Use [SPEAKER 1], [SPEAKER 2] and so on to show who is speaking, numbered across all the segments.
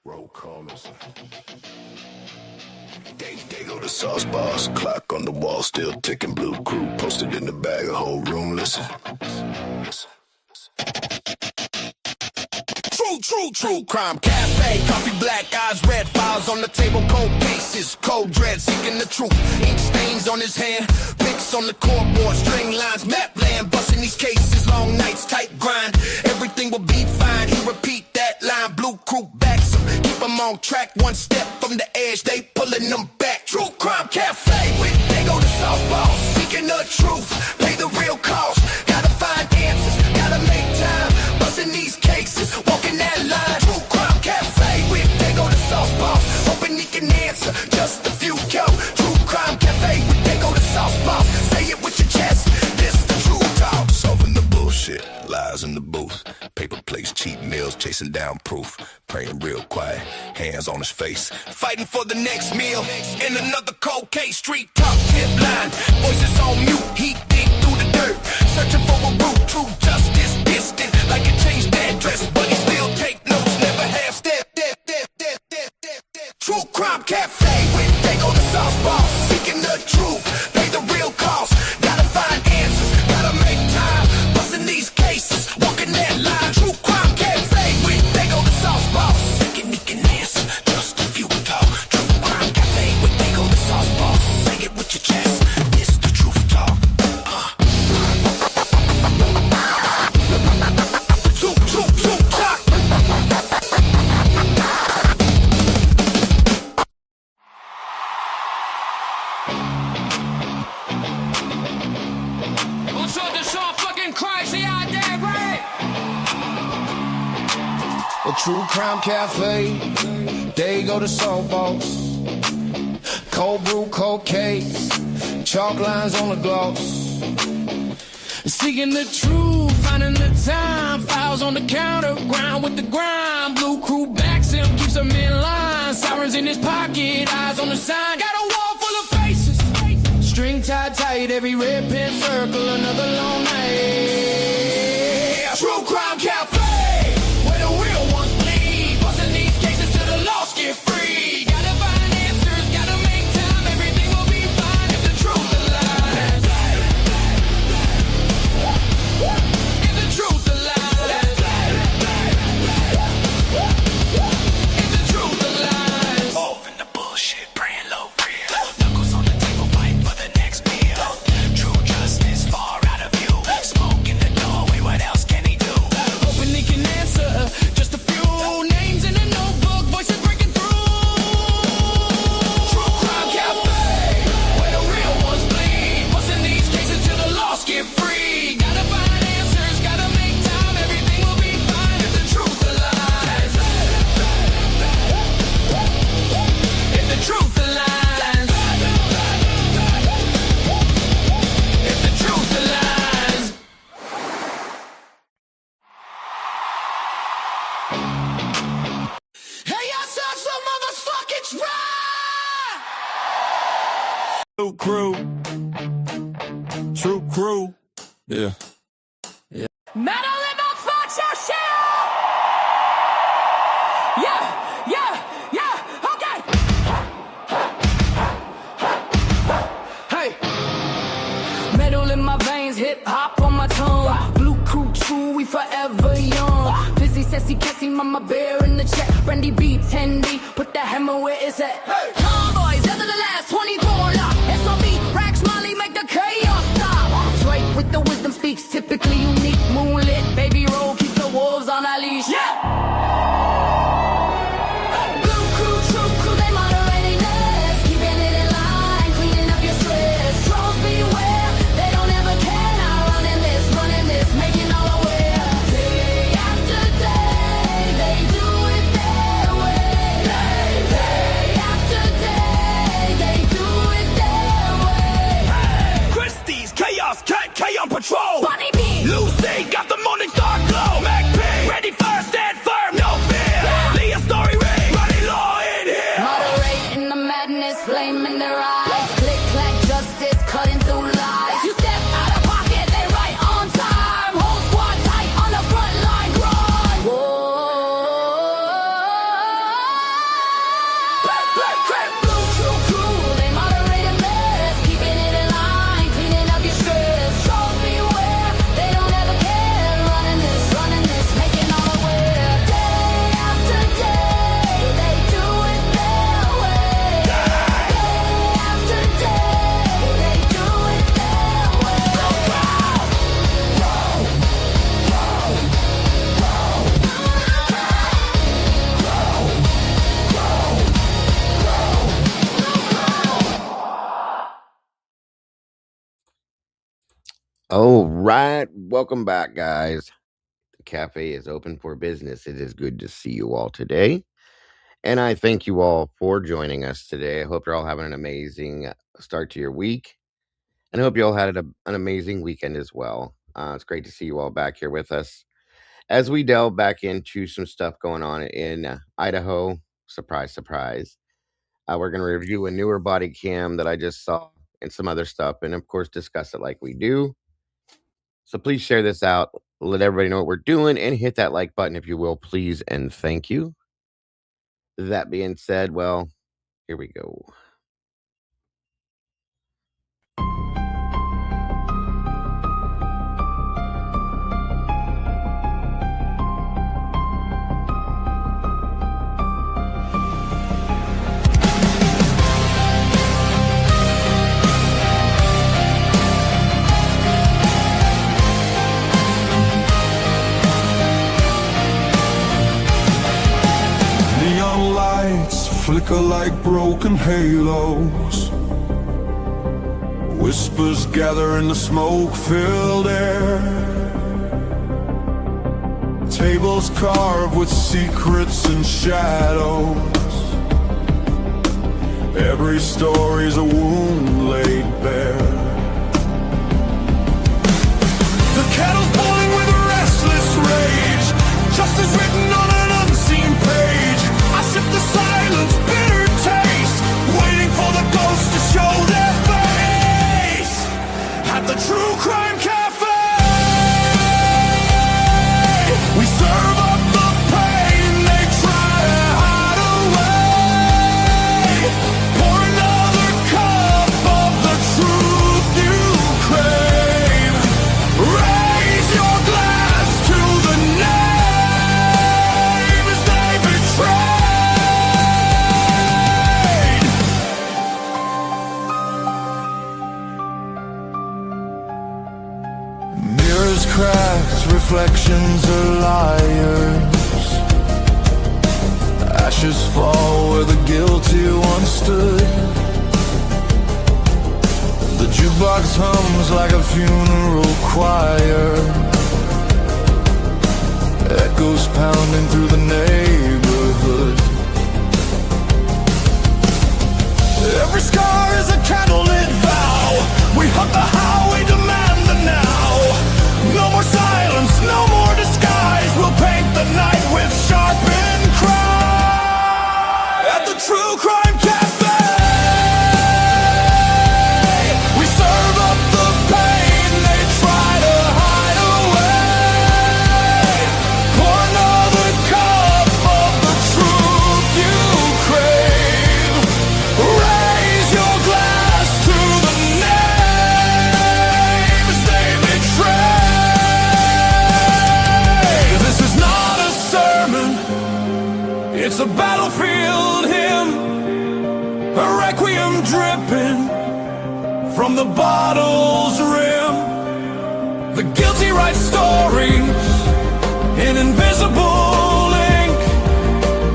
[SPEAKER 1] Roll corners. They go to sauce bars. Clock on the wall, still ticking. Blue crew posted in the bag. A whole room. Listen. True crime cafe, coffee, black eyes, red files on the table, cold cases, cold dread, seeking the truth. Ink stains on his hand, pics on the cardboard, string lines, map land, busting these cases, long nights, tight grind. Everything will be fine. He repeat that line. Blue crew backs him, keep him on track. One step from the edge, they pulling them back. True crime cafe, with they go to softball, seeking the truth, pay the real cost. Gotta find answers, gotta make time, busting these cases, walking that line. True crime cafe, with they go to softball, hoping he can answer just a few. Yo, true crime cafe, with they go to softball, say it with your chest. This the true talk, solving the bullshit, lies in the booth, paper plates, cheap meals, chasing down proof, praying real quiet, hands on his face, fighting for the next meal. In another cold case, street talk, tip line, voices on mute, he dig through the dirt, searching for a root, true justice, distant, like it changed the address, but he still take notes, never half step. True crime cafe, when they go to softball, seeking the truth, pay the real cost, gotta find answers, gotta make time, busting these cases, walking that line. True crime cafe, when they go to softball, thinking he can answer just a few talk. True crime cafe, when they go to softball, say it with your chest, this the truth talk. True talk.
[SPEAKER 2] What's up, this all fucking crazy out there, right?
[SPEAKER 3] A true crime cafe, they go to softballs, cold brew, cold case, chalk lines on the gloss. Seeking the truth, finding the time, files on the counter, grind with the grind. Blue crew backs him, keeps him in line, sirens in his pocket, eyes on the sign. Got a wall full of faces, string tied tight, every red pen circle, another long night. True crime cafe, where the real ones bleed, busting these cases till the lost get free. Gotta find answers, gotta make time, everything will be fine if the truth aligns. If the truth aligns. If the truth aligns. Moving the bullshit, praying low real. Knuckles on the table, fighting for the next meal. True justice far out of view. Smoke in the doorway, what else can he do? Hoping he can answer just a few names in a notebook, voices breaking through. True crime cafe, where the real ones bleed, busting these cases till the lost get free. Gotta find answers, gotta make time, everything will be fine if the truth aligns. If the truth aligns. If the truth aligns. Hey, yourself some motherfucking try!
[SPEAKER 4] True crew. True crew. Yeah.
[SPEAKER 2] Metal in the fuck your shit! Yeah, okay! Hey! Metal in my veins, hip hop on my tongue. Blue crew true, we forever young. Fizzy, sassy, Cassie, mama bear in the check. Brandy B, 10D, put the hammer where it's at. Tomboys, other the last 24 lock. SOB, Rax, Molly, make the chaos stop. Drake with the wisdom speaks, typically unique. Moonlit, baby roll, keeps the wolves on a leash. Blue crew, true crew, they moderating us, keeping it in line, cleaning up your stress. Trolls beware, they don't ever care. Now running this, making all aware. Day after day, they do it their way. Day after day, they do it their way.
[SPEAKER 4] Christie's, Chaos, Cat, K on patrol.
[SPEAKER 2] Bunny B,
[SPEAKER 4] Lucy, got the morning star glow. Mac P, ready for stand firm, no fear. Leah story ring, running law in here.
[SPEAKER 2] moderating the madness, flame in their eyes. Click, clack, justice, cutting through lies. You step out of pocket, they right on time. Whole squad tight on the front line, grind. Whoa.
[SPEAKER 5] All right, welcome back, guys. The cafe is open for business. It is good to see you all today. And I thank you all for joining us today. I hope you're all having an amazing start to your week. And I hope you all had an amazing weekend as well. It's great to see you all back here with us as we delve back into some stuff going on in Idaho. Surprise, surprise. We're going to review a newer body cam that I just saw and some other stuff. And of course, discuss it like we do. So please share this out. Let everybody know what we're doing and hit that like button if you will, please. And thank you. That being said, well, here we go.
[SPEAKER 6] Neon lights flicker like broken halos. Whispers gather in the smoke-filled air. Tables carved with secrets and shadows. Every story's a wound laid bare. The kettle's boiling with a restless rage. Justice written on an unseen page. I sip the silence, bitter taste, waiting for the ghosts to show their face. At the True Crime Cafe, we serve up the pain they try to hide away. Pour another cup of the truth you crave. Raise your glass to the names they betrayed. Mirrors cracked, reflections are liars. Ashes fall where the guilty once stood. The jukebox hums like a funeral choir. Echoes pounding through the neighborhood. Every scar is a candlelit vow. We hunt the how, we demand the now. No more silence, no more disguise. We'll paint the night with sharpened cry. At the True Crime Cafe, we serve up the pain they try to hide away. Pour another cup of the truth you crave. Raise your glass to the names they betrayed. This is not a sermon, it's a battlefield hymn, a requiem dripping from the bottle's rim. The guilty write stories in invisible ink,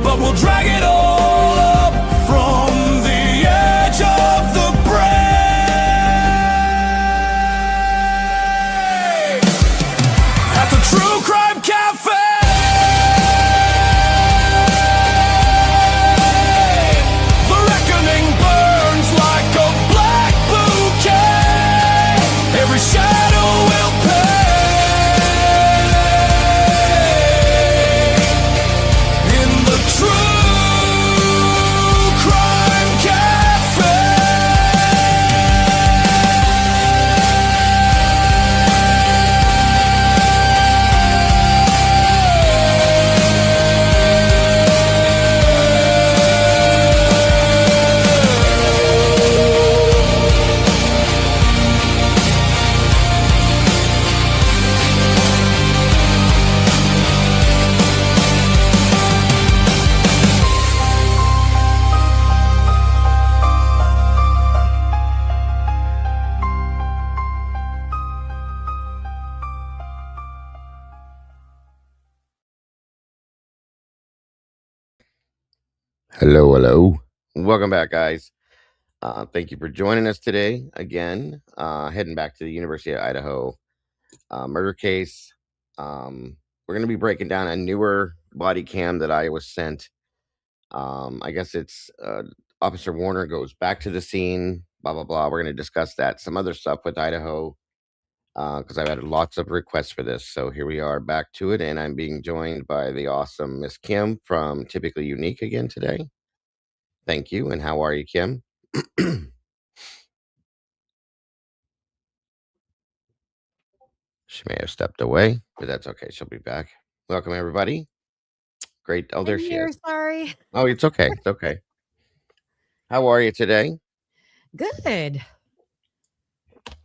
[SPEAKER 6] but we'll drag it all up from the edge of the brave. At the True Crime Cafe, the reckoning burns like a black bouquet. Every shadow will pay. In the True Crime Cafe.
[SPEAKER 5] Hello, hello. Welcome back, guys. Thank you for joining us today again. Heading back to the University of Idaho murder case. We're going to be breaking down a newer body cam that I was sent. I guess it's Officer Warner goes back to the scene, blah, blah, blah. We're going to discuss that. Some other stuff with Idaho because I've had lots of requests for this. So here we are back to it. And I'm being joined by the awesome Miss Kim from Typically Unique again today. Thank you. And how are you, Kim? She may have stepped away, but that's okay. She'll be back. Welcome, everybody. Great. Oh, there
[SPEAKER 7] I'm
[SPEAKER 5] she
[SPEAKER 7] here,
[SPEAKER 5] is.
[SPEAKER 7] sorry.
[SPEAKER 5] Oh, it's okay. It's okay. How are you today?
[SPEAKER 7] Good.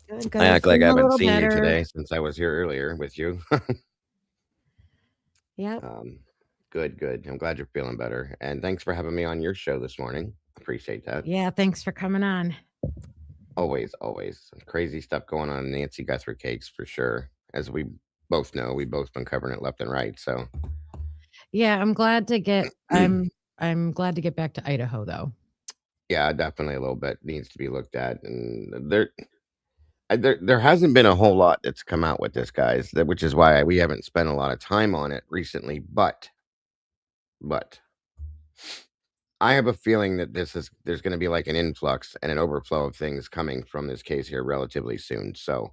[SPEAKER 7] Good,
[SPEAKER 5] I act like
[SPEAKER 7] feeling
[SPEAKER 5] I
[SPEAKER 7] a
[SPEAKER 5] haven't
[SPEAKER 7] little
[SPEAKER 5] seen you
[SPEAKER 7] better.
[SPEAKER 5] today since I was here earlier with you.
[SPEAKER 7] Yep.
[SPEAKER 5] Good, good. I'm glad you're feeling better. And thanks for having me on your show this morning. Appreciate that.
[SPEAKER 7] Yeah, thanks for coming on.
[SPEAKER 5] Always, always. Some crazy stuff going on in Nancy Guthrie cakes for sure. As we both know, we've both been covering it left and right. So
[SPEAKER 7] Yeah, I'm glad to get I'm glad to get back to Idaho though.
[SPEAKER 5] yeah, definitely a little bit needs to be looked at. And there hasn't been a whole lot that's come out with this, guys, which is why we haven't spent a lot of time on it recently. But I have a feeling that there's going to be like an influx and an overflow of things coming from this case here relatively soon. So,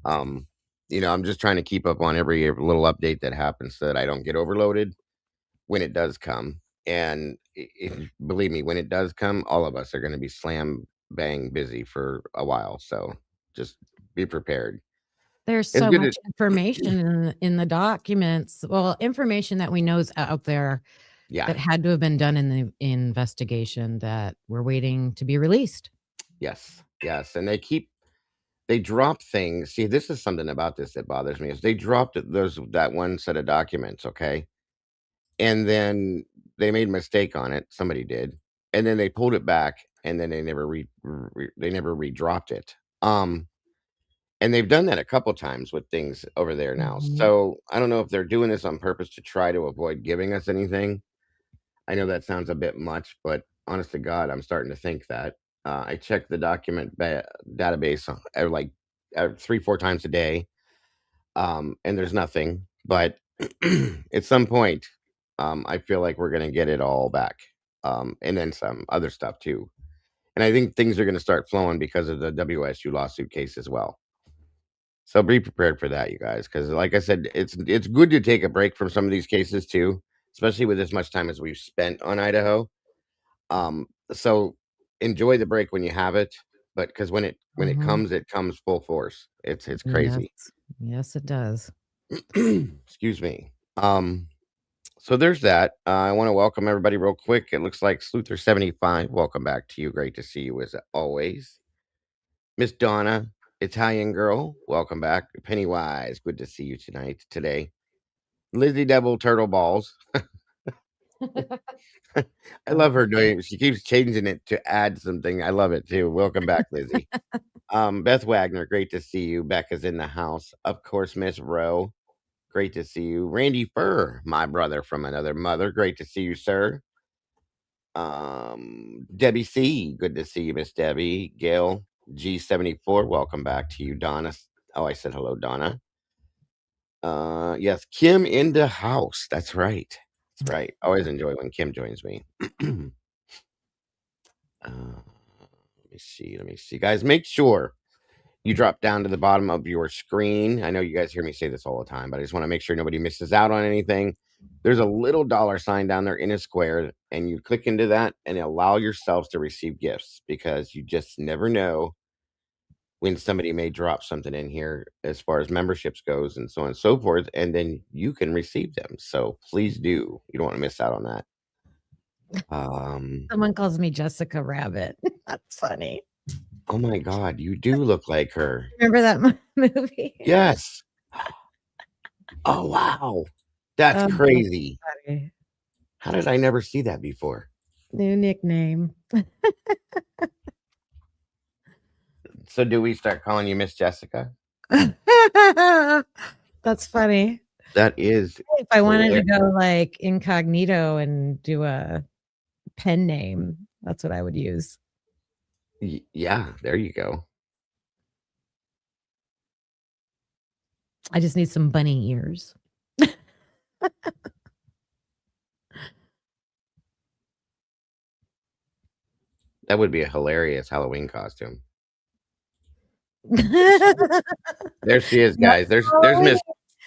[SPEAKER 5] um, I'm just trying to keep up on every little update that happens so that I don't get overloaded when it does come. And believe me, when it does come, all of us are going to be slam bang busy for a while. So just be prepared.
[SPEAKER 7] There's
[SPEAKER 5] It's
[SPEAKER 7] so
[SPEAKER 5] good
[SPEAKER 7] much
[SPEAKER 5] to,
[SPEAKER 7] information in the documents. Well, information that we know's out there
[SPEAKER 5] yeah.
[SPEAKER 7] that had to have been done in the investigation that we're waiting to be released.
[SPEAKER 5] Yes, yes, and they drop things. See, this is something about this that bothers me is they dropped that one set of documents, okay, and then they made a mistake on it. Somebody did, and then they pulled it back, and then they never they never redropped it. And they've done that a couple times with things over there now.
[SPEAKER 7] Mhm.
[SPEAKER 5] So I don't know if they're doing this on purpose to try to avoid giving us anything. I know that sounds a bit much, but honest to God, I'm starting to think that. I check the document database like 3, 4 times a day, and there's nothing. But at some point, I feel like we're going to get it all back, and then some other stuff too. And I think things are going to start flowing because of the WSU lawsuit case as well. So be prepared for that, you guys, because like I said, it's good to take a break from some of these cases too, especially with as much time as we've spent on Idaho. So enjoy the break when you have it, but because when
[SPEAKER 7] Mhm.
[SPEAKER 5] it comes full force. It's
[SPEAKER 7] Yes.
[SPEAKER 5] crazy.
[SPEAKER 7] Yes, it does.
[SPEAKER 5] Excuse me. So there's that. I want to welcome everybody real quick. It looks like Sluther75. Welcome back to you. Great to see you as always. Miss Donna, Italian girl, welcome back. Pennywise, good to see you today. Lizzie Devil Turtle Balls. I love her doing. She keeps changing it to add something. I love it too. Welcome back, Lizzie. Beth Wagner, great to see you. Becca's in the house. Of course, Miss Rowe, great to see you. Randy Furr, my brother from another mother, great to see you, sir. Debbie C, good to see you, Miss Debbie. Gail G74, welcome back to you, Donna. Oh, I said hello, Donna. Yes, Kim in the house. That's right. That's right. Always enjoy when Kim joins me. Let me see. Let me see. Guys, make sure you drop down to the bottom of your screen. I know you guys hear me say this all the time, but I just want to make sure nobody misses out on anything. There's a little dollar sign down there in a square, and you click into that and allow yourselves to receive gifts because you just never know when somebody may drop something in here as far as memberships goes and so on and so forth, and then you can receive them. So please do. You don't want to miss out on that.
[SPEAKER 7] Someone calls me Jessica Rabbit. That's funny.
[SPEAKER 5] Oh my God, you do look like her.
[SPEAKER 7] Remember that movie?
[SPEAKER 5] Yes. Oh wow. That's
[SPEAKER 7] Oh,
[SPEAKER 5] crazy.
[SPEAKER 7] sorry.
[SPEAKER 5] How did I never see that before?
[SPEAKER 7] New nickname.
[SPEAKER 5] So do we start calling you Miss Jessica?
[SPEAKER 7] That's funny.
[SPEAKER 5] That is
[SPEAKER 7] If I wanted to go like incognito and do a pen name, that's what I would use.
[SPEAKER 5] yeah, there you go.
[SPEAKER 7] I just need some bunny ears.
[SPEAKER 5] That would be a hilarious Halloween costume. There she is,
[SPEAKER 7] Next
[SPEAKER 5] guys. There's
[SPEAKER 7] Halloween,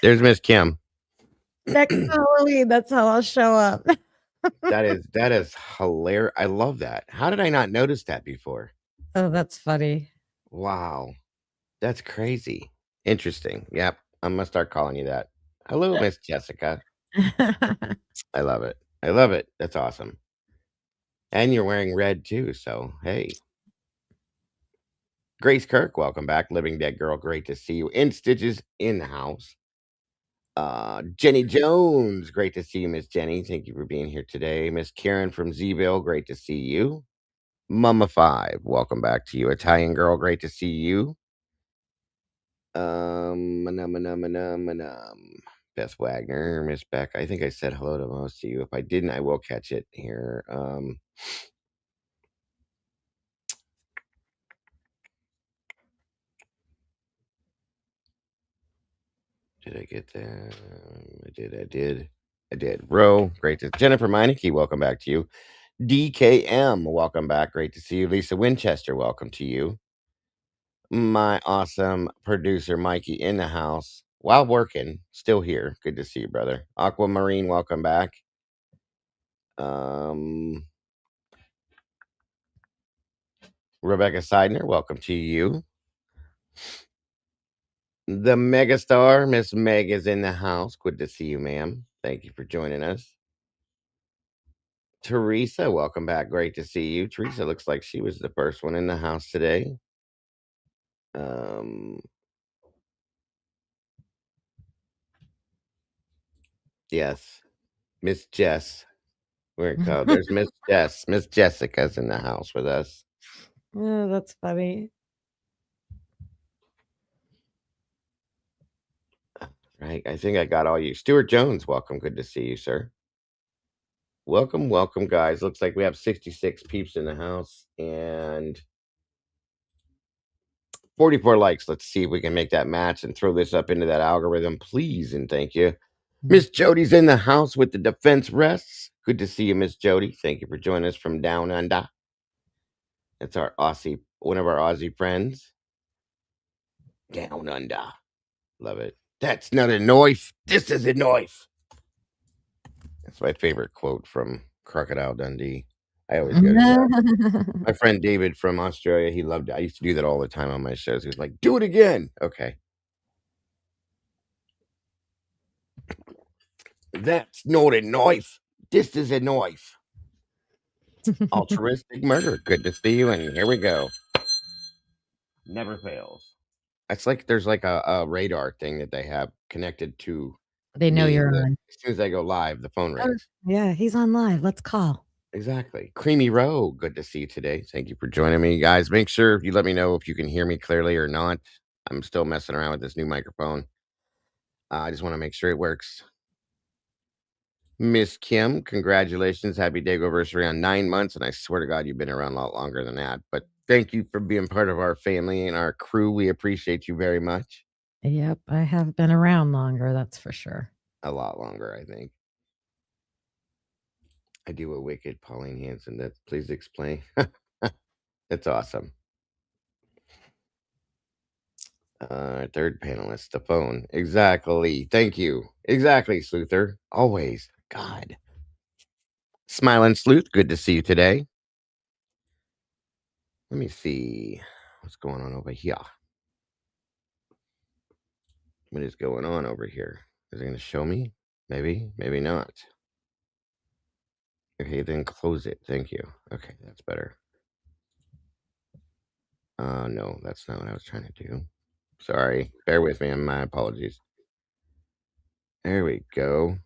[SPEAKER 5] Miss Kim.
[SPEAKER 7] next Halloween, that's how I'll show up.
[SPEAKER 5] That is hilarious. I love that. How did I not notice that before?
[SPEAKER 7] Oh, that's funny.
[SPEAKER 5] Wow. That's crazy. Interesting. Yep. I'm gonna start calling you that. Hello, Miss Jessica. I love it. I love it. That's awesome. And you're wearing red too, so hey. Grace Kirk, welcome back. Living Dead Girl, great to see you. In Stitches in the house. Jenny Jones, great to see you, Miss Jenny. Thank you for being here today. Miss Karen from Zville, great to see you. Mama Five, welcome back to you. Italian Girl, great to see you. Beth Wagner, Miss Beck. I think I said hello to most of you. If I didn't, I will catch it here. Did I get that? I did. Row, great to Jennifer Meineke, welcome back to you. DKM, welcome back. Great to see you. Lisa Winchester, welcome to you. My awesome producer, Mikey, in the house while working, still here. Good to see you, brother. Aquamarine, welcome back. Rebecca Seidner, welcome to you. The megastar, Miss Meg, is in the house. Good to see you, ma'am. Thank you for joining us. Teresa, welcome back. Great to see you. Teresa looks like she was the first one in the house today. Yes, Miss Jess. We're called. There's Miss Jess. Miss Jessica's in the house with us.
[SPEAKER 7] Oh, that's funny.
[SPEAKER 5] Right. I think I got all you. Stuart Jones, welcome. Good to see you, sir. Welcome, welcome, guys. Looks like we have 66 peeps in the house and 44 likes. Let's see if we can make that match and throw this up into that algorithm, please. And thank you. Miss Jody's in the house with the defense rests. Good to see you, Miss Jody. Thank you for joining us from down under. That's our Aussie, one of our Aussie friends. Down under. Love it. That's not a knife. This is a knife. That's my favorite quote from Crocodile Dundee. I always go to that. My friend David from Australia, he loved it. I used to do that all the time on my shows. He was like, do it again. Okay. That's not a knife. This is a knife. Altruistic murder. Good to see you. And here we go. Never fails. It's like there's like a radar thing that they have connected to
[SPEAKER 7] They know
[SPEAKER 5] me.
[SPEAKER 7] you're
[SPEAKER 5] That
[SPEAKER 7] on.
[SPEAKER 5] as soon as I go live, the phone
[SPEAKER 7] Oh,
[SPEAKER 5] rings.
[SPEAKER 7] yeah, he's on live. Let's call.
[SPEAKER 5] Exactly. Creamy Row. Good to see you today. Thank you for joining me, guys. Make sure you let me know if you can hear me clearly or not. I'm still messing around with this new microphone. I just want to make sure it works. Miss Kim, congratulations. Happy day anniversary on 9 months. And I swear to God, you've been around a lot longer than that. But thank you for being part of our family and our crew. We appreciate you very much.
[SPEAKER 7] Yep, I have been around longer, that's for sure.
[SPEAKER 5] A lot longer, I think. I do a wicked Pauline Hanson. That please explain. That's awesome. Third panelist, the phone. Exactly. Thank you. Exactly, Sleuther. Always. God. Smiling Sleuth, good to see you today. Let me see what's going on over here. What is going on over here? Is it going to show me? Maybe, maybe not. Okay, then close it. Thank you. Okay, that's better. No, that's not what I was trying to do. Sorry. Bear with me. And my apologies. There we go.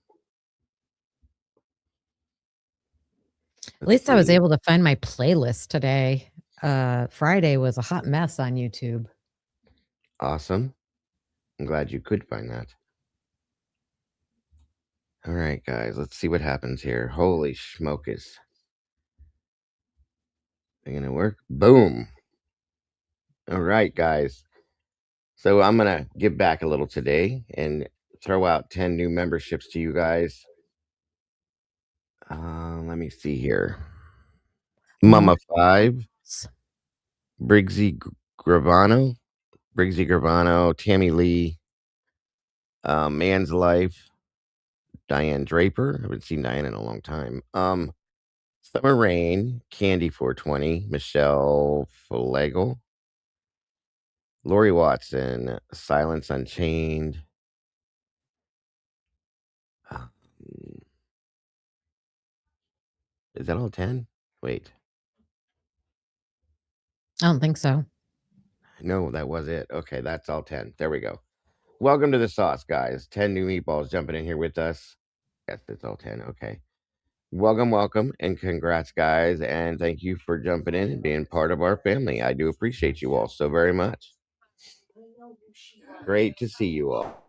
[SPEAKER 7] At least I was able to find my playlist today. Friday was a hot mess on YouTube.
[SPEAKER 5] Awesome. I'm glad you could find that. All right, guys, let's see what happens here. Holy schmokus. They gonna work? Boom. All right, guys. So I'm going to give back a little today and throw out 10 new memberships to you guys. Let me see here. Mama 5, Briggsy Gravano, Tammy Lee, Man's Life, Diane Draper. I haven't seen Diane in a long time. Summer Rain, Candy 420, Michelle Flagle, Lori Watson, Silence Unchained. Um, is that all 10? Wait.
[SPEAKER 7] I don't think so.
[SPEAKER 5] No, that was it. Okay, that's all 10. There we go. Welcome to the sauce, guys. 10 new meatballs jumping in here with us. Yes, it's all 10. Okay. Welcome, and congrats, guys. And thank you for jumping in and being part of our family. I do appreciate you all so very much. Great to see you all.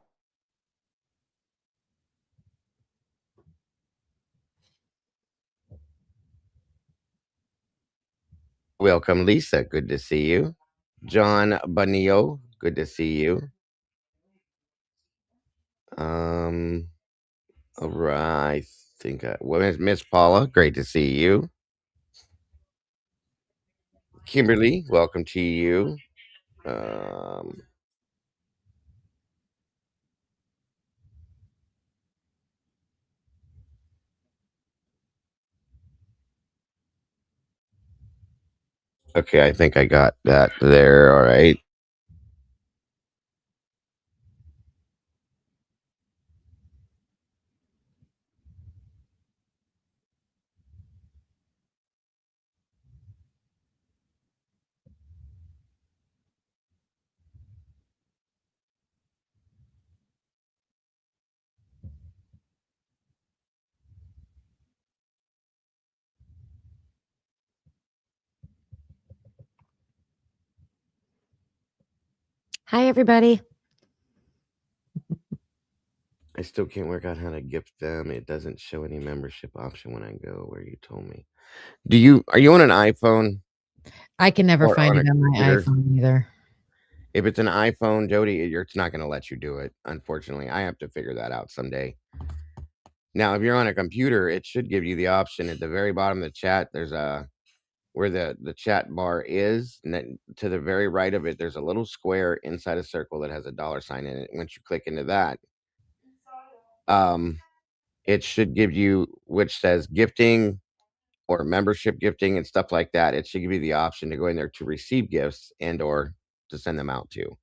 [SPEAKER 5] Welcome, Lisa. Good to see you. John Banio. Good to see you. All right. I think Miss Paula. Great to see you. Kimberly. Welcome to you. Um, okay, I think I got that there. All right.
[SPEAKER 7] Hi, everybody.
[SPEAKER 5] I still can't work out how to gift them. It doesn't show any membership option when I go where you told me. Are you on an iPhone
[SPEAKER 7] I can never
[SPEAKER 5] or
[SPEAKER 7] find
[SPEAKER 5] on a
[SPEAKER 7] it on my
[SPEAKER 5] computer?
[SPEAKER 7] iPhone either.
[SPEAKER 5] If it's an iPhone, Jody, it's not going to let you do it. Unfortunately, I have to figure that out someday. Now, if you're on a computer, it should give you the option at the very bottom of the chat. There's a where the chat bar is, and then to the very right of it, there's a little square inside a circle that has a dollar sign in it. Once you click into that, it should give you which says gifting or membership gifting and stuff like that. It should give you the option to go in there to receive gifts and or to send them out to.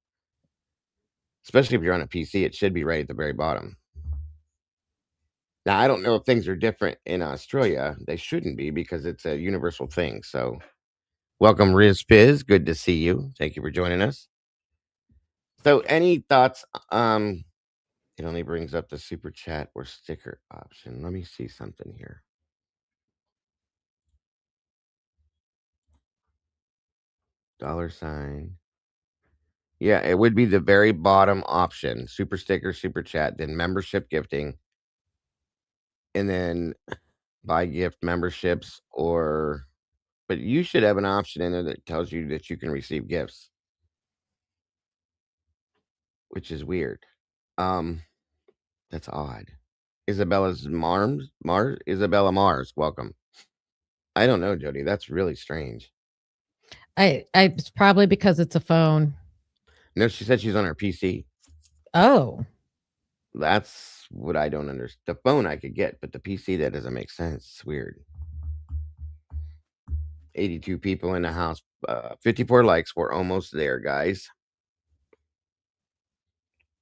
[SPEAKER 5] Especially if you're on a PC, it should be right at the very bottom. Now, I don't know if things are different in Australia. They shouldn't be because it's a universal thing. So, welcome, Riz Fizz. Good to see you. Thank you for joining us. So, any thoughts? It only brings up the super chat or sticker option. Let me see something here. Dollar sign. Yeah, it would be the very bottom option: super sticker, super chat, then membership gifting, and then buy gift memberships or. But you should have an option in there that tells you that you can receive gifts, which is weird. Um, that's odd. Isabella Mars, welcome. I don't know, Jody. That's really strange.
[SPEAKER 7] It's probably because it's a phone.
[SPEAKER 5] No, she said she's on her PC.
[SPEAKER 7] Oh,
[SPEAKER 5] That's what I don't understand. The phone I could get, but the PC that doesn't make sense. It's weird. 82 people in the house. 54 likes. We're almost there, guys.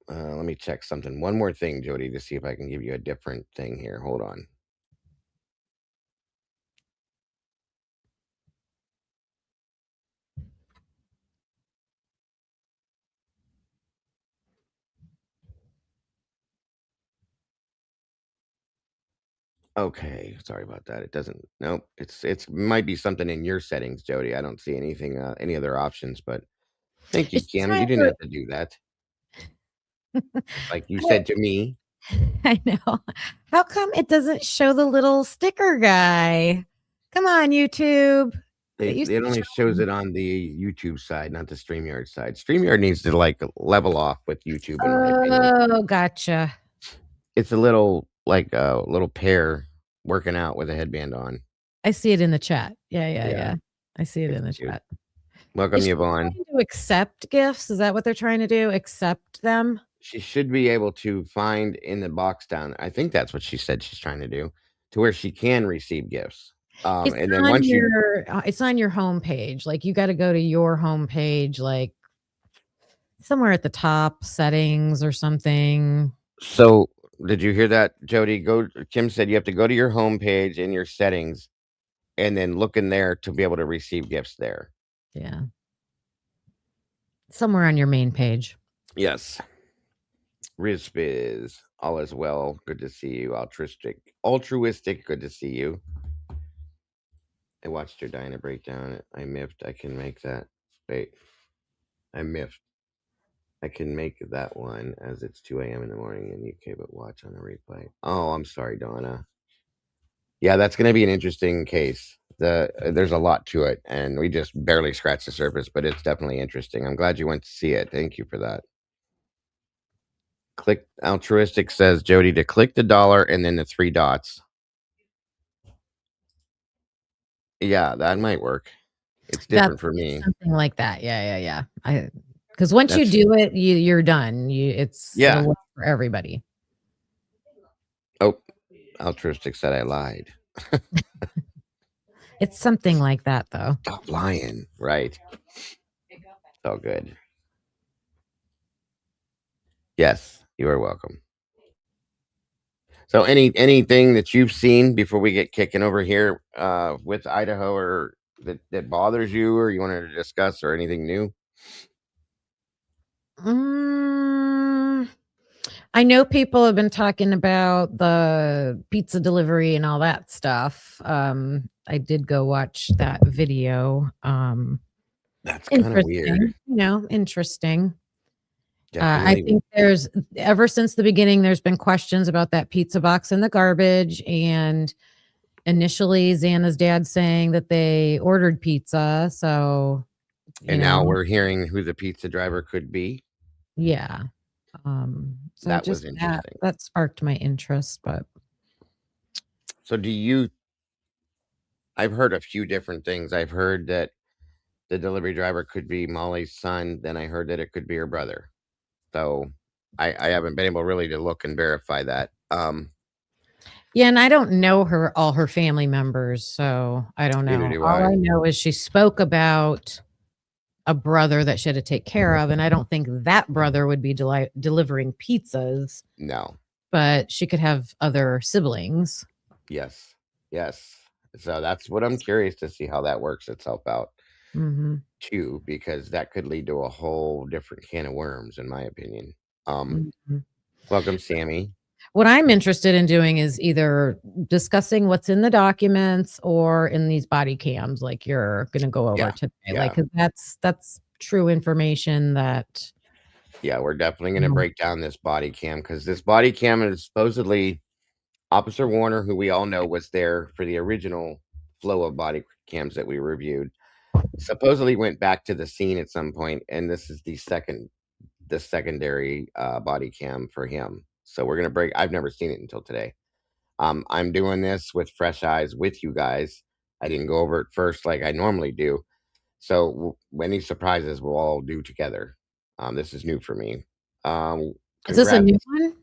[SPEAKER 5] Let me check something. One more thing, Jody, to see if I can give you a different thing here. Hold on. Okay, sorry about that. It doesn't. Nope. It's might be something in your settings, Jody. I don't see anything. Any other options, but thank you,
[SPEAKER 7] it's
[SPEAKER 5] Kim.
[SPEAKER 7] trying
[SPEAKER 5] You didn't
[SPEAKER 7] to.
[SPEAKER 5] have to do that. Like you said to me.
[SPEAKER 7] I know. How come it doesn't show the little sticker guy? Come on, YouTube. used
[SPEAKER 5] It
[SPEAKER 7] to
[SPEAKER 5] only
[SPEAKER 7] show
[SPEAKER 5] shows
[SPEAKER 7] me.
[SPEAKER 5] it on the YouTube side, not the StreamYard side. StreamYard needs to like level off with YouTube, in my opinion.
[SPEAKER 7] Oh, gotcha.
[SPEAKER 5] It's a little like a little pair working out with a headband on.
[SPEAKER 7] I see it in the chat. Yeah, yeah,
[SPEAKER 5] Yeah,
[SPEAKER 7] yeah. I see it
[SPEAKER 5] it's
[SPEAKER 7] in the
[SPEAKER 5] cute.
[SPEAKER 7] chat.
[SPEAKER 5] Welcome,
[SPEAKER 7] Is she
[SPEAKER 5] Yvonne.
[SPEAKER 7] trying to accept gifts? Is that what they're trying to do? Accept them?
[SPEAKER 5] She should be able to find in the box down. I think that's what she said she's trying to do, to where she can receive gifts. And then once you,
[SPEAKER 7] It's on your homepage. Like, you gotta go to your homepage, like, somewhere at the top, settings or something.
[SPEAKER 5] so did you hear that, Jody? Kim said you have to go to your homepage in your settings and then look in there to be able to receive gifts there.
[SPEAKER 7] Yeah. Somewhere on your main page.
[SPEAKER 5] Yes. Rizbiz, all is well. Good to see you. Altruistic. Good to see you. I watched your Dinah breakdown. I miffed. I can make that. Wait. I miffed. I can make that one as it's 2 a.m. in the morning in UK, but watch on a replay. Oh, I'm sorry, Donna. Yeah, that's going to be an interesting case. There's a lot to it, and we just barely scratched the surface, but it's definitely interesting. I'm glad you went to see it. Thank you for that. Click altruistic says Jody to click the dollar and then the 3 dots. Yeah, that might work. It's different for me.
[SPEAKER 7] Something like that. Yeah, yeah, yeah. Because once you
[SPEAKER 5] That's
[SPEAKER 7] do it, you're done.
[SPEAKER 5] Yeah.
[SPEAKER 7] It'll work for everybody.
[SPEAKER 5] Oh, altruistic said I lied.
[SPEAKER 7] It's something like that, though.
[SPEAKER 5] Stop lying. Right. It's all good. Yes, you are welcome. So anything that you've seen before we get kicking over here with Idaho or that bothers you or you wanted to discuss or anything new?
[SPEAKER 7] I know people have been talking about the pizza delivery and all that stuff. I did go watch that video.
[SPEAKER 5] That's kind of weird.
[SPEAKER 7] Interesting. I
[SPEAKER 5] Definitely.
[SPEAKER 7] think ever since the beginning, there's been questions about that pizza box in the garbage. And initially, Xana's dad saying that they ordered pizza. So,
[SPEAKER 5] And now we're hearing who the pizza driver could be.
[SPEAKER 7] Yeah. So
[SPEAKER 5] that was interesting.
[SPEAKER 7] That sparked my interest. But
[SPEAKER 5] so I've heard a few different things. I've heard that the delivery driver could be Molly's son. Then I heard that it could be her brother. So I haven't been able really to look and verify that.
[SPEAKER 7] Yeah, and I don't know all her family members, so I don't know.
[SPEAKER 5] Neither do
[SPEAKER 7] All
[SPEAKER 5] I.
[SPEAKER 7] I know is she spoke about a brother that she had to take care of, and I don't think that brother would be delivering pizzas.
[SPEAKER 5] No.
[SPEAKER 7] But she could have other siblings.
[SPEAKER 5] Yes. So that's what I'm curious to see how that works itself out. Too, because that could lead to a whole different can of worms, in my opinion. Welcome, Sammy.
[SPEAKER 7] What I'm interested in doing is either discussing what's in the documents or in these body cams, like you're going to go over today.
[SPEAKER 5] Yeah.
[SPEAKER 7] Like, 'cause that's true information that.
[SPEAKER 5] Yeah, we're definitely going to break down this body cam because this body cam is supposedly Officer Warner, who we all know was there for the original flow of body cams that we reviewed, supposedly went back to the scene at some point, and this is the secondary body cam for him. So we're gonna I've never seen it until today. I'm doing this with fresh eyes with you guys. I didn't go over it first like I normally do. So any surprises we'll all do together. This is new for me.
[SPEAKER 7] Is this a new one?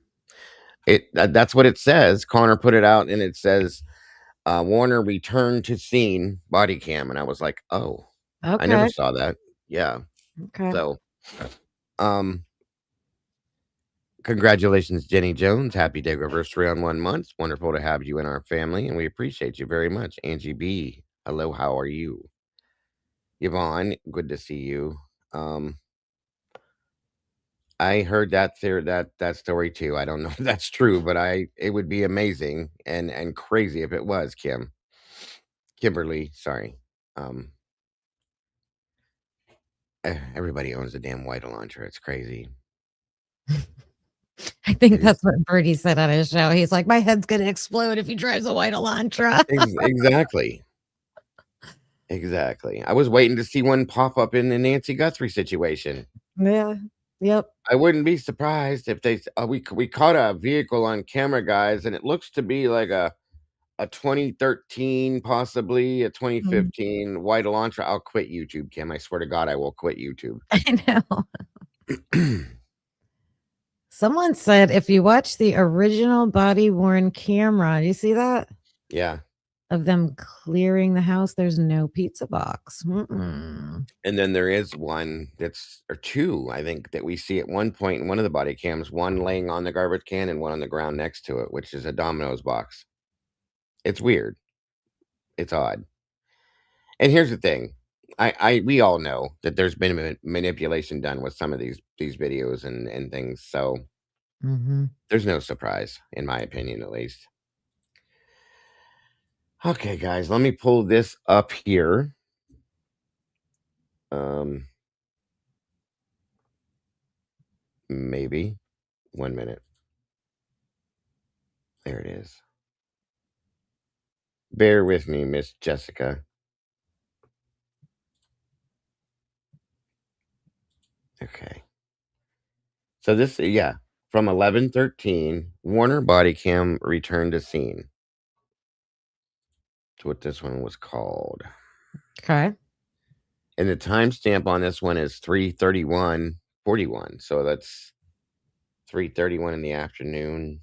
[SPEAKER 5] That's what it says. Connor put it out, and it says Warner returned to scene body cam, and I was like, oh, okay. I never saw that. Yeah.
[SPEAKER 7] Okay.
[SPEAKER 5] So, congratulations, Jenny Jones. Happy day anniversary on 1 month. Wonderful to have you in our family, and we appreciate you very much. Angie B, hello, how are you? Yvonne, good to see you. I heard that story too. I don't know if that's true, but it would be amazing and crazy if it was, Kimberly, sorry. Everybody owns a damn white Elantra. It's crazy.
[SPEAKER 7] I think that's what Birdie said on his show. He's like, my head's going to explode if he drives a white Elantra.
[SPEAKER 5] Exactly. Exactly. I was waiting to see one pop up in the Nancy Guthrie situation.
[SPEAKER 7] Yeah. Yep.
[SPEAKER 5] I wouldn't be surprised if we caught a vehicle on camera, guys, and it looks to be like a 2013, possibly a
[SPEAKER 7] Mm.
[SPEAKER 5] 2015 white Elantra. I'll quit YouTube, Kim. I swear to God, I will quit YouTube.
[SPEAKER 7] I know. Someone said if you watch the original body worn camera, you see that?
[SPEAKER 5] Yeah.
[SPEAKER 7] Of them clearing the house, there's no pizza box. Mm-mm.
[SPEAKER 5] And then there is one or two, I think, that we see at one point in one of the body cams, one laying on the garbage can and one on the ground next to it, which is a Domino's box. It's weird. It's odd. And here's the thing. We all know that there's been manipulation done with some of these videos and things. So there's no surprise, in my opinion, at least. Okay, guys, let me pull this up here. Maybe 1 minute. There it is. Bear with me, Miss Jessica. Okay. So this, yeah, from 11/13, Warner Bodycam returned to scene. That's what this one was called.
[SPEAKER 7] Okay.
[SPEAKER 5] And the timestamp on this one is 3/31/41. So that's 3:31 in the afternoon.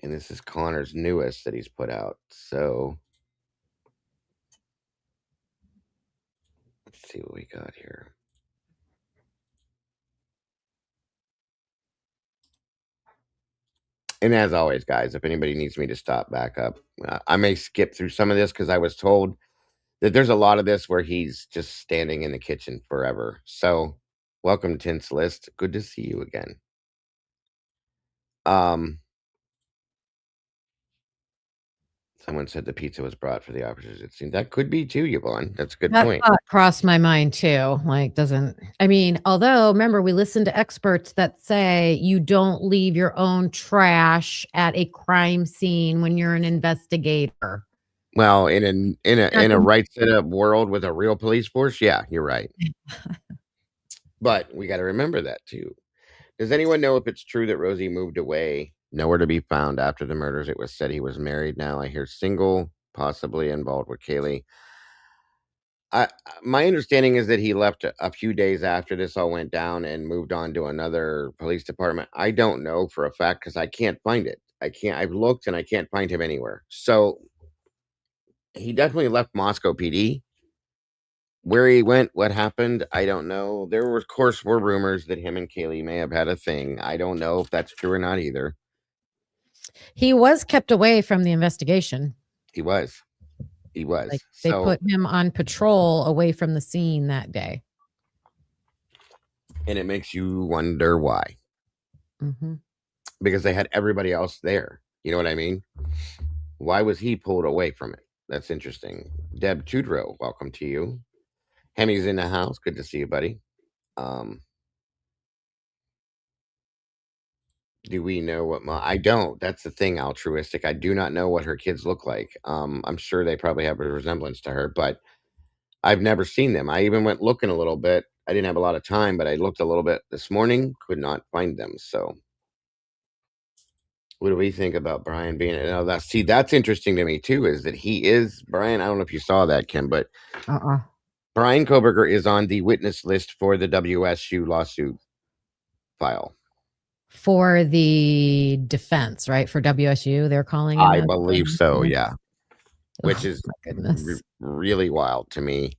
[SPEAKER 5] And this is Connor's newest that he's put out. So let's see what we got here. And as always, guys, if anybody needs me to stop back up, I may skip through some of this because I was told that there's a lot of this where he's just standing in the kitchen forever. So welcome, Tints List. Good to see you again. Someone said the pizza was brought for the officers. It seems that could be too, Yvonne. That's a good
[SPEAKER 7] That
[SPEAKER 5] point.
[SPEAKER 7] thought crossed my mind too. Like, although remember, we listen to experts that say you don't leave your own trash at a crime scene when you're an investigator.
[SPEAKER 5] Well, in a right set up world with a real police force, yeah, you're right. But we got to remember that too. Does anyone know if it's true that Rosie moved away, nowhere to be found after the murders? It was said he was married now. I hear single, possibly involved with Kaylee. My understanding is that he left a few days after this all went down and moved on to another police department. I don't know for a fact because I can't find it. I've looked and I can't find him anywhere. So he definitely left Moscow PD. Where he went, what happened, I don't know. There were, of course, rumors that him and Kaylee may have had a thing. I don't know if that's true or not either.
[SPEAKER 7] He was kept away from the investigation.
[SPEAKER 5] He was.
[SPEAKER 7] Like, they put him on patrol away from the scene that day.
[SPEAKER 5] And it makes you wonder why. Because they had everybody else there. You know what I mean? Why was he pulled away from it? That's interesting. Deb Tudrow, welcome to you. Hemi's in the house. Good to see you, buddy. Do we know what I don't. That's the thing, altruistic. I do not know what her kids look like. I'm sure they probably have a resemblance to her, but I've never seen them. I even went looking a little bit. I didn't have a lot of time, but I looked a little bit this morning, could not find them. So what do we think about Brian being that's interesting to me too, is that he is Brian. I don't know if you saw that, Kim, but Brian Koberger is on the witness list for the WSU lawsuit file.
[SPEAKER 7] For the defense, right? For WSU, they're calling it.
[SPEAKER 5] I believe so, yeah. Which is really wild to me.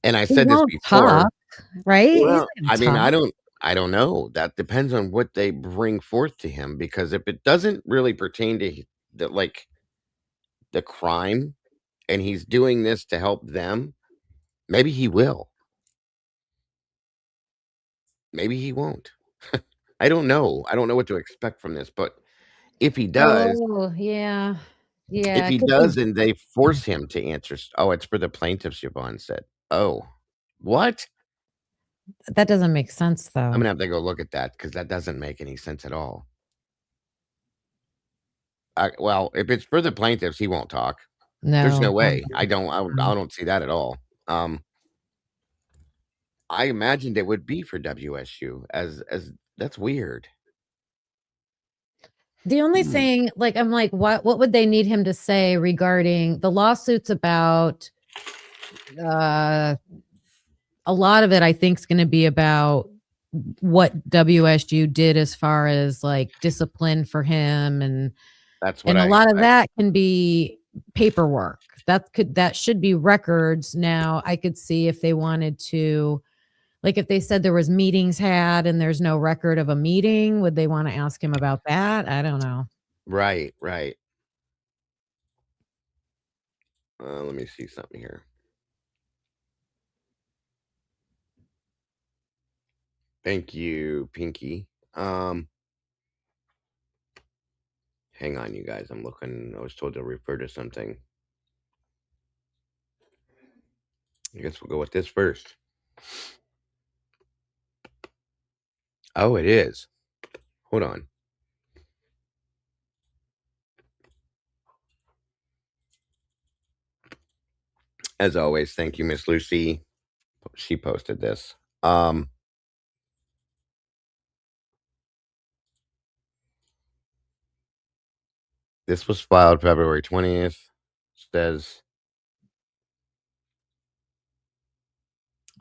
[SPEAKER 5] And I said this before,
[SPEAKER 7] right?
[SPEAKER 5] Well, I mean, I don't know. That depends on what they bring forth to him, because if it doesn't really pertain to the crime and he's doing this to help them, maybe he will. Maybe he won't. I don't know. I don't know what to expect from this, but if he does,
[SPEAKER 7] yeah.
[SPEAKER 5] If he does, and they force him to answer, it's for the plaintiffs, Yvonne said. Oh, what?
[SPEAKER 7] That doesn't make sense, though.
[SPEAKER 5] I'm gonna have to go look at that because that doesn't make any sense at all. Well, if it's for the plaintiffs, he won't talk. There's no
[SPEAKER 7] No.
[SPEAKER 5] way. I don't see that at all. I imagined it would be for WSU as that's weird.
[SPEAKER 7] The only thing, like, I'm like, what would they need him to say regarding the lawsuits about uh a lot of it I think is going to be about what WSU did as far as like discipline for him
[SPEAKER 5] That's what
[SPEAKER 7] and a
[SPEAKER 5] I
[SPEAKER 7] lot of
[SPEAKER 5] expect.
[SPEAKER 7] that can be paperwork. That should be records. Now, I could see if they wanted to, like, if they said there was meetings had and there's no record of a meeting, would they want to ask him about that? I don't know.
[SPEAKER 5] Right, right. Let me see something here. Thank you, Pinky. Hang on, you guys. I'm looking. I was told to refer to something. I guess we'll go with this first. Oh, it is. Hold on. As always, thank you, Miss Lucy. She posted this. This was filed February 20th. Says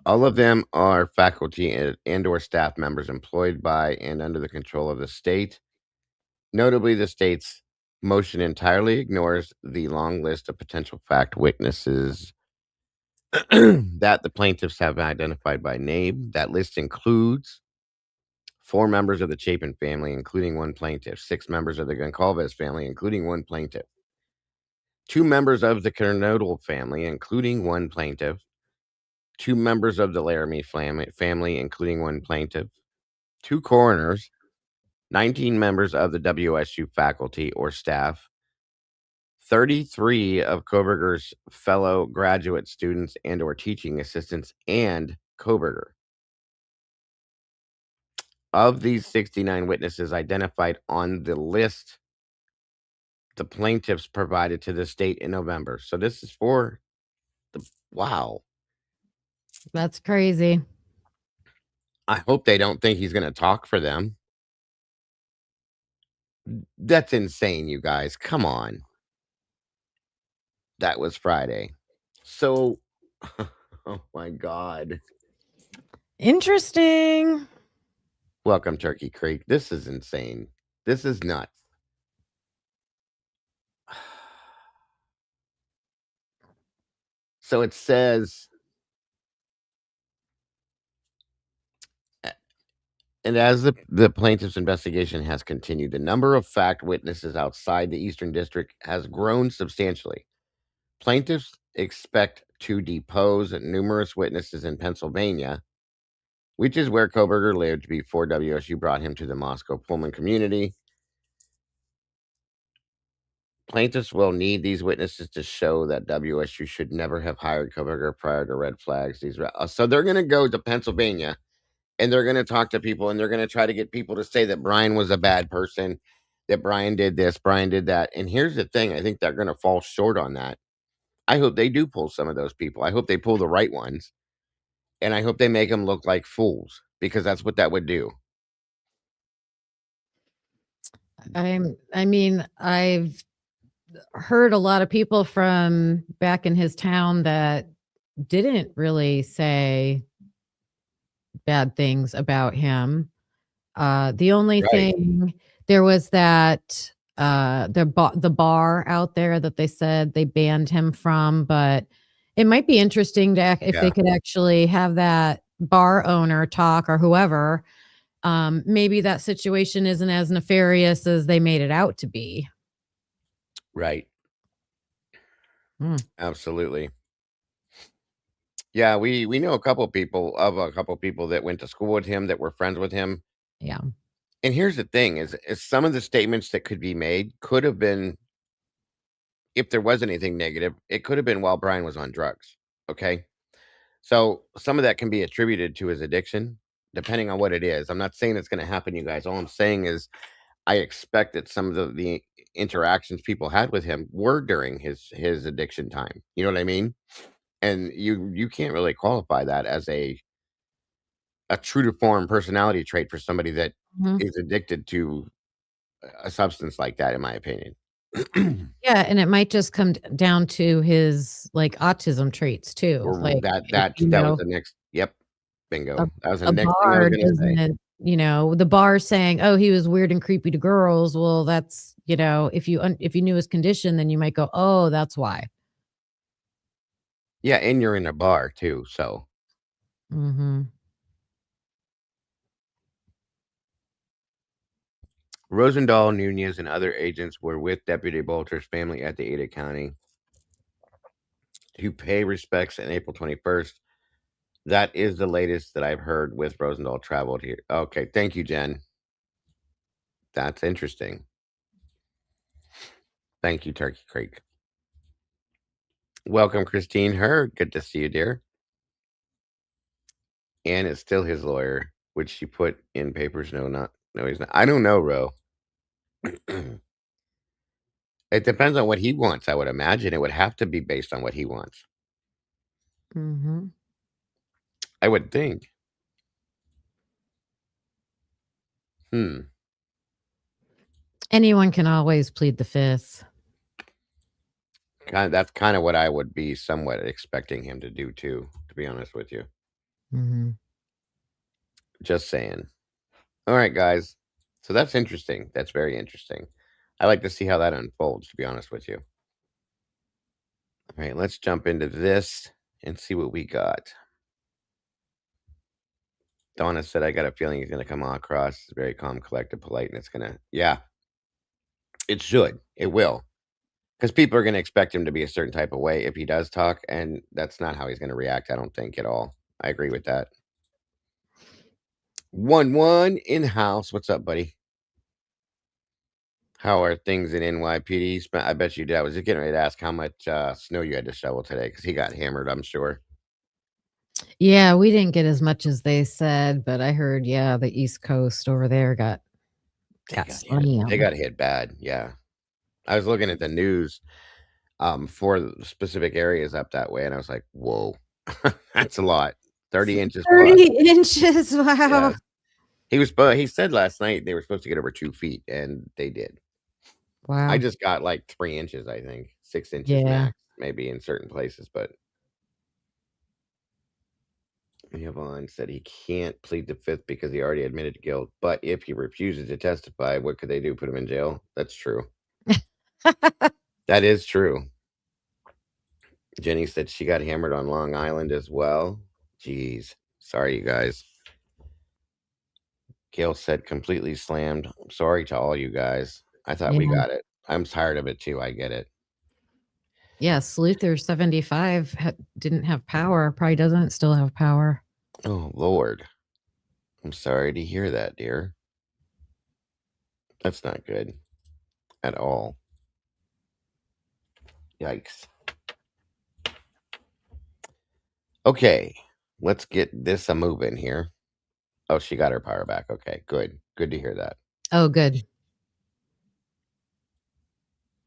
[SPEAKER 5] all of them are faculty and or staff members employed by and under the control of the state. Notably, the state's motion entirely ignores the long list of potential fact witnesses that the plaintiffs have identified by name. That list includes 4 members of the Chapin family, including 1 plaintiff, 6 members of the Goncalves family, including 1 plaintiff, 2 members of the Kernodle family, including 1 plaintiff, 2 members of the Laramie family, including 1 plaintiff, 2 coroners, 19 members of the WSU faculty or staff, 33 of Koberger's fellow graduate students and or teaching assistants, and Koberger. Of these 69 witnesses identified on the list the plaintiffs provided to the state in November. So this is for the wow.
[SPEAKER 7] That's crazy.
[SPEAKER 5] I hope they don't think he's going to talk for them. That's insane, you guys. Come on. That was Friday. So, oh my God.
[SPEAKER 7] Interesting.
[SPEAKER 5] Welcome, Turkey Creek. This is insane. This is nuts. So it says, and as the plaintiff's investigation has continued, the number of fact witnesses outside the Eastern District has grown substantially. Plaintiffs expect to depose numerous witnesses in Pennsylvania, which is where Koberger lived before WSU brought him to the Moscow Pullman community. Plaintiffs will need these witnesses to show that WSU should never have hired Koberger prior to red flags. So they're going to go to Pennsylvania and they're going to talk to people and they're going to try to get people to say that Brian was a bad person, that Brian did this, Brian did that. And here's the thing, I think they're going to fall short on that. I hope they do pull some of those people. I hope they pull the right ones. And I hope they make them look like fools because that's what that would do.
[SPEAKER 7] I mean, I've heard a lot of people from back in his town that didn't really say bad things about him. The only
[SPEAKER 5] Right.
[SPEAKER 7] thing there was that the bar out there that they said they banned him from, but it might be interesting to if they could actually have that bar owner talk or whoever. Maybe that situation isn't as nefarious as they made it out to be.
[SPEAKER 5] Right.
[SPEAKER 7] Hmm.
[SPEAKER 5] Absolutely. Yeah, we know a couple people that went to school with him, that were friends with him.
[SPEAKER 7] Yeah.
[SPEAKER 5] And here's the thing is some of the statements that could be made could have been, if there was anything negative, it could have been while Brian was on drugs. Okay. So some of that can be attributed to his addiction, depending on what it is. I'm not saying it's going to happen, you guys. All I'm saying is I expect that some of the interactions people had with him were during his addiction time. You know what I mean? And you can't really qualify that as a true to form personality trait for somebody that
[SPEAKER 7] Mhm.
[SPEAKER 5] is addicted to a substance like that, in my opinion.
[SPEAKER 7] Yeah, and it might just come down to his, like, autism traits too,
[SPEAKER 5] Or
[SPEAKER 7] like, if,
[SPEAKER 5] that was the next. Yep,
[SPEAKER 7] a
[SPEAKER 5] bingo. That was the
[SPEAKER 7] a
[SPEAKER 5] next thing I was
[SPEAKER 7] bar
[SPEAKER 5] gonna say.
[SPEAKER 7] doesn't the bar saying, "Oh, he was weird and creepy to girls," well, that's if you knew his condition, then you might go, "Oh, that's why."
[SPEAKER 5] Yeah, and you're in a bar too, so
[SPEAKER 7] Mhm.
[SPEAKER 5] Rosendahl, Nunez, and other agents were with Deputy Bolter's family at the Ada County to pay respects on April 21st. That is the latest that I've heard with Rosendahl traveled here. Okay, thank you, Jen. That's interesting. Thank you, Turkey Creek. Welcome, Christine Hurd. Good to see you, dear. And it's still his lawyer, which she put in papers. No, he's not. I don't know, Ro. It depends on what he wants. I would imagine it would have to be based on what he wants.
[SPEAKER 7] Mhm.
[SPEAKER 5] I would think. Hmm.
[SPEAKER 7] Anyone can always plead the 5th.
[SPEAKER 5] That's kind of what I would be somewhat expecting him to do too, to be honest with you.
[SPEAKER 7] Mhm.
[SPEAKER 5] Just saying. All right, guys. So that's interesting. That's very interesting. I like to see how that unfolds, to be honest with you. All right, let's jump into this and see what we got. Donna said, I got a feeling he's going to come across very calm, collected, polite, and it's going to, yeah, it should. It will. Because people are going to expect him to be a certain type of way if he does talk, and that's not how he's going to react, I don't think, at all. I agree with that. 1-1 in house. What's up, buddy? How are things in NYPD? I bet you did. I was just getting ready to ask how much snow you had to shovel today because he got hammered, I'm sure.
[SPEAKER 7] Yeah, we didn't get as much as they said, but I heard, yeah, the East Coast over there got
[SPEAKER 5] They
[SPEAKER 7] slammed.
[SPEAKER 5] got hit bad. Yeah. I was looking at the news for the specific areas up that way, and I was like, whoa, that's a lot. 30 inches plus.
[SPEAKER 7] 30 inches, wow.
[SPEAKER 5] Yeah. He said last night they were supposed to get over 2 feet, and they did. I
[SPEAKER 7] Wow.
[SPEAKER 5] just got like 3 inches, I think. 6 inches
[SPEAKER 7] Yeah.
[SPEAKER 5] max, maybe in certain places, but Yvonne said he can't plead the 5th because he already admitted guilt. But if he refuses to testify, what could they do? Put him in jail? That's true. That is true. Jenny said she got hammered on Long Island as well. Jeez. Sorry, you guys. Gail said completely slammed. I'm sorry to all you guys. I thought we
[SPEAKER 7] Yeah.
[SPEAKER 5] got it. I'm tired of it too. I get it.
[SPEAKER 7] Yeah, Sluther 75 didn't have power, probably doesn't still have power.
[SPEAKER 5] Oh, Lord. I'm sorry to hear that, dear. That's not good at all. Yikes. Okay, let's get this a moving here. Oh, she got her power back. Okay, good. Good to hear that.
[SPEAKER 7] Oh, good.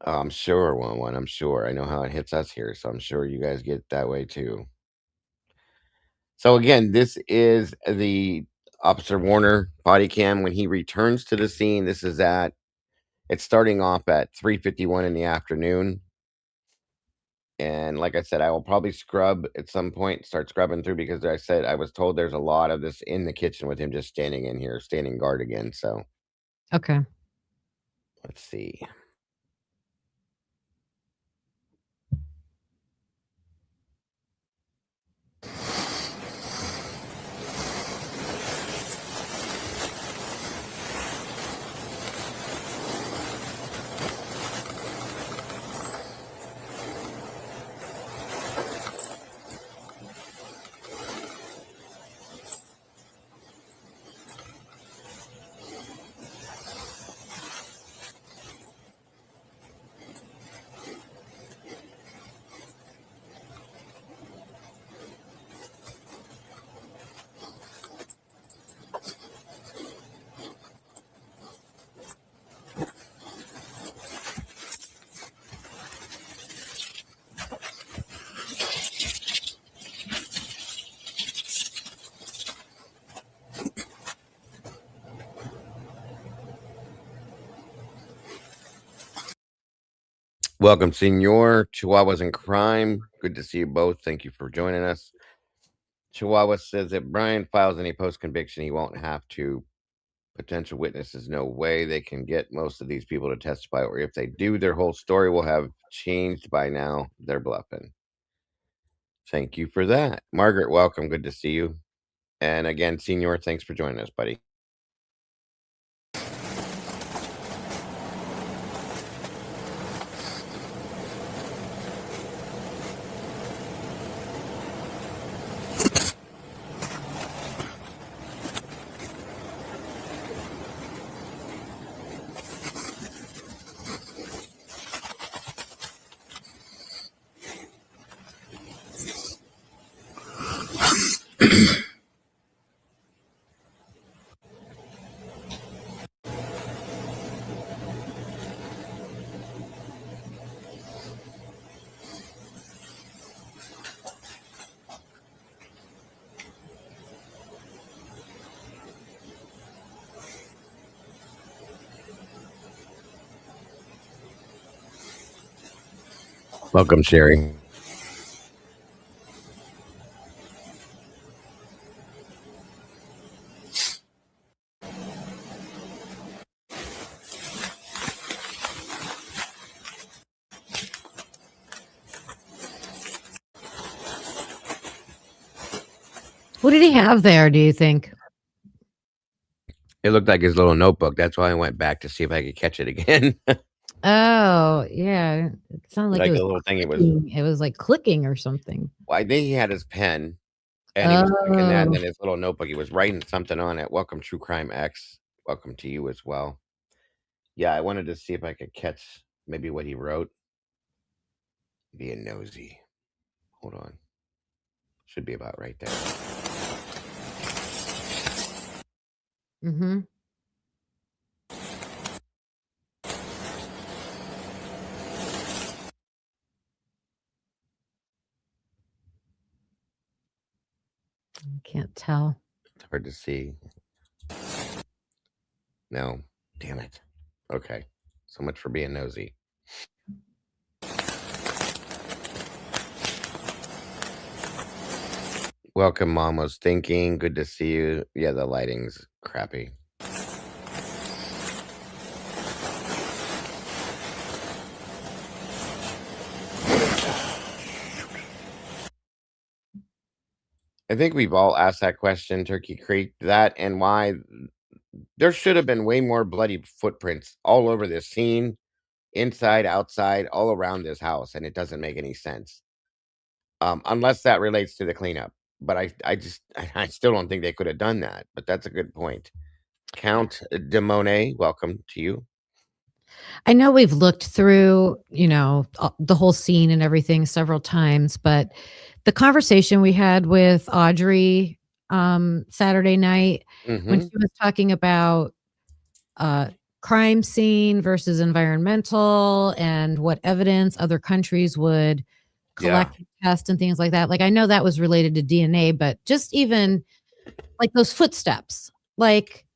[SPEAKER 5] Oh, I'm sure, one. I'm sure. I know how it hits us here, so I'm sure you guys get that way too. So again, this is the Officer Warner body cam when he returns to the scene. It's starting off at 3:51 in the afternoon. And like I said, I will probably scrub at some point, start scrubbing through because I was told there's a lot of this in the kitchen with him just standing in here, standing guard again. So
[SPEAKER 7] Okay.
[SPEAKER 5] let's see. Welcome, Senor. Chihuahuas in Crime. Good to see you both. Thank you for joining us. Chihuahua says if Brian files any post conviction, he won't have to. Potential witnesses, no way they can get most of these people to testify, or if they do, their whole story will have changed by now. They're bluffing. Thank you for that. Margaret, welcome. Good to see you. And again, Senor, thanks for joining us, buddy. Welcome, Sherry.
[SPEAKER 7] What did he have there, do you think?
[SPEAKER 5] It looked like his little notebook. That's why I went back to see if I could catch it again.
[SPEAKER 7] Oh, yeah. It sounded like
[SPEAKER 5] Like
[SPEAKER 7] it was
[SPEAKER 5] a little thing.
[SPEAKER 7] it was like clicking or something.
[SPEAKER 5] Well, I think he had his pen and he was clicking that, and
[SPEAKER 7] Oh,
[SPEAKER 5] then his little notebook, he was writing something on it. Welcome, True Crime X. Welcome to you as well. Yeah, I wanted to see if I could catch maybe what he wrote. Being nosy. Hold on. Should be about right there.
[SPEAKER 7] mm-hmm. Can't tell.
[SPEAKER 5] It's hard to see. No. Damn it. Okay. So much for being nosy. Welcome, Mom was thinking. Good to see you. Yeah, the lighting's crappy. I think we've all asked that question, Turkey Creek, that and why there should have been way more bloody footprints all over this scene, inside, outside, all around this house, and it doesn't make any sense. Unless that relates to the cleanup. But I still don't think they could have done that. But that's a good point. Count de Monet, welcome to you.
[SPEAKER 7] I know we've looked through, the whole scene and everything several times, but the conversation we had with Audrey Saturday night when
[SPEAKER 5] Mm-hmm.
[SPEAKER 7] she was talking about crime scene versus environmental and what evidence other countries would collect, test, and things like that. Like, I know that was related to DNA, but just even like those footsteps, like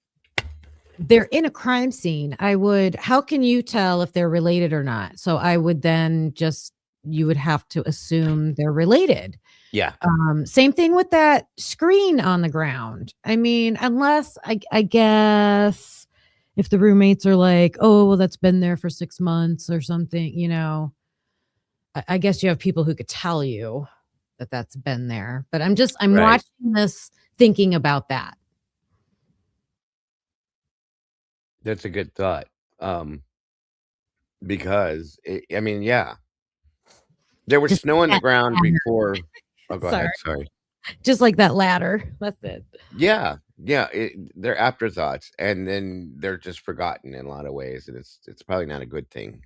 [SPEAKER 7] they're in a crime scene. How can you tell if they're related or not? So I would then you would have to assume they're related.
[SPEAKER 5] Yeah.
[SPEAKER 7] Same thing with that screen on the ground. I mean, unless I guess if the roommates are like, oh, well, that's been there for 6 months or something, I guess you have people who could tell you that that's been there. But I'm
[SPEAKER 5] Right.
[SPEAKER 7] watching this thinking about that.
[SPEAKER 5] That's a good thought. Because I mean, yeah. There was
[SPEAKER 7] Just
[SPEAKER 5] snow on the
[SPEAKER 7] that
[SPEAKER 5] ground
[SPEAKER 7] ladder.
[SPEAKER 5] before. Oh, go ahead. Sorry.
[SPEAKER 7] Just like that ladder. That's it.
[SPEAKER 5] Yeah. Yeah. They're afterthoughts, and then they're just forgotten in a lot of ways. And it's probably not a good thing.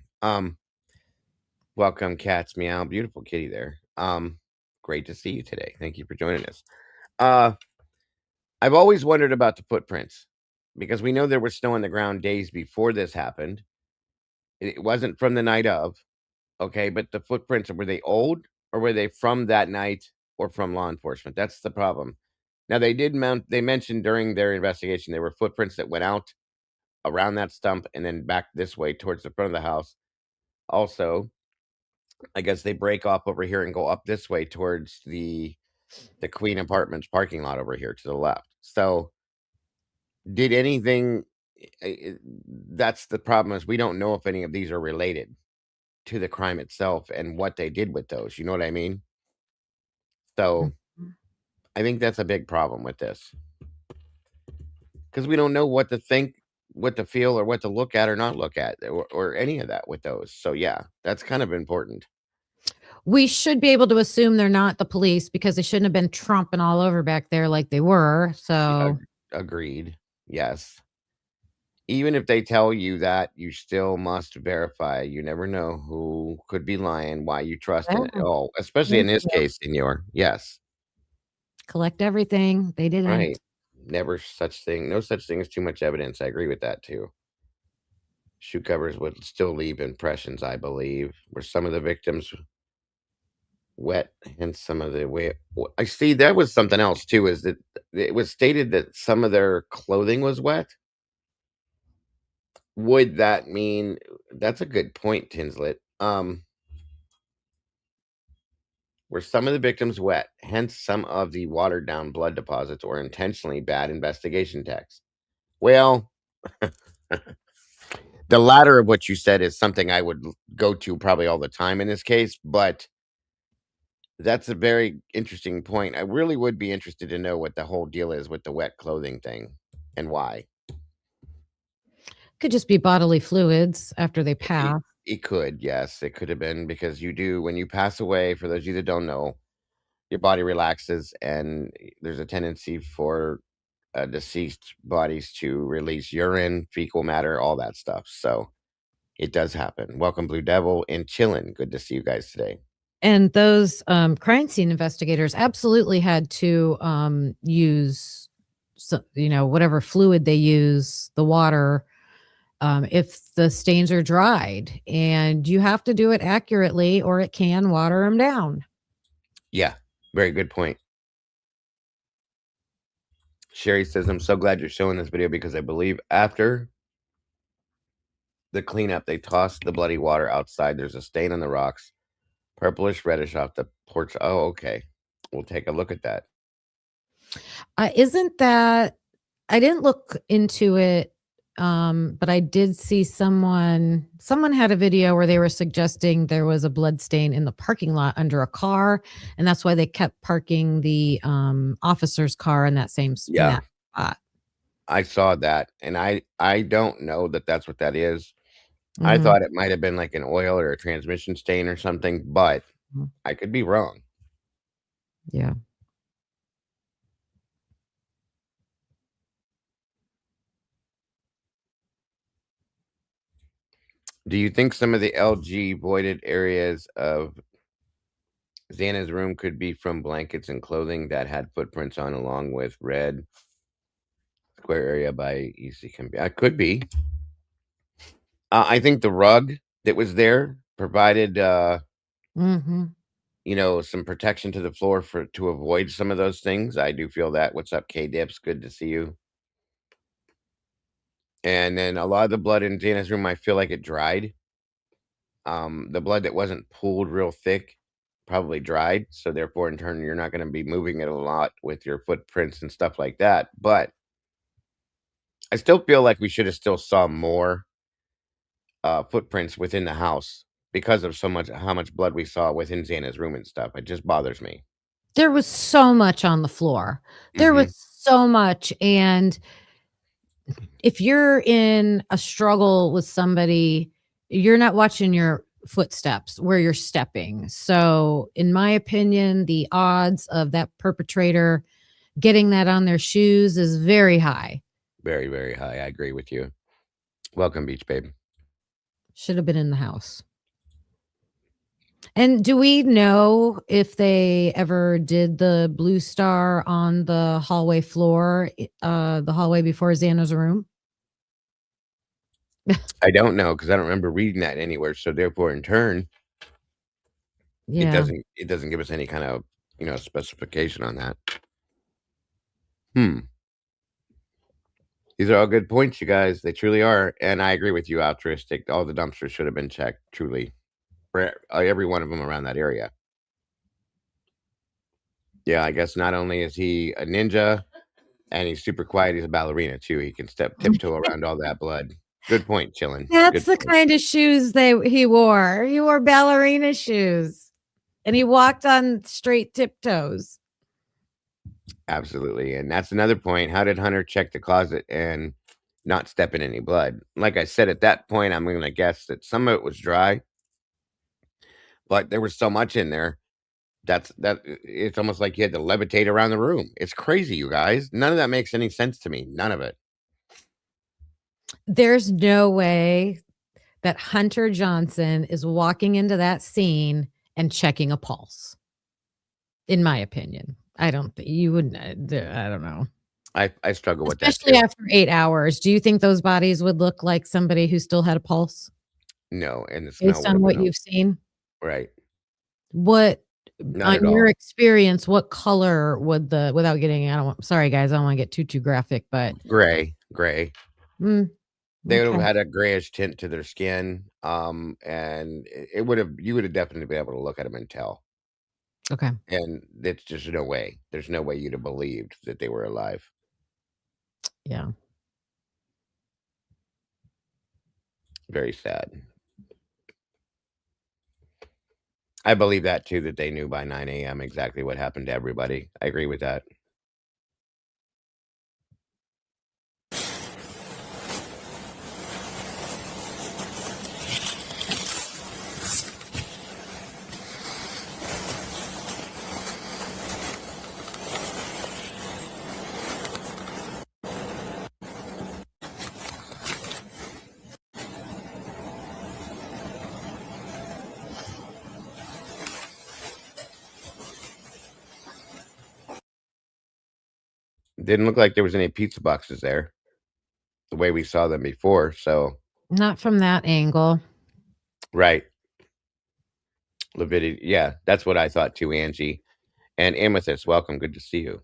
[SPEAKER 5] Welcome, Cats Meow. Beautiful kitty there. Great to see you today. Thank you for joining us. I've always wondered about the footprints because we know there was snow on the ground days before this happened. It wasn't from the night of, okay, but the footprints, were they old or were they from that night or from law enforcement? That's the problem. Now they mentioned during their investigation there were footprints that went out around that stump and then back this way towards the front of the house also. I guess they break off over here and go up this way towards the Queen Apartments parking lot over here to the left. So, did anything that's the problem is we don't know if any of these are related to the crime itself and what they did with those, you know what I mean? So,
[SPEAKER 7] Mhm.
[SPEAKER 5] I think that's a big problem with this because we don't know what to think, what to feel, or what to look at or not look at, or any of that with those. So, yeah, that's kind of important.
[SPEAKER 7] We should be able to assume they're not the police because they shouldn't have been tromping all over back there like they were. So,
[SPEAKER 5] Agreed. Yes. Even if they tell you that, you still must verify. You never know who could be lying, why you trust in it.
[SPEAKER 7] yeah,
[SPEAKER 5] Oh, especially in
[SPEAKER 7] thank
[SPEAKER 5] this
[SPEAKER 7] you.
[SPEAKER 5] case, senor. Yes.
[SPEAKER 7] Collect everything. They
[SPEAKER 5] Right.
[SPEAKER 7] didn't.
[SPEAKER 5] Never such thing. No such thing as too much evidence. I agree with that too. Shoe covers would still leave impressions, I believe. Were some of the victims wet? Hence some of the way. I see. That was something else too. Is that it was stated that some of their clothing was wet? Would that mean that's a good point, Tinslet. Were some of the victims wet, hence some of the watered down blood deposits or intentionally bad investigation techs? Well, the latter of what you said is something I would go to probably all the time in this case, but that's a very interesting point. I really would be interested to know what the whole deal is with the wet clothing thing and why.
[SPEAKER 7] Could just be bodily fluids after they
[SPEAKER 5] It,
[SPEAKER 7] pass.
[SPEAKER 5] it could, yes, it could have been because you do, when you pass away, for those of you that don't know, your body relaxes and there's a tendency for deceased bodies to release urine, fecal matter, all that stuff. So it does happen. Welcome, Blue Devil and Chillin'. Good to see you guys today.
[SPEAKER 7] And those crime scene investigators absolutely had to use, whatever fluid they use, the water, if the stains are dried. And you have to do it accurately or it can water them down.
[SPEAKER 5] Yeah, very good point. Sherry says, I'm so glad you're showing this video because I believe after the cleanup, they tossed the bloody water outside. There's a stain on the rocks, purplish reddish off the porch. Oh, okay. We'll take a look at that.
[SPEAKER 7] Isn't that I didn't look into it, but I did see someone had a video where they were suggesting there was a blood stain in the parking lot under a car, and that's why they kept parking the, officer's car in that in
[SPEAKER 5] Yeah,
[SPEAKER 7] that spot.
[SPEAKER 5] I saw that, and I don't know that that's what that is. I
[SPEAKER 7] Mhm,
[SPEAKER 5] thought it might have been like an oil or a transmission stain or something, but
[SPEAKER 7] mhm,
[SPEAKER 5] I could be wrong.
[SPEAKER 7] yeah.
[SPEAKER 5] Do you think some of the LG voided areas of Xana's room could be from blankets and clothing that had footprints on, along with red square area by EC can be? I could be. I think the rug that was there provided,
[SPEAKER 7] Mhm.
[SPEAKER 5] some protection to the floor for to avoid some of those things. I do feel that. What's up, K Dips? Good to see you. And then a lot of the blood in Xana's room, I feel like it dried. The blood that wasn't pooled real thick probably dried, so therefore, in turn, you're not going to be moving it a lot with your footprints and stuff like that. But I still feel like we should have still saw more footprints within the house because of so much how much blood we saw within Xana's room and stuff. It just bothers me.
[SPEAKER 7] There was so much on the floor. There was
[SPEAKER 5] Hmm.
[SPEAKER 7] so much, and if you're in a struggle with somebody, you're not watching your footsteps where you're stepping. So, in my opinion, the odds of that perpetrator getting that on their shoes is very high.
[SPEAKER 5] Very, very high. I agree with you. Welcome, Beach Babe.
[SPEAKER 7] Should have been in the house. And do we know if they ever did the blue star on the hallway floor, the hallway before Xana's room?
[SPEAKER 5] I don't know because I don't remember reading that anywhere. So therefore, in turn, it
[SPEAKER 7] Yeah.
[SPEAKER 5] doesn't give us any kind of specification on that. Hmm. These are all good points, you guys. They truly are. And I agree with you, altruistic. All the dumpsters should have been checked, truly. for every one of them around that area. Yeah, I guess not only is he a ninja and he's super quiet, he's a ballerina too. He can tiptoe around all that blood. Good point, Chillin.
[SPEAKER 7] That's
[SPEAKER 5] Good
[SPEAKER 7] the
[SPEAKER 5] point.
[SPEAKER 7] kind of shoes he wore. He wore ballerina shoes. And he walked on straight tiptoes.
[SPEAKER 5] Absolutely. And that's another point. How did Hunter check the closet and not step in any blood? Like I said, at that point, I'm going to guess that some of it was dry, but there was so much in there. It's almost like you had to levitate around the room. It's crazy, you guys. None of that makes any sense to me. None of it.
[SPEAKER 7] There's no way that Hunter Johnson is walking into that scene and checking a pulse. In my opinion, I don't think you wouldn't. I don't know.
[SPEAKER 5] I struggle with that
[SPEAKER 7] Especially
[SPEAKER 5] too.
[SPEAKER 7] after 8 hours. Do you think those bodies would look like somebody who still had a pulse
[SPEAKER 5] No, and the smell
[SPEAKER 7] based
[SPEAKER 5] would
[SPEAKER 7] on
[SPEAKER 5] have
[SPEAKER 7] what
[SPEAKER 5] been
[SPEAKER 7] you've seen?
[SPEAKER 5] right.
[SPEAKER 7] What,
[SPEAKER 5] Not at
[SPEAKER 7] on your
[SPEAKER 5] all.
[SPEAKER 7] experience, what color would without getting, sorry guys, I don't want to get too graphic, but
[SPEAKER 5] Gray.
[SPEAKER 7] mm,
[SPEAKER 5] They would have
[SPEAKER 7] okay.
[SPEAKER 5] had a grayish tint to their skin. And you would have definitely been able to look at them and tell.
[SPEAKER 7] Okay.
[SPEAKER 5] And it's just no way. There's no way you'd have believed that they were alive.
[SPEAKER 7] Yeah.
[SPEAKER 5] Very sad. I believe that too, that they knew by 9 a.m. exactly what happened to everybody. I agree with that. Didn't look like there was any pizza boxes there the way we saw them before. So,
[SPEAKER 7] Not from that angle.
[SPEAKER 5] right. Leviticus. Yeah, that's what I thought too, Angie. And Amethyst, welcome. Good to see you.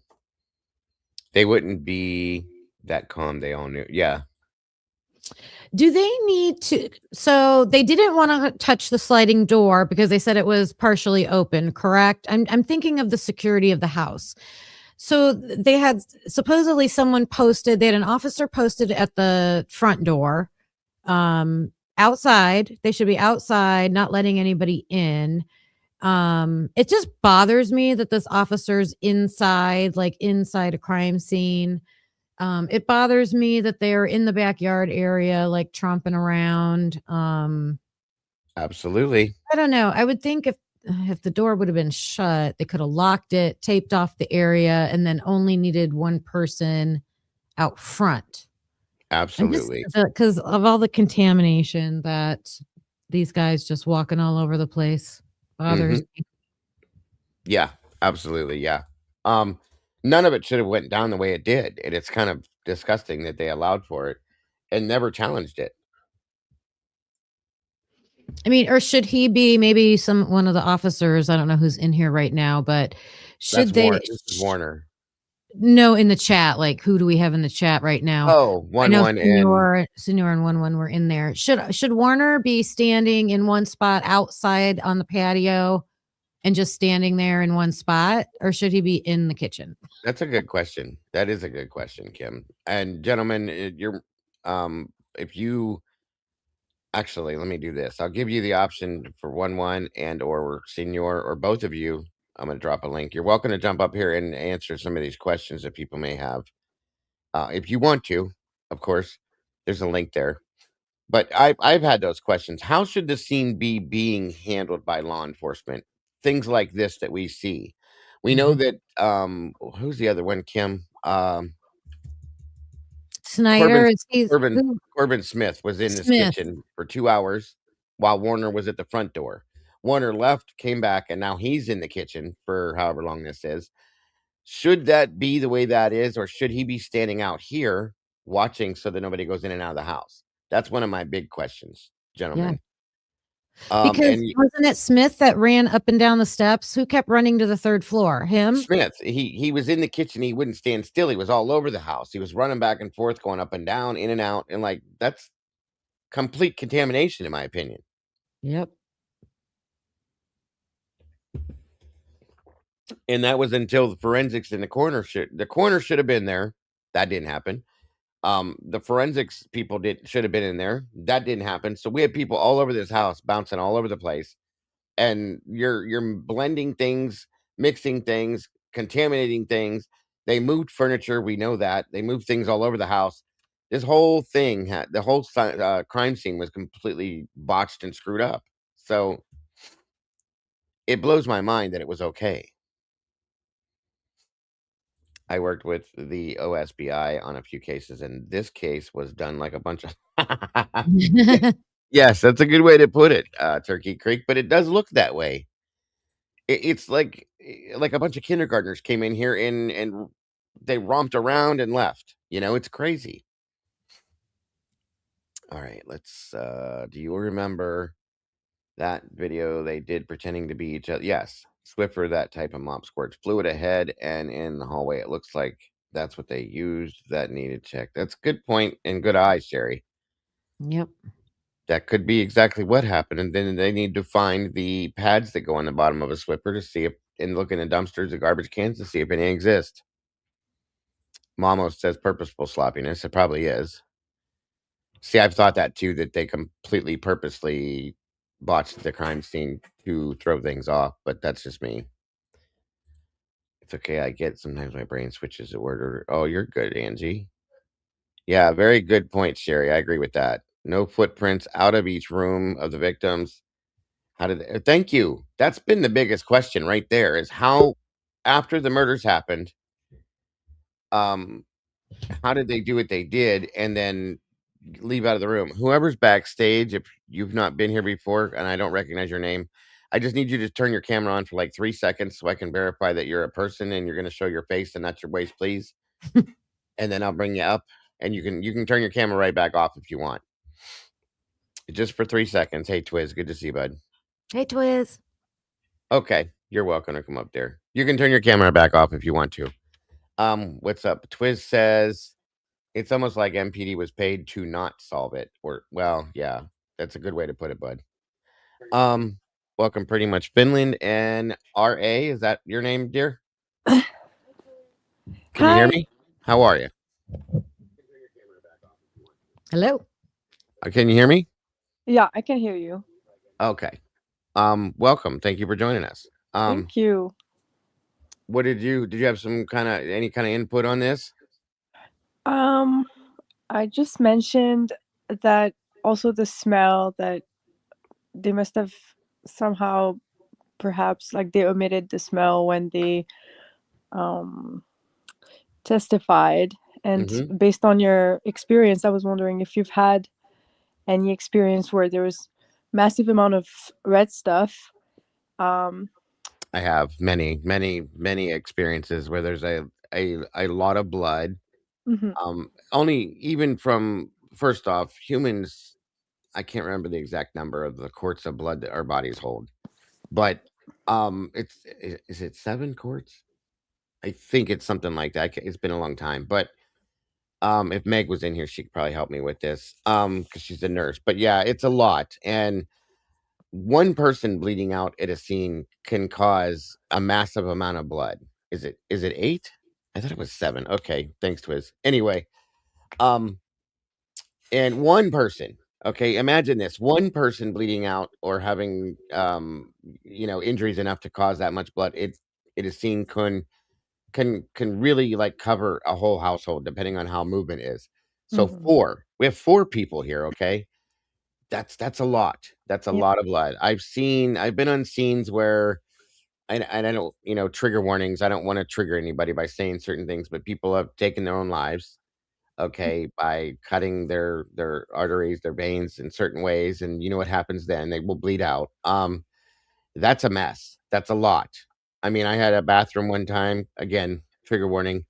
[SPEAKER 5] They wouldn't be that calm. They all knew. Yeah.
[SPEAKER 7] Do they need to? So they didn't want to touch the sliding door because they said it was partially open, correct? I'm thinking of the security of the house. So they had supposedly someone posted, they had an officer posted at the front door, outside. They should be outside, not letting anybody in. It just bothers me that this officer's inside, like inside a crime scene. It bothers me that they're in the backyard area, like tromping around.
[SPEAKER 5] Absolutely.
[SPEAKER 7] I don't know. I would think if the door would have been shut, they could have locked it, taped off the area, and then only needed one person out front.
[SPEAKER 5] Absolutely.
[SPEAKER 7] Because of all the contamination that these guys just walking all over the place bothers me.
[SPEAKER 5] Yeah, absolutely. Yeah. None of it should have went down the way it did. And it's kind of disgusting that they allowed for it and never challenged it.
[SPEAKER 7] I mean, or should he be maybe one of the officers? I don't know who's in here right now, but should
[SPEAKER 5] That's
[SPEAKER 7] they?
[SPEAKER 5] Warner. This is Warner.
[SPEAKER 7] No, in the chat. Like, who do we have in the chat right now?
[SPEAKER 5] Oh,
[SPEAKER 7] I know
[SPEAKER 5] 1-1 and
[SPEAKER 7] Senor and 1-1 were in there. Should Warner be standing in one spot outside on the patio and just standing there in one spot, or should he be in the kitchen?
[SPEAKER 5] that's a good question. That is a good question, Kim. And gentlemen, if you actually, let me do this. I'll give you the option for 1-1 and or Senor or both of you. I'm going to drop a link. You're welcome to jump up here and answer some of these questions that people may have. If you want to, of course, there's a link there. But I've had those questions. How should the scene be being handled by law enforcement? Things like this that we see. We know that who's the other one, Kim?
[SPEAKER 7] Snyder is
[SPEAKER 5] Corbin Smith was in this
[SPEAKER 7] Smith.
[SPEAKER 5] kitchen for 2 hours while Warner was at the front door. Warner left, came back, and now he's in the kitchen for however long this is. Should that be the way that is, or should he be standing out here watching so that nobody goes in and out of the house? That's one of my big questions, gentlemen.
[SPEAKER 7] Because wasn't it Smith that ran up and down the steps? Who kept running to the third floor? Him?
[SPEAKER 5] Smith. He was in the kitchen. He wouldn't stand still. He was all over the house. He was running back and forth, going up and down, in and out, and like that's complete contamination, in my opinion.
[SPEAKER 7] Yep.
[SPEAKER 5] And that was until the forensics in the coroner should have been there. That didn't happen. The forensics people should have been in there. That didn't happen. So we had people all over this house, bouncing all over the place. And you're blending things, mixing things, contaminating things. They moved furniture. We know that they moved things all over the house. This whole thing had the whole crime scene was completely botched and screwed up. So it blows my mind that it was okay. I worked with the OSBI on a few cases, and this case was done like a bunch of. Yes, that's a good way to put it, Turkey Creek, but it does look that way. It's like a bunch of kindergartners came in here and they romped around and left. It's crazy. All right, let's. Do you remember that video they did pretending to be each other? Yes, Swiffer, that type of mop squirts fluid ahead and in the hallway. It looks like that's what they used. That needed check. That's a good point and good eyes, Sherry.
[SPEAKER 7] Yep.
[SPEAKER 5] That could be exactly what happened. And then they need to find the pads that go on the bottom of a Swiffer to see if, and look in the dumpsters, the garbage cans to see if any exist. Mamo says purposeful sloppiness. It probably is. See, I've thought that too, that they completely purposely botched the crime scene to throw things off, but that's just me. It's okay. I get sometimes my brain switches the word order. Oh, you're good, Angie. Yeah, very good point, Sherry. I agree with that. No footprints out of each room of the victims. How did thank you. That's been the biggest question right there is how after the murders happened, um, how did they do what they did and then leave out of the room? Whoever's backstage, if you've not been here before and I don't recognize your name, I just need you to turn your camera on for like 3 seconds so I can verify that you're a person and you're going to show your face and not your waist, please. And then I'll bring you up and you can turn your camera right back off if you want. Just for 3 seconds. Hey, Twiz, good to see you, bud.
[SPEAKER 7] Hey, Twiz.
[SPEAKER 5] Okay, you're welcome to come up there. You can turn your camera back off if you want to. What's up? Twiz says it's almost like MPD was paid to not solve it. Or well, yeah, that's a good way to put it, bud. Welcome pretty much Finland and RA. Is that your name, dear? Can you hear me? How are you?
[SPEAKER 7] Hello.
[SPEAKER 5] Can you hear me?
[SPEAKER 8] Yeah, I can hear you.
[SPEAKER 5] Okay. Welcome. Thank you for joining us.
[SPEAKER 8] Thank you.
[SPEAKER 5] What did you have any kind of input on this?
[SPEAKER 8] I just mentioned that also the smell that they must have somehow perhaps like they omitted the smell when they testified. And based on your experience, I was wondering if you've had any experience where there was massive amount of red stuff.
[SPEAKER 5] I have many experiences where there's a lot of blood. Only even from first off, humans, I can't remember the exact number of the quarts of blood that our bodies hold, but is it 7 quarts? I think it's something like that. It's been a long time, but if Meg was in here, she could probably help me with this because she's a nurse. But yeah, it's a lot, and one person bleeding out at a scene can cause a massive amount of blood. Is it 8? I thought it was 7. Okay, thanks, Twiz. Anyway, and one person, okay, imagine this: one person bleeding out or having injuries enough to cause that much blood. It is seen can really like cover a whole household depending on how movement is. So we have 4 people here, okay? That's a lot. That's a lot of blood. I've been on scenes where and I don't, trigger warnings. I don't want to trigger anybody by saying certain things, but people have taken their own lives, okay, by cutting their arteries, their veins in certain ways, and you know what happens then? They will bleed out. That's a mess. That's a lot. I mean, I had a bathroom one time, again, trigger warning,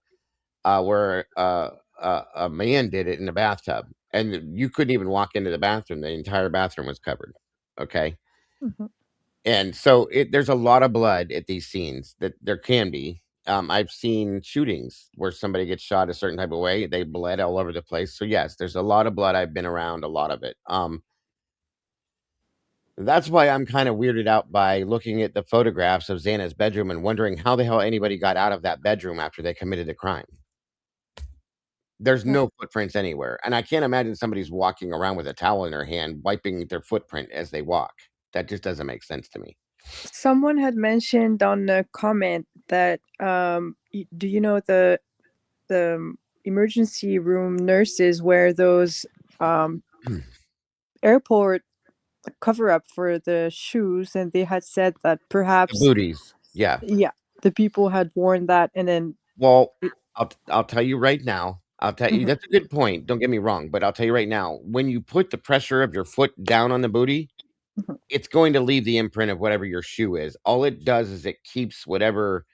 [SPEAKER 5] where a man did it in the bathtub, and you couldn't even walk into the bathroom. The entire bathroom was covered. Okay. And so there's a lot of blood at these scenes that there can be. I've seen shootings where somebody gets shot a certain type of way. They bled all over the place. So yes, there's a lot of blood. I've been around a lot of it. That's why I'm kind of weirded out by looking at the photographs of Xana's bedroom and wondering how the hell anybody got out of that bedroom after they committed a crime. There's
[SPEAKER 8] Yeah.
[SPEAKER 5] no footprints anywhere, and I can't imagine somebody's walking around with a towel in their hand, wiping their footprint as they walk. That just doesn't make sense to me.
[SPEAKER 8] Someone had mentioned on a comment that do you know the emergency room nurses wear those airport cover up for the shoes, and they had said that
[SPEAKER 5] The
[SPEAKER 8] perhaps
[SPEAKER 5] booties, yeah.
[SPEAKER 8] the people had worn that, and then
[SPEAKER 5] Well,
[SPEAKER 8] it,
[SPEAKER 5] I'll tell you right now. I'll tell you
[SPEAKER 8] Mhm,
[SPEAKER 5] that's a good point. Don't get me wrong, but I'll tell you right now. When you put the pressure of your foot down on the booty,
[SPEAKER 8] mhm.
[SPEAKER 5] it's going to leave the imprint of whatever your shoe is. All it does is it keeps whatever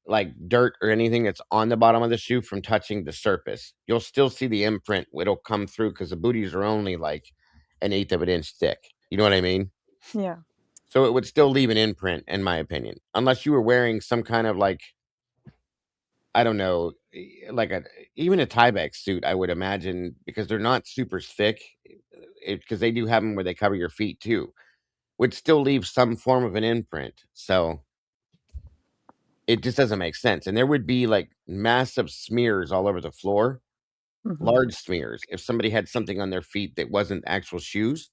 [SPEAKER 5] like dirt or anything that's on the bottom of the shoe from touching the surface. You'll still see the imprint. It'll come through because the booties are only like an eighth of an inch thick. You know what I mean?
[SPEAKER 8] Yeah.
[SPEAKER 5] So it would still leave an imprint, in my opinion, unless you were wearing some kind of like I don't know, like even a Tyvek suit. I would imagine because they're not super thick, because they do have them where they cover your feet too. Would still leave some form of an imprint. So it just doesn't make sense. And there would be like massive smears all over the floor,
[SPEAKER 8] Mhm.
[SPEAKER 5] large smears. If somebody had something on their feet that wasn't actual shoes,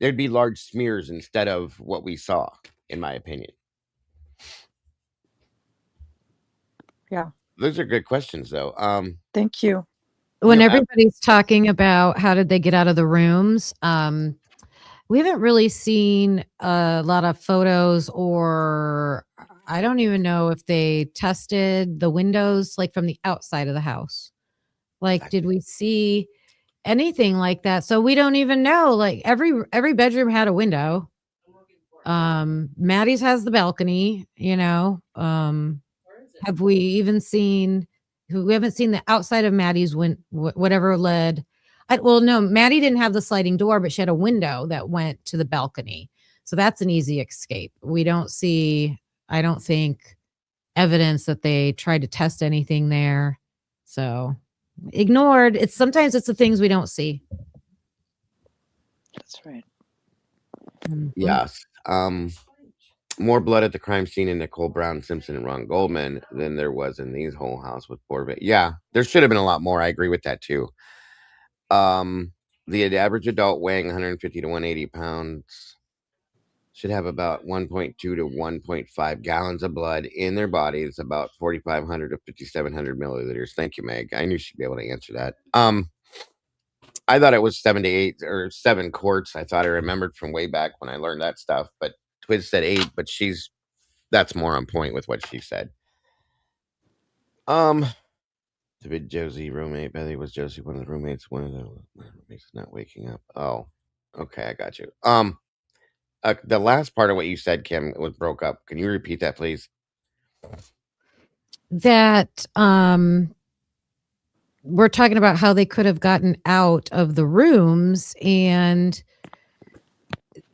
[SPEAKER 5] there'd be large smears instead of what we saw, in my opinion.
[SPEAKER 8] Yeah.
[SPEAKER 5] Those are good questions, though.
[SPEAKER 8] Thank you.
[SPEAKER 7] When
[SPEAKER 5] You know,
[SPEAKER 7] everybody's talking about how did they get out of the rooms, we haven't really seen a lot of photos, or I don't even know if they tested the windows like from the outside of the house. Like, did we see anything like that? So we don't even know. Like every bedroom had a window. Maddie's has the balcony, you know. Have we even seen we haven't seen the outside of Maddie's whatever led. Well, no, Maddie didn't have the sliding door, but she had a window that went to the balcony. So that's an easy escape. We don't see, I don't think, evidence that they tried to test anything there. So ignored. It's sometimes it's the things we don't see.
[SPEAKER 8] That's right.
[SPEAKER 7] Mhm.
[SPEAKER 5] yes. More blood at the crime scene in Nicole Brown Simpson and Ron Goldman than there was in these whole house with Borbe. Yeah, there should have been a lot more. I agree with that too. The average adult weighing 150 to 180 pounds should have about 1.2 to 1.5 gallons of blood in their body. It's about 4,500 to 5,700 milliliters. Thank you, Meg. I knew she'd be able to answer that. I thought it was 7 to 8 or 7 quarts. I thought I remembered from way back when I learned that stuff, but Twiz said 8, but that's more on point with what she said. To be Josie roommate. Betty was Josie one of the roommates. One of the roommates is not waking up. Oh, okay, I got you. The last part of what you said, Kim, was broke up. Can you repeat that, please?
[SPEAKER 7] That we're talking about how they could have gotten out of the rooms and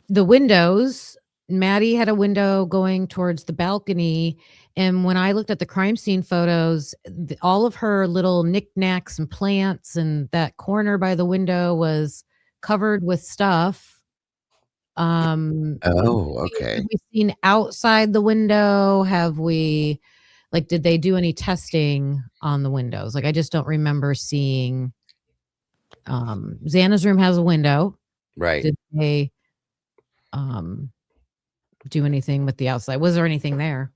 [SPEAKER 7] the windows. Maddie had a window going towards the balcony. And when I looked at the crime scene photos, all of her little knickknacks and plants and that corner by the window was covered with stuff.
[SPEAKER 5] Oh, okay.
[SPEAKER 7] Have we seen outside the window? Have we, like, did they do any testing on the windows? Like, I just don't remember seeing. Xana's room has a window.
[SPEAKER 5] Right.
[SPEAKER 7] Did they do anything with the outside? Was there anything there?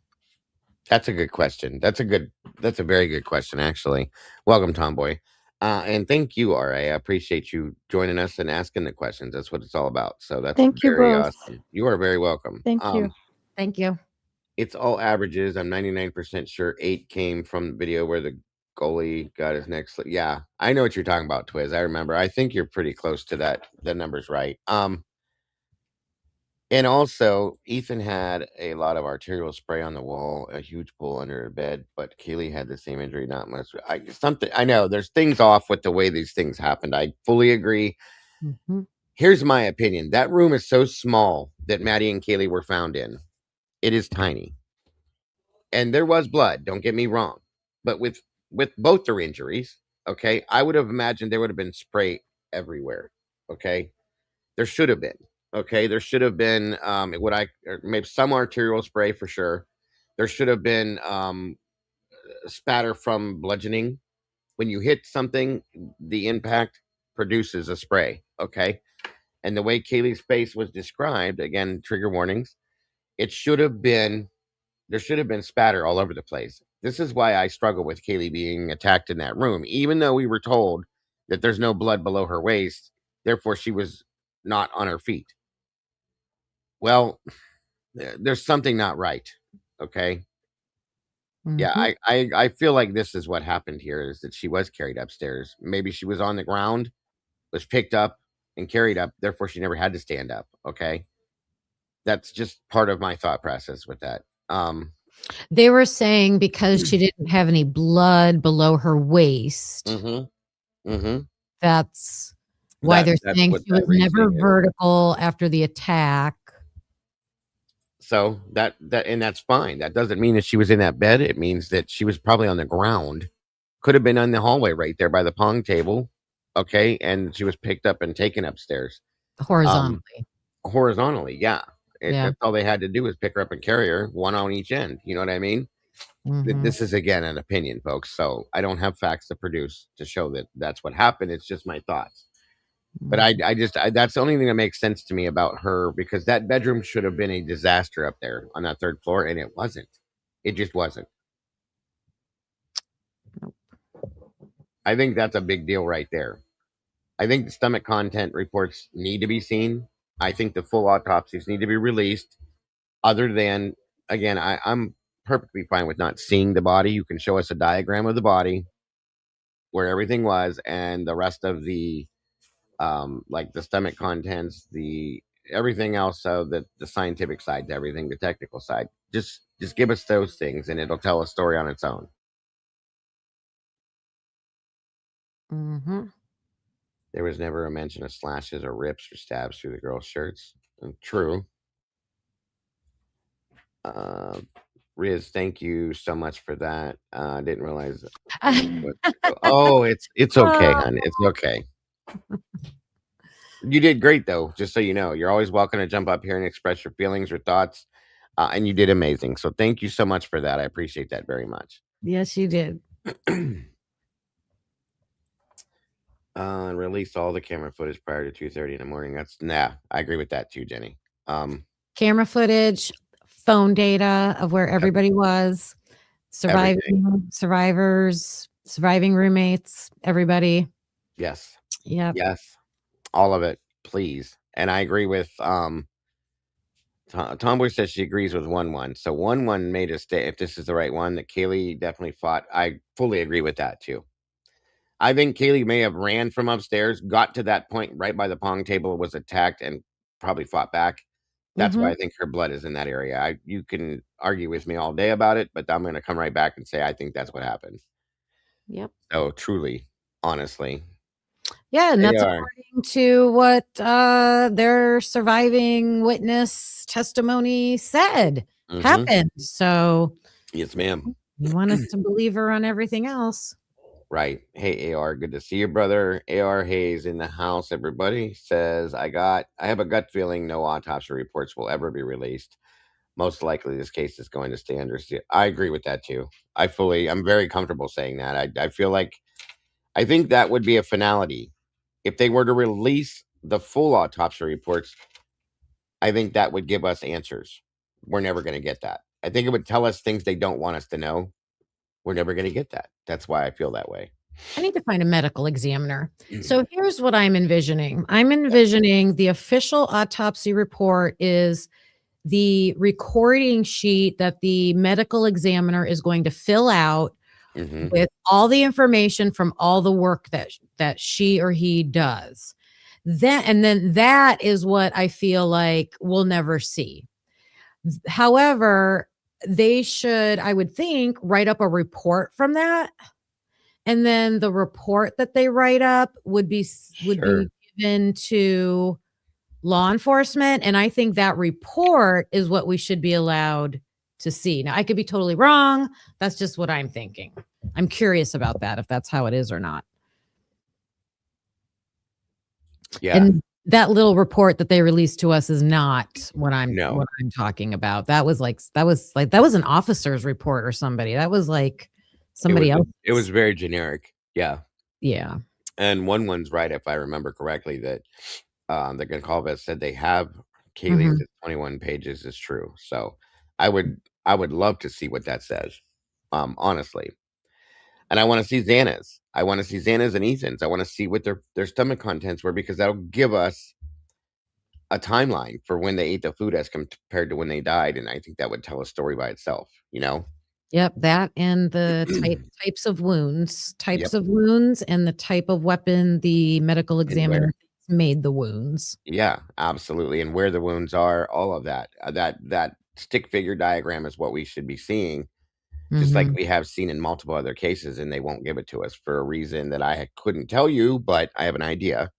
[SPEAKER 5] That's a good question. That's a very good question, actually. Welcome, Tomboy. And thank you, RA. I appreciate you joining us and asking the questions. That's what it's all about. So that's
[SPEAKER 8] Thank you
[SPEAKER 5] very
[SPEAKER 8] both.
[SPEAKER 5] awesome. You are very welcome.
[SPEAKER 8] Thank you.
[SPEAKER 7] Thank you.
[SPEAKER 5] It's all averages. I'm 99% sure 8 came from the video where the goalie got his neck slit. Yeah, I know what you're talking about, Twiz. I remember. I think you're pretty close to that. The number's right. And also, Ethan had a lot of arterial spray on the wall, a huge pool under her bed, but Kaylee had the same injury, not much. I know there's things off with the way these things happened. I fully agree.
[SPEAKER 7] Mm-hmm.
[SPEAKER 5] Here's my opinion. That room is so small that Maddie and Kaylee were found in. It is tiny. And there was blood, don't get me wrong. But with both their injuries, okay, I would have imagined there would have been spray everywhere. Okay. There should have been. Okay, there should have been maybe some arterial spray for sure. There should have been spatter from bludgeoning. When you hit something, the impact produces a spray. Okay, and the way Kaylee's face was described, again, trigger warnings. It should have been There should have been spatter all over the place. This is why I struggle with Kaylee being attacked in that room, even though we were told that there's no blood below her waist, therefore she was not on her feet. Well, there's something not right. Okay. Yeah,
[SPEAKER 7] Mhm.
[SPEAKER 5] I feel like this is what happened here is that she was carried upstairs. Maybe she was on the ground, was picked up and carried up, therefore she never had to stand up. Okay. That's just part of my thought process with that.
[SPEAKER 7] They were saying because she didn't have any blood below her waist,
[SPEAKER 5] Mhm. Mhm.
[SPEAKER 7] that's why they're
[SPEAKER 5] That's
[SPEAKER 7] saying
[SPEAKER 5] what
[SPEAKER 7] she
[SPEAKER 5] that
[SPEAKER 7] was never
[SPEAKER 5] reasoning is.
[SPEAKER 7] vertical after the attack.
[SPEAKER 5] So and that's fine. That doesn't mean that she was in that bed. It means that she was probably on the ground. Could have been on the hallway right there by the pong table. Okay, and she was picked up and taken upstairs. Um,
[SPEAKER 7] Horizontally.
[SPEAKER 5] horizontally, yeah.
[SPEAKER 7] Yeah.
[SPEAKER 5] That's all they had to do was pick her up and carry her, one on each end. You know what I mean?
[SPEAKER 7] Mhm.
[SPEAKER 5] This is again an opinion, folks. So I don't have facts to produce to show that that's what happened. It's just my thoughts. But
[SPEAKER 7] Mhm.
[SPEAKER 5] that's the only thing that makes sense to me about her because that bedroom should have been a disaster up there on that third floor, and it wasn't. It just wasn't.
[SPEAKER 7] Nope.
[SPEAKER 5] I think that's a big deal right there. I think the stomach content reports need to be seen. I think the full autopsies need to be released. Other than, again, I'm perfectly fine with not seeing the body. You can show us a diagram of the body where everything was, and the rest of the like the stomach contents, the everything else, so that the scientific side to everything, the technical side. Just give us those things, and it'll tell a story on its own.
[SPEAKER 7] Mhm.
[SPEAKER 5] There was never a mention of slashes or rips or stabs through the girls' shirts. True. Uh, Riz, thank you so much for that. I didn't realize. Oh, it's okay,
[SPEAKER 7] Oh,
[SPEAKER 5] hon. It's okay. You did great, though. Just so you know, you're always welcome to jump up here and express your feelings or thoughts, and you did amazing. So thank you so much for that. I appreciate that very much.
[SPEAKER 7] yes, you did.
[SPEAKER 5] Release all the camera footage prior to 2:30 in the morning. I agree with that too, Jenny.
[SPEAKER 7] Camera footage, phone data of where
[SPEAKER 5] Yep,
[SPEAKER 7] everybody was,
[SPEAKER 5] everything.
[SPEAKER 7] survivors, surviving roommates, everybody.
[SPEAKER 5] Yes,
[SPEAKER 7] Yep.
[SPEAKER 5] yes, all of it, please. And I agree with Tomboy says she agrees with 1-1. So 1-1 made a state. If this is the right one, that Kaylee definitely fought. I fully agree with that too. I think Kaylee may have ran from upstairs, got to that point right by the pong table, was attacked, and probably fought back. That's why
[SPEAKER 7] Mhm.
[SPEAKER 5] I think her blood is in that area. You can argue with me all day about it, but I'm going to come right back and say I think that's what happened.
[SPEAKER 7] Yep.
[SPEAKER 5] So truly, honestly,
[SPEAKER 7] Yeah, and
[SPEAKER 5] they
[SPEAKER 7] that's
[SPEAKER 5] are.
[SPEAKER 7] according to what, their surviving witness testimony said
[SPEAKER 5] Hmm.
[SPEAKER 7] happened. So,
[SPEAKER 5] Yes, ma'am.
[SPEAKER 7] you want us to believe her on everything else.
[SPEAKER 5] Right. Hey, AR, good to see you, brother. AR Hayes in the house. Everybody says I have a gut feeling no autopsy reports will ever be released. Most likely, this case is going to stay under. I agree with that too. I'm very comfortable saying that. I feel like I think that would be a finality if they were to release the full autopsy reports. I think that would give us answers. We're never going to get that. I think it would tell us things they don't want us to know. We're never going to get that. That's why I feel that way.
[SPEAKER 7] I need to find a medical examiner. So here's what I'm envisioning. I'm envisioning the official autopsy report is the recording sheet that the medical examiner is going to fill out
[SPEAKER 5] Hmm.
[SPEAKER 7] with all the information from all the work that she or he does. Then that is what I feel like we'll never see. However, they should, I would think, write up a report from that, and then the report that they write up would
[SPEAKER 5] Sure.
[SPEAKER 7] be given to law enforcement, and I think that report is what we should be allowed to see. Now, I could be totally wrong. That's just what I'm thinking. I'm curious about that, if that's how it is or not.
[SPEAKER 5] Yeah.
[SPEAKER 7] And that little report that they released to us is not what I'm
[SPEAKER 5] No.
[SPEAKER 7] talking about. That was an officer's report or somebody. That was like somebody else.
[SPEAKER 5] It was very generic. Yeah.
[SPEAKER 7] Yeah.
[SPEAKER 5] And one's right, if I remember correctly, that the Goncalves said they have Kayleen's
[SPEAKER 7] Mhm.
[SPEAKER 5] at 21 pages is true. So I would love to see what that says. Honestly. And I want to see Xana's. I want to see Xana's and Ethan's. I want to see what their stomach contents were, because that'll give us a timeline for when they ate the food as compared to when they died. And I think that would tell a story by itself, you know?
[SPEAKER 7] Yep, that and the types of wounds, and the type of weapon the medical
[SPEAKER 5] And
[SPEAKER 7] examiner
[SPEAKER 5] where.
[SPEAKER 7] made the wounds.
[SPEAKER 5] Yeah, absolutely. And where the wounds are, all of that. That stick figure diagram is what we should be seeing, just like
[SPEAKER 7] Mhm.
[SPEAKER 5] we have seen in multiple other cases, and they won't give it to us for a reason that I couldn't tell you, but I have an idea.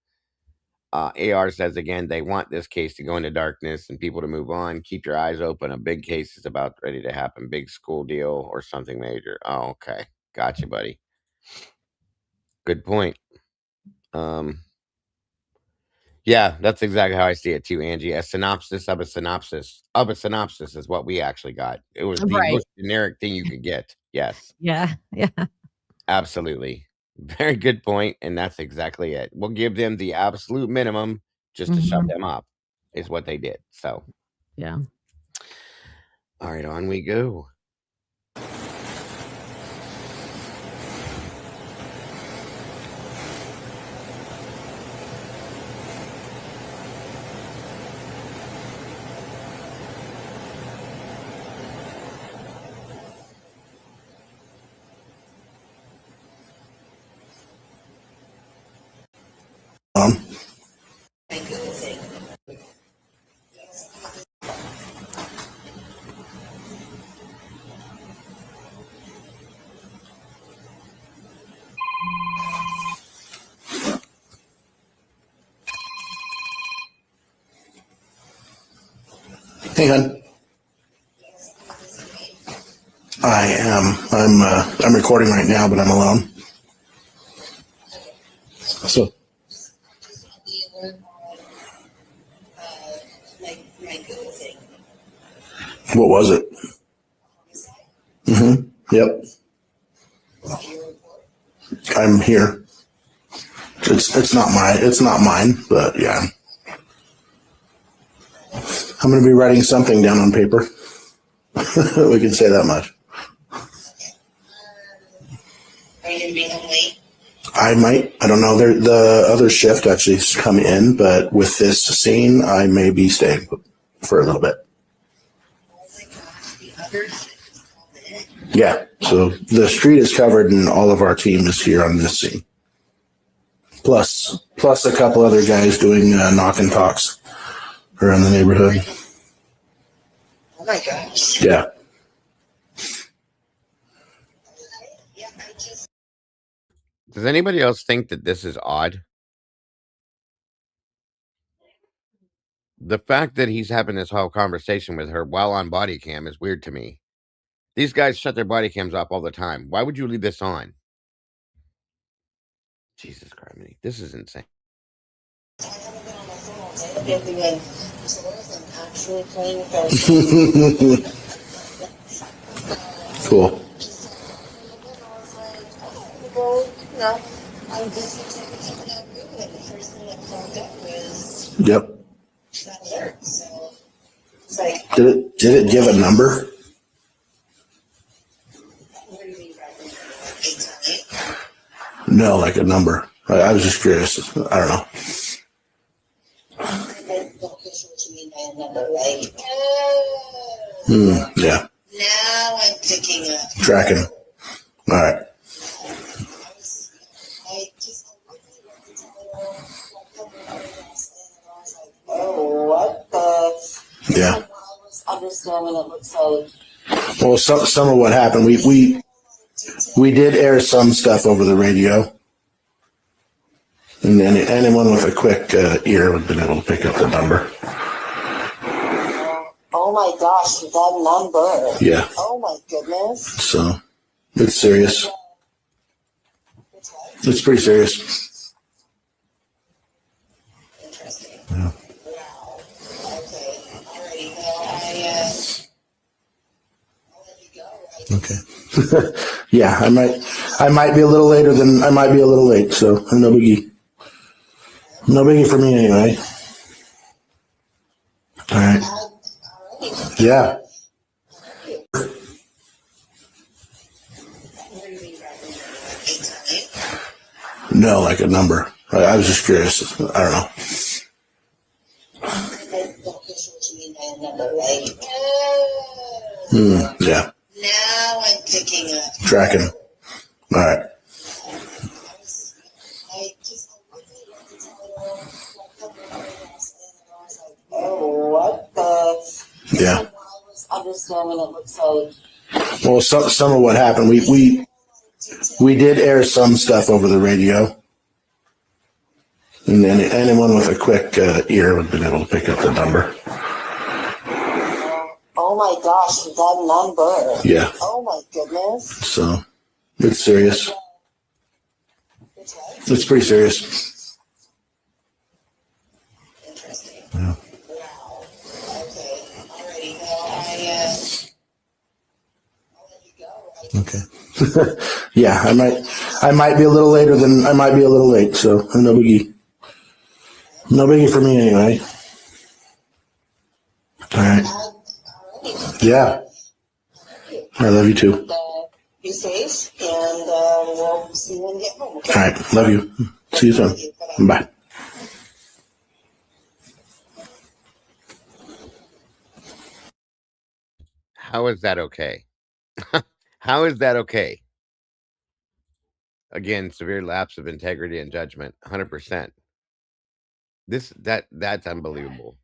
[SPEAKER 5] AR says again, they want this case to go into darkness and people to move on. Keep your eyes open. A big case is about ready to happen. Big school deal or something major. Oh, okay. Gotcha, buddy. Good point. Yeah, that's exactly how I see it too, Angie. A synopsis of a synopsis of a synopsis is what we actually got. It was the
[SPEAKER 7] Right.
[SPEAKER 5] most generic thing you could get. Yes,
[SPEAKER 7] Yeah, yeah.
[SPEAKER 5] absolutely. Very good point, and that's exactly it. We'll give them the absolute minimum just to shut
[SPEAKER 7] Mhm.
[SPEAKER 5] them up, is what they did. So,
[SPEAKER 7] Yeah.
[SPEAKER 5] all right, on we go.
[SPEAKER 9] Hang on. I am. I'm recording right now, but I'm alone. So. What was it? Mm-hmm. Yep. I'm here. It's not mine, but yeah. I'm going to be writing something down on paper. We can say that much.
[SPEAKER 10] Are you going to be home late?
[SPEAKER 9] I might. I don't know. The other shift actually has come in, but with this scene, I may be staying for a little bit. Yeah. So the street is covered, and all of our team is here on this scene. Plus a couple other guys doing knock and talks around the neighborhood.
[SPEAKER 10] Oh my gosh.
[SPEAKER 9] Yeah.
[SPEAKER 5] Does anybody else think that this is odd? The fact that he's having this whole conversation with her while on body cam is weird to me. These guys shut their body cams off all the time. Why would you leave this on? Jesus Christ, this is insane.
[SPEAKER 9] Cool. Yep. Did it give a number? No, like a number. I was just curious. I don't know. Yeah.
[SPEAKER 10] Now I'm picking up.
[SPEAKER 9] Tracking. All right.
[SPEAKER 10] Oh, what the?
[SPEAKER 9] Yeah.
[SPEAKER 10] Understanding it looks like.
[SPEAKER 9] Well, some of what happened, we did air some stuff over the radio, and then anyone with a quick ear would have been able to pick up the number.
[SPEAKER 10] Oh my gosh, that number.
[SPEAKER 9] Yeah.
[SPEAKER 10] Oh my goodness.
[SPEAKER 9] So it's serious. It's pretty serious.
[SPEAKER 10] Interesting.
[SPEAKER 9] Okay. Yeah, I might be a little later than I might be a little late, so no biggie. No biggie for me anyway. All right. Yeah. No, like a number. I was just curious. I don't know. Yeah.
[SPEAKER 10] Now I'm picking up.
[SPEAKER 9] Tracking. All right.
[SPEAKER 10] Oh, what the?
[SPEAKER 9] Yeah.
[SPEAKER 10] I was understanding it looks like.
[SPEAKER 9] Well, some of what happened, we did air some stuff over the radio, and then anyone with a quick ear would have been able to pick up the number.
[SPEAKER 10] Oh my gosh, that number.
[SPEAKER 9] Yeah.
[SPEAKER 10] Oh my goodness.
[SPEAKER 9] So it's serious. It's pretty serious.
[SPEAKER 10] Interesting.
[SPEAKER 9] Yeah.
[SPEAKER 10] Wow. Okay. Alrighty. Well, I'll let you go.
[SPEAKER 9] Okay. Yeah, I might be a little later than I might be a little late, so no biggie. No biggie for me anyway. All right. Yeah. I love you too.
[SPEAKER 10] Be safe, and we'll see you when you get home. Okay?
[SPEAKER 9] All right. Love you. See you soon. Bye.
[SPEAKER 5] How is that okay? How is that okay? Again, severe lapse of integrity and judgment, 100%. That's unbelievable.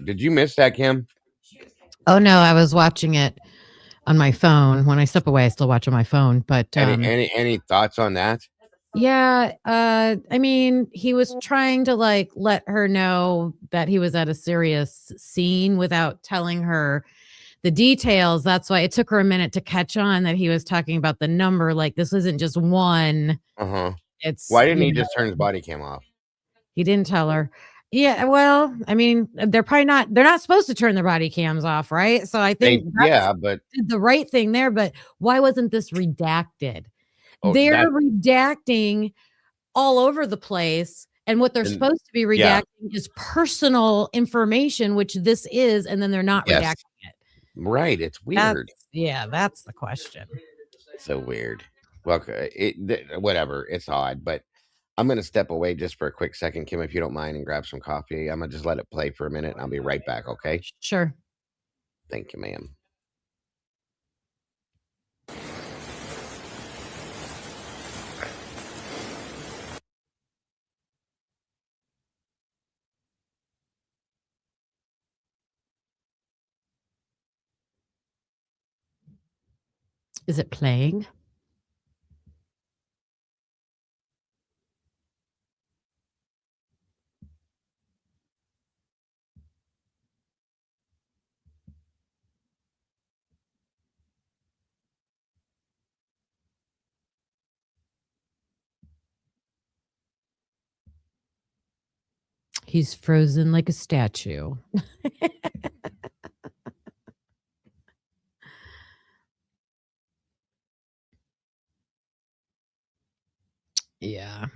[SPEAKER 5] Did you miss that, Kim?
[SPEAKER 7] Oh no, I was watching it on my phone. When I step away, I still watch on my phone. But
[SPEAKER 5] Any thoughts on that?
[SPEAKER 7] yeah, I mean, he was trying to like let her know that he was at a serious scene without telling her the details. That's why it took her a minute to catch on that he was talking about the number. Like this isn't just one.
[SPEAKER 5] Uh-huh.
[SPEAKER 7] It's
[SPEAKER 5] Why didn't he just turn his body cam off?
[SPEAKER 7] He didn't tell her. Yeah, well, I mean, they're not supposed to turn their body cams off, right? So I think
[SPEAKER 5] But
[SPEAKER 7] did the right thing there, but why wasn't this redacted? They're
[SPEAKER 5] that
[SPEAKER 7] redacting all over the place, and what they're
[SPEAKER 5] and
[SPEAKER 7] supposed to be
[SPEAKER 5] yeah,
[SPEAKER 7] redacting is personal information, which this is, and then they're not
[SPEAKER 5] yes,
[SPEAKER 7] redacting it.
[SPEAKER 5] right. It's weird.
[SPEAKER 7] That's the question.
[SPEAKER 5] So weird. Well, whatever. It's odd, but I'm gonna step away just for a quick second, Kim, if you don't mind, and grab some coffee. I'm gonna just let it play for a minute, and I'll be right back. Okay?
[SPEAKER 7] Sure.
[SPEAKER 5] Thank you, ma'am.
[SPEAKER 7] Is it playing? He's frozen like a statue. Yeah.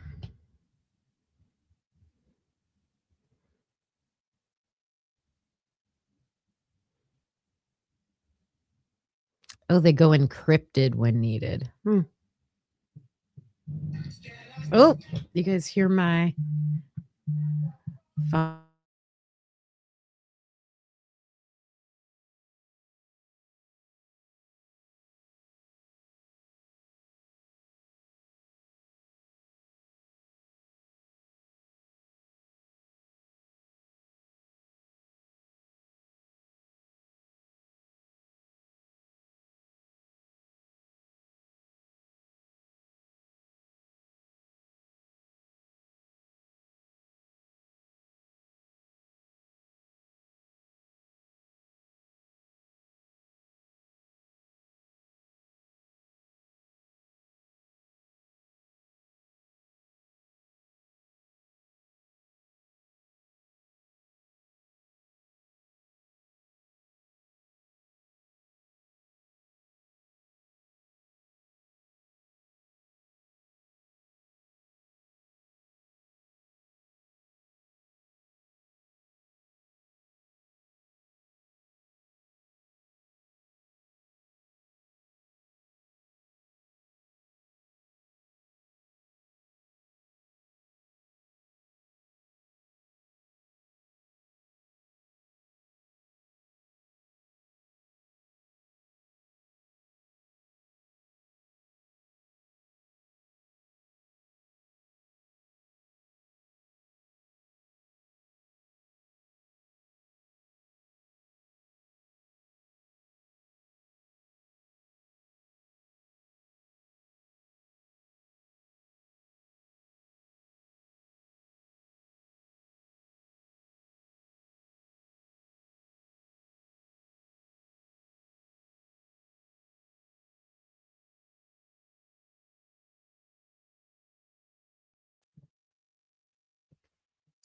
[SPEAKER 7] Oh, they go encrypted when needed. Oh, you guys hear my phone?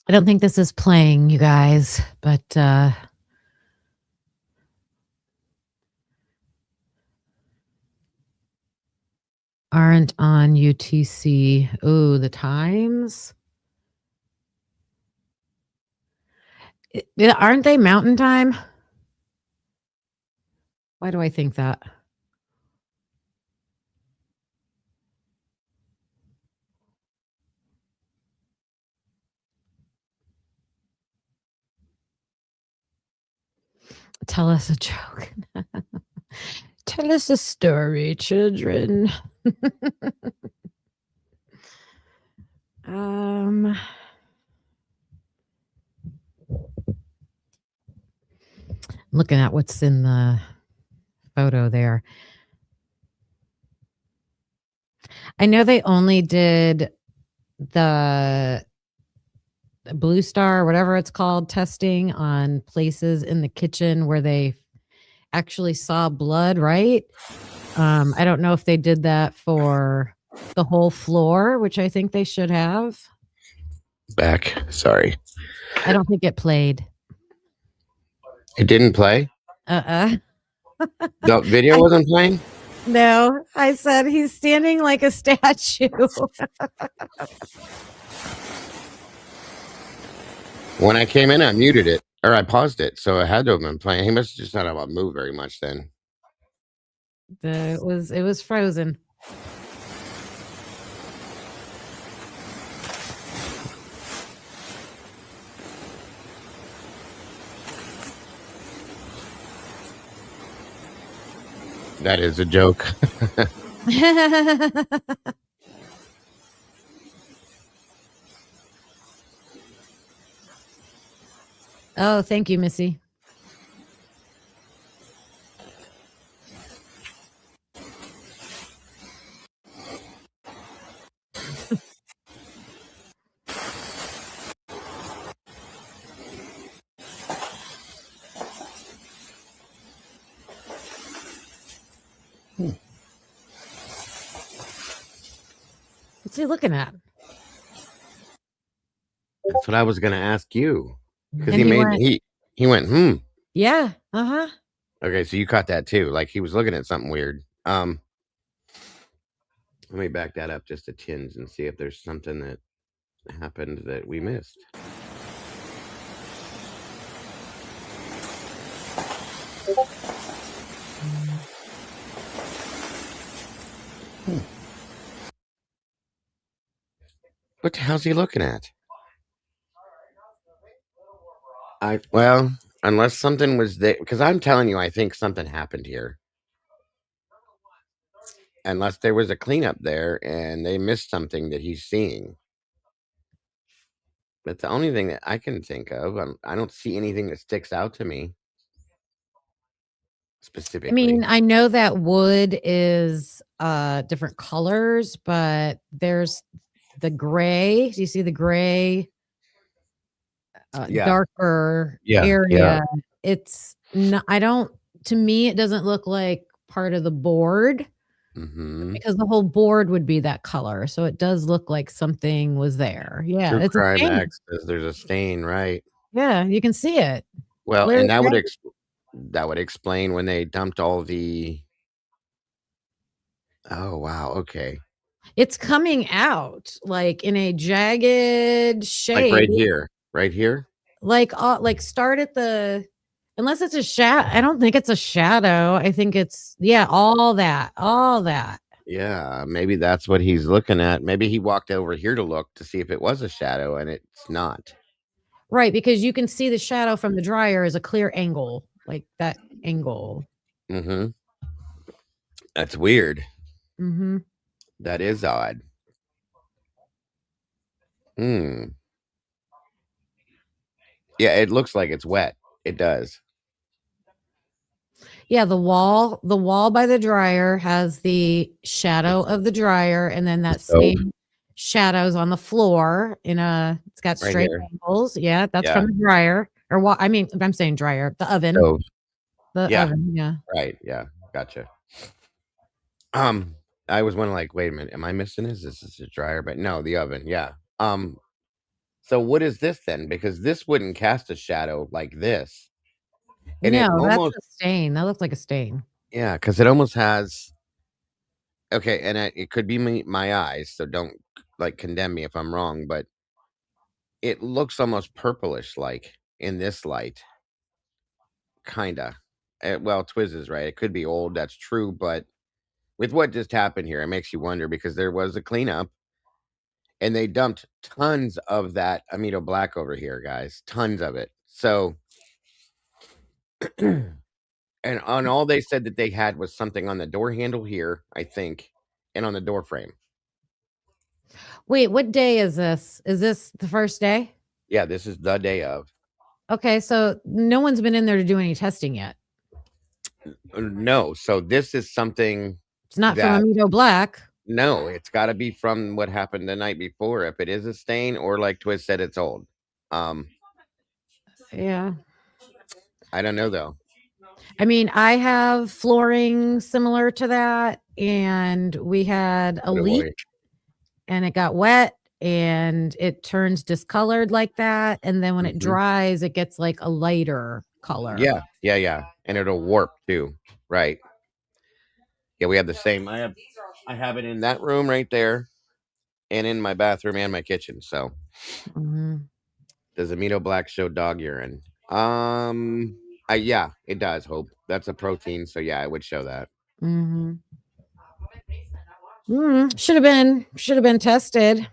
[SPEAKER 7] I don't think this is playing, you guys, but aren't on UTC. Oh, the times. Aren't they mountain time? Why do I think that? Tell us a joke. Tell us a story, children. Looking at what's in the photo there. I know they only did the Blue Star, whatever it's called, testing on places in the kitchen where they actually saw blood, right? I don't know if they did that for the whole floor, which I think they should have.
[SPEAKER 5] Back. Sorry.
[SPEAKER 7] I don't think it played.
[SPEAKER 5] It didn't play? The video wasn't playing?
[SPEAKER 7] No, I said he's standing like a statue.
[SPEAKER 5] When I came in, I muted it, or I paused it, so it had to have been playing. He must have just not have moved very much then.
[SPEAKER 7] It was frozen.
[SPEAKER 5] That is a joke.
[SPEAKER 7] Oh, thank you, Missy. What's he looking at?
[SPEAKER 5] That's what I was going to ask you. Because
[SPEAKER 7] And
[SPEAKER 5] he went,
[SPEAKER 7] Yeah. Uh-huh.
[SPEAKER 5] Okay, so you caught that too. Like he was looking at something weird. Let me back that up just a tinge and see if there's something that happened that we missed. What the hell's he looking at? Well, unless something was there, because I'm telling you, I think something happened here. Unless there was a cleanup there and they missed something that he's seeing. That's the only thing that I can think of. I don't see anything that sticks out to me specifically.
[SPEAKER 7] I mean, I know that wood is different colors, but there's the gray. Do you see the gray?
[SPEAKER 5] Yeah.
[SPEAKER 7] Darker
[SPEAKER 5] Yeah,
[SPEAKER 7] area.
[SPEAKER 5] yeah.
[SPEAKER 7] It's not, to me, it doesn't look like part of the board because the whole board would be that color. So it does look like something was there. Yeah.
[SPEAKER 5] True
[SPEAKER 7] It's a
[SPEAKER 5] Crime
[SPEAKER 7] stain.
[SPEAKER 5] X says there's a stain, right?
[SPEAKER 7] Yeah, you can see it.
[SPEAKER 5] Well,
[SPEAKER 7] Larry
[SPEAKER 5] and that
[SPEAKER 7] Craig-
[SPEAKER 5] would explain when they dumped all the. Oh wow, okay.
[SPEAKER 7] It's coming out like in a jagged shape.
[SPEAKER 5] Like right here.
[SPEAKER 7] Like start at the, unless it's a shadow. I don't think it's a shadow. I think it's all that.
[SPEAKER 5] Yeah, maybe that's what he's looking at. Maybe he walked over here to look to see if it was a shadow, and it's not.
[SPEAKER 7] Right, because you can see the shadow from the dryer as a clear angle, like that angle.
[SPEAKER 5] That's weird.
[SPEAKER 7] Mm-hmm.
[SPEAKER 5] That is odd. Yeah, it looks like it's wet. It does.
[SPEAKER 7] Yeah, the wall by the dryer has the shadow of the dryer, and then that same shadows on the floor it's got
[SPEAKER 5] Right
[SPEAKER 7] straight
[SPEAKER 5] here.
[SPEAKER 7] angles. Yeah, that's from the dryer. Or what? I mean, I'm saying dryer, the oven.
[SPEAKER 5] Stove.
[SPEAKER 7] The oven, yeah.
[SPEAKER 5] Right. Yeah. Gotcha. I was wondering, like, wait a minute, am I missing this? This is a dryer, but no, the oven. Yeah. So what is this then? Because this wouldn't cast a shadow like this. And it
[SPEAKER 7] No, that's
[SPEAKER 5] almost,
[SPEAKER 7] a stain. That looks like a stain.
[SPEAKER 5] yeah, because it almost has, okay, and it could be my eyes, so don't like condemn me if I'm wrong, but it looks almost purplish like in this light, kinda. Well, Twiz is right. It could be old, that's true, but with what just happened here, it makes you wonder because there was a cleanup and they dumped tons of that Amido Black over here, guys, tons of it. So, and on all they said that they had was something on the door handle here, I think, and on the door frame.
[SPEAKER 7] Wait, what day is this? Is this the first day?
[SPEAKER 5] Yeah, this is the day of.
[SPEAKER 7] Okay, so no one's been in there to do any testing yet.
[SPEAKER 5] No, so this is something
[SPEAKER 7] It's not from
[SPEAKER 5] that
[SPEAKER 7] Amido Black.
[SPEAKER 5] no, it's got to be from what happened the night before. If it is a stain, or like Twiz said, it's old.
[SPEAKER 7] Yeah.
[SPEAKER 5] I don't know though.
[SPEAKER 7] I mean, I have flooring similar to that, and we had a
[SPEAKER 5] Oh,
[SPEAKER 7] leak
[SPEAKER 5] boy.
[SPEAKER 7] and it got wet and it turns discolored like that. And then when it
[SPEAKER 5] Mhm.
[SPEAKER 7] dries, it gets like a lighter color.
[SPEAKER 5] Yeah, and it'll warp too, right? Yeah, we have the same. I have it in that room right there, and in my bathroom and my kitchen. So,
[SPEAKER 7] Mhm.
[SPEAKER 5] does Amino Black show dog urine? Yeah, it does. Hope that's a protein, so yeah, it would show that.
[SPEAKER 7] Mhm. Should have been tested.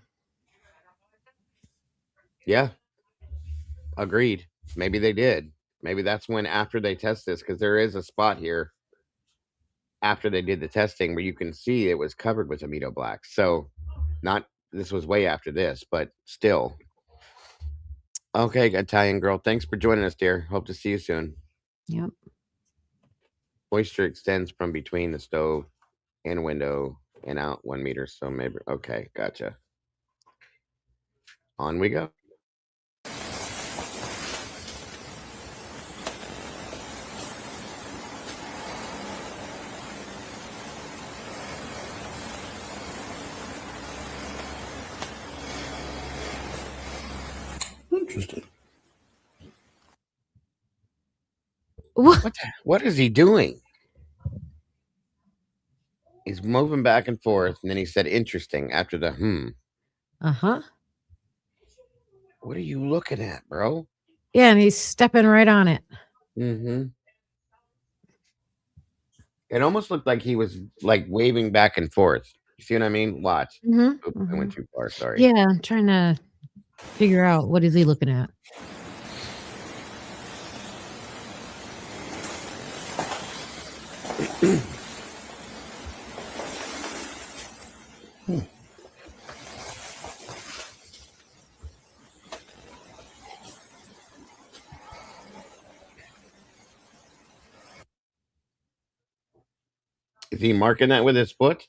[SPEAKER 5] Yeah, agreed. Maybe they did. Maybe that's when after they test this, because there is a spot here after they did the testing where you can see it was covered with Amino Black. So, not this was way after this, but still. Okay, Italian girl. Thanks for joining us, dear. Hope to see you soon.
[SPEAKER 7] Yep.
[SPEAKER 5] Moisture extends from between the stove and window and out 1 meter. So maybe, okay, gotcha. On we go.
[SPEAKER 9] Interesting.
[SPEAKER 5] What is he doing? He's moving back and forth, and then he said interesting after the.
[SPEAKER 7] Uh-huh.
[SPEAKER 5] What are you looking at, bro?
[SPEAKER 7] Yeah, and he's stepping right on it.
[SPEAKER 5] Mm-hmm. It almost looked like he was like waving back and forth. You see what I mean? Watch.
[SPEAKER 7] Mhm,
[SPEAKER 5] Oops, I went
[SPEAKER 7] mhm.
[SPEAKER 5] too far. Sorry.
[SPEAKER 7] Yeah, I'm trying to figure out what is he looking at.
[SPEAKER 5] Is he marking that with his foot?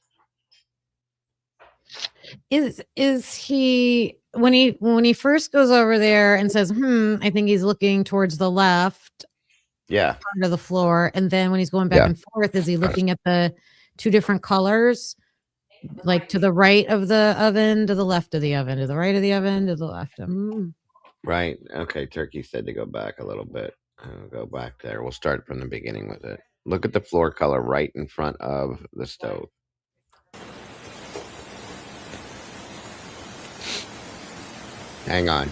[SPEAKER 7] Is he when he first goes over there and says, I think he's looking towards the left
[SPEAKER 5] Yeah.
[SPEAKER 7] part of the floor, and then when he's going back
[SPEAKER 5] Yeah.
[SPEAKER 7] and forth, is he looking at the two different colors? Like to the right of the oven, to the left of the oven, to the right of the oven, to the left.
[SPEAKER 5] Right. Okay. Turkey said to go back a little bit. I'll go back there. We'll start from the beginning with it. Look at the floor color right in front of the stove. Hang on.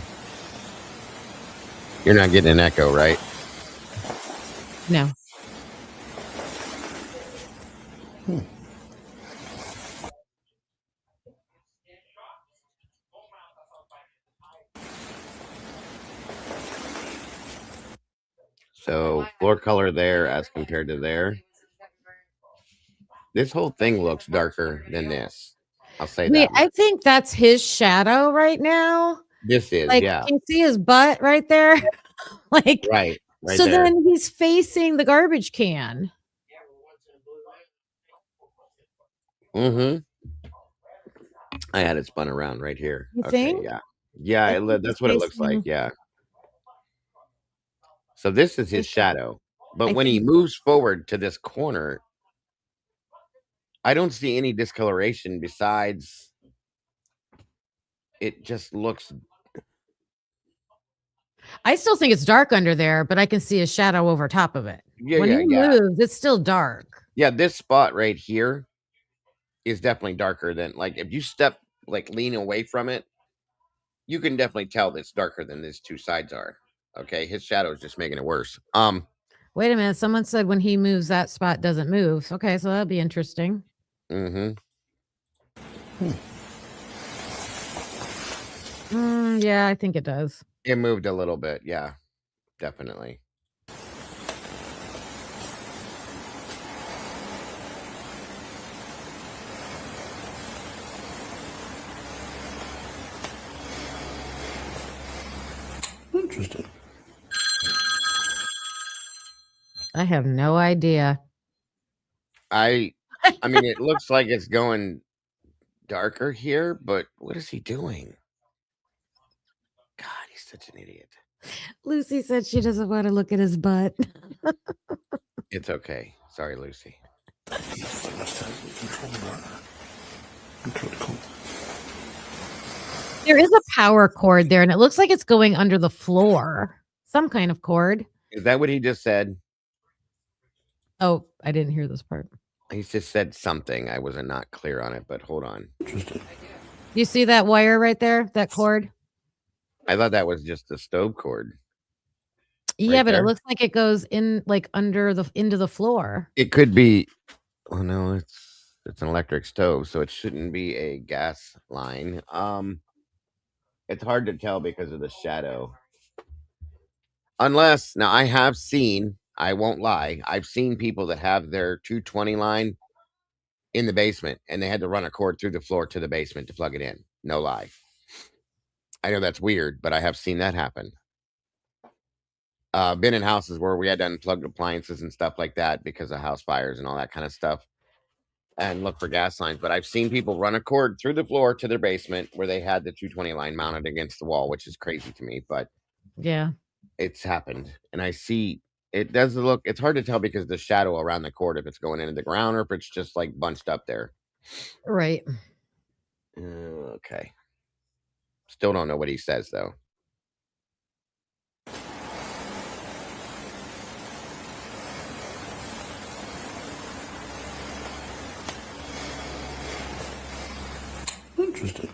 [SPEAKER 5] You're not getting an echo, right?
[SPEAKER 7] No.
[SPEAKER 5] So floor color there as compared to there. This whole thing looks darker than this. I'll say
[SPEAKER 7] Wait,
[SPEAKER 5] that
[SPEAKER 7] I
[SPEAKER 5] much.
[SPEAKER 7] think that's his shadow right now.
[SPEAKER 5] This is,
[SPEAKER 7] Like,
[SPEAKER 5] yeah.
[SPEAKER 7] can you see his butt right there? Like,
[SPEAKER 5] Right
[SPEAKER 7] so
[SPEAKER 5] there.
[SPEAKER 7] then he's facing the garbage can.
[SPEAKER 5] Mm-hmm. I had it spun around right here.
[SPEAKER 7] You
[SPEAKER 5] Okay,
[SPEAKER 7] think?
[SPEAKER 5] yeah.
[SPEAKER 7] I
[SPEAKER 5] Yeah,
[SPEAKER 7] think he's
[SPEAKER 5] that's what it looks like.
[SPEAKER 7] facing.
[SPEAKER 5] Yeah. So this is his
[SPEAKER 7] I
[SPEAKER 5] shadow. But when he
[SPEAKER 7] think.
[SPEAKER 5] moves forward to this corner, I don't see any discoloration besides it just looks
[SPEAKER 7] I still think it's dark under there, but I can see a shadow over top of it.
[SPEAKER 5] Yeah,
[SPEAKER 7] When
[SPEAKER 5] yeah,
[SPEAKER 7] he
[SPEAKER 5] yeah.
[SPEAKER 7] moves, it's still dark.
[SPEAKER 5] Yeah, this spot right here is definitely darker than, like, if you step, like, lean away from it, you can definitely tell that it's darker than these two sides are. Okay, his shadow is just making it worse.
[SPEAKER 7] Wait a minute. Someone said when he moves, that spot doesn't move. Okay, so that'll be interesting.
[SPEAKER 5] Mm-hmm.
[SPEAKER 7] Yeah, I think it does.
[SPEAKER 5] It moved a little bit. Yeah, definitely.
[SPEAKER 9] Interesting.
[SPEAKER 7] I have no idea.
[SPEAKER 5] I mean, it looks like it's going darker here, but what is he doing? God, he's such an idiot.
[SPEAKER 7] Lucy said she doesn't want to look at his butt.
[SPEAKER 5] It's okay. Sorry, Lucy.
[SPEAKER 7] There is a power cord there, and it looks like it's going under the floor. Some kind of cord.
[SPEAKER 5] Is that what he just said?
[SPEAKER 7] Oh, I didn't hear this part.
[SPEAKER 5] He just said something. I was not clear on it, but hold on.
[SPEAKER 9] Interesting.
[SPEAKER 7] You see that wire right there? That cord?
[SPEAKER 5] I thought that was just the stove cord.
[SPEAKER 7] Yeah, but
[SPEAKER 5] there?
[SPEAKER 7] it looks like it goes in like under the into the floor.
[SPEAKER 5] It could be. Oh no, it's an electric stove, so it shouldn't be a gas line. It's hard to tell because of the shadow. Unless now I have seen, I won't lie, I've seen people that have their 220 line in the basement and they had to run a cord through the floor to the basement to plug it in. No lie. I know that's weird, but I have seen that happen. Been in houses where we had to unplug appliances and stuff like that because of house fires and all that kind of stuff and look for gas lines. But I've seen people run a cord through the floor to their basement where they had the 220 line mounted against the wall, which is crazy to me, but
[SPEAKER 7] Yeah.
[SPEAKER 5] it's happened. And I see it does look, it's hard to tell because the shadow around the cord, if it's going into the ground or if it's just like bunched up there.
[SPEAKER 7] Right.
[SPEAKER 5] Okay. Still don't know what he says though.
[SPEAKER 9] Interesting.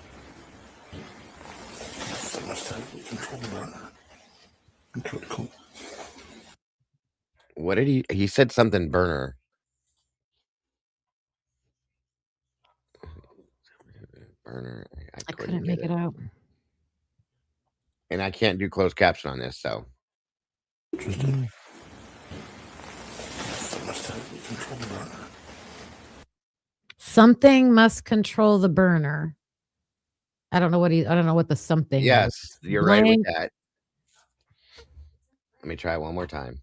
[SPEAKER 9] Control the burner. Control the cool.
[SPEAKER 5] What did he said something burner. Burner.
[SPEAKER 7] I couldn't make it out.
[SPEAKER 5] And I can't do closed caption on this, so.
[SPEAKER 9] Interesting. Control the burner.
[SPEAKER 7] Something must control the burner. I don't know what the something
[SPEAKER 5] Yes,
[SPEAKER 7] is.
[SPEAKER 5] you're right with that. Let me try one more time.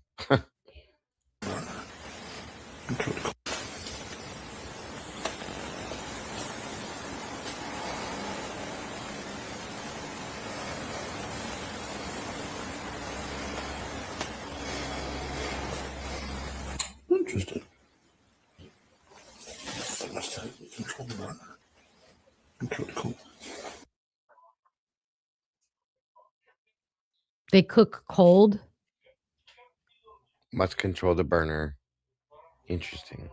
[SPEAKER 9] Interesting. Control the burner. Control the cool.
[SPEAKER 7] They cook cold.
[SPEAKER 5] Must control the burner. Interesting.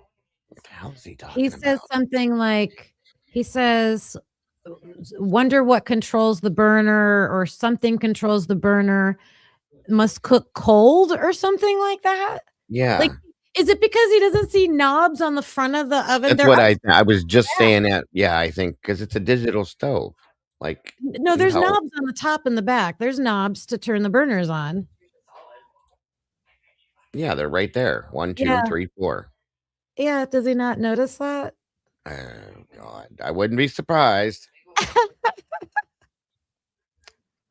[SPEAKER 5] What the hell is he talking
[SPEAKER 7] He
[SPEAKER 5] about?
[SPEAKER 7] says something like, he says, wonder what controls the burner or something controls the burner. Must cook cold or something like that.
[SPEAKER 5] Yeah.
[SPEAKER 7] Like, is it because he doesn't see knobs on the front of the oven?
[SPEAKER 5] That's what I was just saying that. Yeah, I think because it's a digital stove. Like,
[SPEAKER 7] no, there's knobs on the top and the back. There's knobs to turn the burners on.
[SPEAKER 5] Yeah, they're right there. 1, 2, 3, 4.
[SPEAKER 7] Yeah, does he not notice that?
[SPEAKER 5] Oh God, I wouldn't be surprised.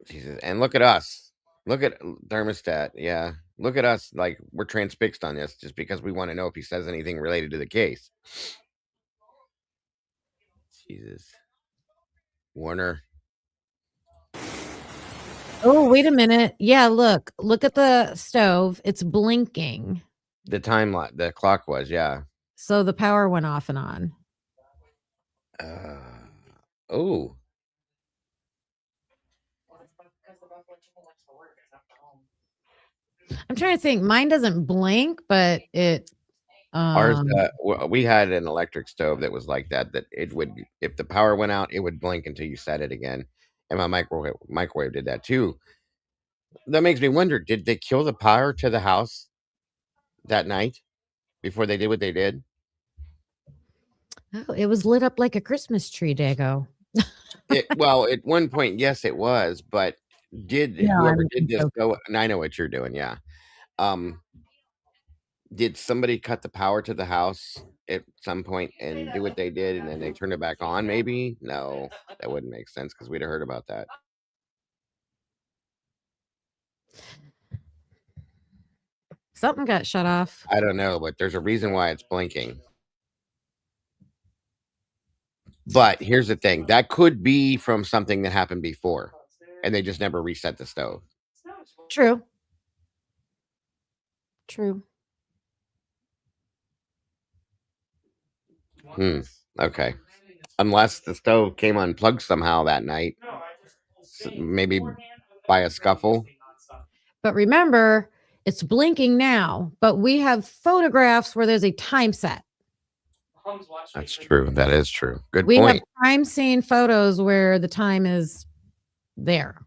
[SPEAKER 5] Jesus, and look at us. Look at thermostat. Yeah, look at us. Like we're transfixed on this just because we want to know if he says anything related to the case. Jesus, Warner.
[SPEAKER 7] Oh, wait a minute. Yeah, look at the stove. It's blinking.
[SPEAKER 5] The the clock was, yeah.
[SPEAKER 7] So the power went off and on.
[SPEAKER 5] Oh.
[SPEAKER 7] I'm trying to think. Mine doesn't blink, but it.
[SPEAKER 5] Ours, we had an electric stove that was like that. That it would, if the power went out, it would blink until you set it again. And my microwave did that too. That makes me wonder: did they kill the power to the house that night before they did what they did?
[SPEAKER 7] Oh, it was lit up like a Christmas tree, Dago.
[SPEAKER 5] Well, at one point, yes, it was. But did
[SPEAKER 7] No,
[SPEAKER 5] whoever
[SPEAKER 7] I'm
[SPEAKER 5] did this
[SPEAKER 7] joking.
[SPEAKER 5] go? And I know what you're doing. Yeah. Um, did somebody cut the power to the house at some point and do what they did, and then they turned it back on? Maybe. No, that wouldn't make sense because we'd have heard about that.
[SPEAKER 7] Something got shut off.
[SPEAKER 5] I don't know, but there's a reason why it's blinking. But here's the thing: that could be from something that happened before, and they just never reset the stove.
[SPEAKER 7] True. True.
[SPEAKER 5] Okay. Unless the stove came unplugged somehow that night, maybe by a scuffle.
[SPEAKER 7] But remember, it's blinking now, but we have photographs where there's a time set.
[SPEAKER 5] That's true. That is true. Good
[SPEAKER 7] We
[SPEAKER 5] point.
[SPEAKER 7] have crime scene photos where the time is there.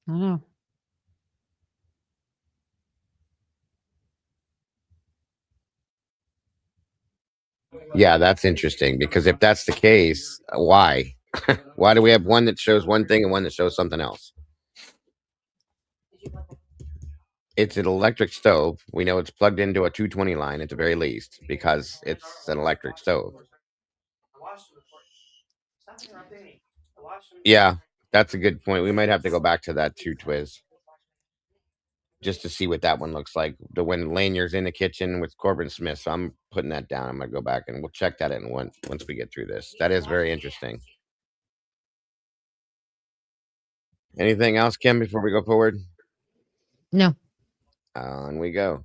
[SPEAKER 7] I don't know.
[SPEAKER 5] Yeah, that's interesting because if that's the case, why? Why do we have one that shows one thing and one that shows something else? It's an electric stove. We know it's plugged into a 220 line at the very least because it's an electric stove. Yeah, that's a good point. We might have to go back to that too, Twiz, just to see what that one looks like. The when Lanier's in the kitchen with Corbin Smith. So I'm putting that down. I'm gonna go back and we'll check that in once we get through this. That is very interesting. Anything else, Kim, before we go forward?
[SPEAKER 7] No.
[SPEAKER 5] On we go.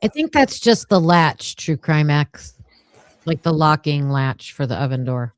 [SPEAKER 7] I think that's just the latch, True Crime X. Like the locking latch for the oven door.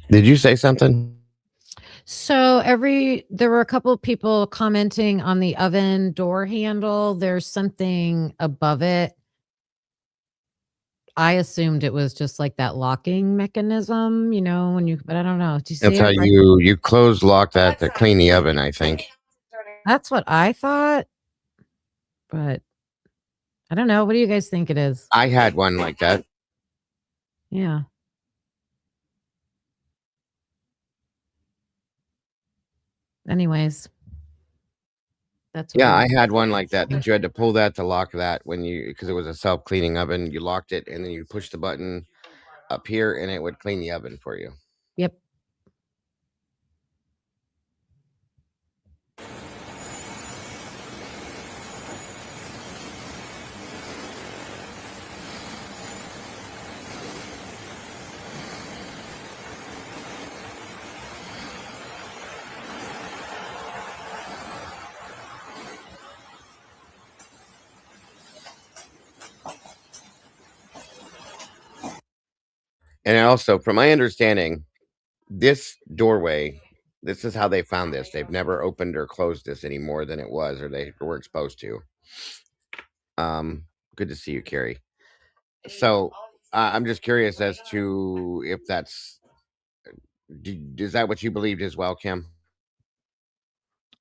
[SPEAKER 5] Did you say something?
[SPEAKER 7] So there were a couple of people commenting on the oven door handle. There's something above it. I assumed it was just like that locking mechanism, but I don't know. Do you see
[SPEAKER 5] That's how
[SPEAKER 7] it?
[SPEAKER 5] you close lock that to clean the oven, I think.
[SPEAKER 7] That's what I thought, but I don't know. What do you guys think it is?
[SPEAKER 5] I had one like that.
[SPEAKER 7] Yeah. Anyways, that's
[SPEAKER 5] Yeah,
[SPEAKER 7] weird.
[SPEAKER 5] I had one like that you had to pull that to lock that when because it was a self-cleaning oven. You locked it and then you push the button up here and it would clean the oven for you.
[SPEAKER 7] Yep.
[SPEAKER 5] And also, from my understanding, this doorway, this is how they found this. They've never opened or closed this any more than it was, or they were exposed to. Good to see you, Carrie. So I'm just curious as to if that's is that what you believed as well, Kim?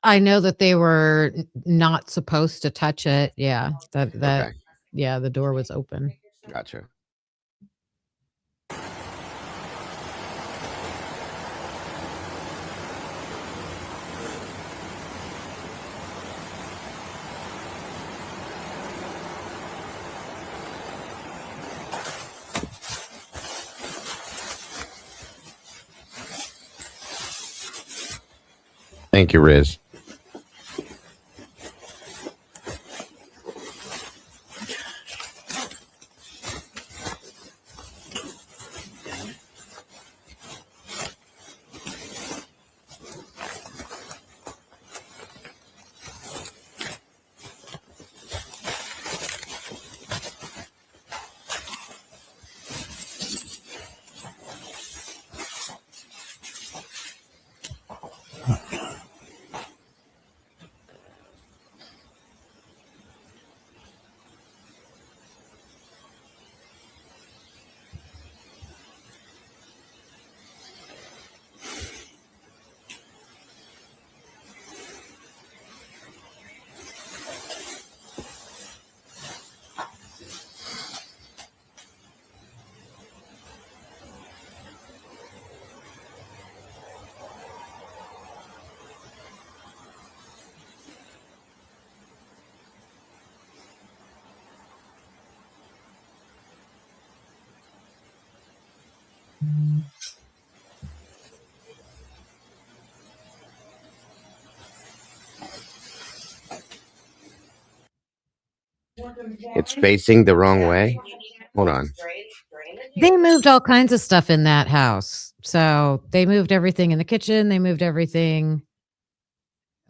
[SPEAKER 7] I know that they were not supposed to touch it. Yeah.
[SPEAKER 5] Okay,
[SPEAKER 7] Yeah, the door was open.
[SPEAKER 5] gotcha. Thank you, Riz. It's facing the wrong way. Hold on.
[SPEAKER 7] They moved all kinds of stuff in that house. So they moved everything in the kitchen. They moved everything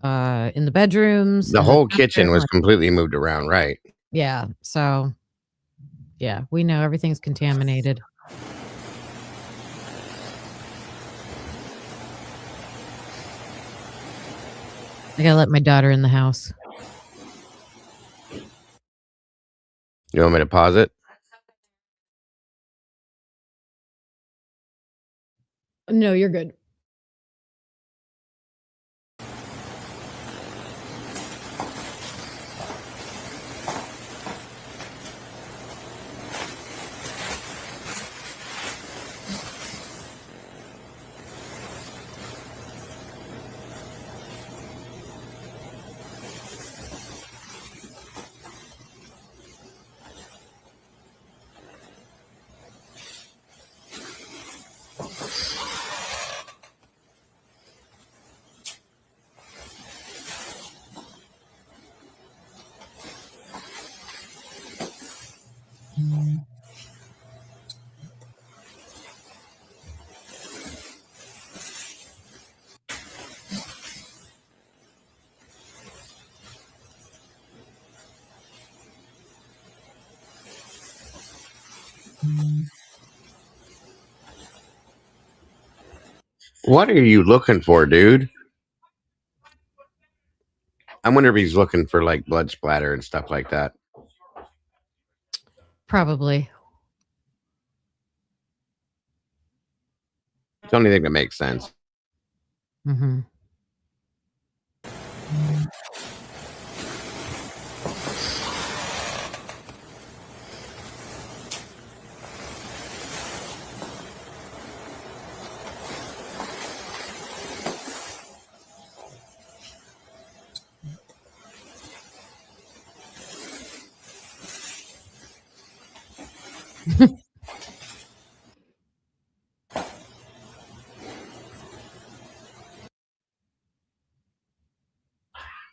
[SPEAKER 7] in the bedrooms.
[SPEAKER 5] The
[SPEAKER 7] in
[SPEAKER 5] whole
[SPEAKER 7] the
[SPEAKER 5] kitchen was
[SPEAKER 7] bathroom.
[SPEAKER 5] completely moved around, right?
[SPEAKER 7] Yeah. So, yeah, we know everything's contaminated. I gotta let my daughter in the house.
[SPEAKER 5] You want me to pause it?
[SPEAKER 7] No, you're good.
[SPEAKER 5] What are you looking for, dude? I wonder if he's looking for like blood splatter and stuff like that.
[SPEAKER 7] Probably.
[SPEAKER 5] It's the only thing that makes sense.
[SPEAKER 7] Mm-hmm.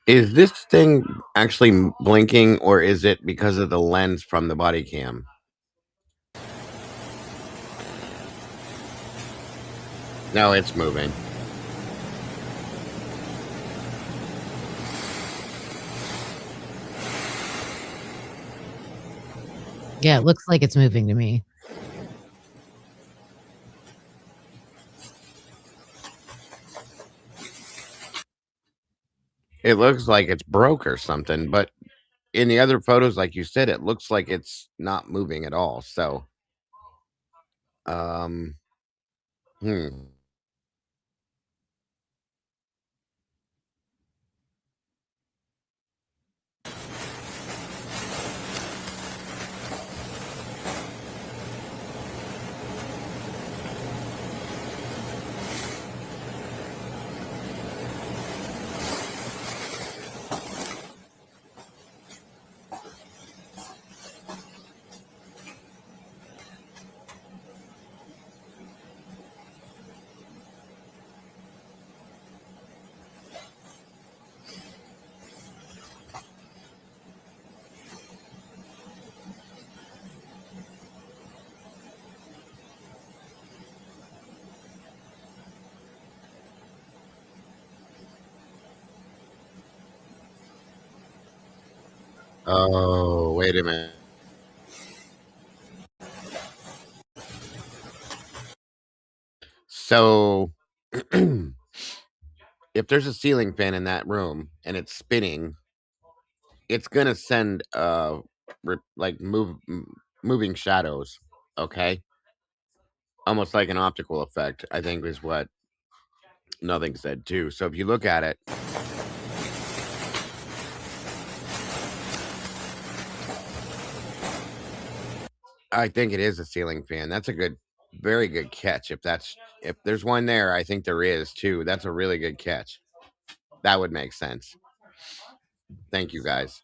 [SPEAKER 5] Is this thing actually blinking, or is it because of the lens from the body cam? No, it's moving.
[SPEAKER 7] Yeah, it looks like it's moving to me.
[SPEAKER 5] It looks like it's broke or something, but in the other photos, like you said, it looks like it's not moving at all. So, um, hmm. Oh, wait a minute. So, if there's a ceiling fan in that room and it's spinning, it's gonna send like moving shadows. Okay, almost like an optical effect. I think is what Nothing said too. So if you look at it, I think it is a ceiling fan. That's a very good catch. If there's one there, I think there is too. That's a really good catch. That would make sense. Thank you guys.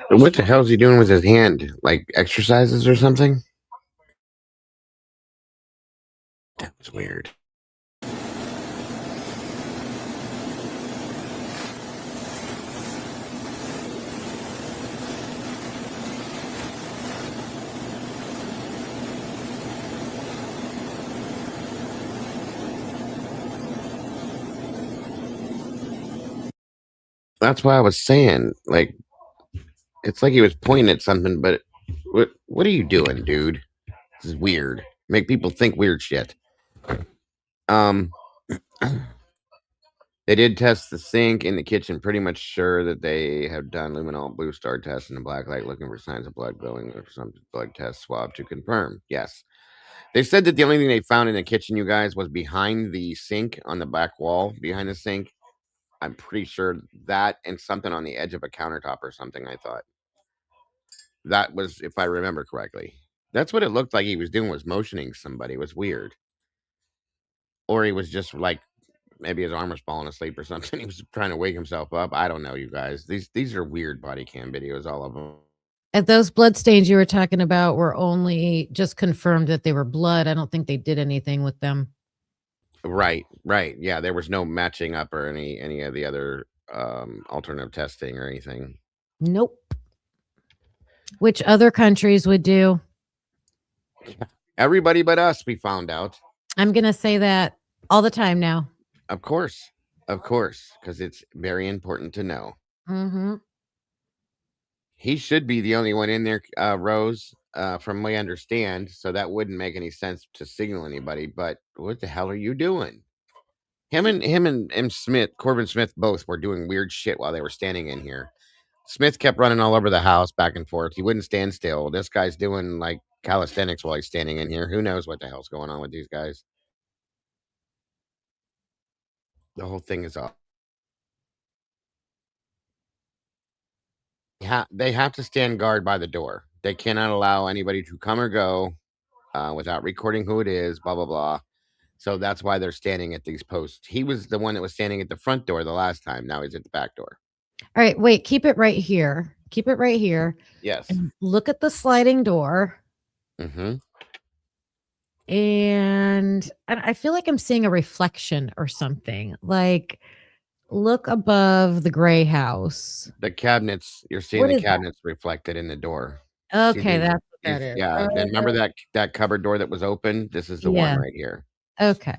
[SPEAKER 5] What the hell is he doing with his hand? Like exercises or something? That was weird. That's why I was saying, like, it's like he was pointing at something, but what are you doing, dude? This is weird. Make people think weird shit. Um, they did test the sink in the kitchen, pretty much sure that they have done luminol blue star tests in the black light, looking for signs of blood glowing or some blood test swab to confirm. Yes. They said that the only thing they found in the kitchen, you guys, was behind the sink on the back wall, behind the sink. I'm pretty sure that and something on the edge of a countertop or something, I thought. That was, if I remember correctly. That's what it looked like he was doing, was motioning somebody. It was weird. Or he was just like, maybe his arm was falling asleep or something. He was trying to wake himself up. I don't know, you guys. These are weird body cam videos, all of them.
[SPEAKER 7] And those blood stains you were talking about were only just confirmed that they were blood. I don't think they did anything with them.
[SPEAKER 5] Right. Yeah, there was no matching up or any of the other alternative testing or anything.
[SPEAKER 7] Nope. Which other countries would do?
[SPEAKER 5] Everybody but us, we found out.
[SPEAKER 7] I'm going to say that all the time now.
[SPEAKER 5] Of course, because it's very important to know.
[SPEAKER 7] Mm-hmm.
[SPEAKER 5] He should be the only one in there, Rose, from what I understand. So that wouldn't make any sense to signal anybody. But what the hell are you doing? Him and Smith, Corbin Smith, both were doing weird shit while they were standing in here. Smith kept running all over the house back and forth. He wouldn't stand still. This guy's doing like calisthenics while he's standing in here. Who knows what the hell's going on with these guys? The whole thing is off. They have to stand guard by the door. They cannot allow anybody to come or go without recording who it is, blah, blah, blah. So that's why they're standing at these posts. He was the one that was standing at the front door the last time. Now he's at the back door.
[SPEAKER 7] All right, wait, keep it right here. Keep it right here.
[SPEAKER 5] Yes.
[SPEAKER 7] And look at the sliding door.
[SPEAKER 5] Mm-hmm.
[SPEAKER 7] And I feel like I'm seeing a reflection or something. Like, look above the gray house.
[SPEAKER 5] The cabinets, you're seeing
[SPEAKER 7] What
[SPEAKER 5] the
[SPEAKER 7] is that?
[SPEAKER 5] cabinets reflected in the door.
[SPEAKER 7] Okay, that's what that is.
[SPEAKER 5] Yeah. Then remember that cupboard door that was open? This is the one
[SPEAKER 7] Yeah.
[SPEAKER 5] right here.
[SPEAKER 7] Okay.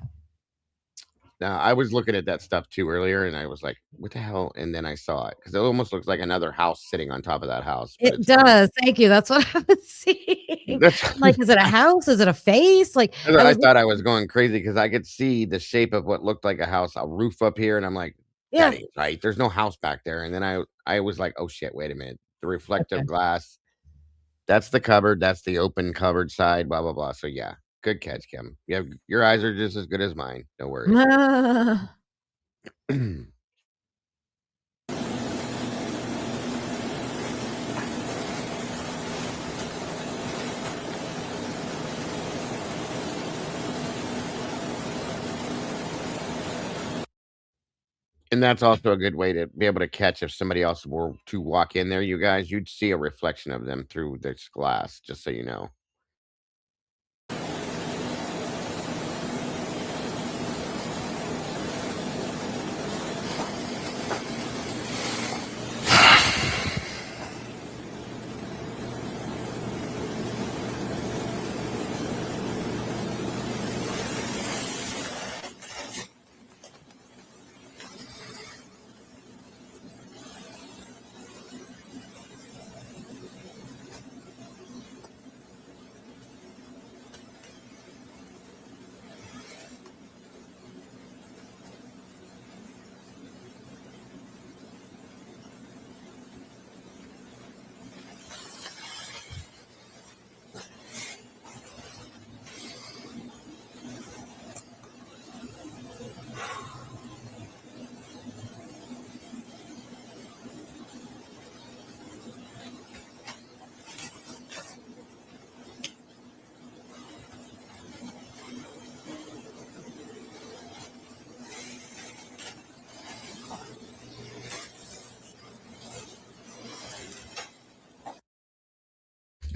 [SPEAKER 5] Now, I was looking at that stuff too earlier, and I was like, "What the hell?" And then I saw it because it almost looks like another house sitting on top of that house. But
[SPEAKER 7] It does. Thank you. That's what I was seeing.
[SPEAKER 5] That's
[SPEAKER 7] Like, is it a house? Is it a face? Like,
[SPEAKER 5] I thought I was going crazy because I could see the shape of what looked like a house, a roof up here, and I'm like,
[SPEAKER 7] yeah.
[SPEAKER 5] "That ain't right. There's no house back there." And then I was like, "Oh shit! Wait a minute. The reflective
[SPEAKER 7] Okay.
[SPEAKER 5] glass. That's the cupboard. That's the open cupboard side. Blah blah blah." So yeah, good catch, Kim. Your eyes are just as good as mine. No worries. And that's also a good way to be able to catch if somebody else were to walk in there, you guys, you'd see a reflection of them through this glass, just so you know.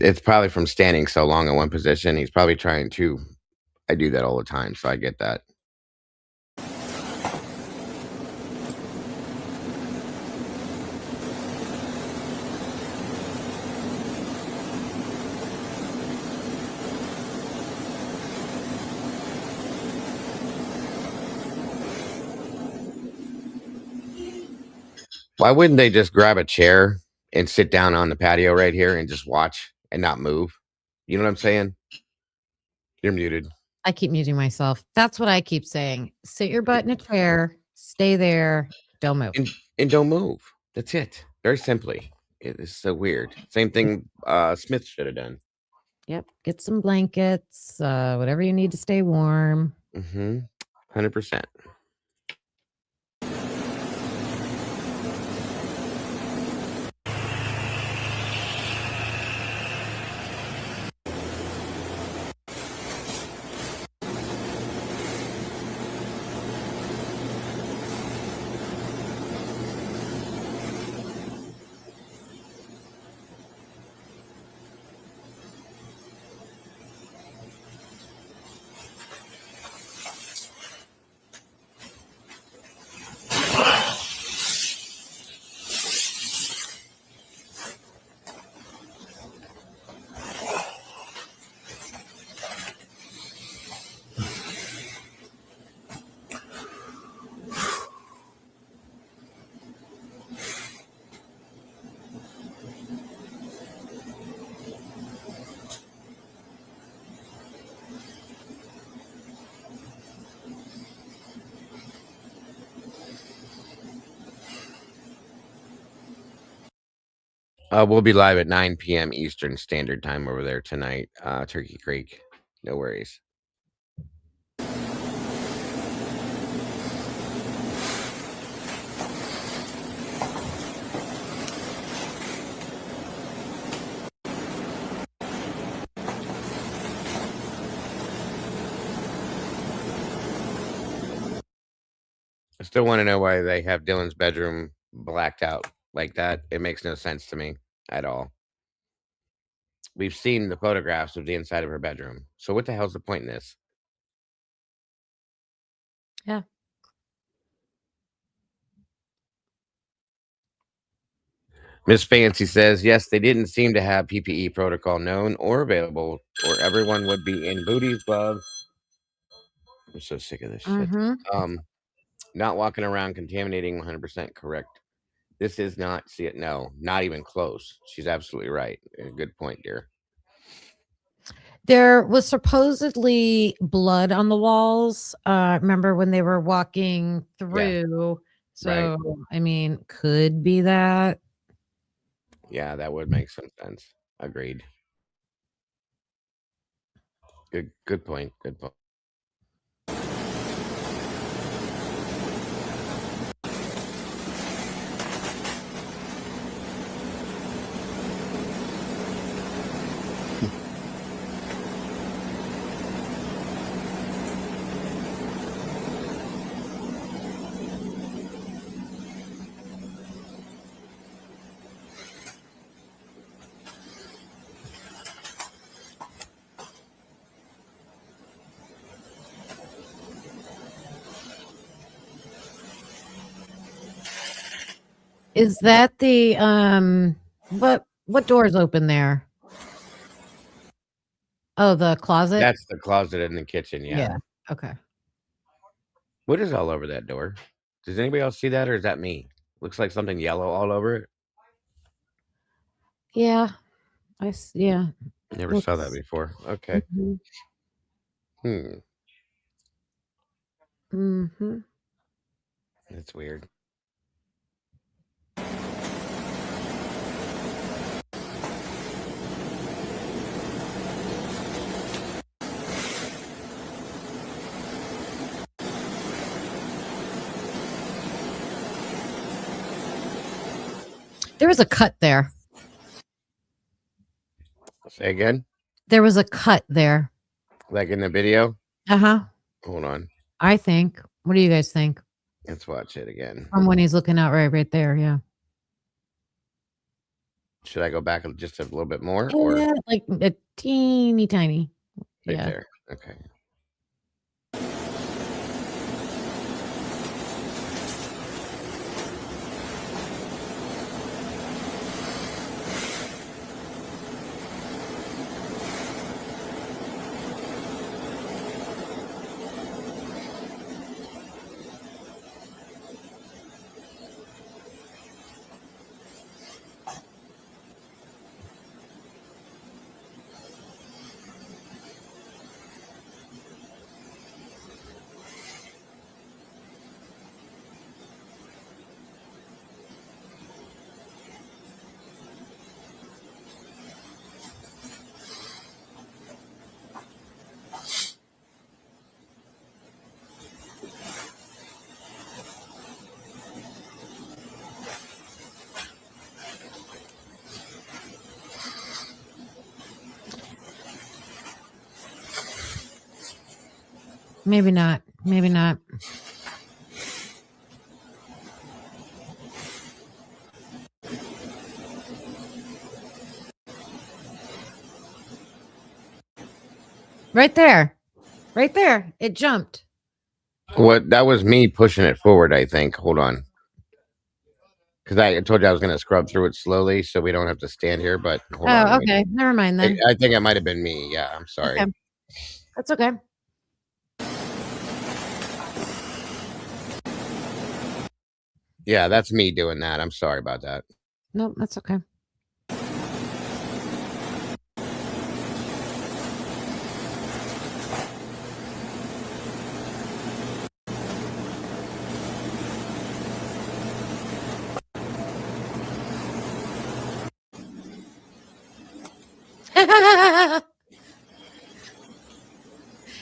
[SPEAKER 5] It's probably from standing so long in one position. He's probably trying to. I do that all the time, so I get that. Why wouldn't they just grab a chair and sit down on the patio right here and just watch and not move? You know what I'm saying? You're muted.
[SPEAKER 7] I keep muting myself. That's what I keep saying. Sit your butt in a chair, stay there, don't move.
[SPEAKER 5] And don't move. That's it. Very simply. It is so weird. Same thing Smith should have done.
[SPEAKER 7] Yep. Get some blankets, whatever you need to stay warm.
[SPEAKER 5] 100%. We'll be live at 9 p.m. Eastern Standard Time over there tonight. Turkey Creek. No worries. I still want to know why they have Dylan's bedroom blacked out like that. It makes no sense to me at all. We've seen the photographs of the inside of her bedroom. So what the hell's the point in this?
[SPEAKER 7] Yeah.
[SPEAKER 5] Miss Fancy says, yes, they didn't seem to have PPE protocol known or available, or everyone would be in booties, gloves. I'm so sick of this shit. Not walking around contaminating. 100% correct. This is not, see it, no, not even close. She's absolutely right. Good point, dear.
[SPEAKER 7] There was supposedly blood on the walls. Remember when they were walking through? So, I mean, could be that.
[SPEAKER 5] Yeah, that would make some sense. Agreed. Good point. Good point.
[SPEAKER 7] Is that the what door's open there? Oh, the closet?
[SPEAKER 5] That's the closet in the kitchen, yeah.
[SPEAKER 7] Okay.
[SPEAKER 5] What is all over that door? Does anybody else see that, or is that me? Looks like something yellow all over it.
[SPEAKER 7] Yeah. Yeah.
[SPEAKER 5] Never saw that before. Okay. That's weird.
[SPEAKER 7] There was a cut there.
[SPEAKER 5] Say again?
[SPEAKER 7] There was a cut there.
[SPEAKER 5] Like in the video?
[SPEAKER 7] Uh-huh.
[SPEAKER 5] Hold on.
[SPEAKER 7] I think. What do you guys think?
[SPEAKER 5] Let's watch it again.
[SPEAKER 7] From when he's looking out right there, yeah.
[SPEAKER 5] Should I go back just a little bit more, or
[SPEAKER 7] Yeah, like a teeny tiny.
[SPEAKER 5] right
[SPEAKER 7] Yeah.
[SPEAKER 5] there? Okay.
[SPEAKER 7] Maybe not. Maybe not. Right there. Right there. It jumped.
[SPEAKER 5] What? That was me pushing it forward, I think. Hold on. Because I told you I was going to scrub through it slowly so we don't have to stand here, but hold on.
[SPEAKER 7] Oh, okay. Never mind then.
[SPEAKER 5] I think it might have been me. Yeah, I'm sorry.
[SPEAKER 7] Okay. That's okay.
[SPEAKER 5] Yeah, that's me doing that. I'm sorry about that.
[SPEAKER 7] Nope, that's okay.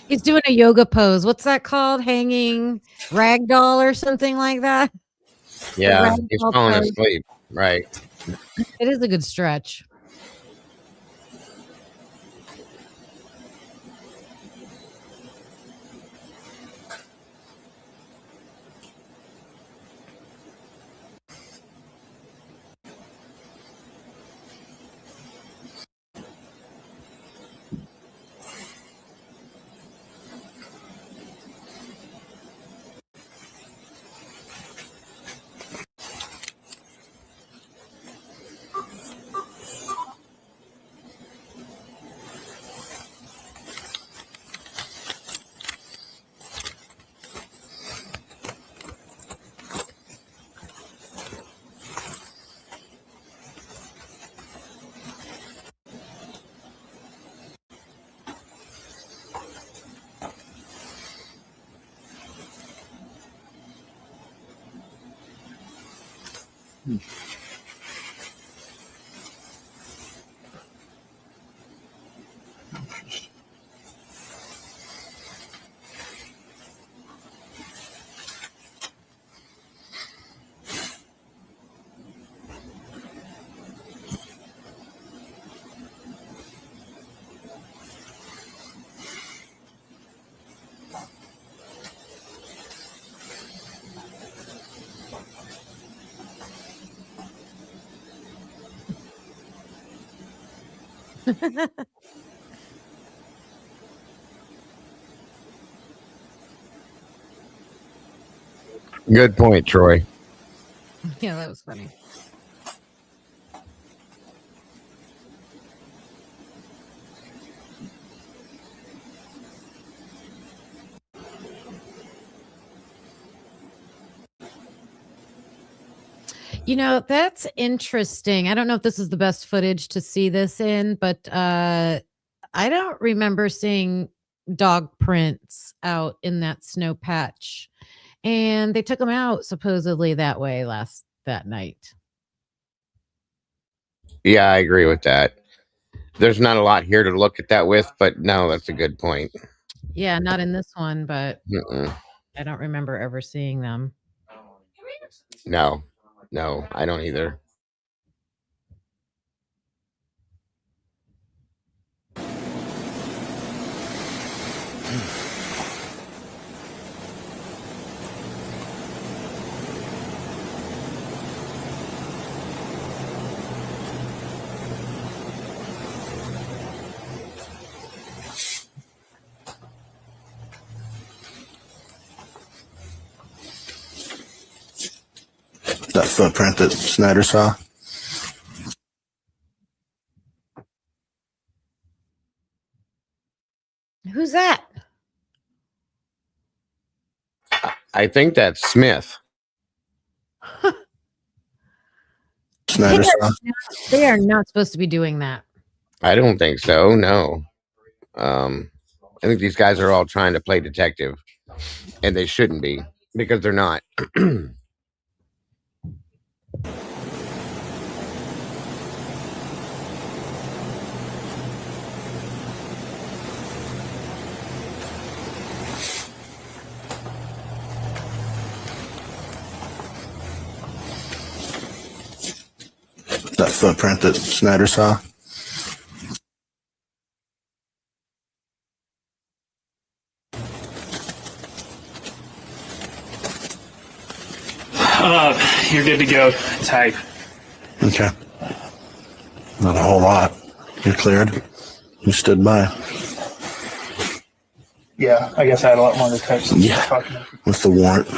[SPEAKER 7] He's doing a yoga pose. What's that called? Hanging ragdoll or something like that?
[SPEAKER 5] Yeah, he's
[SPEAKER 7] ragdoll
[SPEAKER 5] falling
[SPEAKER 7] pose.
[SPEAKER 5] asleep. Right.
[SPEAKER 7] It is a good stretch.
[SPEAKER 5] Good point, Troy.
[SPEAKER 7] Yeah, that was funny. You know, that's interesting. I don't know if this is the best footage to see this in, but I don't remember seeing dog prints out in that snow patch. And they took them out supposedly that way that night.
[SPEAKER 5] Yeah, I agree with that. There's not a lot here to look at that with, but no, that's a good point.
[SPEAKER 7] Yeah, not in this one, but
[SPEAKER 5] Mm-mm.
[SPEAKER 7] I don't remember ever seeing them.
[SPEAKER 5] No, I don't either.
[SPEAKER 9] That footprint that Snyder saw.
[SPEAKER 7] Who's that?
[SPEAKER 5] I think that's Smith.
[SPEAKER 9] Snyder saw.
[SPEAKER 7] They are not supposed to be doing that.
[SPEAKER 5] I don't think so. No. I think these guys are all trying to play detective, and they shouldn't be because they're not.
[SPEAKER 9] That footprint that Snyder saw.
[SPEAKER 11] You're good to go. Type.
[SPEAKER 9] Okay. Not a whole lot. You're cleared. You stood by.
[SPEAKER 11] Yeah, I guess I had a lot more to type. Since
[SPEAKER 9] Yeah.
[SPEAKER 11] Talking about.
[SPEAKER 9] With the warrant.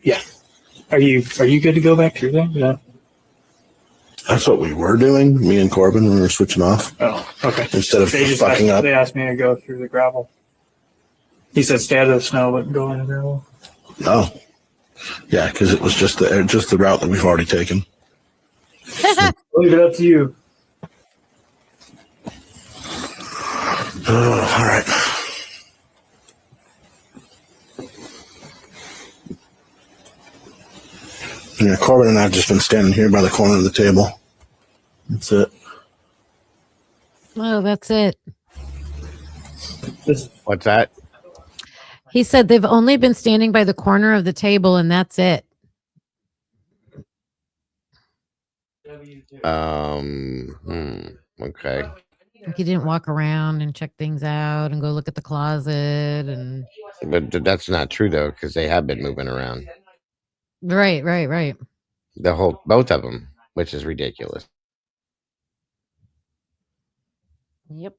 [SPEAKER 11] Yeah. Are you good to go back through there? Yeah.
[SPEAKER 9] That's what we were doing, me and Corbin, when we were switching off.
[SPEAKER 11] Oh, okay.
[SPEAKER 9] Instead of fucking up.
[SPEAKER 11] They asked me to go through the gravel. He said stay out of the snow, but go in the gravel.
[SPEAKER 9] Oh. Yeah, because it was just the route that we've already taken.
[SPEAKER 11] Leave it up to you.
[SPEAKER 9] Oh, all right. Yeah, Corbin and I have just been standing here by the corner of the table. That's it.
[SPEAKER 7] Oh, that's it.
[SPEAKER 5] What's that?
[SPEAKER 7] He said they've only been standing by the corner of the table, and that's it.
[SPEAKER 5] Okay.
[SPEAKER 7] Like he didn't walk around and check things out and go look at the closet and.
[SPEAKER 5] But that's not true though, because they have been moving around.
[SPEAKER 7] Right.
[SPEAKER 5] Both of them, which is ridiculous.
[SPEAKER 7] Yep.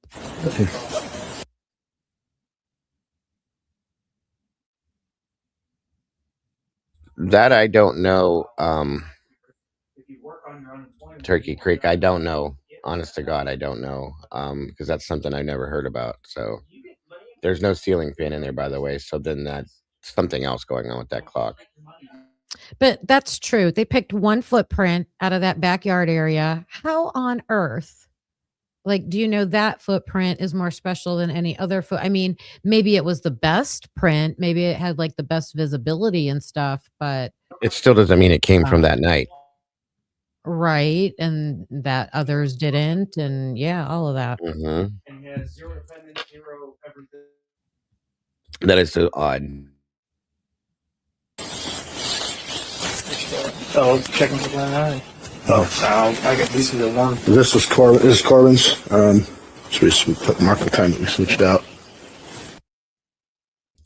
[SPEAKER 5] That I don't know. Turkey Creek, I don't know. Honest to God, I don't know. Because that's something I never heard about. So there's no ceiling fan in there, by the way. So then that's something else going on with that clock.
[SPEAKER 7] But that's true. They picked one footprint out of that backyard area. How on earth? Like, do you know that footprint is more special than any other foot? I mean, maybe it was the best print. Maybe it had like the best visibility and stuff, but
[SPEAKER 5] it still doesn't mean it came from that night.
[SPEAKER 7] Right. And that others didn't. And yeah, all of that.
[SPEAKER 5] Mm-hmm. That is so odd.
[SPEAKER 11] Oh, checking for that eye.
[SPEAKER 9] Oh.
[SPEAKER 11] I got these are the one.
[SPEAKER 9] This is Corbin's. So we mark the time that we switched out.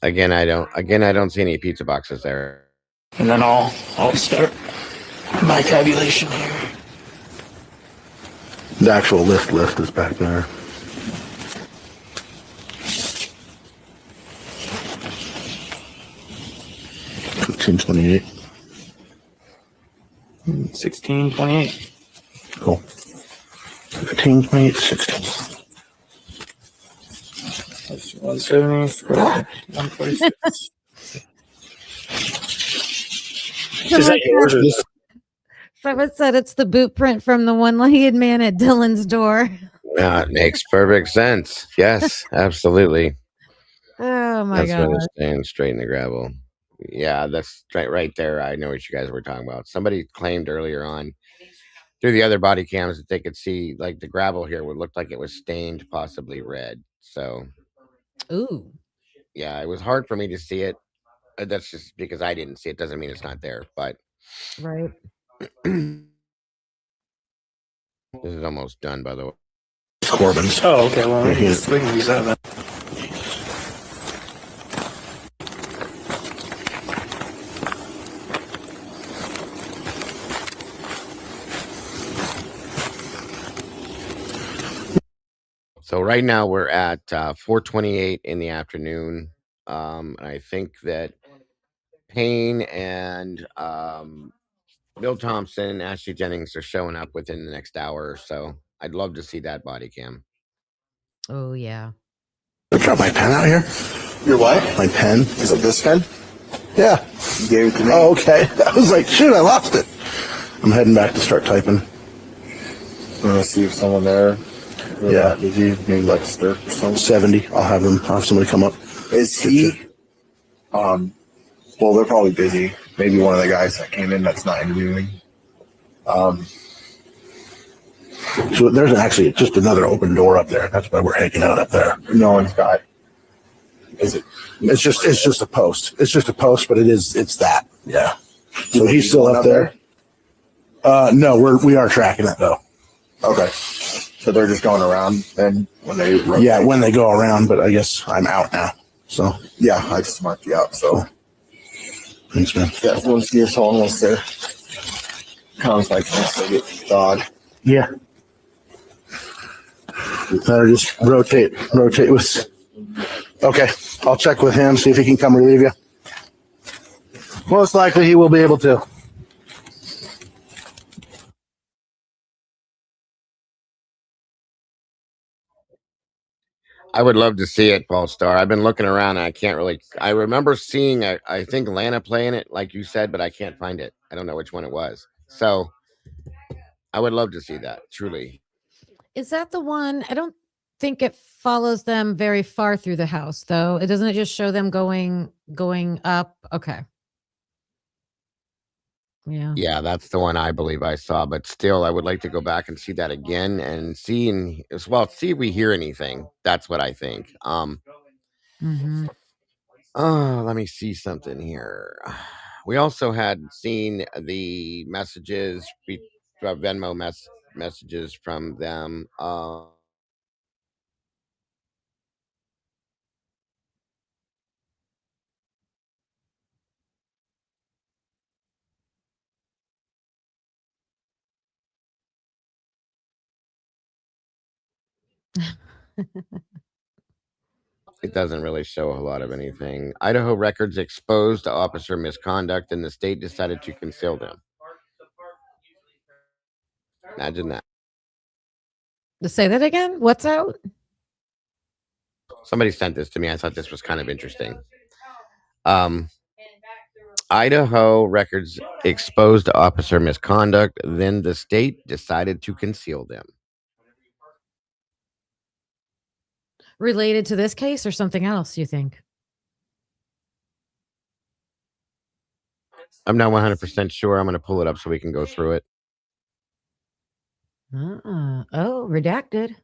[SPEAKER 5] Again, I don't see any pizza boxes there.
[SPEAKER 11] And then I'll start my tabulation here.
[SPEAKER 9] The actual list is back there. $15.28.
[SPEAKER 11] 16.28.
[SPEAKER 9] Cool. 15.28, 16.
[SPEAKER 11] That's 170. 146. Is that yours or this?
[SPEAKER 7] Someone said it's the boot print from the one-legged man at Dylan's door.
[SPEAKER 5] Yeah, it makes perfect sense. Yes, absolutely.
[SPEAKER 7] Oh my God.
[SPEAKER 5] That's why they're staying straight in the gravel. Yeah, that's right there. I know what you guys were talking about. Somebody claimed earlier on through the other body cams that they could see like the gravel here would look like it was stained, possibly red. So,
[SPEAKER 7] ooh,
[SPEAKER 5] yeah, it was hard for me to see it. That's just because I didn't see it. Doesn't mean it's not there. But
[SPEAKER 7] right.
[SPEAKER 5] This is almost done, by the way.
[SPEAKER 9] Corbin's.
[SPEAKER 11] Oh, okay. Well, we can use that then.
[SPEAKER 5] So right now we're at 4:28 in the afternoon. And I think that Payne and Bill Thompson and Ashley Jennings are showing up within the next hour or so. I'd love to see that body cam.
[SPEAKER 7] Oh yeah.
[SPEAKER 9] I got my pen out here.
[SPEAKER 12] Your what?
[SPEAKER 9] My pen.
[SPEAKER 12] Is it this pen?
[SPEAKER 9] Yeah.
[SPEAKER 12] You gave it to me.
[SPEAKER 9] Oh, okay. I was like, shoot, I lost it. I'm heading back to start typing.
[SPEAKER 12] I'm gonna see if someone there.
[SPEAKER 9] Yeah.
[SPEAKER 12] Did you maybe like stir or something?
[SPEAKER 9] 70. I'll have somebody come up.
[SPEAKER 12] Is he? Well, they're probably busy. Maybe one of the guys that came in that's not interviewing.
[SPEAKER 9] So there's actually just another open door up there. That's why we're hanging out up there.
[SPEAKER 12] No one's got. Is it?
[SPEAKER 9] It's just a post. It's just a post, but it's that. Yeah. So he's still up there. No, we are tracking it though.
[SPEAKER 12] Okay. So they're just going around then when they rotate.
[SPEAKER 9] Yeah, when they go around, but I guess I'm out now. So
[SPEAKER 12] yeah, I just marked you out. So
[SPEAKER 9] thanks, man.
[SPEAKER 12] Yeah, once you're almost there. Comes like once they get thawed.
[SPEAKER 9] Yeah. Or just rotate with. Okay, I'll check with him, see if he can come relieve you. Most likely he will be able to.
[SPEAKER 5] I would love to see it, Paul Star. I've been looking around and I can't really. I remember seeing, I think Lana playing it, like you said, but I can't find it. I don't know which one it was. So I would love to see that, truly.
[SPEAKER 7] Is that the one? I don't think it follows them very far through the house, though. It doesn't just show them going up. Okay.
[SPEAKER 5] Yeah, that's the one I believe I saw. But still, I would like to go back and see that again and see as well. See if we hear anything. That's what I think.
[SPEAKER 7] Mm-hmm.
[SPEAKER 5] Oh, let me see something here. We also had seen the messages, Venmo messages from them. It doesn't really show a lot of anything. Idaho records exposed officer misconduct, and the state decided to conceal them. Imagine that.
[SPEAKER 7] To say that again? What's out?
[SPEAKER 5] Somebody sent this to me. I thought this was kind of interesting. Idaho records exposed officer misconduct, then the state decided to conceal them.
[SPEAKER 7] Related to this case or something else, you think?
[SPEAKER 5] I'm not 100% sure. I'm going to pull it up so we can go through it.
[SPEAKER 7] Oh, redacted.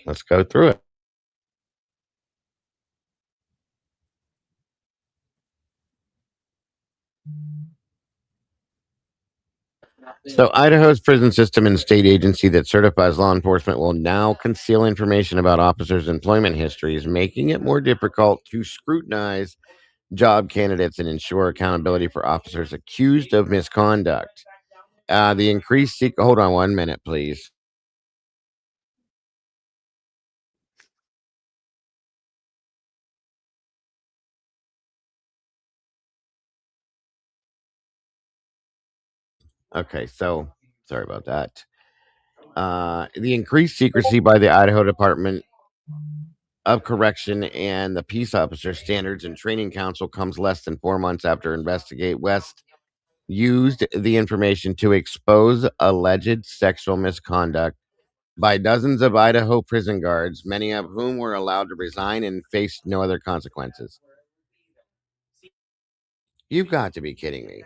[SPEAKER 5] Let's go through it. So Idaho's prison system and state agency that certifies law enforcement will now conceal information about officers' employment histories, making it more difficult to scrutinize job candidates and ensure accountability for officers accused of misconduct. The increased hold on 1 minute, please. Okay, so sorry about that. The increased secrecy by the Idaho Department of Correction and the Peace Officer Standards and Training Council comes less than 4 months after Investigate West used the information to expose alleged sexual misconduct by dozens of Idaho prison guards, many of whom were allowed to resign and faced no other consequences. You've got to be kidding me.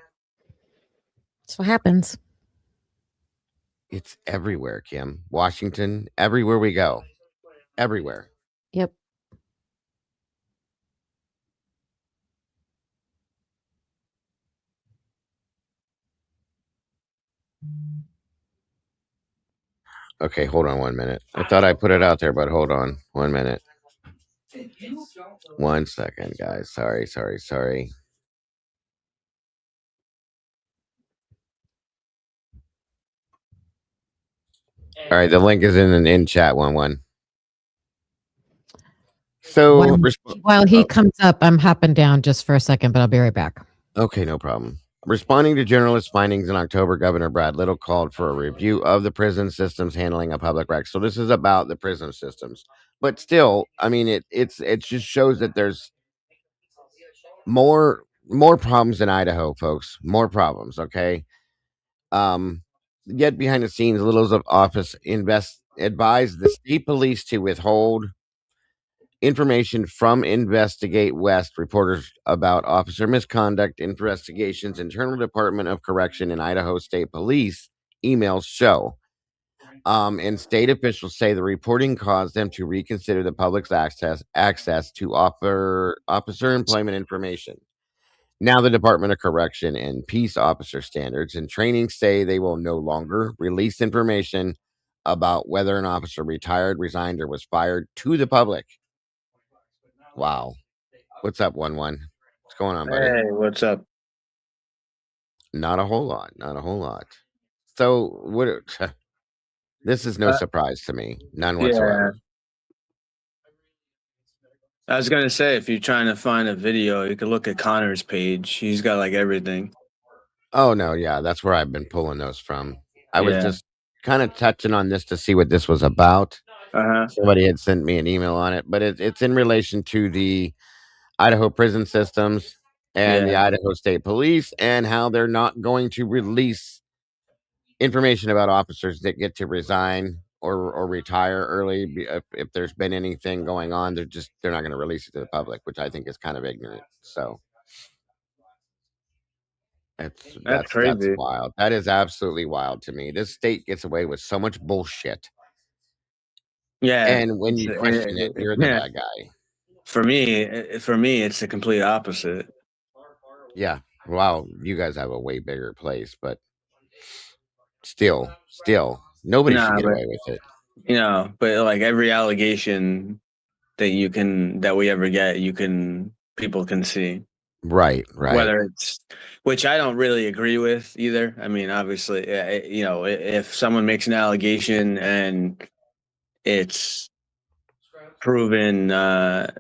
[SPEAKER 7] That's what happens.
[SPEAKER 5] It's everywhere, Kim. Washington, everywhere we go. Everywhere.
[SPEAKER 7] Yep.
[SPEAKER 5] Okay, hold on 1 minute. I thought I put it out there, but hold on 1 minute. 1 second, guys. Sorry. All right, the link is in chat 1-1. So
[SPEAKER 7] While he comes up, I'm hopping down just for a second, but I'll be right back.
[SPEAKER 5] Okay, no problem. Responding to journalist findings in October, Governor Brad Little called for a review of the prison systems handling of public records. So this is about the prison systems, but still, I mean, it just shows that there's more problems in Idaho, folks. More problems. Okay. Yet behind the scenes, Little's office advised the state police to withhold information from Investigate West reporters about officer misconduct investigations. Internal Department of Correction and Idaho State Police emails show. And state officials say the reporting caused them to reconsider the public's access to officer employment information. Now the Department of Correction and Peace Officer Standards and Training say they will no longer release information about whether an officer retired, resigned, or was fired to the public. Wow. What's up, 1-1? What's going on, buddy?
[SPEAKER 12] Hey, what's up?
[SPEAKER 5] Not a whole lot. Not a whole lot. So what? This is no surprise to me. None whatsoever.
[SPEAKER 12] I was gonna say, if you're trying to find a video, you could look at Connor's page. He's got like everything.
[SPEAKER 5] Oh no, yeah, that's where I've been pulling those from. I was
[SPEAKER 12] Yeah.
[SPEAKER 5] just kind of touching on this to see what this was about.
[SPEAKER 12] Uh-huh.
[SPEAKER 5] Somebody had sent me an email on it, but it's in relation to the Idaho prison systems and the
[SPEAKER 12] Yeah.
[SPEAKER 5] Idaho State Police and how they're not going to release information about officers that get to resign or retire early. If there's been anything going on, they're not going to release it to the public, which I think is kind of ignorant. So that's
[SPEAKER 12] crazy.
[SPEAKER 5] wild. That is absolutely wild to me. This state gets away with so much bullshit.
[SPEAKER 12] Yeah.
[SPEAKER 5] And when you question it, you're the bad guy.
[SPEAKER 12] For me, it's the complete opposite.
[SPEAKER 5] Yeah. Wow, you guys have a way bigger place, but still, nobody should get away with it.
[SPEAKER 12] You know, but like every allegation that we ever get, people can see.
[SPEAKER 5] Right.
[SPEAKER 12] Whether it's, which I don't really agree with either. I mean, obviously, you know, if someone makes an allegation and it's proven to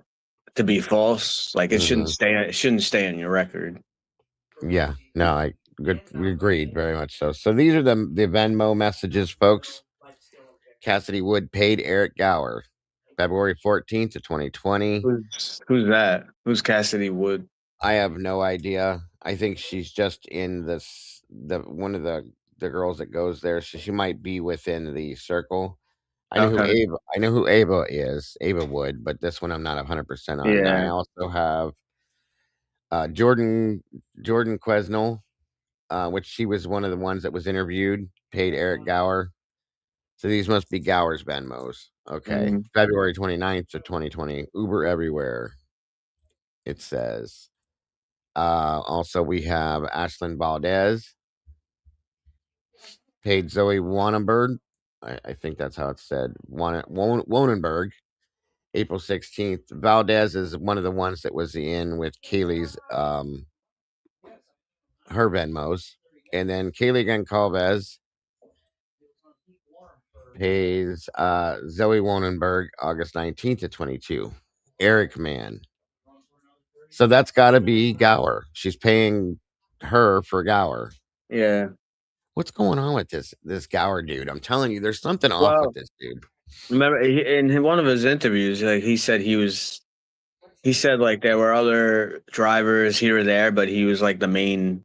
[SPEAKER 12] be false, like it shouldn't stay on your record.
[SPEAKER 5] Yeah, no, we agreed very much so. So these are the Venmo messages, folks. Cassidy Wood paid Eric Gower, February 14th of 2020.
[SPEAKER 12] Who's that? Who's Cassidy Wood?
[SPEAKER 5] I have no idea. I think she's just in one of the girls that goes there. So she might be within the circle. I know who Ava is, Ava Wood, but this one I'm not 100% on.
[SPEAKER 12] Yeah.
[SPEAKER 5] I also have Jordan Quesnell, which she was one of the ones that was interviewed, paid Eric Gower. So these must be Gower's Venmos. Okay. February 29th of 2020, Uber everywhere. It says. Also, we have Ashlyn Valdez, paid Zoe Wannenberg. I think that's how it's said. Wonenberg, April 16th. Valdez is one of the ones that was in with Kaylee's, her Venmos. And then Kaylee Goncalves pays Zoe Wonenberg August 19th to 22. Eric Mann. So that's got to be Gower. She's paying her for Gower.
[SPEAKER 12] Yeah.
[SPEAKER 5] What's going on with this Gower dude? I'm telling you, there's something off with this dude.
[SPEAKER 12] Remember, in one of his interviews, like he said like there were other drivers here or there, but he was like the main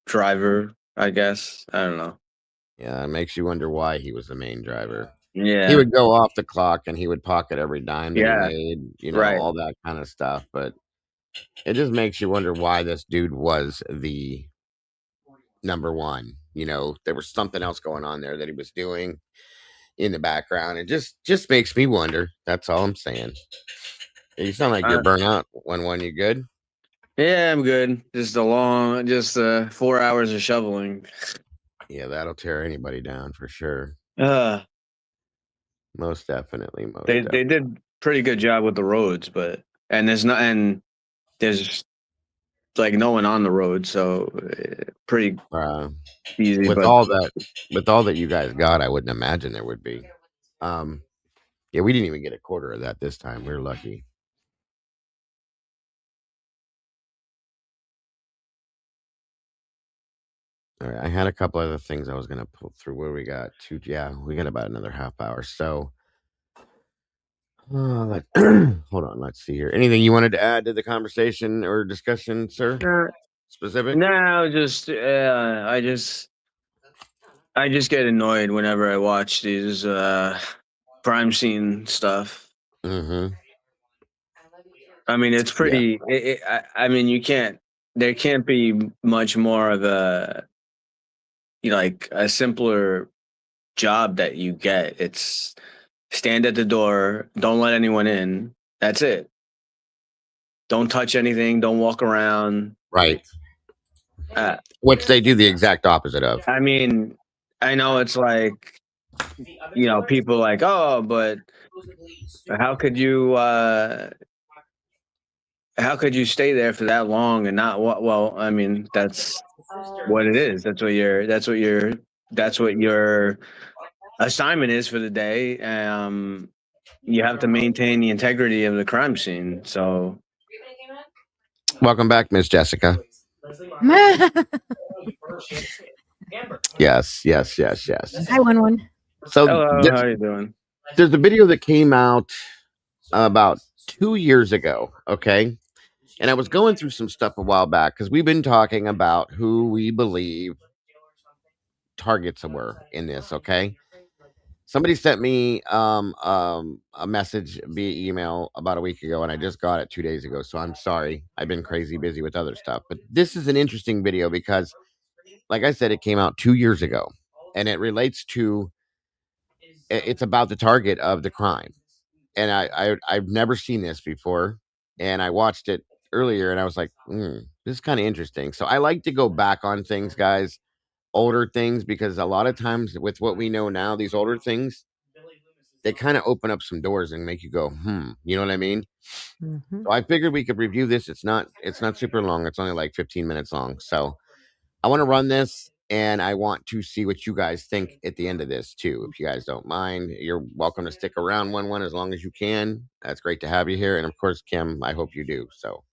[SPEAKER 12] driver, I guess. I don't know.
[SPEAKER 5] Yeah, it makes you wonder why he was the main driver.
[SPEAKER 12] Yeah.
[SPEAKER 5] He would go off the clock and he would pocket every dime that
[SPEAKER 12] Yeah.
[SPEAKER 5] he made, all that kind of stuff. But it just makes you wonder why this dude was the number one. There was something else going on there that he was doing in the background. It just makes me wonder. That's all I'm saying. You sound like you're burnt out. 1-1, you good?
[SPEAKER 12] Yeah, I'm good. Just 4 hours of shoveling.
[SPEAKER 5] Yeah, that'll tear anybody down for sure. Most definitely.
[SPEAKER 12] They did pretty good job with the roads, but there's like no one on the road, so pretty easy.
[SPEAKER 5] With
[SPEAKER 12] But
[SPEAKER 5] all that you guys got, I wouldn't imagine there would be. Yeah, we didn't even get a quarter of that this time. We were lucky. All right, I had a couple other things I was going to pull through. Where we got two? Yeah, we got about another half hour. So, hold on. Let's see here. Anything you wanted to add to the conversation or discussion, sir? Specific?
[SPEAKER 12] No, I just get annoyed whenever I watch these crime scene stuff.
[SPEAKER 5] Mm-hmm.
[SPEAKER 12] I mean, it's pretty. I mean, you can't. There can't be much more of a, like a simpler job that you get. It's stand at the door, don't let anyone in. That's it. Don't touch anything. Don't walk around.
[SPEAKER 5] Right. Which they do the exact opposite of.
[SPEAKER 12] I mean, I know it's like, people like, oh, but how could you stay there for that long and not what? Well, I mean, that's what it is. That's what your assignment is for the day. You have to maintain the integrity of the crime scene. So,
[SPEAKER 5] welcome back, Miss Jessica. Yes.
[SPEAKER 7] Hi, one.
[SPEAKER 5] So,
[SPEAKER 12] hello, how are you doing?
[SPEAKER 5] There's a video that came out about 2 years ago. Okay. And I was going through some stuff a while back because we've been talking about who we believe targets were in this. Okay. Somebody sent me a message via email about a week ago, and I just got it 2 days ago. So I'm sorry. I've been crazy busy with other stuff. But this is an interesting video because, like I said, it came out 2 years ago, and it relates to, it's about the target of the crime. And I've never seen this before, and I watched it earlier, and I was like, this is kind of interesting. So I like to go back on things, guys, older things, because a lot of times with what we know now, these older things, they kind of open up some doors and make you go, you know what I mean?
[SPEAKER 7] Mm-hmm.
[SPEAKER 5] So I figured we could review this. It's not super long. It's only like 15 minutes long. So I want to run this, and I want to see what you guys think at the end of this too. If you guys don't mind, you're welcome to stick around one as long as you can. That's great to have you here. And of course, Kim, I hope you do. So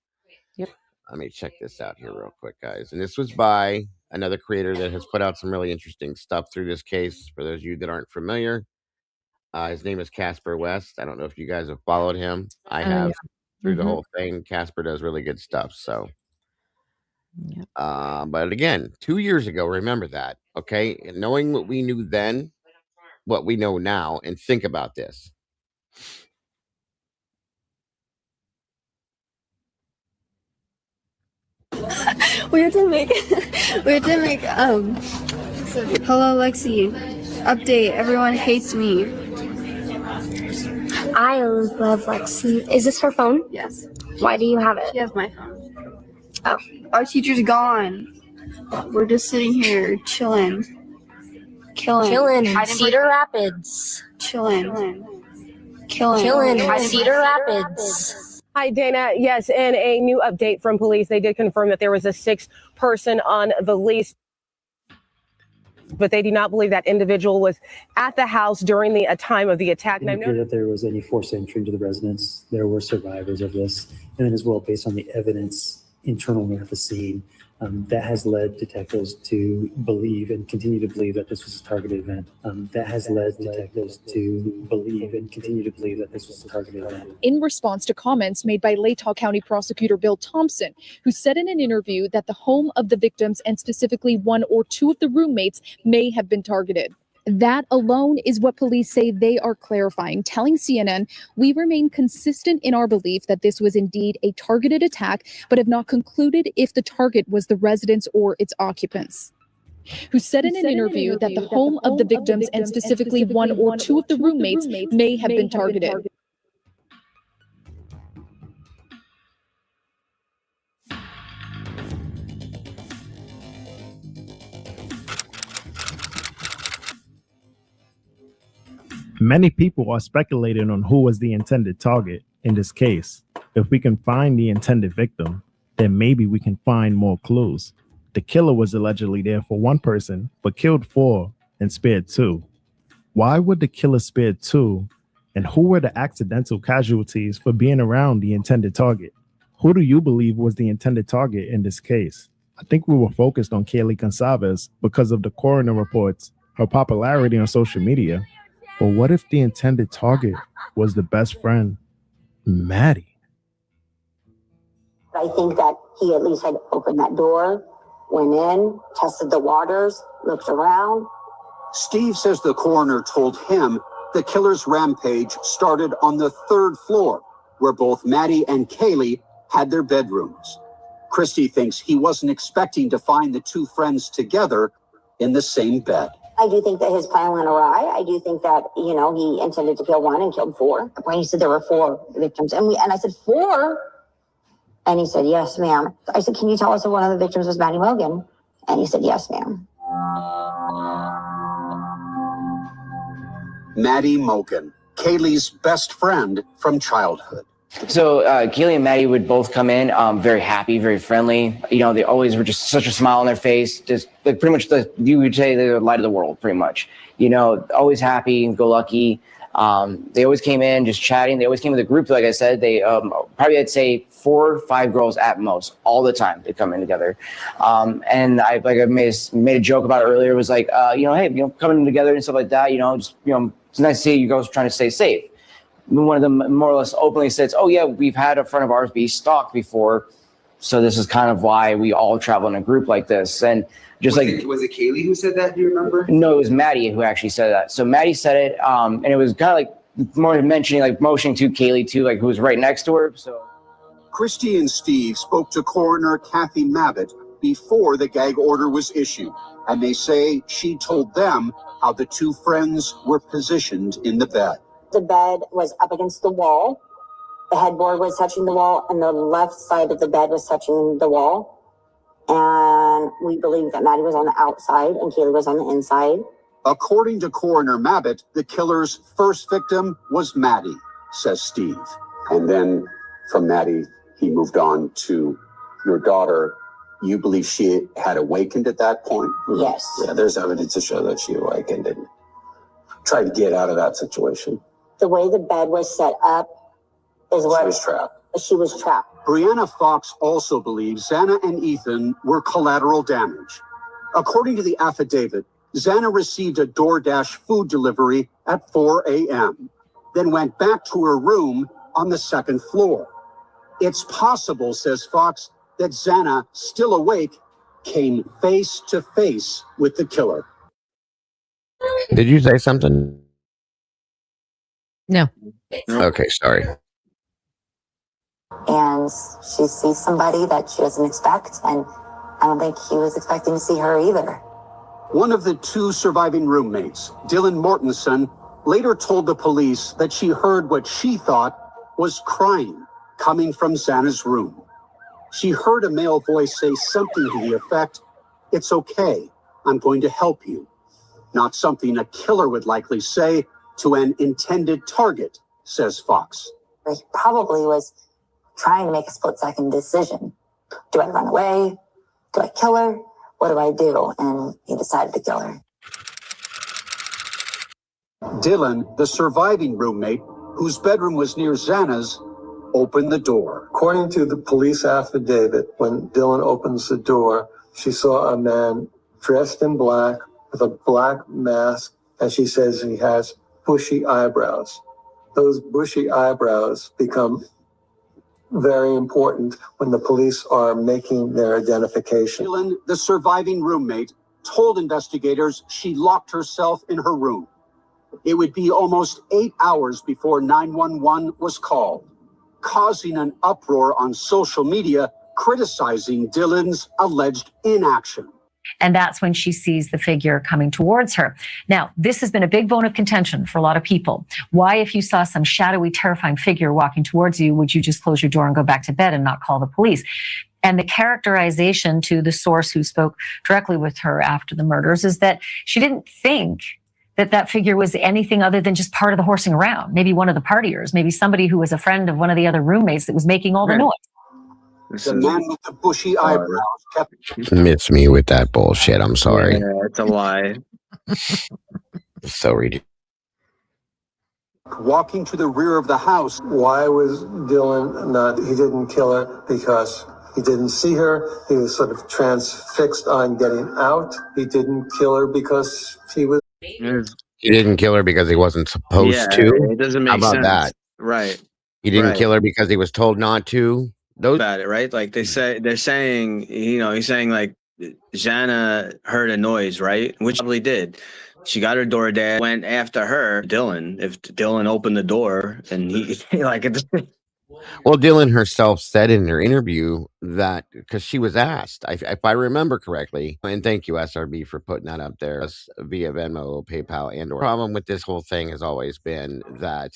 [SPEAKER 7] Yep.
[SPEAKER 5] Let me check this out here real quick, guys. And this was by another creator that has put out some really interesting stuff through this case. For those of you that aren't familiar, his name is Casper West. I don't know if you guys have followed him. I have through the whole thing. Casper does really good stuff. So, but again, 2 years ago, remember that, okay? And knowing what we knew then, what we know now, and think about this.
[SPEAKER 13] we have to make hello Lexi, update, everyone hates me.
[SPEAKER 14] I love Lexi. Is this her phone?
[SPEAKER 13] Yes.
[SPEAKER 14] Why do you have it?
[SPEAKER 13] She has my phone.
[SPEAKER 14] Oh.
[SPEAKER 13] Our teacher's gone. We're just sitting here chilling.
[SPEAKER 14] Killing in Cedar Rapids.
[SPEAKER 13] Killing
[SPEAKER 14] in Cedar Rapids.
[SPEAKER 15] Hi, Dana. Yes, in a new update from police, they did confirm that there was a 6th person on the lease, but they do not believe that individual was at the house during the time of the attack.
[SPEAKER 16] It didn't appear that there was any forced entry into the residence. There were survivors of this. And then as well, based on the evidence internally at the scene, that has led detectives to believe and continue to believe that this was a targeted event.
[SPEAKER 17] In response to comments made by Latah County Prosecutor Bill Thompson, who said in an interview that the home of the victims and specifically one or two of the roommates may have been targeted. That alone is what police say they are clarifying, telling CNN, "We remain consistent in our belief that this was indeed a targeted attack, but have not concluded if the target was the residence or its occupants." Who said in an interview that the home of the victims and specifically one or two of the roommates may have been targeted.
[SPEAKER 18] Many people are speculating on who was the intended target in this case. If we can find the intended victim, then maybe we can find more clues. The killer was allegedly there for one person, but killed 4 and spared 2. Why would the killer spare 2? And who were the accidental casualties for being around the intended target? Who do you believe was the intended target in this case? I think we were focused on Kaylee Gonsalves because of the coroner reports, her popularity on social media. But what if the intended target was the best friend, Maddie?
[SPEAKER 19] I think that he at least had opened that door, went in, tested the waters, looked around.
[SPEAKER 20] Steve says the coroner told him the killer's rampage started on the 3rd floor, where both Maddie and Kaylee had their bedrooms. Christy thinks he wasn't expecting to find the 2 friends together in the same bed.
[SPEAKER 19] I do think that his plan went awry. I do think that, he intended to kill 1 and killed 4. When he said there were 4 victims, and I said, 4? And he said, yes, ma'am. I said, can you tell us if one of the victims was Maddie Mogan? And he said, yes, ma'am.
[SPEAKER 20] Maddie Mogan, Kaylee's best friend from childhood.
[SPEAKER 21] So Kaylee and Maddie would both come in very happy, very friendly. They always were just such a smile on their face. Just like pretty much you would say they're the light of the world, pretty much. Always happy and go lucky. They always came in just chatting. They always came with a group, like I said. They probably, I'd say 4 or 5 girls at most, all the time. They come in together. And I made a joke about it earlier. It was like, hey, coming together and stuff like that. It's nice to see you guys trying to stay safe. One of them more or less openly says, oh yeah, we've had a friend of ours be stalked before. So this is kind of why we all travel in a group like this. And just was it Kaylee who said that? Do you remember? No, it was Maddie who actually said that. So Maddie said it. And it was kind of like more mentioning, like motioning to Kaylee too, like who was right next to her. So
[SPEAKER 20] Christy and Steve spoke to coroner Kathy Mabbitt before the gag order was issued. And they say she told them how the 2 friends were positioned in the bed.
[SPEAKER 19] The bed was up against the wall. The headboard was touching the wall, and the left side of the bed was touching the wall. And we believe that Maddie was on the outside and Kaylee was on the inside.
[SPEAKER 20] According to Coroner Mabbitt, the killer's first victim was Maddie, says Steve. And then from Maddie, he moved on to your daughter. You believe she had awakened at that point?
[SPEAKER 19] Yes.
[SPEAKER 20] Yeah, there's evidence to show that she awakened and tried to get out of that situation.
[SPEAKER 19] The way the bed was set up is what...
[SPEAKER 20] She was trapped.
[SPEAKER 19] She was trapped.
[SPEAKER 20] Brianna Fox also believes Xana and Ethan were collateral damage. According to the affidavit, Xana received a DoorDash food delivery at 4 a.m., then went back to her room on the 2nd floor. It's possible, says Fox, that Xana, still awake, came face to face with the killer.
[SPEAKER 5] Did you say something?
[SPEAKER 7] No.
[SPEAKER 5] Okay, sorry.
[SPEAKER 19] And she sees somebody that she doesn't expect, and I don't think he was expecting to see her either.
[SPEAKER 20] One of the 2 surviving roommates, Dylan Mortensen, later told the police that she heard what she thought was crying coming from Xana's room. She heard a male voice say something to the effect, "It's okay, I'm going to help you." Not something a killer would likely say to an intended target, says Fox.
[SPEAKER 19] He probably was trying to make a split-second decision. Do I run away? Do I kill her? What do I do? And he decided to kill her.
[SPEAKER 20] Dylan, the surviving roommate, whose bedroom was near Xana's, opened the door.
[SPEAKER 22] According to the police affidavit, when Dylan opens the door, she saw a man dressed in black with a black mask, and she says he has bushy eyebrows. Those bushy eyebrows become very important when the police are making their identification.
[SPEAKER 20] Dylan, the surviving roommate, told investigators she locked herself in her room. It would be almost 8 hours before 911 was called, causing an uproar on social media criticizing Dylan's alleged inaction.
[SPEAKER 23] And that's when she sees the figure coming towards her. Now, this has been a big bone of contention for a lot of people. Why, if you saw some shadowy, terrifying figure walking towards you, would you just close your door and go back to bed and not call the police? And the characterization to the source who spoke directly with her after the murders is that she didn't think that that figure was anything other than just part of the horsing around. Maybe one of the partiers, maybe somebody who was a friend of one of the other roommates that was making all the noise.
[SPEAKER 12] This
[SPEAKER 20] The
[SPEAKER 12] is
[SPEAKER 20] man with the bushy
[SPEAKER 12] hard.
[SPEAKER 20] eyebrows kept
[SPEAKER 5] Miss me with that bullshit. I'm sorry.
[SPEAKER 12] Yeah, it's a lie.
[SPEAKER 5] It's so ridiculous.
[SPEAKER 20] walking to the rear of the house.
[SPEAKER 22] Why was Dylan not, he didn't kill her because he didn't see her. He was sort of transfixed on getting out. He didn't kill her because he was.
[SPEAKER 5] He didn't kill her because he wasn't supposed
[SPEAKER 12] Yeah,
[SPEAKER 5] to.
[SPEAKER 12] it doesn't
[SPEAKER 5] How
[SPEAKER 12] make
[SPEAKER 5] about
[SPEAKER 12] sense.
[SPEAKER 5] that?
[SPEAKER 12] Right.
[SPEAKER 5] He didn't
[SPEAKER 12] Right.
[SPEAKER 5] kill her because he was told not to. Those
[SPEAKER 12] About it, right? Like they're saying, he's saying like Xana heard a noise, right? Which probably did. She got her door down, went after her, Dylan. If Dylan opened the door and he like it.
[SPEAKER 5] Well, Dylan herself said in her interview that because she was asked, if I remember correctly, and thank you SRB for putting that up there via Venmo, PayPal, and or problem with this whole thing has always been that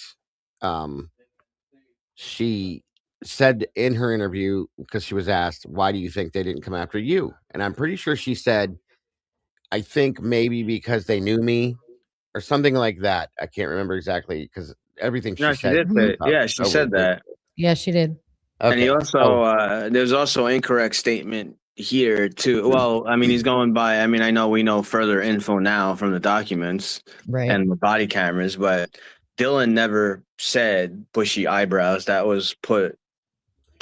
[SPEAKER 5] she said in her interview because she was asked, "Why do you think they didn't come after you?" And I'm pretty sure she said, "I think maybe because they knew me." Or something like that. I can't remember exactly because everything she
[SPEAKER 12] No, she
[SPEAKER 5] said.
[SPEAKER 12] did say, yeah, she said that.
[SPEAKER 7] Yeah, she did.
[SPEAKER 12] And he
[SPEAKER 5] Okay.
[SPEAKER 12] also, there's also incorrect statement here too. Well, I mean, he's going by, I know we know further info now from the documents
[SPEAKER 7] Right.
[SPEAKER 12] and the body cameras, but Dylan never said bushy eyebrows. That was put,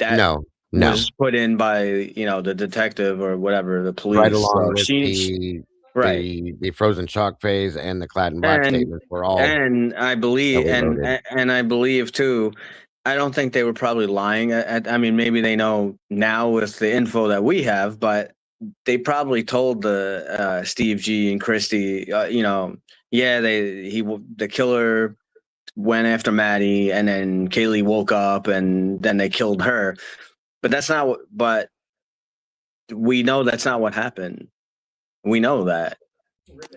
[SPEAKER 5] No.
[SPEAKER 12] was put in by, the detective or whatever, the police.
[SPEAKER 5] Right along
[SPEAKER 12] So
[SPEAKER 5] with the frozen chalk phase and the clad in black statements were all.
[SPEAKER 12] And I believe, and I believe too, I don't think they were probably lying. Maybe they know now with the info that we have, but they probably told the Steve G and Christy, the killer went after Maddie, and then Kaylee woke up, and then they killed her. But that's not what. But we know that's not what happened. We know that.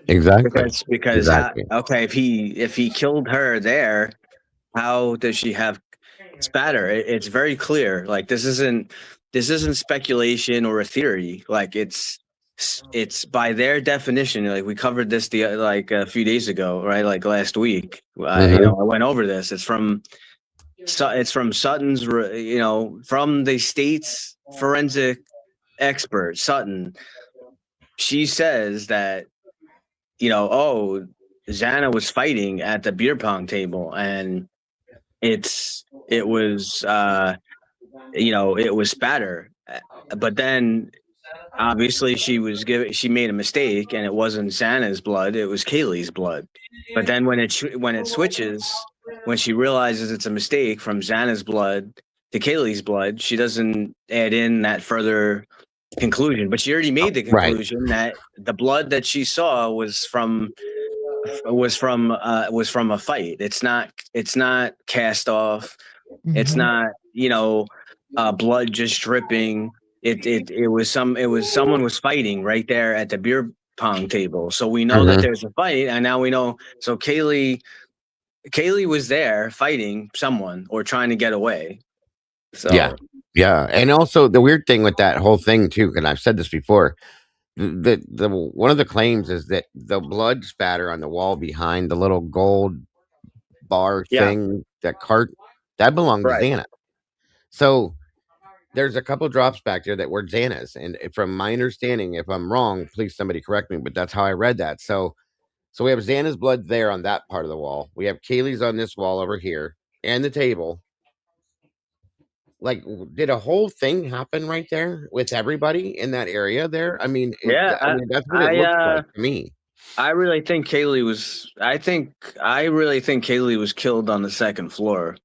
[SPEAKER 5] Exactly.
[SPEAKER 12] Because okay, if he killed her there, how does she have spatter? It's very clear. Like this isn't speculation or a theory. Like it's by their definition. Like we covered this a few days ago, right? Like last week. I went over this. It's from Sutton's. From the state's forensic expert Sutton. She says that Xana was fighting at the beer pong table, and it was spatter, but then obviously she made a mistake, and it wasn't Xana's blood, it was Kaylee's blood. But then when it switches, when she realizes it's a mistake from Xana's blood to Kaylee's blood, she doesn't add in that further conclusion, but she already made the conclusion that the blood that she saw was from a fight. It's not cast off. It's not blood just dripping. It was someone was fighting right there at the beer pong table. So we know that there's a fight, and now we know. So Kaylee was there fighting someone or trying to get away. So
[SPEAKER 5] yeah, and also the weird thing with that whole thing too, and I've said this before. The one of the claims is that the blood spatter on the wall behind the little gold bar thing, that cart, that belonged to Xana. So there's a couple drops back there that were Xana's, and from my understanding, if I'm wrong, please somebody correct me, but that's how I read that. So we have Xana's blood there on that part of the wall. We have Kaylee's on this wall over here, and the table. Like, did a whole thing happen right there with everybody in that area there? I mean, that's what it looks like to me.
[SPEAKER 12] I really think Kaylee was killed on the second floor,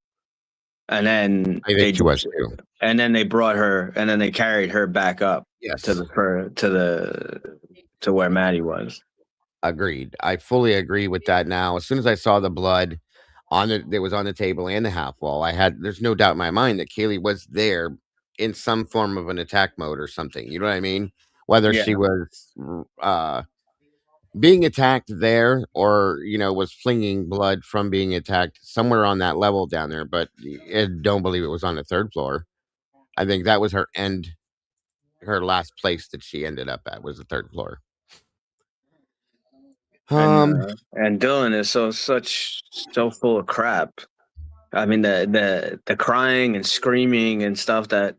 [SPEAKER 12] and then
[SPEAKER 5] I think she was too.
[SPEAKER 12] And then they brought her, and then they carried her back up to where Maddie was.
[SPEAKER 5] Agreed. I fully agree with that. Now, as soon as I saw the blood that was on the table and the half wall, there's no doubt in my mind that Kaylee was there in some form of an attack mode or something. You know what I mean? Whether she was being attacked there or, was flinging blood from being attacked somewhere on that level down there. But I don't believe it was on the third floor. I think that was her last place that she ended up at was the third floor.
[SPEAKER 12] And Dylan is so full of crap. I mean, the crying and screaming and stuff that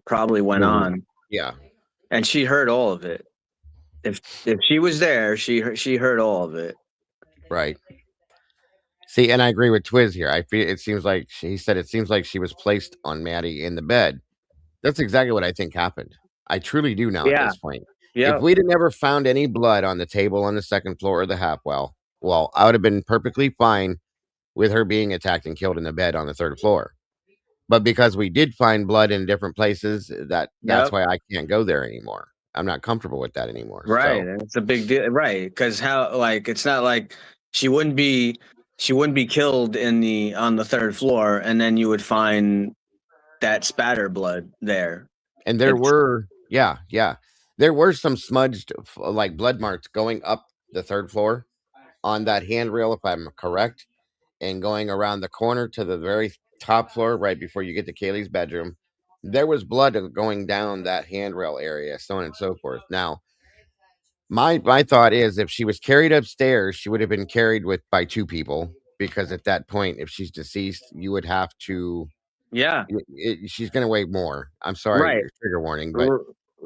[SPEAKER 12] probably went on,
[SPEAKER 5] Yeah.
[SPEAKER 12] and she heard all of it. If she was there, she heard all of it.
[SPEAKER 5] Right. See, and I agree with Twiz here. I feel it seems like he said it seems like she was placed on Maddie in the bed. That's exactly what I think happened. I truly do now at
[SPEAKER 12] Yeah.
[SPEAKER 5] this point. If
[SPEAKER 12] Yep.
[SPEAKER 5] we'd have never found any blood on the table on the second floor of the half well, I would have been perfectly fine with her being attacked and killed in the bed on the third floor. But because we did find blood in different places, that's
[SPEAKER 12] Yep.
[SPEAKER 5] why I can't go there anymore. I'm not comfortable with that anymore.
[SPEAKER 12] Right,
[SPEAKER 5] So
[SPEAKER 12] and it's a big deal, right? Because it's not like she wouldn't be killed on the third floor, and then you would find that spatter blood there.
[SPEAKER 5] And there were, there were some smudged like blood marks going up the third floor on that handrail, if I'm correct, and going around the corner to the very top floor right before you get to Kaylee's bedroom. There was blood going down that handrail area, so on and so forth. Now, my thought is if she was carried upstairs, she would have been carried by two people, because at that point, if she's deceased, you would have to.
[SPEAKER 12] Yeah.
[SPEAKER 5] She's going to weigh more. I'm sorry,
[SPEAKER 12] Right.
[SPEAKER 5] trigger warning, but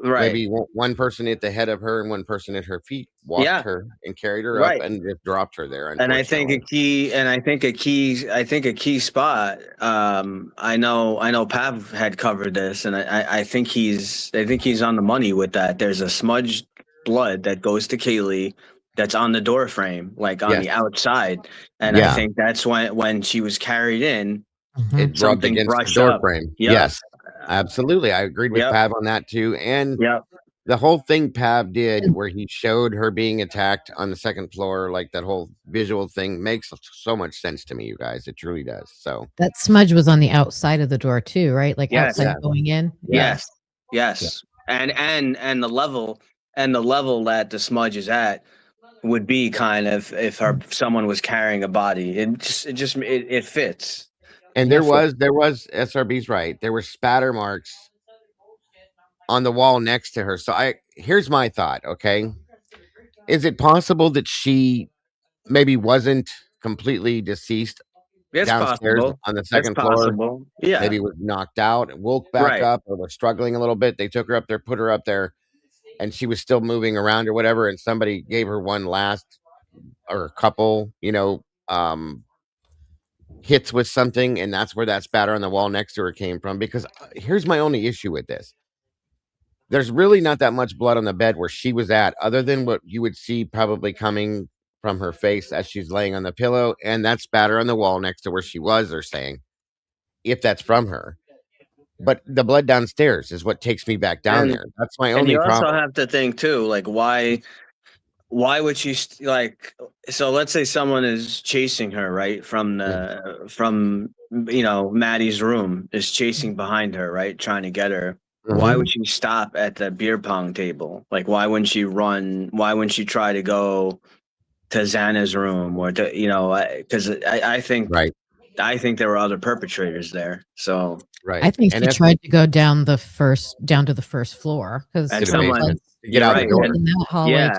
[SPEAKER 12] Right.
[SPEAKER 5] maybe one person at the head of her and one person at her feet walked her and carried her up
[SPEAKER 12] Right.
[SPEAKER 5] and just dropped her there.
[SPEAKER 12] And I think a key spot. I know Pav had covered this, and I think he's on the money with that. There's a smudged blood that goes to Kaylee that's on the door frame, like on the outside, and I think that's when she was carried in.
[SPEAKER 5] It rubbed against the door frame.
[SPEAKER 12] Yep.
[SPEAKER 5] Yes, absolutely. I agreed with Pav on that too. And the whole thing Pav did where he showed her being attacked on the second floor, like that whole visual thing, makes so much sense to me, you guys. It truly does. So
[SPEAKER 7] that smudge was on the outside of the door too, right? Like outside going in.
[SPEAKER 12] Yes. And the level that the smudge is at would be kind of if someone was carrying a body. It fits.
[SPEAKER 5] And there was SRB's right. There were spatter marks on the wall next to her. So here's my thought, okay? Is it possible that she maybe wasn't completely deceased downstairs on the second floor?
[SPEAKER 12] Yeah.
[SPEAKER 5] Maybe was knocked out and woke back up, or was struggling a little bit. They took her up there, put her up there, and she was still moving around or whatever, and somebody gave her one last or a couple, hits with something, and that's where that spatter on the wall next to her came from. Because here's my only issue with this. There's really not that much blood on the bed where she was at, other than what you would see probably coming from her face as she's laying on the pillow, and that spatter on the wall next to where she was, they're saying, if that's from her. But the blood downstairs is what takes me back down there. That's my only problem.
[SPEAKER 12] And you also have to think too, like why would she so let's say someone is chasing her, right? From Maddie's room is chasing behind her, right? Trying to get her. Why would she stop at the beer pong table? Like, why wouldn't she run? Why wouldn't she try to go to Xana's room or to, because I think there were other perpetrators there. So
[SPEAKER 7] I think she tried to go down to the first floor because
[SPEAKER 5] get out the door
[SPEAKER 7] in that hallway.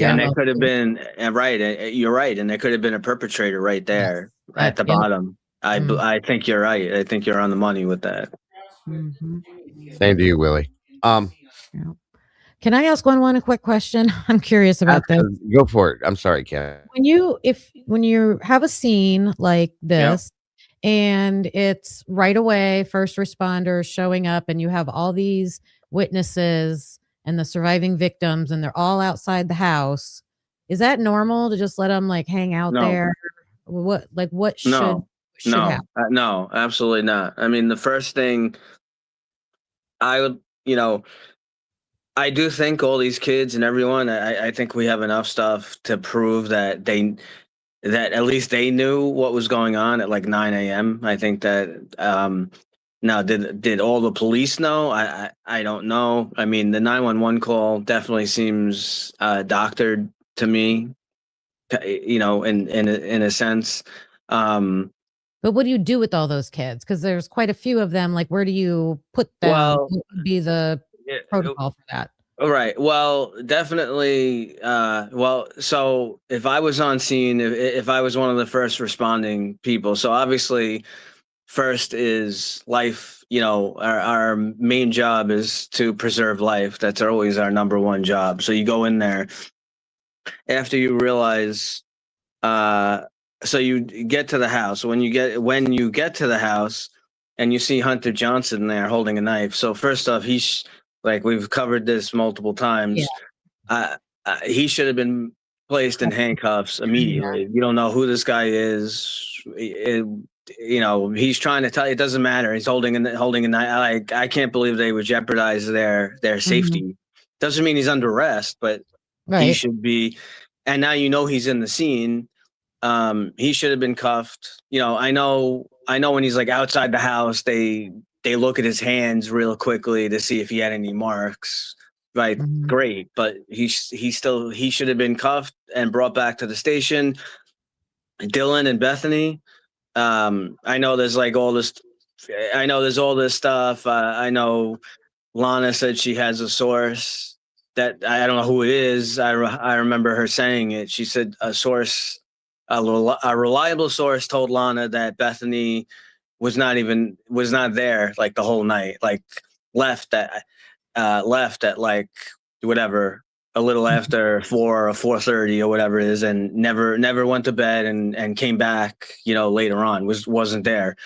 [SPEAKER 12] And there could have been you're right, and there could have been a perpetrator right there at the bottom. I think you're right. I think you're on the money with that.
[SPEAKER 5] Same to you, Willie.
[SPEAKER 7] Can I ask one quick question? I'm curious about this.
[SPEAKER 5] Go for it. I'm sorry, Ken.
[SPEAKER 7] When you have a scene like this, and it's right away first responders showing up, and you have all these witnesses and the surviving victims, and they're all outside the house, is that normal to just let them like hang out there? What should happen?
[SPEAKER 12] No, absolutely not. I mean, the first thing I would, I do think all these kids and everyone, I think we have enough stuff to prove that at least they knew what was going on at like 9 a.m. I think that, now, did all the police know? I don't know. I mean, the 911 call definitely seems doctored to me, in a sense.
[SPEAKER 7] But what do you do with all those kids? Because there's quite a few of them. Like, where do you put them? What would be the protocol for that?
[SPEAKER 12] All right. Well, definitely. So if I was on scene, if I was one of the first responding people, so obviously, first is life. Our main job is to preserve life. That's always our number one job. So you go in there after you realize. So you get to the house. When you get to the house, and you see Hunter Johnson there holding a knife. So first off, he's like, we've covered this multiple times. He should have been placed in handcuffs immediately. You don't know who this guy is. He's trying to tell you, it doesn't matter. He's holding a knife. I can't believe they would jeopardize their safety. Doesn't mean he's under arrest, but he should be. And now he's in the scene. He should have been cuffed. I know when he's like outside the house, they look at his hands real quickly to see if he had any marks. Right. Great. But he should have been cuffed and brought back to the station. Dylan and Bethany. I know there's like all this. I know there's all this stuff. I know Lana said she has a source that I don't know who it is. I remember her saying it. She said a source, a reliable source told Lana that Bethany was not there like the whole night, like left at like whatever, a little after 4 or 4:30 or whatever it is, and never went to bed and came back, later on, wasn't there.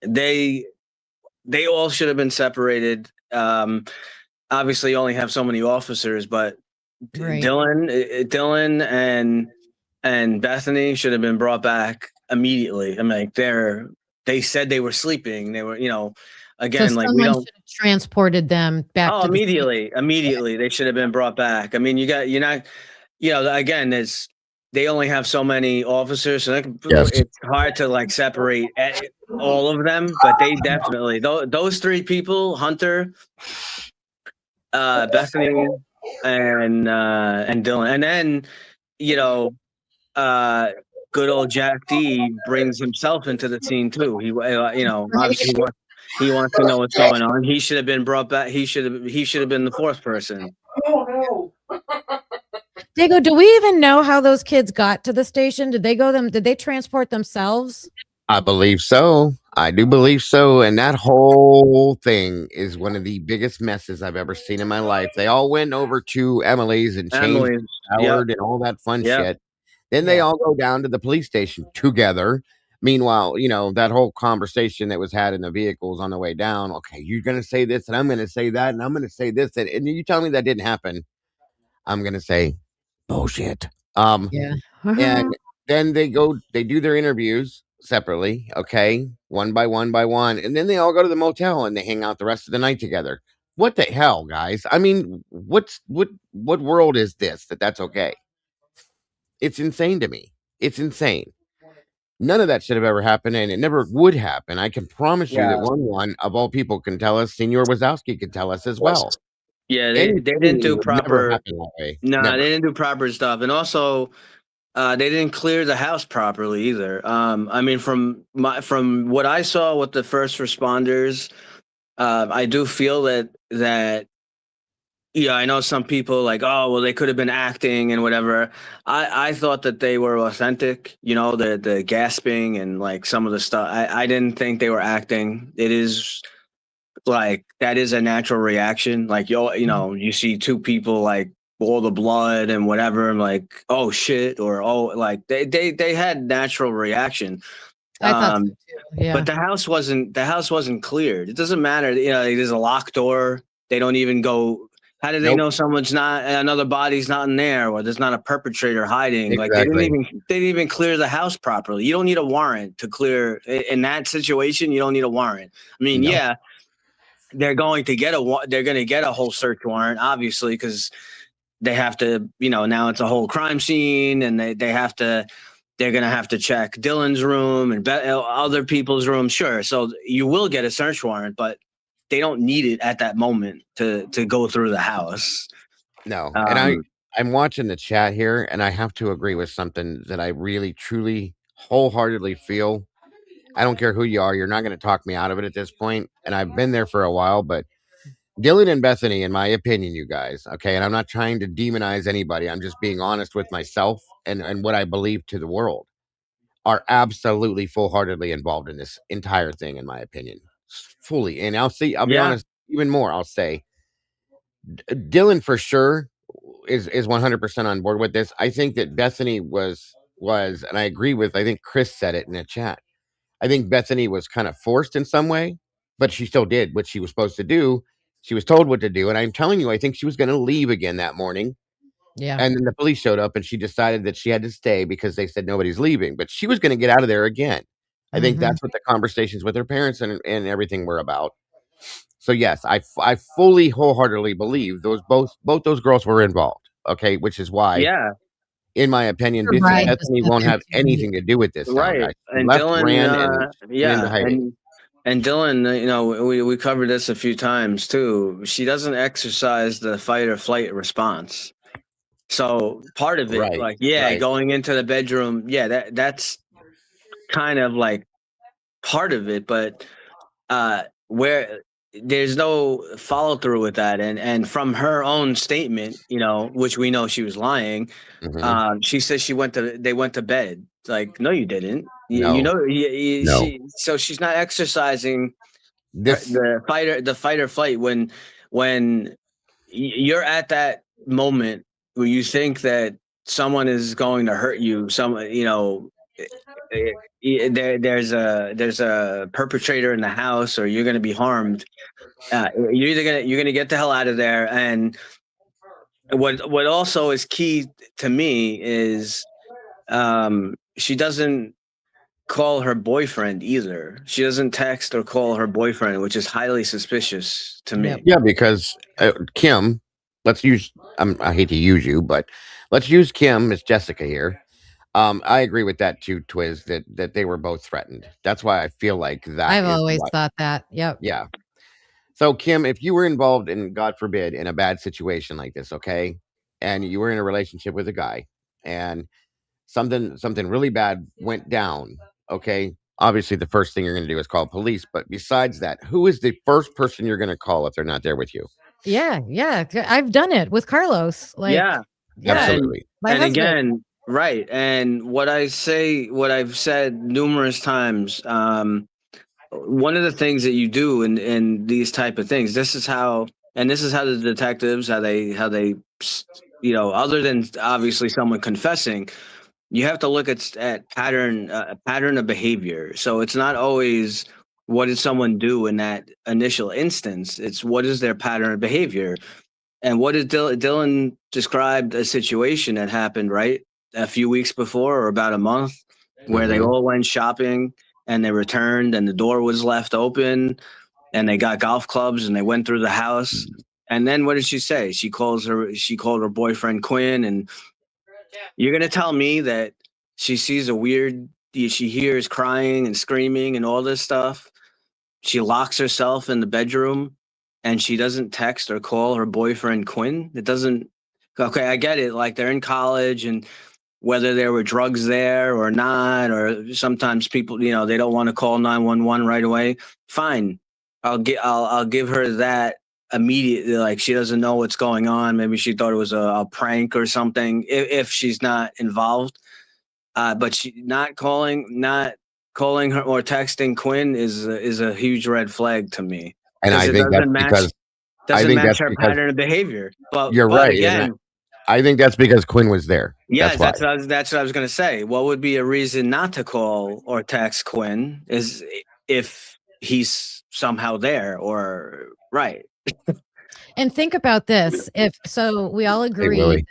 [SPEAKER 12] They all should have been separated. Obviously, you only have so many officers, but Dylan and Bethany should have been brought back immediately. I mean, they said they were sleeping. They were, again,
[SPEAKER 7] so
[SPEAKER 12] like
[SPEAKER 7] we don't transported them back.
[SPEAKER 12] Oh,
[SPEAKER 7] to
[SPEAKER 12] immediately they should have been brought back. I mean, again, they only have so many officers, so it's hard to like separate all of them. But they definitely those three people, Hunter, Bethany, and Dylan, and then good old Jack D brings himself into the scene too. He obviously he wants to know what's going on. He should have been brought back. He should have been the fourth person.
[SPEAKER 7] Oh no. Diego, do we even know how those kids got to the station? Did they transport themselves?
[SPEAKER 5] I believe so. I do believe so. And that whole thing is one of the biggest messes I've ever seen in my life. They all went over to Emily's and changed Howard and all that fun shit. Then they all go down to the police station together. Meanwhile, that whole conversation that was had in the vehicles on the way down. Okay, you're going to say this and I'm going to say that and I'm going to say this. And you tell me that didn't happen. I'm going to say bullshit. And then they do their interviews separately. Okay. One by one. And then they all go to the motel and they hang out the rest of the night together. What the hell, guys? I mean, what world is this that's okay? It's insane to me. It's insane. None of that should have ever happened, and it never would happen. I can promise you that one of all people can tell us. Senior Wazowski can tell us as well.
[SPEAKER 12] Yeah, they didn't do proper.
[SPEAKER 5] They
[SPEAKER 12] didn't do proper stuff, and also they didn't clear the house properly either. I mean, from what I saw with the first responders, I do feel that. Yeah, I know some people like, oh, well, they could have been acting and whatever. I thought that they were authentic, the gasping and like some of the stuff. I didn't think they were acting. It is like, that is a natural reaction. Like, you see two people like all the blood and whatever, and like, oh shit, or like they had natural reaction.
[SPEAKER 7] I thought so too. Yeah.
[SPEAKER 12] But the house wasn't cleared. It doesn't matter. There's a locked door. They don't even go. How do they know another body's not in there, or there's not a perpetrator hiding?
[SPEAKER 5] Exactly.
[SPEAKER 12] Like they didn't even clear the house properly. You don't need a warrant to clear in that situation. You don't need a warrant. I mean, they're going to get a whole search warrant, obviously, because they have to. Now it's a whole crime scene, and they're going to have to check Dylan's room and other people's rooms. Sure, so you will get a search warrant, but they don't need it at that moment to go through the house.
[SPEAKER 5] No. And I'm watching the chat here, and I have to agree with something that I really, truly, wholeheartedly feel. I don't care who you are. You're not going to talk me out of it at this point. And I've been there for a while, but Dylan and Bethany, in my opinion, you guys, okay, and I'm not trying to demonize anybody. I'm just being honest with myself and what I believe to the world, are absolutely full-heartedly involved in this entire thing, in my opinion. Fully. And I'll be
[SPEAKER 12] Yeah.
[SPEAKER 5] honest, even more, I'll say Dylan for sure is 100% on board with this. I think that Bethany was, and I agree with, I think Chris said it in the chat. I think Bethany was kind of forced in some way, but she still did what she was supposed to do. She was told what to do. And I'm telling you, I think she was going to leave again that morning.
[SPEAKER 7] Yeah.
[SPEAKER 5] And then the police showed up and she decided that she had to stay because they said nobody's leaving, but she was going to get out of there again. I think that's what the conversations with her parents and everything were about. So yes, I fully wholeheartedly believe both those girls were involved. Okay, which is why,
[SPEAKER 12] Yeah.
[SPEAKER 5] in my opinion,
[SPEAKER 7] Her bride just
[SPEAKER 5] Bethany won't have anything to do with this now,
[SPEAKER 12] Right.
[SPEAKER 5] guys. She
[SPEAKER 12] And
[SPEAKER 5] left,
[SPEAKER 12] Dylan,
[SPEAKER 5] ran, and went into
[SPEAKER 12] yeah,
[SPEAKER 5] hiding.
[SPEAKER 12] and Dylan, we covered this a few times too. She doesn't exercise the fight or flight response. So part of it,
[SPEAKER 5] Right,
[SPEAKER 12] like, yeah,
[SPEAKER 5] right.
[SPEAKER 12] going into the bedroom, yeah, that's kind of like part of it, but where there's no follow through with that, and from her own statement, which we know she was lying.
[SPEAKER 5] Mhm.
[SPEAKER 12] She says they went to bed. It's like, no, you didn't.
[SPEAKER 5] No. No.
[SPEAKER 12] So she's not exercising
[SPEAKER 5] This
[SPEAKER 12] the fight or flight when you're at that moment where you think that someone is going to hurt you. There's a perpetrator in the house, or you're going to be harmed. You're gonna get the hell out of there. And what also is key to me is she doesn't call her boyfriend either. She doesn't text or call her boyfriend, which is highly suspicious to me.
[SPEAKER 5] Yeah, because Kim, let's use. I hate to use you, but let's use Kim as Jessica here. I agree with that too, Twiz. That they were both threatened. That's why I feel like that
[SPEAKER 7] I've
[SPEAKER 5] is
[SPEAKER 7] always
[SPEAKER 5] what.
[SPEAKER 7] thought that. Yep.
[SPEAKER 5] Yeah. So Kim, if you were involved in, God forbid, in a bad situation like this, okay, and you were in a relationship with a guy, and something really bad went down, okay. Obviously, the first thing you're going to do is call police. But besides that, who is the first person you're going to call if they're not there with you?
[SPEAKER 7] Yeah. I've done it with Carlos. Like,
[SPEAKER 12] Yeah.
[SPEAKER 5] Absolutely.
[SPEAKER 7] My
[SPEAKER 12] And
[SPEAKER 7] husband.
[SPEAKER 12] again, right. And what I've said numerous times, one of the things that you do in these type of things, this is how the detectives, how they, other than obviously someone confessing, you have to look at pattern of behavior. So it's not always what did someone do in that initial instance. It's what is their pattern of behavior. And what did Dylan described a situation that happened right a few weeks before, or about a month, where they all went shopping and they returned and the door was left open and they got golf clubs and they went through the house. And then what did she say? She called her boyfriend Quinn. And you're going to tell me that she sees she hears crying and screaming and all this stuff. She locks herself in the bedroom and she doesn't text or call her boyfriend Quinn. It doesn't. Okay, I get it. Like, they're in college, and whether there were drugs there or not, or sometimes people, they don't want to call 911 right away. Fine. I'll give her that immediately. Like, she doesn't know what's going on. Maybe she thought it was a prank or something, if she's not involved. But she not calling her or texting Quinn is a huge red flag to me,
[SPEAKER 5] And I
[SPEAKER 12] because it
[SPEAKER 5] think that's
[SPEAKER 12] doesn't match her pattern of behavior. But
[SPEAKER 5] you're right.
[SPEAKER 12] again,
[SPEAKER 5] I think that's because Quinn was there.
[SPEAKER 12] yes,
[SPEAKER 5] That's why.
[SPEAKER 12] that's what I was going to say. What would be a reason not to call or text Quinn is if he's somehow there, or right.
[SPEAKER 7] And think about this. We all agree
[SPEAKER 5] Willie.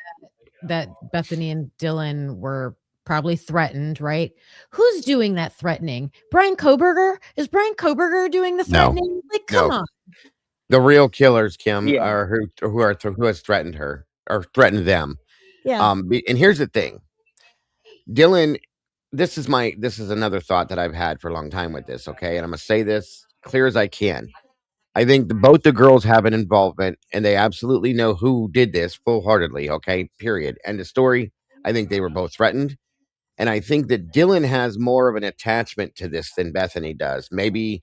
[SPEAKER 7] that Bethany and Dylan were probably threatened, right? Who's doing that threatening? Brian Koberger? Is Brian Koberger doing the threatening? Like, come on.
[SPEAKER 5] The real killers, Kim,
[SPEAKER 12] Yeah.
[SPEAKER 5] are who has threatened her or threatened them.
[SPEAKER 7] Yeah.
[SPEAKER 5] And here's the thing, Dylan. This is another thought that I've had for a long time with this. Okay, and I'm gonna say this clear as I can. I think both the girls have an involvement, and they absolutely know who did this full-heartedly. Okay, period. End of story. I think they were both threatened. And I think that Dylan has more of an attachment to this than Bethany does. Maybe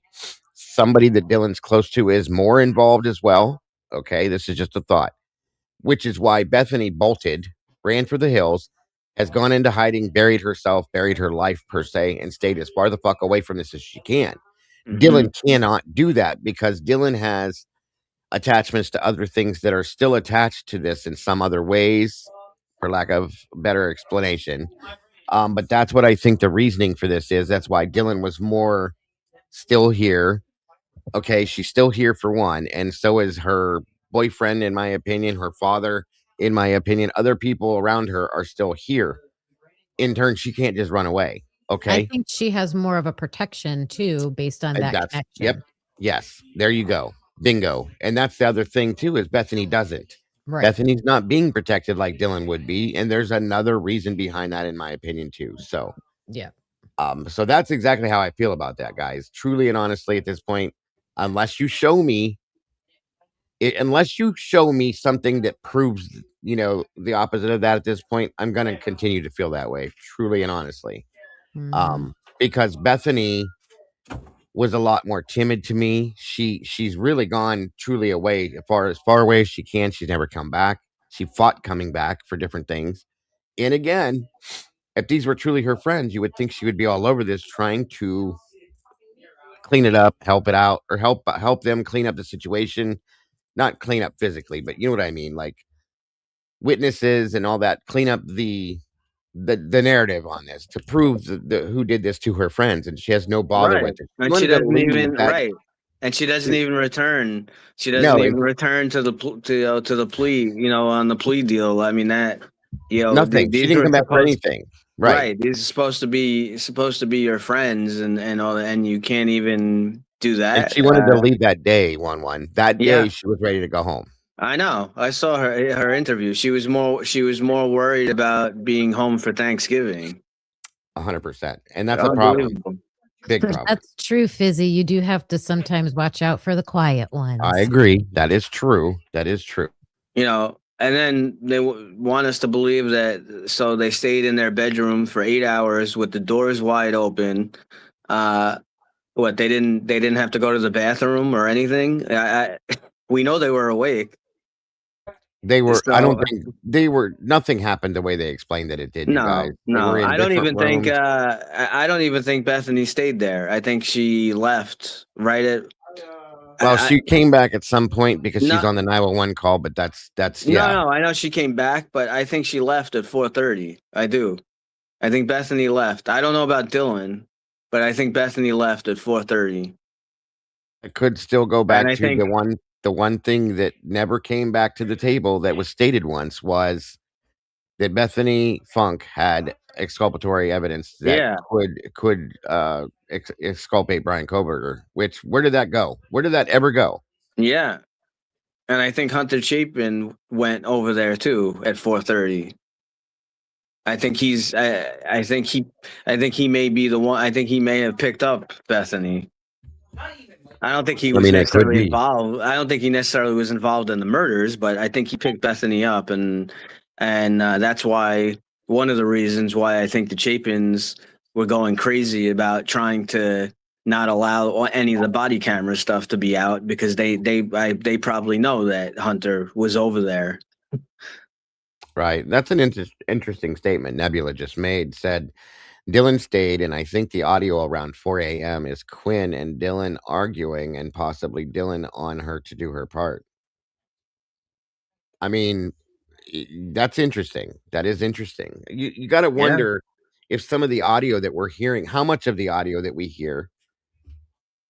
[SPEAKER 5] somebody that Dylan's close to is more involved as well. Okay, this is just a thought, which is why Bethany bolted, ran for the hills, has gone into hiding, buried herself, buried her life per se, and stayed as far the fuck away from this as she can. Dylan cannot do that because Dylan has attachments to other things that are still attached to this in some other ways, for lack of better explanation. But that's what I think the reasoning for this is. That's why Dylan was more still here. Okay, she's still here for one, and so is her boyfriend, in my opinion, her father, in my opinion. Other people around her are still here. In turn, she can't just run away.
[SPEAKER 7] I
[SPEAKER 5] Okay.
[SPEAKER 7] think she has more of a protection too, based on that
[SPEAKER 5] That's
[SPEAKER 7] connection.
[SPEAKER 5] yep. Yes. There you go. Bingo. And that's the other thing too, is Bethany doesn't.
[SPEAKER 7] Right.
[SPEAKER 5] Bethany's not being protected like Dylan would be. And there's another reason behind that, in my opinion, too. So
[SPEAKER 7] Yeah.
[SPEAKER 5] So that's exactly how I feel about that, guys. Truly and honestly, at this point, unless you show me something that proves, the opposite of that at this point, I'm going to continue to feel that way, truly and honestly. Because Bethany was a lot more timid to me. She's really gone truly away, as far away as she can. She's never come back. She fought coming back for different things. And again, if these were truly her friends, you would think she would be all over this, trying to clean it up, help it out, or help them clean up the situation. Not clean up physically, but you know what I mean, like witnesses and all that. Clean up the narrative on this to prove who did this to her friends, and she has no bother with it.
[SPEAKER 12] And she doesn't even and she doesn't even return. She doesn't even return to the to the plea. On the plea deal. I mean that.
[SPEAKER 5] Nothing. She didn't come back for anything. Right.
[SPEAKER 12] These are supposed to be your friends and all that, and you can't even do that.
[SPEAKER 5] And she wanted to leave that day. That day she was ready to go home.
[SPEAKER 12] I know. I saw her interview. She was more worried about being home for Thanksgiving.
[SPEAKER 5] 100%. And that's a problem. Big problem.
[SPEAKER 7] That's true, Fizzy. You do have to sometimes watch out for the quiet ones.
[SPEAKER 5] I agree. That is true.
[SPEAKER 12] And then they want us to believe that. So they stayed in their bedroom for 8 hours with the doors wide open. What, they didn't have to go to the bathroom or anything? We know they were awake.
[SPEAKER 5] They were. I don't think they were. Nothing happened the way they explained that it did.
[SPEAKER 12] No,
[SPEAKER 5] you guys.
[SPEAKER 12] No. I don't even think. I don't even think Bethany stayed there. I think she left right at.
[SPEAKER 5] Well, she came back at some point because she's on the 911 call, but that's yeah.
[SPEAKER 12] No, I know she came back, but I think she left at 4:30. I do. I think Bethany left. I don't know about Dylan, but I think Bethany left at 4:30.
[SPEAKER 5] It could still go back to the one thing that never came back to the table that was stated once was that Bethany Funk had exculpatory evidence that could exculpate Brian Kohberger. Which, where did that go? Where did that ever go?
[SPEAKER 12] Yeah, and I think Hunter Chapin went over there too at 4:30. I think he's. I think he may be the one. I think he may have picked up Bethany. I don't think he was necessarily involved. I don't think he necessarily was involved in the murders, but I think he picked Bethany up, and that's why one of the reasons why I think the Chapins were going crazy about trying to not allow any of the body camera stuff to be out, because they probably know that Hunter was over there.
[SPEAKER 5] Right. That's an interesting statement Nebula just made. Said Dylan stayed, and I think the audio around 4 a.m. is Quinn and Dylan arguing, and possibly Dylan on her to do her part. I mean, that's interesting. That is interesting. You got to wonder if some of the audio that we're hearing, how much of the audio that we hear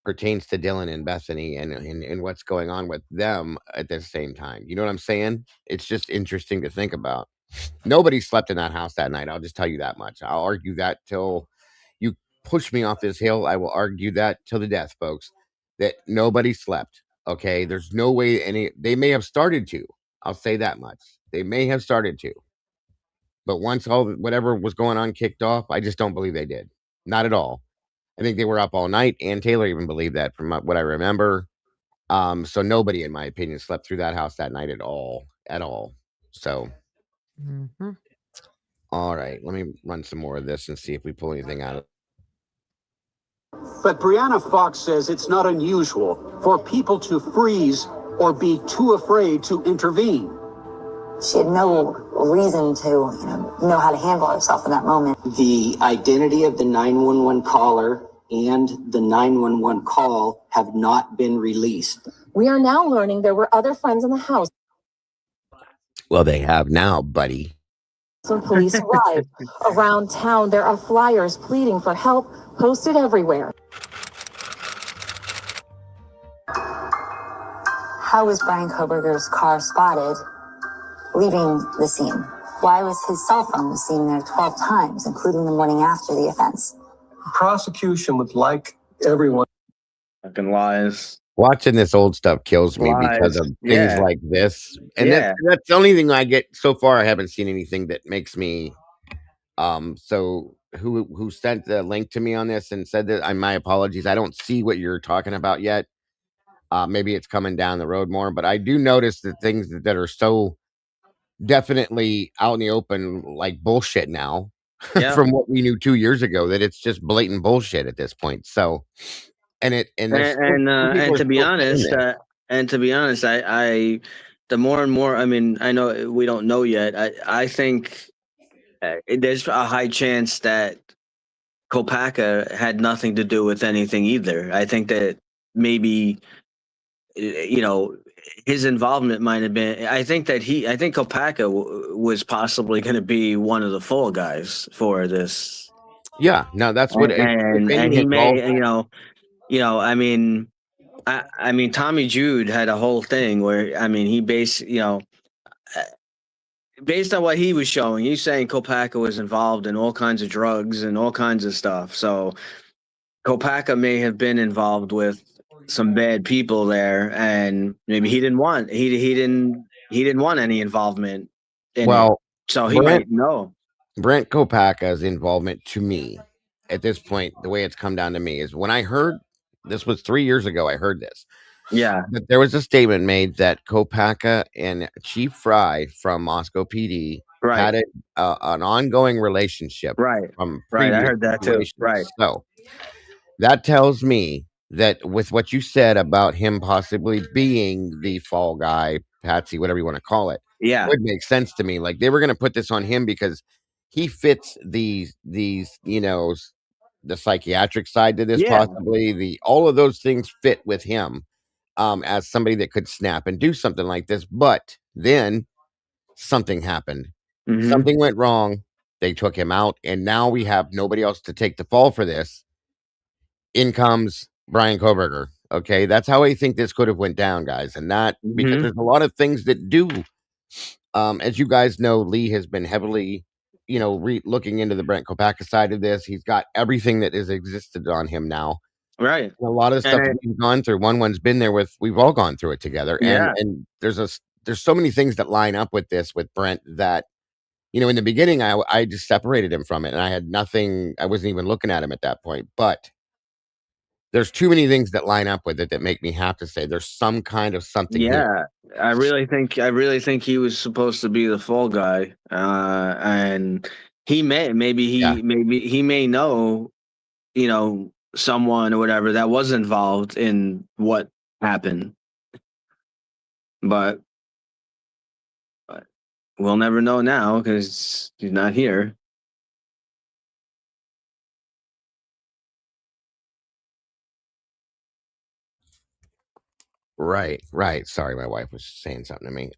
[SPEAKER 5] pertains to Dylan and Bethany and what's going on with them at the same time. You know what I'm saying? It's just interesting to think about. Nobody slept in that house that night. I'll just tell you that much. I'll argue that till you push me off this hill. I will argue that till the death, folks, that nobody slept. Okay. There's no way they may have started to. I'll say that much. They may have started to. But once whatever was going on kicked off, I just don't believe they did. Not at all. I think they were up all night. And Taylor even believed that from what I remember. So nobody, in my opinion, slept through that house that night at all. So. All right, let me run some more of this and see if we pull anything out of it.
[SPEAKER 20] But Brianna Fox says it's not unusual for people to freeze or be too afraid to intervene.
[SPEAKER 19] She had no reason to, know how to handle herself in that moment.
[SPEAKER 10] The identity of the 911 caller and the 911 call have not been released.
[SPEAKER 15] We are now learning there were other friends in the house.
[SPEAKER 5] Well, they have now, buddy.
[SPEAKER 15] When police arrived around town, there are flyers pleading for help posted everywhere.
[SPEAKER 19] How was Brian Koberger's car spotted leaving the scene? Why was his cell phone seen there 12 times, including the morning after the offense?
[SPEAKER 22] The prosecution would like everyone.
[SPEAKER 12] Fucking lies.
[SPEAKER 5] Watching this old stuff kills me because of things like this. And that's the only thing I get so far. I haven't seen anything that makes me so who sent the link to me on this and said that my apologies. I don't see what you're talking about yet. Maybe it's coming down the road more, but I do notice the things that are so definitely out in the open, like bullshit now from what we knew 2 years ago, that it's just blatant bullshit at this point. So, and
[SPEAKER 12] to be honest, I the more and more, I mean, I know we don't know yet. I think there's a high chance that Kopacka had nothing to do with anything either. I think that maybe, his involvement might have been. I think Kopacka was possibly going to be one of the fall guys for this.
[SPEAKER 5] Yeah, no, that's what.
[SPEAKER 12] And he may, I mean, Tommy Jude had a whole thing where, I mean, he based on what he was showing, he's saying Kopacka was involved in all kinds of drugs and all kinds of stuff. So Kopacka may have been involved with some bad people there, and maybe he didn't want any involvement in it. So he might know.
[SPEAKER 5] Brent Kopacka's involvement, to me, at this point, the way it's come down to me is when I heard this was 3 years ago. I heard this.
[SPEAKER 12] Yeah,
[SPEAKER 5] but there was a statement made that Kopacka and Chief Fry from Moscow PD had an ongoing relationship. From
[SPEAKER 12] I heard that too. Right.
[SPEAKER 5] So that tells me that with what you said about him possibly being the fall guy, Patsy, whatever you want to call it,
[SPEAKER 12] it
[SPEAKER 5] would make sense to me. Like they were going to put this on him because he fits these, the psychiatric side to this, possibly all of those things fit with him as somebody that could snap and do something like this. But then something happened.
[SPEAKER 12] Mm-hmm.
[SPEAKER 5] Something went wrong. They took him out, and now we have nobody else to take the fall for this. In comes Brian Koberger. Okay, that's how I think this could have went down, guys, and not because there's a lot of things that do. As you guys know, Lee has been heavily, looking into the Brent Kopacka side of this. He's got everything that has existed on him now.
[SPEAKER 12] Right.
[SPEAKER 5] A lot of the stuff that we've gone through. One's been there we've all gone through it together. And there's so many things that line up with this with Brent that, in the beginning, I just separated him from it, and I had nothing. I wasn't even looking at him at that point, but there's too many things that line up with it that make me have to say there's some kind of something.
[SPEAKER 12] Yeah, I really think he was supposed to be the fall guy, and he may know, someone or whatever that was involved in what happened, but we'll never know now because he's not here.
[SPEAKER 5] Right. Sorry, my wife was saying something to me.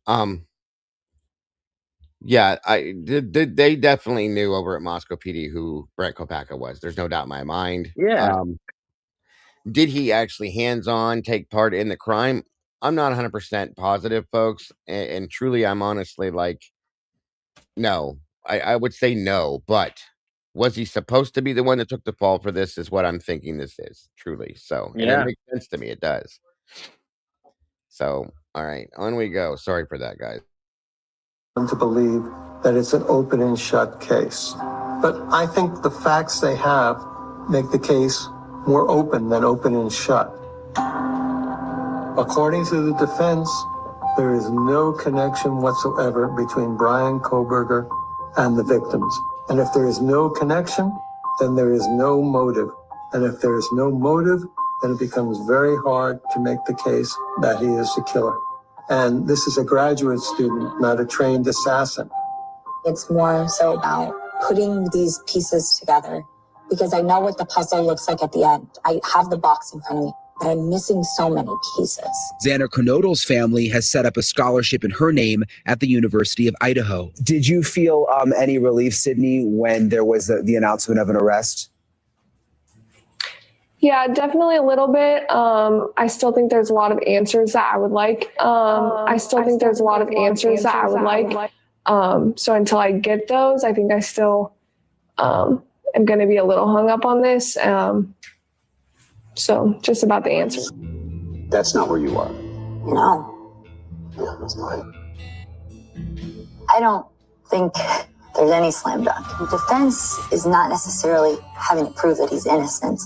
[SPEAKER 5] Yeah, they definitely knew over at Moscow PD who Brent Kopacka was. There's no doubt in my mind.
[SPEAKER 12] Yeah.
[SPEAKER 5] Did he actually hands-on take part in the crime? I'm not 100% positive, folks. And truly, I'm honestly like, no. I would say no, but was he supposed to be the one that took the fall for this is what I'm thinking this is, truly. So, and it makes sense to me. It does. So, all right, on we go. Sorry for that, guys.
[SPEAKER 22] To believe that it's an open and shut case. But I think the facts they have make the case more open than open and shut. According to the defense, there is no connection whatsoever between Brian Koberger and the victims. And if there is no connection, then there is no motive. And if there is no motive, then it becomes very hard to make the case that he is the killer. And this is a graduate student, not a trained assassin.
[SPEAKER 19] It's more so about putting these pieces together because I know what the puzzle looks like at the end. I have the box in front of me, but I'm missing so many pieces.
[SPEAKER 1] Xander Konodal's family has set up a scholarship in her name at the University of Idaho.
[SPEAKER 3] Did you feel any relief, Sydney, when there was the announcement of an arrest?
[SPEAKER 4] Yeah, definitely a little bit. I still think there's a lot of answers that I would like. So until I get those, I think I still am going to be a little hung up on this. So just about the answers.
[SPEAKER 20] That's not where you are.
[SPEAKER 19] No.
[SPEAKER 20] Yeah, that's fine.
[SPEAKER 19] I don't think there's any slam dunk. The defense is not necessarily having to prove that he's innocent.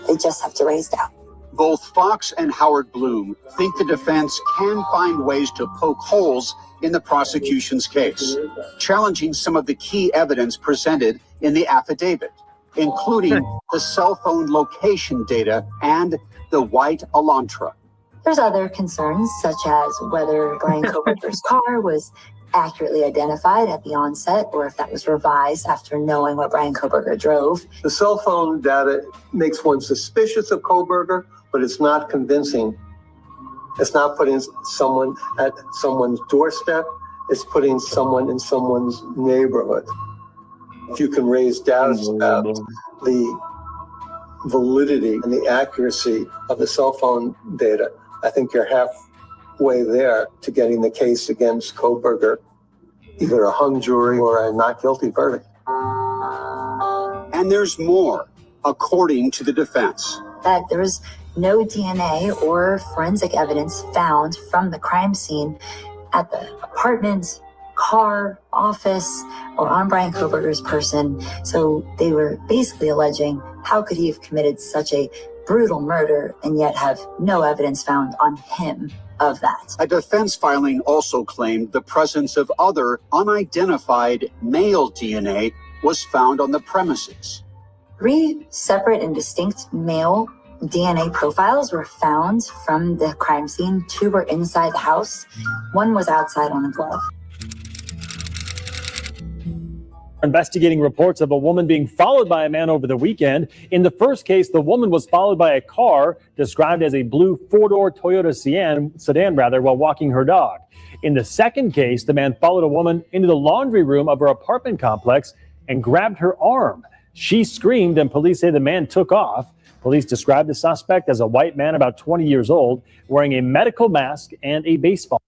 [SPEAKER 19] They just have to raise doubt.
[SPEAKER 20] Both Fox and Howard Bloom think the defense can find ways to poke holes in the prosecution's case, challenging some of the key evidence presented in the affidavit, including the cell phone location data and the white Elantra.
[SPEAKER 19] There's other concerns, such as whether Brian Koberger's car was accurately identified at the onset, or if that was revised after knowing what Brian Koberger drove.
[SPEAKER 22] The cell phone data makes one suspicious of Koberger, but it's not convincing. It's not putting someone at someone's doorstep. It's putting someone in someone's neighborhood. If you can raise doubts about the validity and the accuracy of the cell phone data, I think you're halfway there to getting the case against Koberger, either a hung jury or a not guilty verdict.
[SPEAKER 20] And there's more, according to the defense.
[SPEAKER 19] That there was no DNA or forensic evidence found from the crime scene at the apartment, car, office, or on Brian Koberger's person. So they were basically alleging, how could he have committed such a brutal murder and yet have no evidence found on him of that?
[SPEAKER 20] A defense filing also claimed the presence of other unidentified male DNA was found on the premises.
[SPEAKER 19] 3 separate and distinct male DNA profiles were found from the crime scene. 2 were inside the house. 1 was outside on a glove.
[SPEAKER 24] Investigating reports of a woman being followed by a man over the weekend. In the first case, the woman was followed by a car described as a blue 4-door Toyota sedan while walking her dog. In the second case, the man followed a woman into the laundry room of her apartment complex and grabbed her arm. She screamed and police say the man took off. Police described the suspect as a white man about 20 years old, wearing a medical mask and a baseball.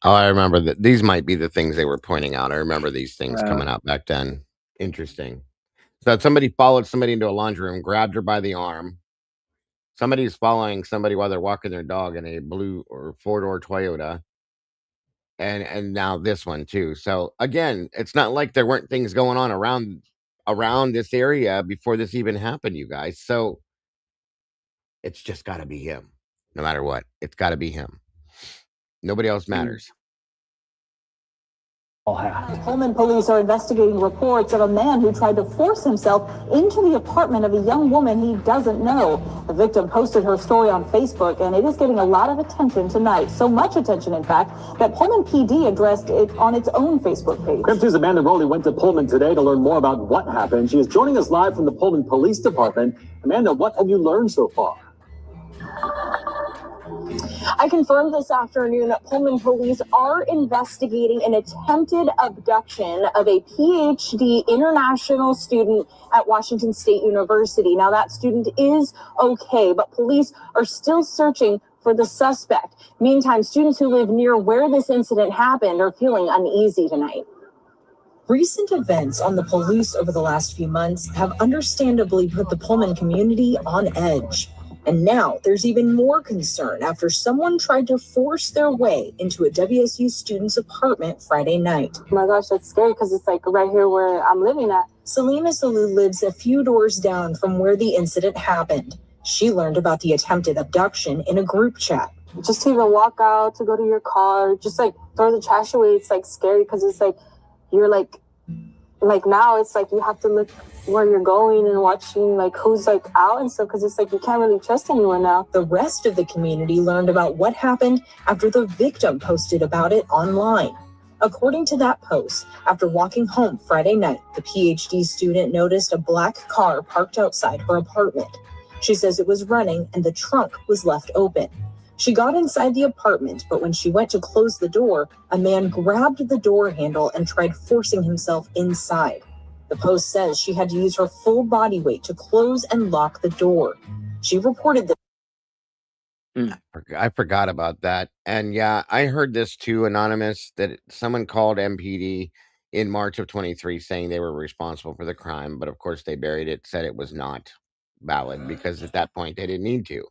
[SPEAKER 5] Oh, I remember that. These might be the things they were pointing out. I remember these things coming out back then. Interesting. So somebody followed somebody into a laundry room, grabbed her by the arm. Somebody's following somebody while they're walking their dog in a blue or 4-door Toyota. And now this one too. So again, it's not like there weren't things going on around this area before this even happened, you guys. So it's just got to be him. No matter what, it's got to be him. Nobody else matters.
[SPEAKER 25] Pullman police are investigating reports of a man who tried to force himself into the apartment of a young woman he doesn't know. The victim posted her story on Facebook, and it is getting a lot of attention tonight. So much attention, in fact, that Pullman PD addressed it on its own Facebook page.
[SPEAKER 26] KREM 2's Amanda Rowley went to Pullman today to learn more about what happened. She is joining us live from the Pullman Police Department. Amanda, what have you learned so far?
[SPEAKER 25] I confirmed this afternoon that Pullman police are investigating an attempted abduction of a PhD international student at Washington State University. Now, that student is okay, but police are still searching for the suspect. Meantime, students who live near where this incident happened are feeling uneasy tonight.
[SPEAKER 27] Recent events on the police over the last few months have understandably put the Pullman community on edge. And now there's even more concern after someone tried to force their way into a WSU student's apartment Friday night.
[SPEAKER 25] Oh my gosh, that's scary because it's like right here where I'm living at.
[SPEAKER 27] Salima Salou lives a few doors down from where the incident happened. She learned about the attempted abduction in a group chat.
[SPEAKER 25] Just to even walk out, to go to your car, just like throw the trash away, it's like scary because it's like you're like like now it's like you have to look where you're going and watching like who's like out and stuff, because it's like you can't really trust anyone now.
[SPEAKER 27] The rest of the community learned about what happened after the victim posted about it online. According to that post, after walking home Friday night, the PhD student noticed a black car parked outside her apartment. She says it was running and the trunk was left open. She got inside the apartment, but when she went to close the door, a man grabbed the door handle and tried forcing himself inside. The post says she had to use her full body weight to close and lock the door. She reported that.
[SPEAKER 5] I forgot about that. And yeah, I heard this too, Anonymous, that someone called MPD in March of 23 saying they were responsible for the crime. But of course, they buried it, said it was not valid because at that point they didn't need to.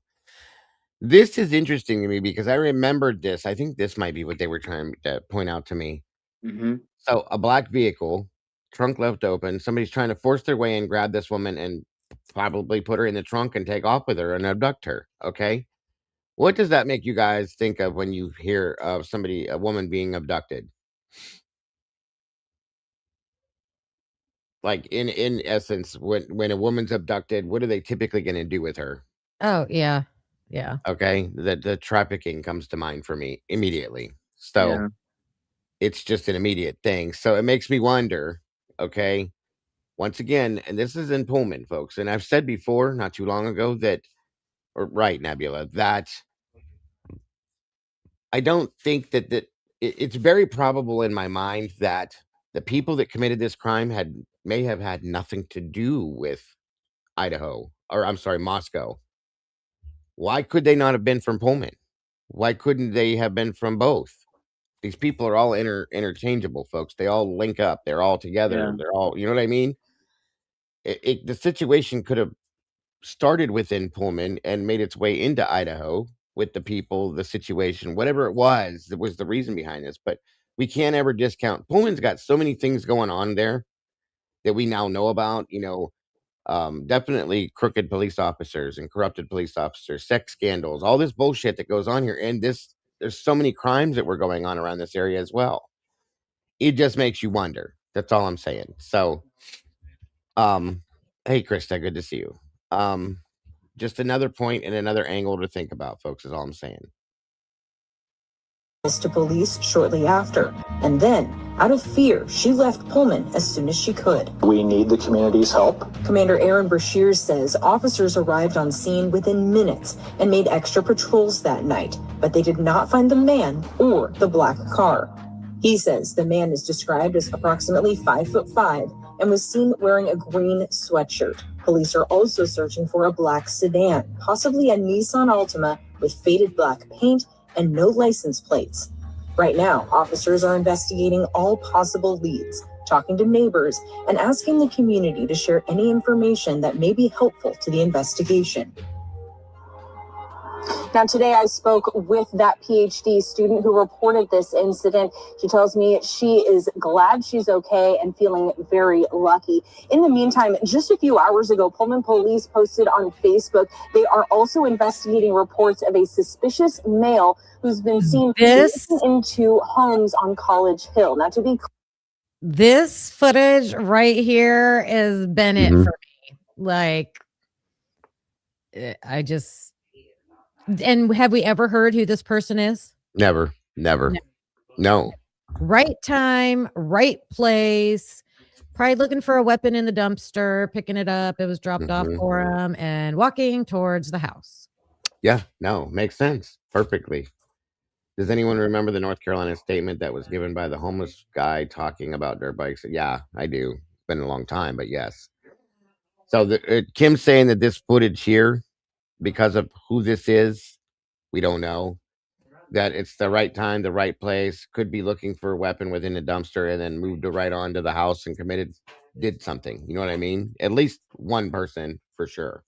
[SPEAKER 5] This is interesting to me because I remembered this. I think this might be what they were trying to point out to me.
[SPEAKER 12] Mm-hmm.
[SPEAKER 5] So, a black vehicle, trunk left open. Somebody's trying to force their way in, grab this woman, and probably put her in the trunk and take off with her and abduct her. Okay. What does that make you guys think of when you hear of a woman being abducted? Like in essence, when a woman's abducted, what are they typically going to do with her?
[SPEAKER 7] Oh, yeah. Yeah.
[SPEAKER 5] Okay, the trafficking comes to mind for me immediately. So
[SPEAKER 12] Yeah.
[SPEAKER 5] it's just an immediate thing. So it makes me wonder, okay, once again, and this is in Pullman, folks, and I've said before, not too long ago, that, or right, Nebula, that I don't think that it's very probable in my mind that the people that committed this crime may have had nothing to do with Idaho, or I'm sorry, Moscow. Why could they not have been from Pullman? Why couldn't they have been from both? These people are all interchangeable, folks. They all link up. They're all together.
[SPEAKER 12] Yeah.
[SPEAKER 5] They're all, you know what I mean? The situation could have started within Pullman and made its way into Idaho with the people, the situation, whatever it was, that was the reason behind this. But we can't ever discount. Pullman's got so many things going on there that we now know about. Definitely crooked police officers and corrupted police officers, sex scandals, all this bullshit that goes on here. And there's so many crimes that were going on around this area as well. It just makes you wonder. That's all I'm saying. So, hey, Krista, good to see you. Just another point and another angle to think about, folks, is all I'm saying.
[SPEAKER 27] To police shortly after, and then, out of fear, she left Pullman as soon as she could.
[SPEAKER 26] We need the community's help.
[SPEAKER 27] Commander Aaron Brashear says officers arrived on scene within minutes and made extra patrols that night, but they did not find the man or the black car. He says the man is described as approximately 5'5" and was seen wearing a green sweatshirt. Police are also searching for a black sedan, possibly a Nissan Altima with faded black paint and no license plates. Right now, officers are investigating all possible leads, talking to neighbors, and asking the community to share any information that may be helpful to the investigation.
[SPEAKER 25] Now, today I spoke with that PhD student who reported this incident. She tells me she is glad she's okay and feeling very lucky. In the meantime, just a few hours ago, Pullman police posted on Facebook they are also investigating reports of a suspicious male who's been seen breaking into homes on College Hill. Now, to be clear,
[SPEAKER 7] this footage right here has been it for me. Like, I just. And have we ever heard who this person is?
[SPEAKER 5] Never. No.
[SPEAKER 7] Right time, right place. Probably looking for a weapon in the dumpster, picking it up. It was dropped off for him and walking towards the house.
[SPEAKER 5] Yeah, no, makes sense perfectly. Does anyone remember the North Carolina statement that was given by the homeless guy talking about dirt bikes? Yeah, I do. It's been a long time, but yes. So Kim's saying that this footage here, because of who this is, we don't know. That it's the right time, the right place, could be looking for a weapon within a dumpster and then moved right on to the house and did something. You know what I mean? At least one person for sure.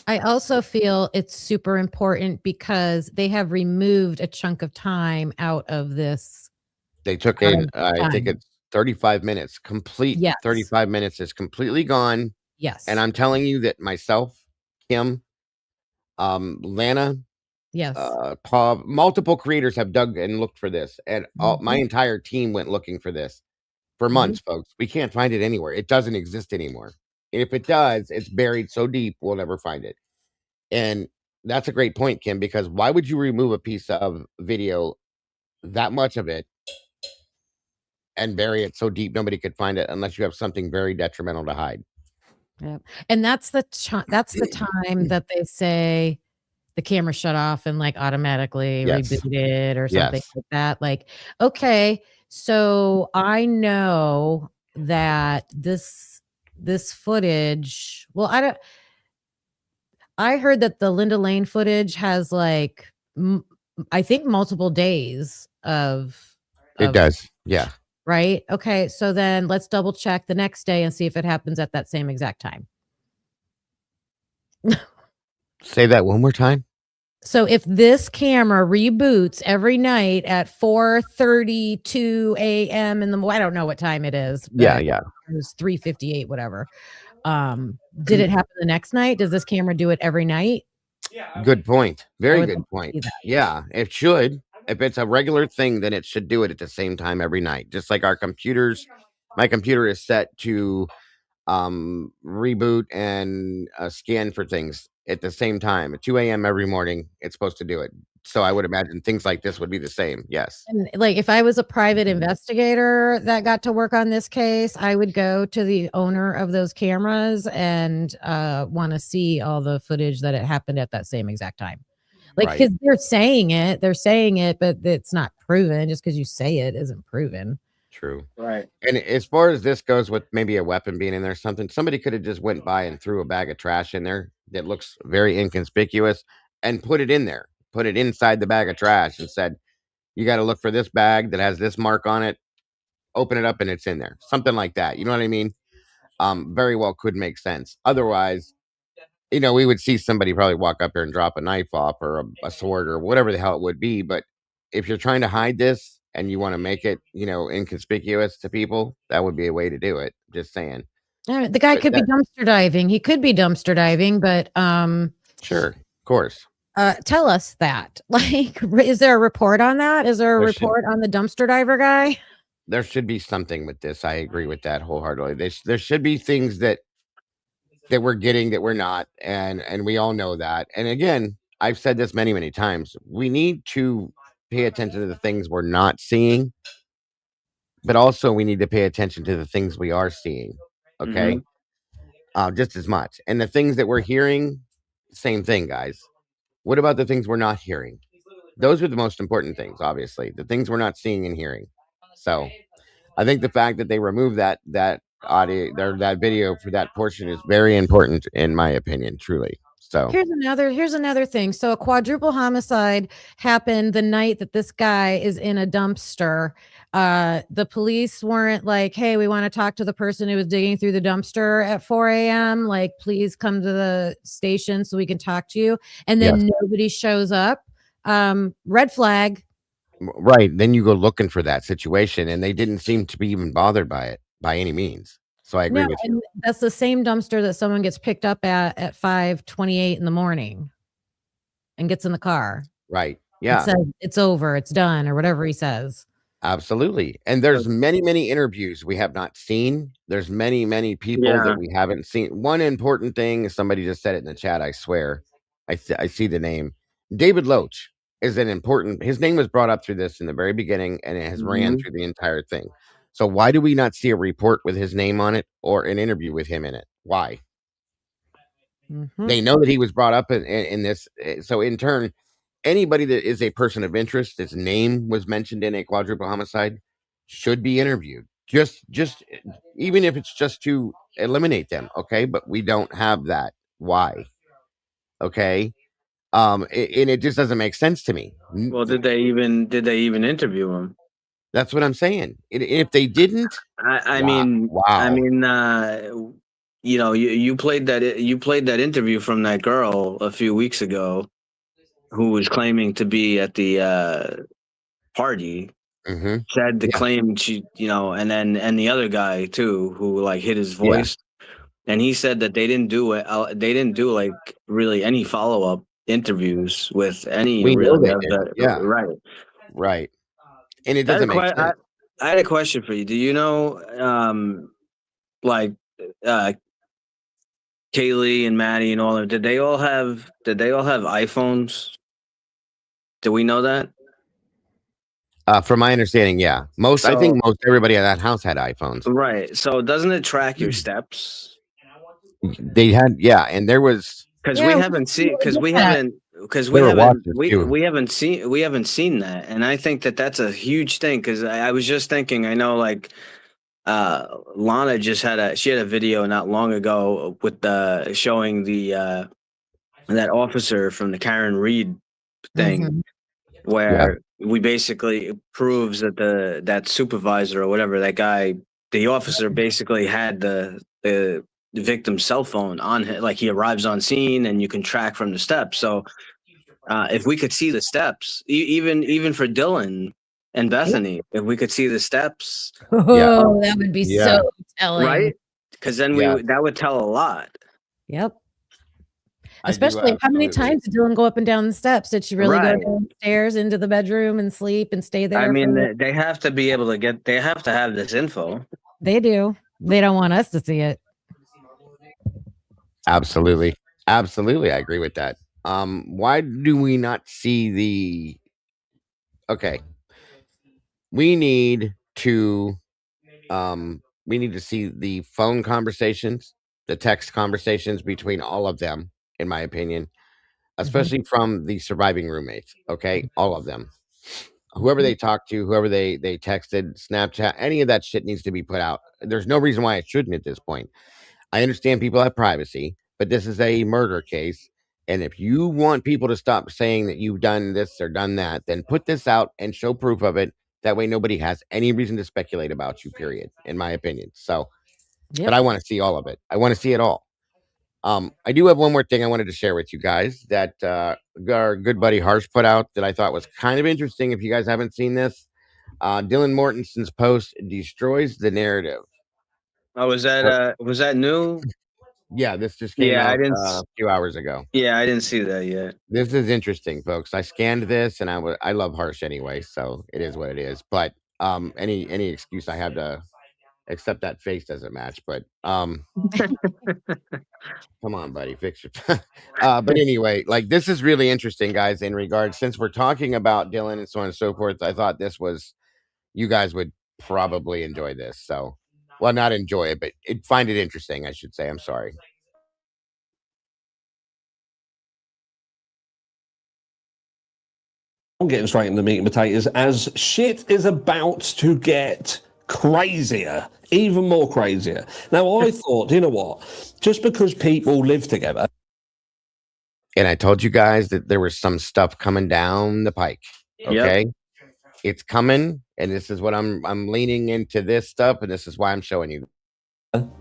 [SPEAKER 7] I also feel it's super important because they have removed a chunk of time out of this.
[SPEAKER 5] They took in, I think it's 35 minutes, complete.
[SPEAKER 7] Yes.
[SPEAKER 5] 35 minutes is completely gone.
[SPEAKER 7] Yes.
[SPEAKER 5] And I'm telling you that myself, Kim, Lana,
[SPEAKER 7] yes,
[SPEAKER 5] multiple creators have dug and looked for this, and my entire team went looking for this. for months, folks. We can't find it anywhere. It doesn't exist anymore. And if it does, it's buried so deep we'll never find it. And that's a great point, Kim, because why would you remove a piece of video, that much of it, and bury it so deep nobody could find it unless you have something very detrimental to hide?
[SPEAKER 7] Yeah. And that's the time that they say the camera shut off and like automatically rebooted or something like that. Like, okay, so I know that this footage, well, I heard that the Linda Lane footage has like I think multiple days of
[SPEAKER 5] It does. Yeah.
[SPEAKER 7] Right? Okay, so then let's double check the next day and see if it happens at that same exact time.
[SPEAKER 5] Say that one more time.
[SPEAKER 7] So if this camera reboots every night at 4:32 a.m. in the I don't know what time it is.
[SPEAKER 5] Yeah.
[SPEAKER 7] It was 3:58, whatever. Did it happen the next night? Does this camera do it every night?
[SPEAKER 5] Good point. Very good point. Yeah, it should. If it's a regular thing, then it should do it at the same time every night. Just like our computers. My computer is set to reboot and scan for things at the same time at 2 a.m. every morning. It's supposed to do it. So I would imagine things like this would be the same. Yes.
[SPEAKER 7] And like if I was a private investigator that got to work on this case, I would go to the owner of those cameras and want to see all the footage that it happened at that same exact time. Like, because they're saying it, but it's not proven. Just because you say it isn't proven.
[SPEAKER 5] True.
[SPEAKER 12] Right.
[SPEAKER 5] And as far as this goes, with maybe a weapon being in there, somebody could have just went by and threw a bag of trash in there that looks very inconspicuous and put it in there, put it inside the bag of trash and said, you got to look for this bag that has this mark on it, open it up and it's in there. Something like that. You know what I mean? Very well could make sense. Otherwise, we would see somebody probably walk up here and drop a knife off or a sword or whatever the hell it would be. But if you're trying to hide this and you want to make it, inconspicuous to people, that would be a way to do it. Just saying.
[SPEAKER 7] The guy could be dumpster diving. He could be dumpster diving, but
[SPEAKER 5] sure, of course.
[SPEAKER 7] Tell us that. Like, is there a report on that? Is there a report on the dumpster diver guy?
[SPEAKER 5] There should be something with this. I agree with that wholeheartedly. There should be things that we're getting that we're not, and we all know that. And again, I've said this many, many times. We need to pay attention to the things we're not seeing, but also we need to pay attention to the things we are seeing. Okay. Just as much. And the things that we're hearing, same thing, guys. What about the things we're not hearing? Those are the most important things, obviously. The things we're not seeing and hearing. So I think the fact that they removed that audio or that video for that portion is very important, in my opinion, truly. So
[SPEAKER 7] here's another thing. So a quadruple homicide happened the night that this guy is in a dumpster. The police weren't like, hey, we want to talk to the person who was digging through the dumpster at 4 a.m. Like, please come to the station so we can talk to you. And then nobody shows up. Red flag.
[SPEAKER 5] Right. Then you go looking for that situation, and they didn't seem to be even bothered by it by any means. So I agree with you.
[SPEAKER 7] That's the same dumpster that someone gets picked up at 5:28 in the morning and gets in the car.
[SPEAKER 5] Right. Yeah.
[SPEAKER 7] Says it's over, it's done, or whatever he says.
[SPEAKER 5] Absolutely. And there's many, many interviews we have not seen. There's many, many people that we haven't seen. One important thing, somebody just said it in the chat, I swear. I see the name. David Loach is an important, his name was brought up through this in the very beginning, and it has ran through the entire thing. So why do we not see a report with his name on it or an interview with him in it? Why? They know that he was brought up in this. So in turn, anybody that is a person of interest, his name was mentioned in a quadruple homicide, should be interviewed. Just even if it's just to eliminate them. Okay. But we don't have that. Why? Okay. And it just doesn't make sense to me.
[SPEAKER 12] Well, did they even interview him?
[SPEAKER 5] That's what I'm saying. If they didn't,
[SPEAKER 12] I mean, you played that interview from that girl a few weeks ago, who was claiming to be at the party. Said the claim she, and the other guy too, who like hid his voice, and he said that they didn't do it. They didn't do like really any follow up interviews with any.
[SPEAKER 5] We know
[SPEAKER 12] really
[SPEAKER 5] they did.
[SPEAKER 12] right.
[SPEAKER 5] And it doesn't make sense.
[SPEAKER 12] I had a question for you. Do you know, like, Kaylee and Maddie and all of them, did they all have iPhones? Do we know that?
[SPEAKER 5] From my understanding, yeah. I think most everybody at that house had iPhones.
[SPEAKER 12] Right. So doesn't it track your steps?
[SPEAKER 5] They had, yeah, and there was
[SPEAKER 12] Because we haven't seen we haven't seen that, and I think that's a huge thing. Because I was just thinking, I know like Lana just had a video not long ago with showing the that officer from the Karen Reed thing, where we basically proves that that supervisor or whatever, that guy, the officer basically had the victim's cell phone on him, like he arrives on scene and you can track from the steps. So if we could see the steps, even for Dylan and Bethany, if we could see the steps,
[SPEAKER 7] Oh, that would be so telling.
[SPEAKER 12] right? Because then that would tell a lot.
[SPEAKER 7] Yep. Especially how many times did Dylan go up and down the steps? Did she really go downstairs into the bedroom and sleep and stay there?
[SPEAKER 12] I mean, they have to be able to they have to have this info.
[SPEAKER 7] They do. They don't want us to see it.
[SPEAKER 5] Absolutely. Absolutely. I agree with that. Why do we not see okay. We need to see the phone conversations, the text conversations between all of them, in my opinion, especially from the surviving roommates. Okay. All of them. Whoever they talked to, whoever they texted, Snapchat, any of that shit needs to be put out. There's no reason why it shouldn't at this point. I understand people have privacy, but this is a murder case. And if you want people to stop saying that you've done this or done that, then put this out and show proof of it. That way nobody has any reason to speculate about you, period, in my opinion. So, but I want to see all of it. I want to see it all. I do have one more thing I wanted to share with you guys that our good buddy Harsh put out that I thought was kind of interesting. If you guys haven't seen this, Dylan Mortenson's post destroys the narrative.
[SPEAKER 12] Oh, was that new?
[SPEAKER 5] Yeah, this just came out a few hours ago.
[SPEAKER 12] Yeah, I didn't see that yet.
[SPEAKER 5] This is interesting, folks. I scanned this, and I love Harsh anyway, so it is what it is. But any excuse I have to accept that face doesn't match. But come on, buddy, fix your. But anyway, like this is really interesting, guys. In regards, since we're talking about Dylan and so on and so forth, I thought you guys would probably enjoy this. So, well, not enjoy it, but find it interesting, I should say. I'm sorry.
[SPEAKER 2] I'm getting straight into the meat and potatoes as shit is about to get crazier, even more crazier. Now, I thought, you know what? Just because people live together.
[SPEAKER 5] And I told you guys that there was some stuff coming down the pike. Okay. Yep. It's coming. And this is what I'm leaning into this stuff. And this is why I'm showing you.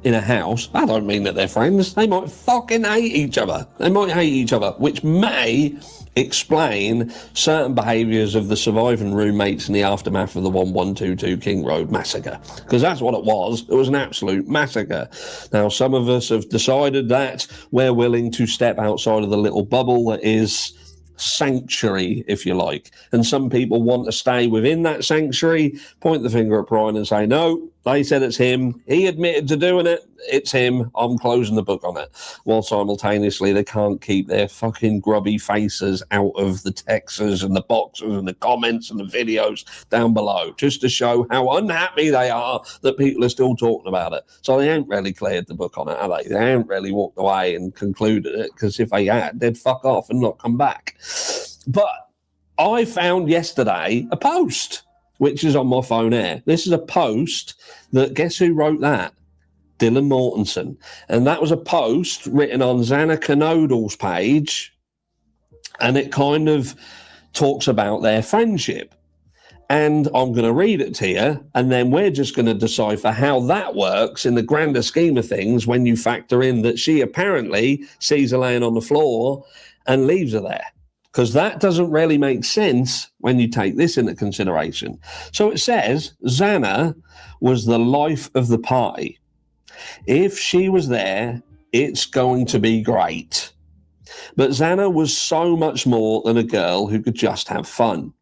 [SPEAKER 2] In a house, I don't mean that they're friends. They might fucking hate each other. They might hate each other, which may explain certain behaviours of the surviving roommates in the aftermath of the 1122 King Road massacre. Because that's what it was. It was an absolute massacre. Now, some of us have decided that we're willing to step outside of the little bubble that is sanctuary, if you like. And some people want to stay within that sanctuary, point the finger at Brian and say, no, they said it's him. He admitted to doing it. It's him. I'm closing the book on it. While simultaneously, they can't keep their fucking grubby faces out of the texts and the boxes and the comments and the videos down below, just to show how unhappy they are that people are still talking about it. So they ain't really cleared the book on it, have they? They ain't really walked away and concluded it, because if they had, they'd fuck off and not come back. But I found yesterday a post, which is on my phone here. This is a post that, guess who wrote that? Dylan Mortenson. And that was a post written on Xana Canodal's page, and it kind of talks about their friendship. And I'm going to read it to you, and then we're just going to decipher how that works in the grander scheme of things when you factor in that she apparently sees her laying on the floor and leaves her there. Because that doesn't really make sense when you take this into consideration. So it says, Xana was the life of the party. If she was there, it's going to be great. But Xana was so much more than a girl who could just have fun.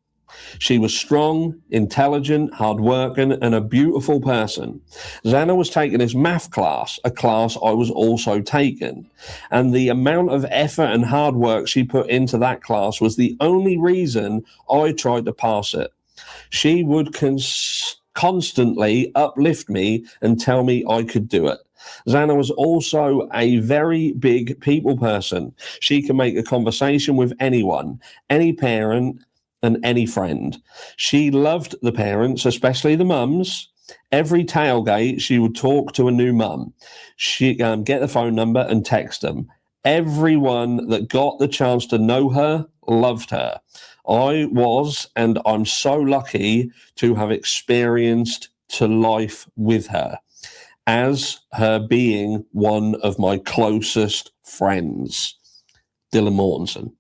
[SPEAKER 2] She was strong, intelligent, hardworking, and a beautiful person. Xana was taking this math class, a class I was also taking. And the amount of effort and hard work she put into that class was the only reason I tried to pass it. She would constantly uplift me and tell me I could do it. Xana was also a very big people person. She can make a conversation with anyone, any parent, and any friend. She loved the parents, especially the mums. Every tailgate, she would talk to a new mum. She'd get the phone number and text them. Everyone that got the chance to know her loved her. I was, and I'm so lucky to have experienced to life with her, as her being one of my closest friends. Dylan Mortensen.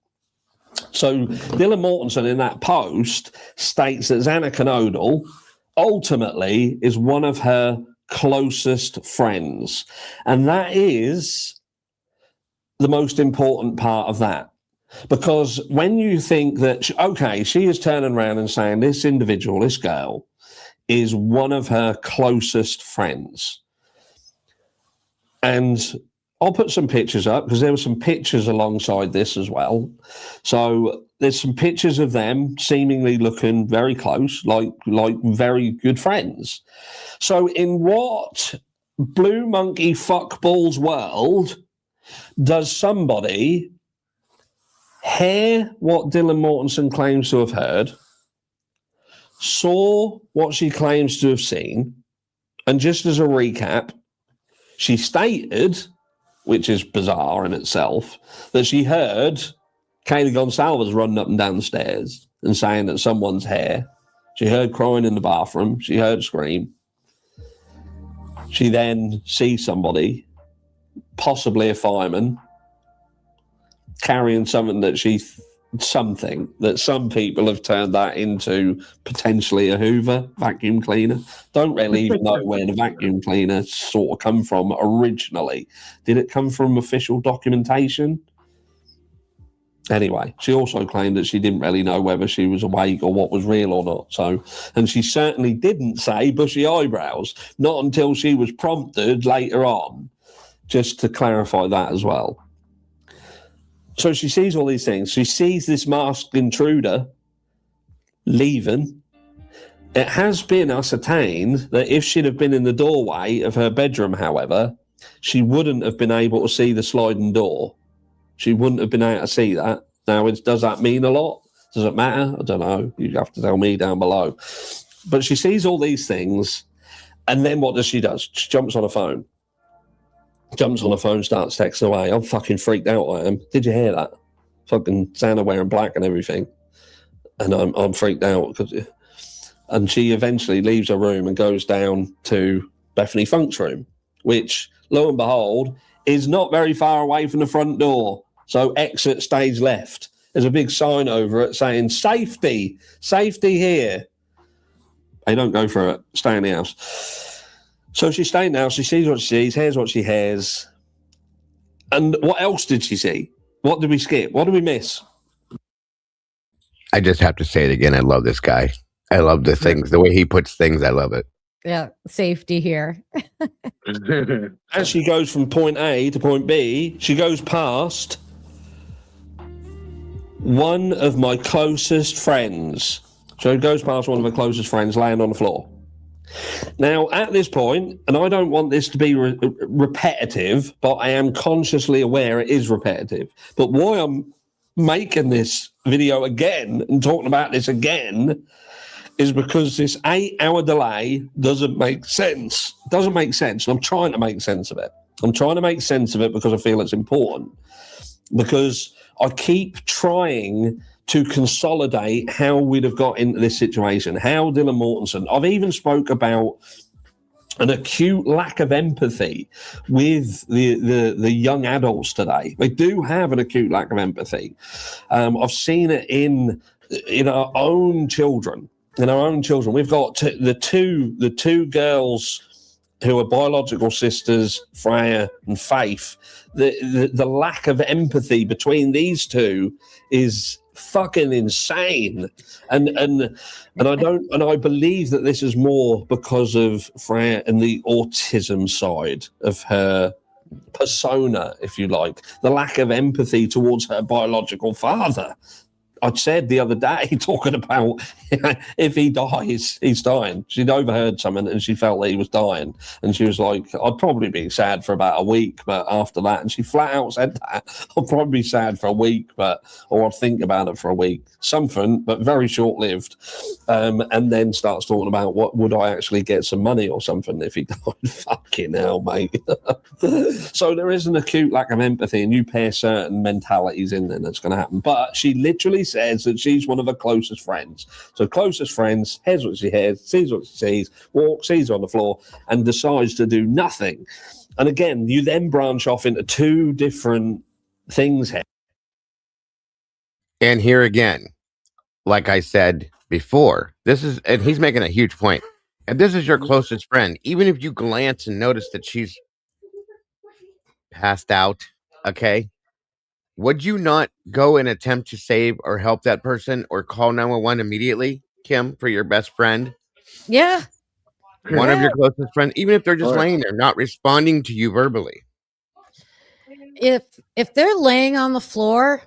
[SPEAKER 2] So Dylan Mortensen in that post states that Xana Kernodle ultimately is one of her closest friends. And that is the most important part of that. Because when you think that, she is turning around and saying this individual, this girl, is one of her closest friends. And I'll put some pictures up because there were some pictures alongside this as well. So there's some pictures of them seemingly looking very close, like very good friends. So in what blue monkey fuckballs world does somebody hear what Dylan Mortensen claims to have heard, saw what she claims to have seen, and just as a recap, she stated, which is bizarre in itself, that she heard Kaylee Gonsalves running up and down the stairs and saying that someone's hair. She heard crying in the bathroom. She heard a scream. She then sees somebody, possibly a fireman, carrying something that some people have turned that into potentially a Hoover vacuum cleaner. Don't really even know where the vacuum cleaner sort of come from originally. Did it come from official documentation? Anyway, she also claimed that she didn't really know whether she was awake or what was real or not. So, and she certainly didn't say bushy eyebrows, not until she was prompted later on, just to clarify that as well. So she sees all these things. She sees this masked intruder leaving. It has been ascertained that if she'd have been in the doorway of her bedroom, however, she wouldn't have been able to see the sliding door. She wouldn't have been able to see that. Now, does that mean a lot? Does it matter? I don't know. You have to tell me down below. But she sees all these things, and then what does she do? She jumps on a phone. Jumps on the phone, starts texting away. I'm fucking freaked out, I am. Did you hear that? Fucking Xana wearing black and everything. And I'm freaked out. And she eventually leaves her room and goes down to Bethany Funk's room, which, lo and behold, is not very far away from the front door. So exit stage left. There's a big sign over it saying, safety here. They don't go for it. Stay in the house. So she's staying now. She sees what she sees, hears what she hears. And what else did she see? What did we skip? What did we miss?
[SPEAKER 5] I just have to say it again. I love this guy. I love the things, the way he puts things. I love it.
[SPEAKER 7] Yeah, safety here.
[SPEAKER 2] As she goes from point A to point B, she goes past one of my closest friends. So it goes past one of her closest friends laying on the floor. Now, at this point, and I don't want this to be repetitive, but I am consciously aware it is repetitive. But why I'm making this video again and talking about this again is because this 8-hour delay doesn't make sense. It doesn't make sense. And I'm trying to make sense of it. I'm trying to make sense of it because I feel it's important. Because I keep trying to consolidate how we'd have got into this situation, how Dylan Mortensen, I've even spoke about an acute lack of empathy with the young adults today. They do have an acute lack of empathy. I've seen it in our own children. In our own children, we've got the two girls who are biological sisters, Freya and Faith. The lack of empathy between these two is fucking insane. And I believe that this is more because of Freya and the autism side of her persona, if you like, the lack of empathy towards her biological father. I said the other day, talking about if he dies, he's dying. She'd overheard something and she felt that he was dying. And she was like, I'd probably be sad for about a week, but after that, and she flat out said that, I'll probably be sad for a week, or I'll think about it for a week. Something, but very short-lived. And then starts talking about what would I actually get some money or something if he died. Fucking hell, mate. So there is an acute lack of empathy, and you pair certain mentalities in there, that's going to happen. But she literally says that she's one of her closest friends. So closest friends, hears what she hears, sees what she sees, walks, sees her on the floor, and decides to do nothing. And again, you then branch off into two different things here.
[SPEAKER 5] And here again, like I said before, and he's making a huge point. If this is your closest friend, even if you glance and notice that she's passed out, okay, would you not go and attempt to save or help that person or call 911 immediately, Kim, for your best friend?
[SPEAKER 7] Yeah.
[SPEAKER 5] One of your closest friends, even if they're just laying there, not responding to you verbally.
[SPEAKER 7] If they're laying on the floor,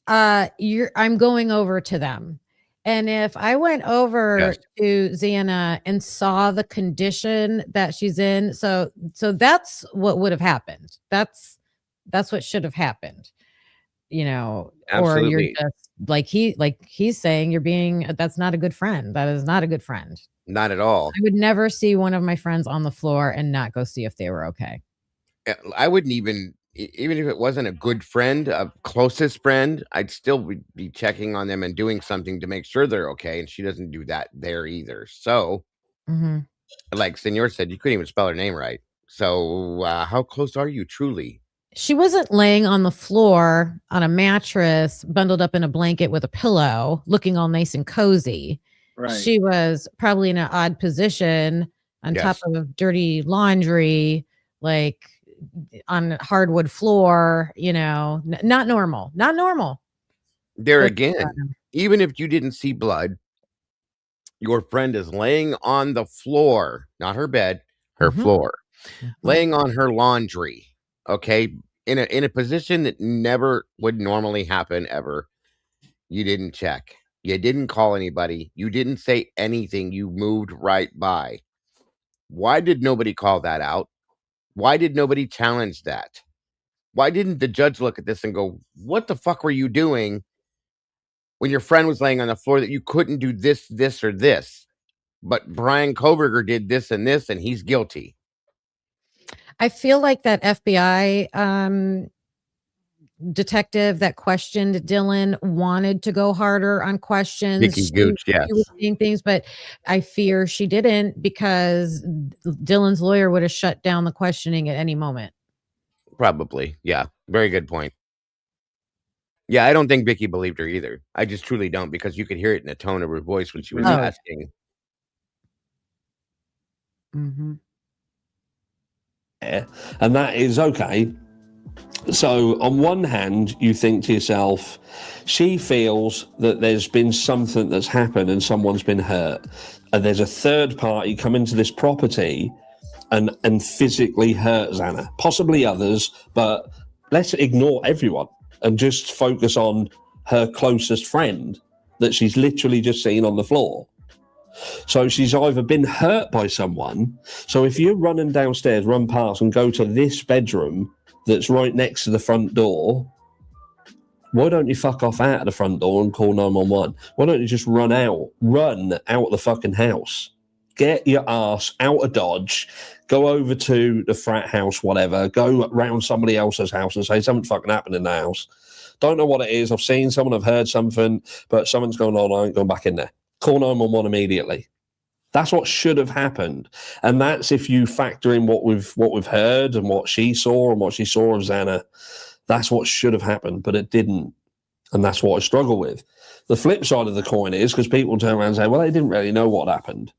[SPEAKER 7] I'm going over to them. And if I went over to Xana and saw the condition that she's in, so that's what would have happened. That's what should have happened. Or you're just like he's saying that's not a good friend. That is not a good friend.
[SPEAKER 5] Not at all.
[SPEAKER 7] I would never see one of my friends on the floor and not go see if they were okay.
[SPEAKER 5] I wouldn't even if it wasn't a good friend, a closest friend, I'd still be checking on them and doing something to make sure they're okay. And she doesn't do that there either. So, like Senor said, you couldn't even spell her name right. So how close are you truly?
[SPEAKER 7] She wasn't laying on the floor on a mattress, bundled up in a blanket with a pillow, looking all nice and cozy. Right. She was probably in an odd position on top of dirty laundry, like on hardwood floor, not normal.
[SPEAKER 5] There again, even if you didn't see blood, your friend is laying on the floor, not her bed, her floor, laying on her laundry. Okay. In a position that never would normally happen ever. You didn't check. You didn't call anybody. You didn't say anything. You moved right by. Why did nobody call that out? Why did nobody challenge that? Why didn't the judge look at this and go, what the fuck were you doing when your friend was laying on the floor that you couldn't do this, this, or this? But Brian Koberger did this, and he's guilty.
[SPEAKER 7] I feel like that FBI detective that questioned Dylan wanted to go harder on questions.
[SPEAKER 5] Vicky Gooch,
[SPEAKER 7] she was saying things, but I fear she didn't, because Dylan's lawyer would have shut down the questioning at any moment.
[SPEAKER 5] Probably. Yeah. Very good point. Yeah, I don't think Vicky believed her either. I just truly don't, because you could hear it in the tone of her voice when she was asking.
[SPEAKER 2] And that is okay. So on one hand, you think to yourself, she feels that there's been something that's happened and someone's been hurt, and there's a third party come into this property and physically hurt Xana, possibly others, but let's ignore everyone and just focus on her closest friend that she's literally just seen on the floor. So she's either been hurt by someone. So if you're running downstairs, run past and go to this bedroom that's right next to the front door, why don't you fuck off out of the front door and call 911? Why don't you just run out of the fucking house? Get your ass out of Dodge, go over to the frat house, whatever, go around somebody else's house and say something fucking happened in the house. Don't know what it is. I've seen someone, I've heard something, but something's going on. I ain't going back in there. Call 911 immediately. That's what should have happened. And that's if you factor in what we've heard and what she saw and what she saw of Xana. That's what should have happened, but it didn't. And that's what I struggle with. The flip side of the coin is, because people turn around and say, well, they didn't really know what happened.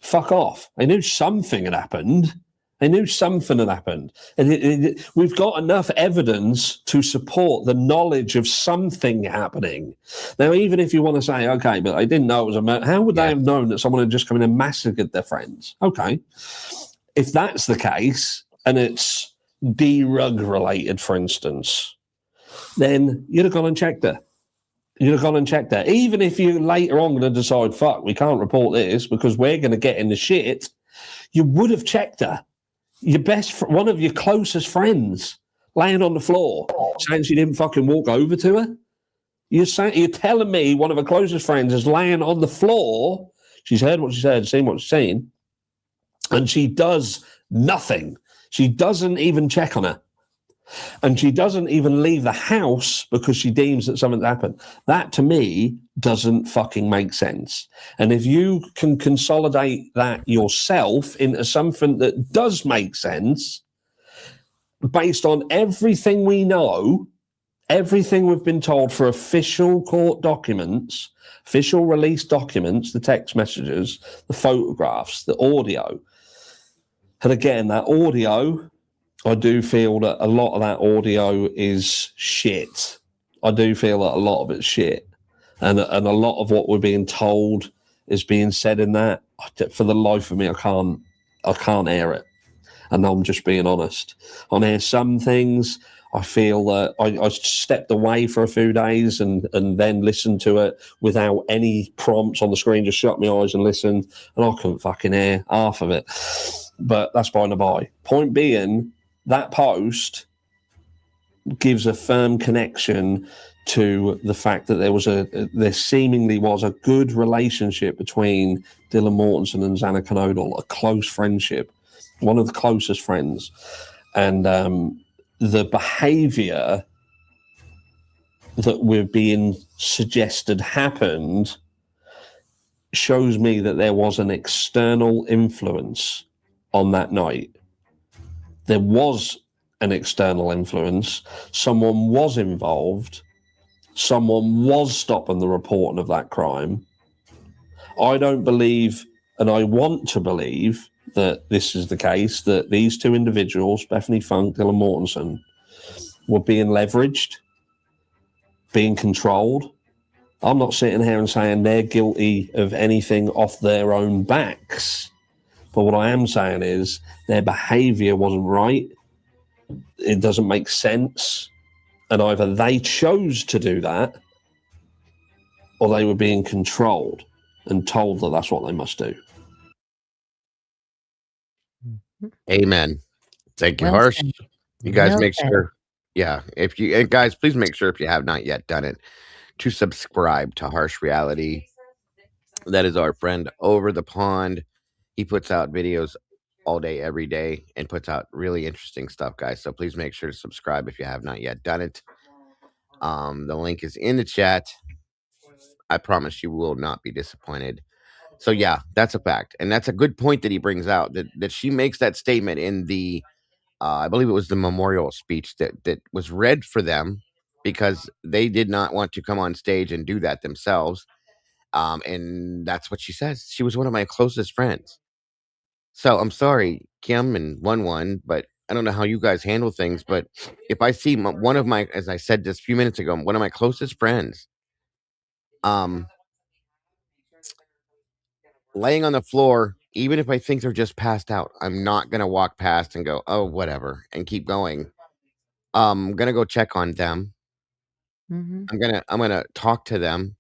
[SPEAKER 2] Fuck off. They knew something had happened, They knew something had happened. And we've got enough evidence to support the knowledge of something happening. Now, even if you want to say, okay, but they didn't know it was a murder, how would they have known that someone had just come in and massacred their friends? Okay. If that's the case, and it's D-Rug related, for instance, then you'd have gone and checked her. You'd have gone and checked her. Even if you later on going to decide, fuck, we can't report this because we're going to get in the shit, you would have checked her. One of your closest friends laying on the floor saying she didn't fucking walk over to her. You're telling me one of her closest friends is laying on the floor. She's heard what she's heard, seen what she's seen, and she does nothing. She doesn't even check on her. And she doesn't even leave the house because she deems that something's happened. That, to me, doesn't fucking make sense. And if you can consolidate that yourself into something that does make sense, based on everything we know, everything we've been told for official court documents, official release documents, the text messages, the photographs, the audio. And again, that audio, I do feel that a lot of that audio is shit. I do feel that a lot of it's shit. And a lot of what we're being told is being said in that. For the life of me, I can't hear it. And I'm just being honest. On here, some things I feel that I stepped away for a few days and then listened to it without any prompts on the screen, just shut my eyes and listened, and I couldn't fucking hear half of it. But that's by the by. Point being, that post gives a firm connection to the fact that there seemingly was a good relationship between Dylan Mortensen and Xana Knodel, a close friendship, one of the closest friends. And the behavior that we're being suggested happened shows me that there was an external influence on that night. There was an external influence. Someone was involved. Someone was stopping the reporting of that crime. I don't believe, and I want to believe, that this is the case, that these two individuals, Bethany Funk, Dylan Mortensen, were being leveraged, being controlled. I'm not sitting here and saying they're guilty of anything off their own backs. But what I am saying is their behavior wasn't right. It doesn't make sense. And either they chose to do that or they were being controlled and told that that's what they must do.
[SPEAKER 5] Amen. Thank you,
[SPEAKER 7] Well
[SPEAKER 5] Harsh.
[SPEAKER 7] said.
[SPEAKER 5] You guys
[SPEAKER 7] Well
[SPEAKER 5] make
[SPEAKER 7] said.
[SPEAKER 5] sure. Yeah. And guys, please make sure if you have not yet done it to subscribe to Harsh Reality. That is our friend over the pond. He puts out videos all day, every day, and puts out really interesting stuff, guys. So please make sure to subscribe if you have not yet done it. The link is in the chat. I promise you will not be disappointed. So yeah, that's a fact. And that's a good point that he brings out, that she makes that statement in the, I believe it was the memorial speech that was read for them because they did not want to come on stage and do that themselves. And that's what she says. She was one of my closest friends. So I'm sorry, Kim and 1-1, but I don't know how you guys handle things. But if I see one of my, as I said just a few minutes ago, one of my closest friends, laying on the floor, even if I think they're just passed out, I'm not going to walk past and go, oh, whatever, and keep going. I'm going to go check on them.
[SPEAKER 7] Mm-hmm.
[SPEAKER 5] I'm going to talk to them.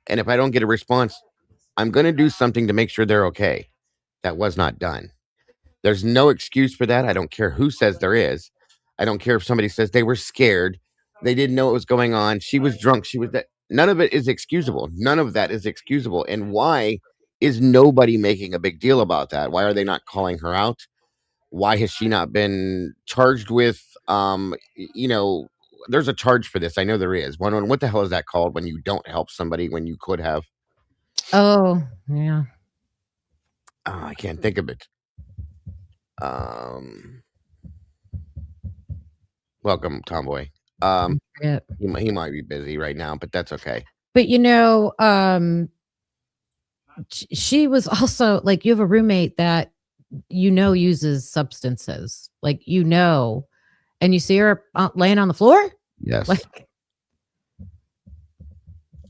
[SPEAKER 5] And if I don't get a response, I'm going to do something to make sure they're okay. That was not done. There's no excuse for that. I don't care who says there is. I don't care if somebody says they were scared. They didn't know what was going on. She was drunk. She was that. None of it is excusable. None of that is excusable. And why is nobody making a big deal about that? Why are they not calling her out? Why has she not been charged with, there's a charge for this. I know there is. What the hell is that called when you don't help somebody when you could have?
[SPEAKER 7] Oh, yeah.
[SPEAKER 5] I can't think of it. Welcome, Tomboy. He might be busy right now, but that's okay.
[SPEAKER 7] But she was also like, you have a roommate that uses substances, like, and you see her laying on the floor.
[SPEAKER 5] Yes.
[SPEAKER 7] Like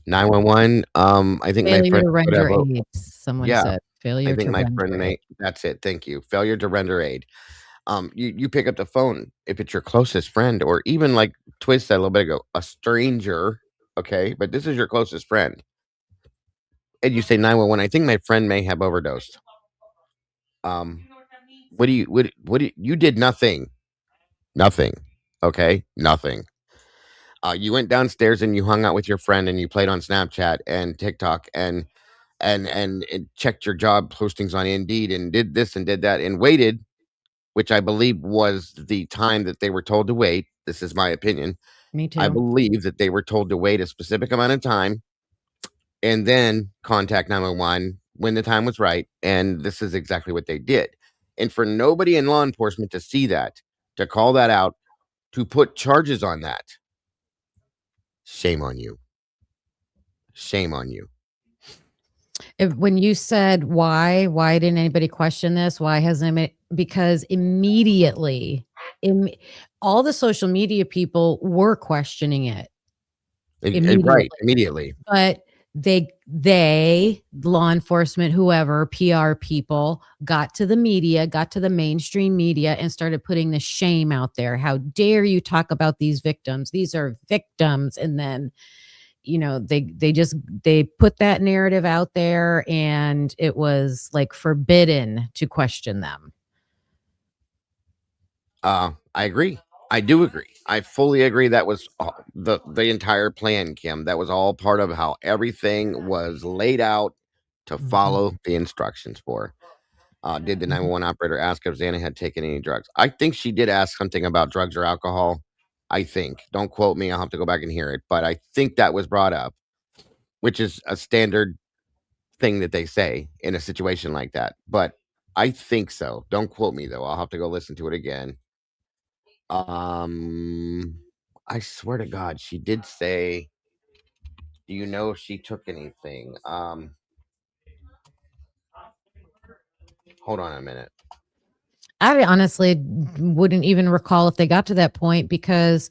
[SPEAKER 5] 911. I think my
[SPEAKER 7] failure
[SPEAKER 5] friend
[SPEAKER 7] to
[SPEAKER 5] would have
[SPEAKER 7] render aid. Someone
[SPEAKER 5] yeah.
[SPEAKER 7] said
[SPEAKER 5] I
[SPEAKER 7] failure
[SPEAKER 5] think
[SPEAKER 7] to
[SPEAKER 5] my
[SPEAKER 7] render
[SPEAKER 5] friend
[SPEAKER 7] aid.
[SPEAKER 5] Nate. That's it. Thank you. Failure to render aid. You pick up the phone if it's your closest friend, or even like Twist said a little bit ago, a stranger. Okay, but this is your closest friend, and you say 911. I think my friend may have overdosed. What do you did nothing. Nothing. Okay? Nothing. You went downstairs and you hung out with your friend and you played on Snapchat and TikTok and checked your job postings on Indeed and did this and did that and waited, which I believe was the time that they were told to wait. This is my opinion.
[SPEAKER 7] Me
[SPEAKER 5] I
[SPEAKER 7] too.
[SPEAKER 5] believe that they were told to wait a specific amount of time and then contact 911 when the time was right. And this is exactly what they did. And for nobody in law enforcement to see that, to call that out, to put charges on that, shame on you. Shame on you.
[SPEAKER 7] When you said why didn't anybody question this? Why hasn't it? Because immediately, all the social media people were questioning it
[SPEAKER 5] Right, immediately.
[SPEAKER 7] but they law enforcement, whoever, PR people, got to the media, got to the mainstream media and started putting the shame out there. How dare you talk about these victims? These are victims. And then they put that narrative out there, and it was like forbidden to question them.
[SPEAKER 5] I agree. I do agree. I fully agree. That was the entire plan, Kim. That was all part of how everything was laid out to follow the instructions for. Did the 911 operator ask if Xana had taken any drugs? I think she did ask something about drugs or alcohol. I think. Don't quote me. I'll have to go back and hear it. But I think that was brought up, which is a standard thing that they say in a situation like that. But I think so. Don't quote me, though. I'll have to go listen to it again. I swear to God, she did say, do you know if she took anything? Hold on a minute.
[SPEAKER 7] I honestly wouldn't even recall if they got to that point, because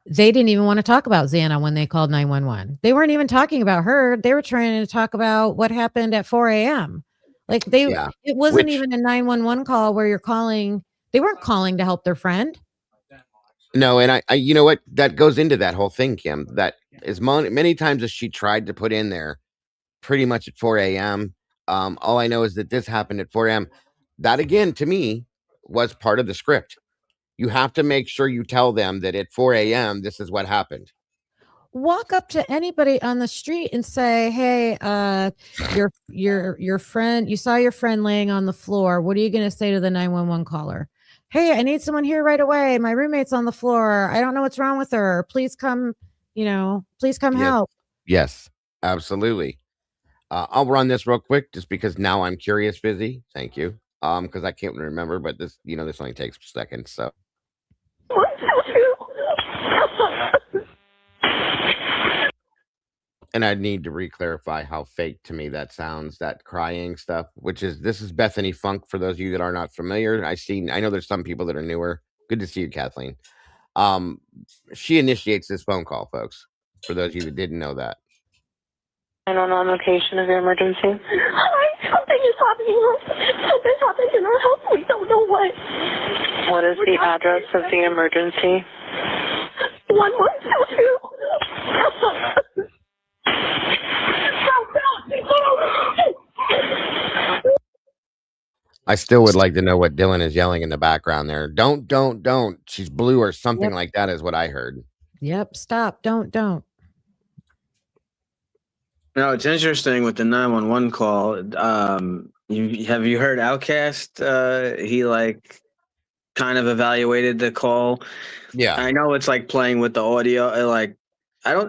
[SPEAKER 7] they didn't even want to talk about Xana when they called 911. They weren't even talking about her. They were trying to talk about what happened at 4 a.m. Like it wasn't even a 911 call where you're calling. They weren't calling to help their friend.
[SPEAKER 5] No, and I you know what? That goes into that whole thing, Kim. That as many times as she tried to put in there, pretty much at 4 a.m. All I know is that this happened at 4 a.m. That, again, to me, was part of the script. You have to make sure you tell them that at 4 a.m. this is what happened.
[SPEAKER 7] Walk up to anybody on the street and say, "Hey, your friend, you saw your friend laying on the floor. What are you going to say to the 911 caller? Hey, I need someone here right away. My roommate's on the floor. I don't know what's wrong with her. Please come, please come help."
[SPEAKER 5] Yes, absolutely. I'll run this real quick just because now I'm curious, busy. Thank you. Because I can't remember, but this only takes seconds. So. And I need to re-clarify how fake to me that sounds, that crying stuff, this is Bethany Funk, for those of you that are not familiar. I know there's some people that are newer. Good to see you, Kathleen. She initiates this phone call, folks, for those of you that didn't know that.
[SPEAKER 6] 911 location of your emergency.
[SPEAKER 25] Something is happening. Something happened in our house. We don't know what.
[SPEAKER 6] What is the address of the emergency?
[SPEAKER 25] 1122.
[SPEAKER 5] I still would like to know what Dylan is yelling in the background there. Don't. She's blue or something like that is what I heard.
[SPEAKER 7] Yep. Stop. Don't.
[SPEAKER 12] No, it's interesting with the 911 call. Have you heard Outcast? He kind of evaluated the call.
[SPEAKER 5] Yeah.
[SPEAKER 12] I know it's like playing with the audio.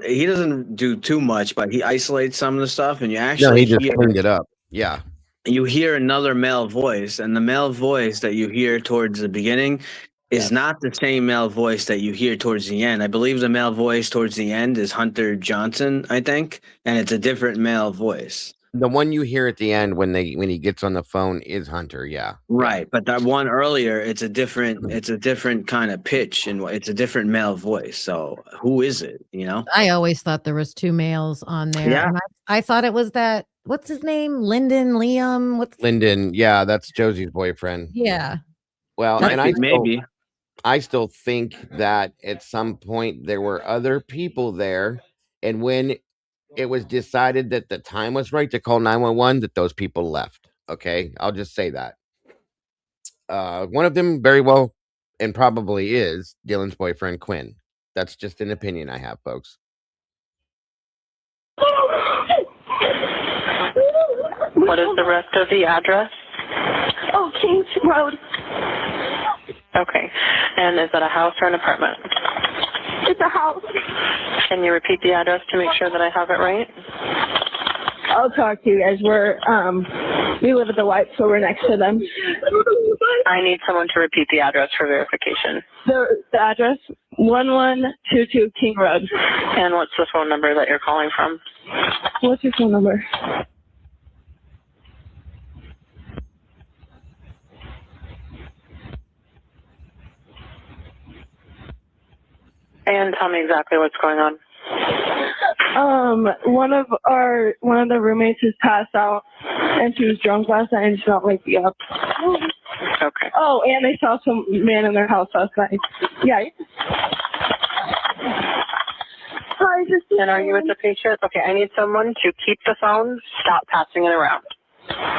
[SPEAKER 12] He doesn't do too much, but he isolates some of the stuff, and you actually
[SPEAKER 5] he just cleaned it up. Yeah.
[SPEAKER 12] You hear another male voice, and the male voice that you hear towards the beginning is not the same male voice that you hear towards the end. I believe the male voice towards the end is Hunter Johnson, I think, and it's a different male voice.
[SPEAKER 5] The one you hear at the end when he gets on the phone is Hunter. Yeah.
[SPEAKER 12] Right, but that one earlier, it's a different kind of pitch and it's a different male voice. So who is it? You know?
[SPEAKER 7] I always thought there was 2 males on there.
[SPEAKER 12] Yeah.
[SPEAKER 7] And I thought it was that, what's his name? Liam.
[SPEAKER 5] Lyndon. Yeah, that's Josie's boyfriend.
[SPEAKER 7] Yeah.
[SPEAKER 5] Well, and
[SPEAKER 12] maybe.
[SPEAKER 5] I still think that at some point there were other people there, and when it was decided that the time was right to call 911, that those people left. Okay, I'll just say that. One of them very well and probably is Dylan's boyfriend, Quinn. That's just an opinion I have, folks.
[SPEAKER 6] What is the rest of the address?
[SPEAKER 25] Oh, Kings Road.
[SPEAKER 6] Okay. And is that a house or an apartment?
[SPEAKER 25] It's a house.
[SPEAKER 6] Can you repeat the address to make sure that I have it right?
[SPEAKER 25] I'll talk to you guys. We live at the White, so we're next to them.
[SPEAKER 6] I need someone to repeat the address for verification.
[SPEAKER 25] The address, 1122 King Road.
[SPEAKER 6] And what's the phone number that you're calling from?
[SPEAKER 25] What's your phone number?
[SPEAKER 6] And tell me exactly what's going on.
[SPEAKER 25] One of the roommates is passed out, and she was drunk last night and she not wake me up.
[SPEAKER 6] Okay.
[SPEAKER 25] Oh, and they saw some man in their house last night. Yeah.
[SPEAKER 6] And are you with the patient? Okay, I need someone to keep the phone, stop passing it around.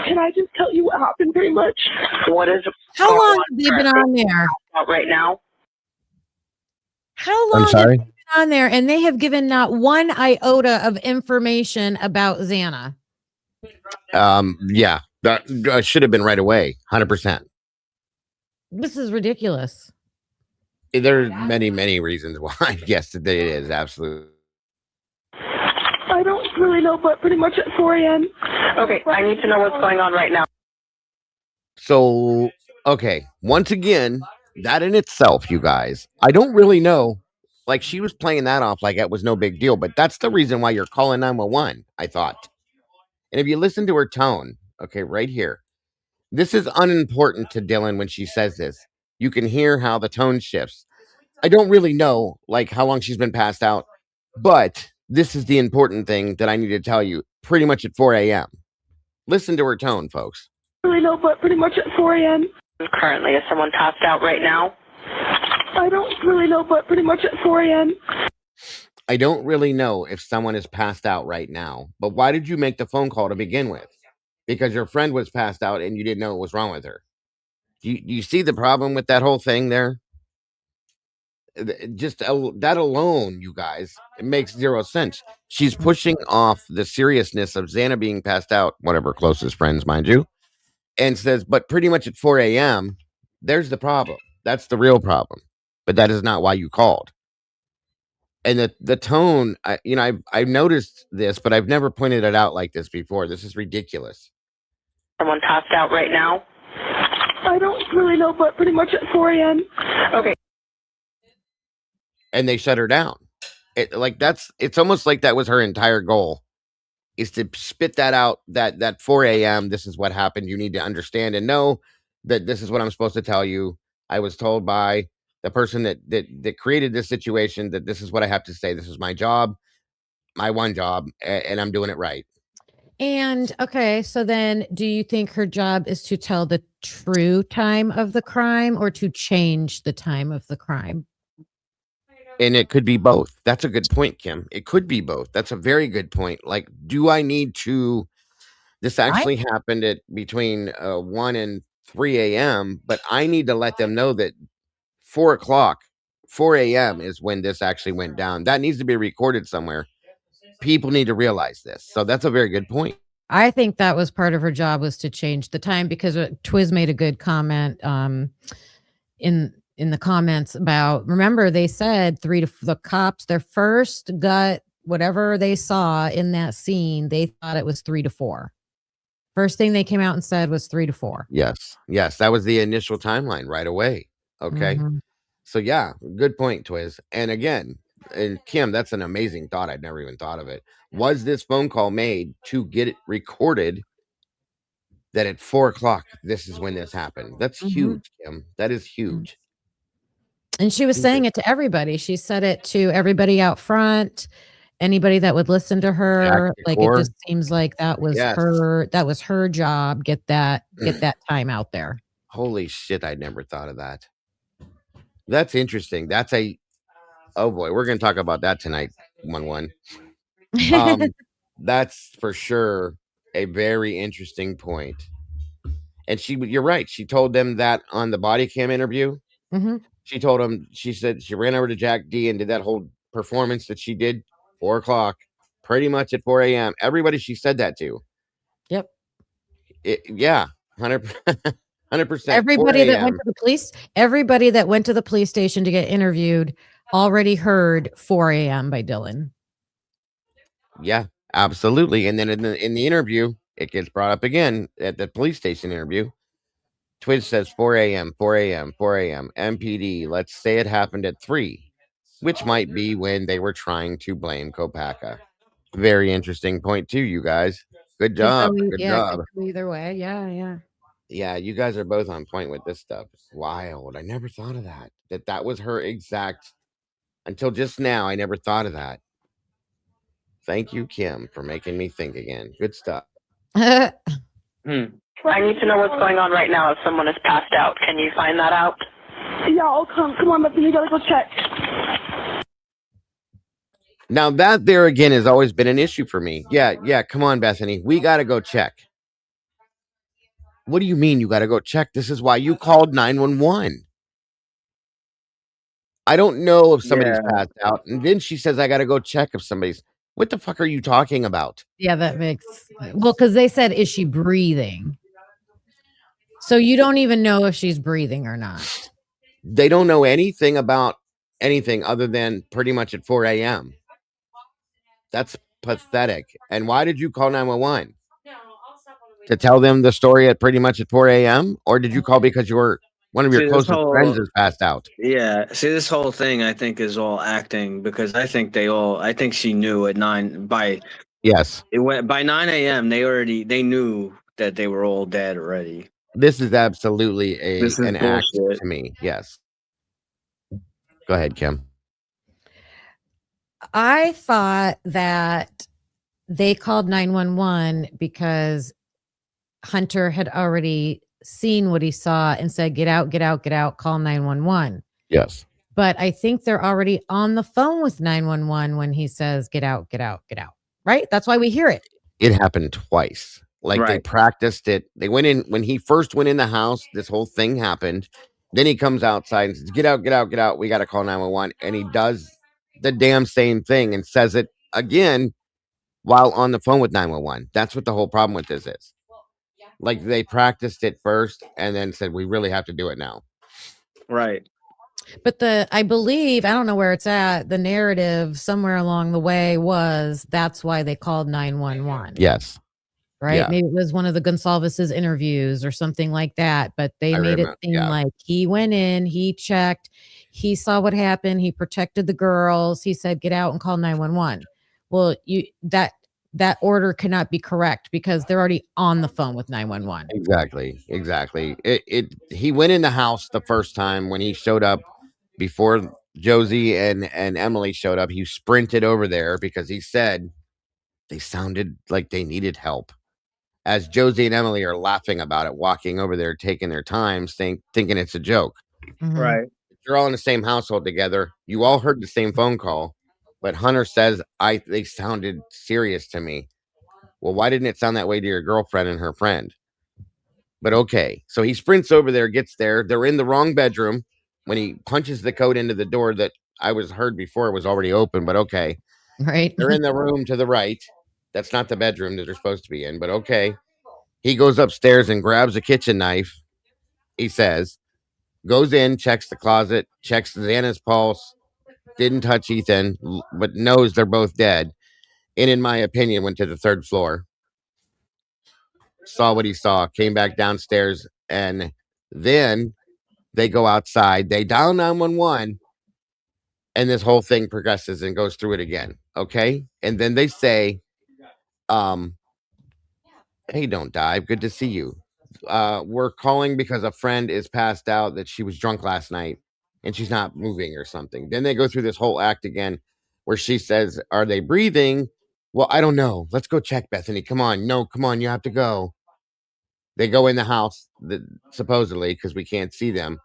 [SPEAKER 25] Can I just tell you what happened pretty much?
[SPEAKER 6] What is...
[SPEAKER 7] How long have they been on there?
[SPEAKER 6] Right now?
[SPEAKER 7] How long
[SPEAKER 5] I'm sorry?
[SPEAKER 7] have they been on there? And they have given not one iota of information about Xana.
[SPEAKER 5] Yeah, that should have been right away, 100%.
[SPEAKER 7] This is ridiculous.
[SPEAKER 5] There are many, many reasons why. Yes, it is absolutely.
[SPEAKER 25] I don't really know, but pretty much at 4 a.m.
[SPEAKER 6] Okay, I need to know what's going on right now.
[SPEAKER 5] So, okay, once again, that in itself, you guys, I don't really know. Like, she was playing that off like it was no big deal, but that's the reason why you're calling 911, I thought. And if you listen to her tone, okay, right here, this is unimportant to Dylan when she says this. You can hear how the tone shifts. I don't really know, like, how long she's been passed out, but this is the important thing that I need to tell you pretty much at 4 a.m. Listen to her tone, folks.
[SPEAKER 25] I don't really know, but pretty much at 4 a.m.
[SPEAKER 6] Currently, is someone passed out right now?
[SPEAKER 25] I don't really know, but pretty much at 4 a.m.
[SPEAKER 5] I don't really know if someone is passed out right now, but why did you make the phone call to begin with? Because your friend was passed out and you didn't know what was wrong with her. Do you see the problem with that whole thing there? Just that alone, you guys, it makes zero sense. She's pushing off the seriousness of Xana being passed out, one of her closest friends, mind you, and says, but pretty much at 4 a.m., there's the problem. That's the real problem. But that is not why you called. And the tone, I've noticed this, but I've never pointed it out like this before. This is ridiculous.
[SPEAKER 6] Someone passed out right now?
[SPEAKER 25] I don't really know, but pretty much at 4 a.m.
[SPEAKER 6] Okay.
[SPEAKER 5] And they shut her down. It's almost like that was her entire goal, is to spit that out, that 4 a.m. This is what happened. You need to understand and know that this is what I'm supposed to tell you. I was told by the person that created this situation that this is what I have to say. This is my job, my one job, and I'm doing it right.
[SPEAKER 7] And okay, so then do you think her job is to tell the true time of the crime or to change the time of the crime?
[SPEAKER 5] And it could be both. That's a good point, Kim. It could be both. That's a very good point. Like, do I need to... This actually happened at between 1 and 3 a.m., but I need to let them know that 4 a.m. is when this actually went down. That needs to be recorded somewhere. People need to realize this. So that's a very good point.
[SPEAKER 7] I think that was part of her job, was to change the time, because Twiz made a good comment in the comments about, remember, they said the cops, their first gut, whatever they saw in that scene, they thought it was 3 to 4. First thing they came out and said was 3 to 4.
[SPEAKER 5] Yes. That was the initial timeline right away. Okay.
[SPEAKER 7] Mm-hmm.
[SPEAKER 5] So yeah, good point, Twiz. And again, and Kim, that's an amazing thought. I'd never even thought of it. Was this phone call made to get it recorded that at 4:00, this is when this happened? That's huge, Kim. That is huge.
[SPEAKER 7] And she was saying it to everybody. She said it to everybody out front, anybody that would listen to her. Like, it just seems like that was her job. Get that time out there.
[SPEAKER 5] Holy shit, I never thought of that. That's interesting. Oh boy, we're gonna talk about that tonight. 1-1. That's for sure a very interesting point. And you're right. She told them that on the body cam interview.
[SPEAKER 7] Mm-hmm.
[SPEAKER 5] She told him, she said she ran over to Jack D and did that whole performance that she did 4:00, pretty much at 4 a.m. Everybody she said that to.
[SPEAKER 7] Yep.
[SPEAKER 5] Yeah, 100%.
[SPEAKER 7] Everybody that went to the police station to get interviewed already heard 4 a.m. by Dylan.
[SPEAKER 5] Yeah, absolutely. And then in the interview, it gets brought up again at the police station interview. Twitch says 4 a.m., 4 a.m., 4 a.m. MPD. Let's say it happened at 3, which might be when they were trying to blame Kopaka. Very interesting point too, you guys. Good job. Good job.
[SPEAKER 7] Could go either way. Yeah.
[SPEAKER 5] Yeah, you guys are both on point with this stuff. It's wild. I never thought of that. That was her exact. Until just now, I never thought of that. Thank you, Kim, for making me think again. Good stuff.
[SPEAKER 6] I need to know what's going on right now if someone is passed out. Can you find that out? Yeah, I'll come. Come on, but you gotta go check.
[SPEAKER 5] Now that there again has always been an issue for me. Yeah. Come on, Bethany. We gotta go check. What do you mean you gotta go check? This is why you called 911. I don't know if somebody's passed out. And then she says, I gotta go check if somebody's. What the fuck are you talking about?
[SPEAKER 7] Yeah, that makes because they said, is she breathing? So you don't even know if she's breathing or not.
[SPEAKER 5] They don't know anything about anything other than pretty much at 4 a.m. That's pathetic. And why did you call 911? To tell them the story at pretty much at 4 a.m.? Or did you call because one of your closest friends is passed out?
[SPEAKER 12] Yeah. See, this whole thing I think is all acting because I think she knew at 9 by.
[SPEAKER 5] Yes.
[SPEAKER 12] It went by 9 a.m. They knew that they were all dead already.
[SPEAKER 5] This is absolutely an act
[SPEAKER 12] bullshit.
[SPEAKER 5] to me. Yes. Go ahead, Kim.
[SPEAKER 7] I thought that they called 911 because Hunter had already seen what he saw and said, get out, call 911.
[SPEAKER 5] Yes.
[SPEAKER 7] But I think they're already on the phone with 911 when he says, get out. Right? That's why we hear it.
[SPEAKER 5] It happened twice. Like They practiced it. They went in when he first went in the house. This whole thing happened. Then he comes outside and says, get out. We got to call 911. And he does the damn same thing and says it again while on the phone with 911. That's what the whole problem with this is. Like they practiced it first and then said, we really have to do it now.
[SPEAKER 12] Right.
[SPEAKER 7] But I believe, I don't know where it's at, the narrative somewhere along the way was that's why they called 911.
[SPEAKER 5] Yes.
[SPEAKER 7] Right?
[SPEAKER 5] Yeah.
[SPEAKER 7] Maybe it was one of the Gonsalves's interviews or something like that, but they made it seem like he went in, he checked, he saw what happened, he protected the girls, he said, get out and call 911. Well, that order cannot be correct because they're already on the phone with 911.
[SPEAKER 5] Exactly. He went in the house the first time when he showed up before Josie and Emily showed up. He sprinted over there because he said they sounded like they needed help. As Josie and Emily are laughing about it, walking over there, taking their time, thinking it's a joke.
[SPEAKER 7] Mm-hmm.
[SPEAKER 12] Right.
[SPEAKER 5] You're all in the same household together. You all heard the same phone call, but Hunter says they sounded serious to me. Well, why didn't it sound that way to your girlfriend and her friend? But okay. So he sprints over there, gets there. They're in the wrong bedroom when he punches the code into the door that I heard before was already open, but okay.
[SPEAKER 7] Right.
[SPEAKER 5] They're in the room to the right. That's not the bedroom that they're supposed to be in, but okay. He goes upstairs and grabs a kitchen knife. He says, goes in, checks the closet, checks Xana's pulse, didn't touch Ethan, but knows they're both dead. And in my opinion, went to the 3rd floor, saw what he saw, came back downstairs, and then they go outside. They dial 911. And this whole thing progresses and goes through it again. Okay. And then they say, hey, don't die. Good to see you. We're calling because a friend is passed out, that she was drunk last night and she's not moving or something. Then they go through this whole act again where she says, are they breathing? Well, I don't know. Let's go check, Bethany. Come on. No, come on. You have to go. They go in the house, supposedly, because we can't see them.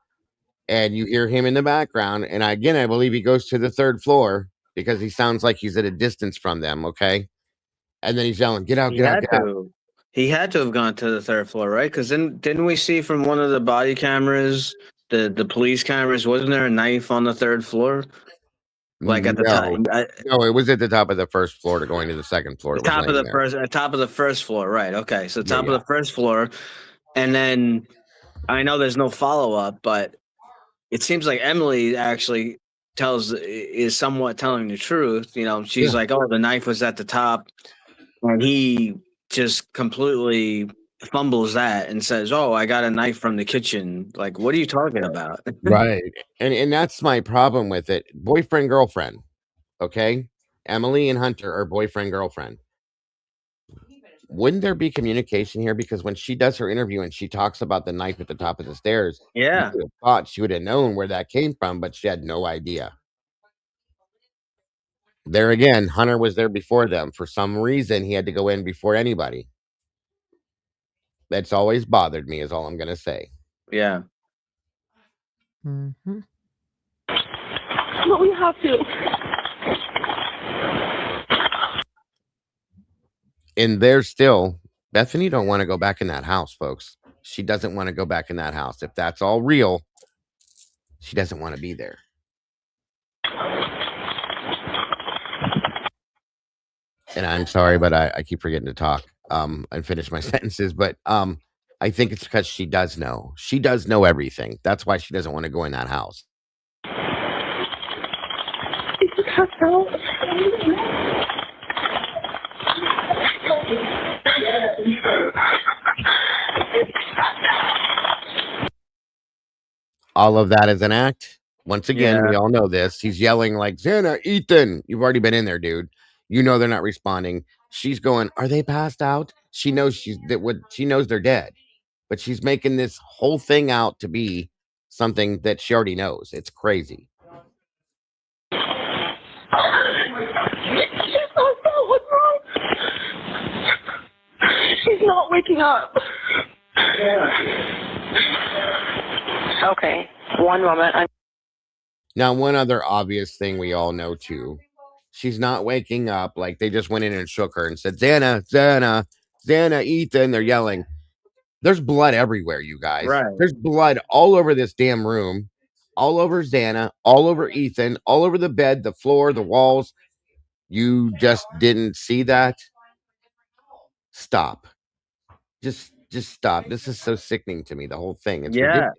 [SPEAKER 5] And you hear him in the background. And I believe he goes to the 3rd floor because he sounds like he's at a distance from them. Okay. And then he's yelling, get out, get out, get out.
[SPEAKER 12] He had to have gone to the 3rd floor, right? Because didn't we see from one of the body cameras, the police cameras, wasn't there a knife on the 3rd floor? Like at the time,
[SPEAKER 5] no, it was at the top of the 1st floor to going to the 2nd floor. It was
[SPEAKER 12] top of the
[SPEAKER 5] there.
[SPEAKER 12] first, top of the 1st floor, right? Okay, so top
[SPEAKER 5] Yeah.
[SPEAKER 12] of the 1st floor, and then I know there's no follow up, but it seems like Emily actually is somewhat telling the truth. You know, she's like, "Oh, the knife was at the top," and he just completely fumbles that and says, "Oh, I got a knife from the kitchen." Like, what are you talking about?
[SPEAKER 5] Right. And that's my problem with it. Boyfriend, girlfriend. Okay. Emily and Hunter are boyfriend, girlfriend. Wouldn't there be communication here? Because when she does her interview and she talks about the knife at the top of the stairs,
[SPEAKER 12] yeah,
[SPEAKER 5] you would have thought she would have known where that came from, but she had no idea. There again, Hunter was there before them. For some reason, he had to go in before anybody. That's always bothered me, is all I'm going to say.
[SPEAKER 12] Yeah.
[SPEAKER 7] Mm-hmm.
[SPEAKER 25] But we have to.
[SPEAKER 5] And there's still, Bethany don't want to go back in that house, folks. She doesn't want to go back in that house. If that's all real, she doesn't want to be there. And I'm sorry, but I keep forgetting to talk and finish my sentences. But I think it's because she does know. She does know everything. That's why she doesn't want to go in that house. All of that is an act. Once again, we all know this. He's yelling like, Xana, Ethan, you've already been in there, dude. You know they're not responding. She's going, are they passed out? She knows she knows they're dead. But she's making this whole thing out to be something that she already knows. It's crazy.
[SPEAKER 25] She's not waking up. Okay, one moment.
[SPEAKER 5] Now, one other obvious thing we all know too. She's not waking up. Like they just went in and shook her and said, Xana, Xana, Xana, Ethan. They're yelling. There's blood everywhere, you guys.
[SPEAKER 12] Right.
[SPEAKER 5] There's blood all over this damn room, all over Xana, all over Ethan, all over the bed, the floor, the walls. You just didn't see that? Stop. Just stop. This is so sickening to me, the whole thing. It's ridiculous.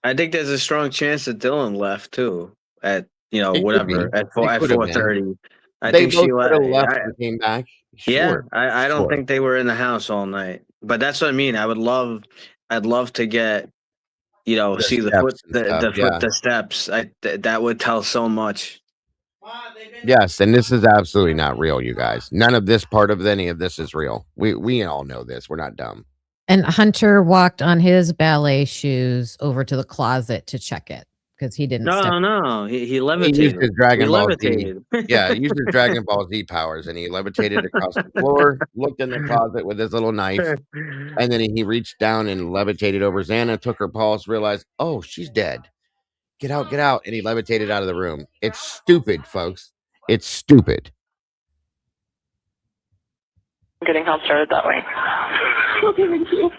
[SPEAKER 12] I think there's a strong chance that Dylan left too at
[SPEAKER 5] It
[SPEAKER 12] whatever at 4:30. I
[SPEAKER 5] They
[SPEAKER 12] think
[SPEAKER 5] both
[SPEAKER 12] she
[SPEAKER 5] could have left and came back. Sure.
[SPEAKER 12] I don't think they were in the house all night. But that's what I mean. I'd love to get, see the steps. That would tell so much.
[SPEAKER 5] Yes, and this is absolutely not real, you guys. None of this part of any of this is real. We all know this. We're not dumb.
[SPEAKER 7] And Hunter walked on his ballet shoes over to the closet to check it because he didn't.
[SPEAKER 12] No, he levitated.
[SPEAKER 5] He used his Dragon Ball Z. Yeah, he used his Dragon Ball Z powers, and he levitated across the floor, looked in the closet with his little knife, and then he reached down and levitated over Xana, took her pulse, realized, oh, she's dead. Get out, and he levitated out of the room. It's stupid, folks. It's stupid.
[SPEAKER 25] I'm getting help started that way. Okay, thank you.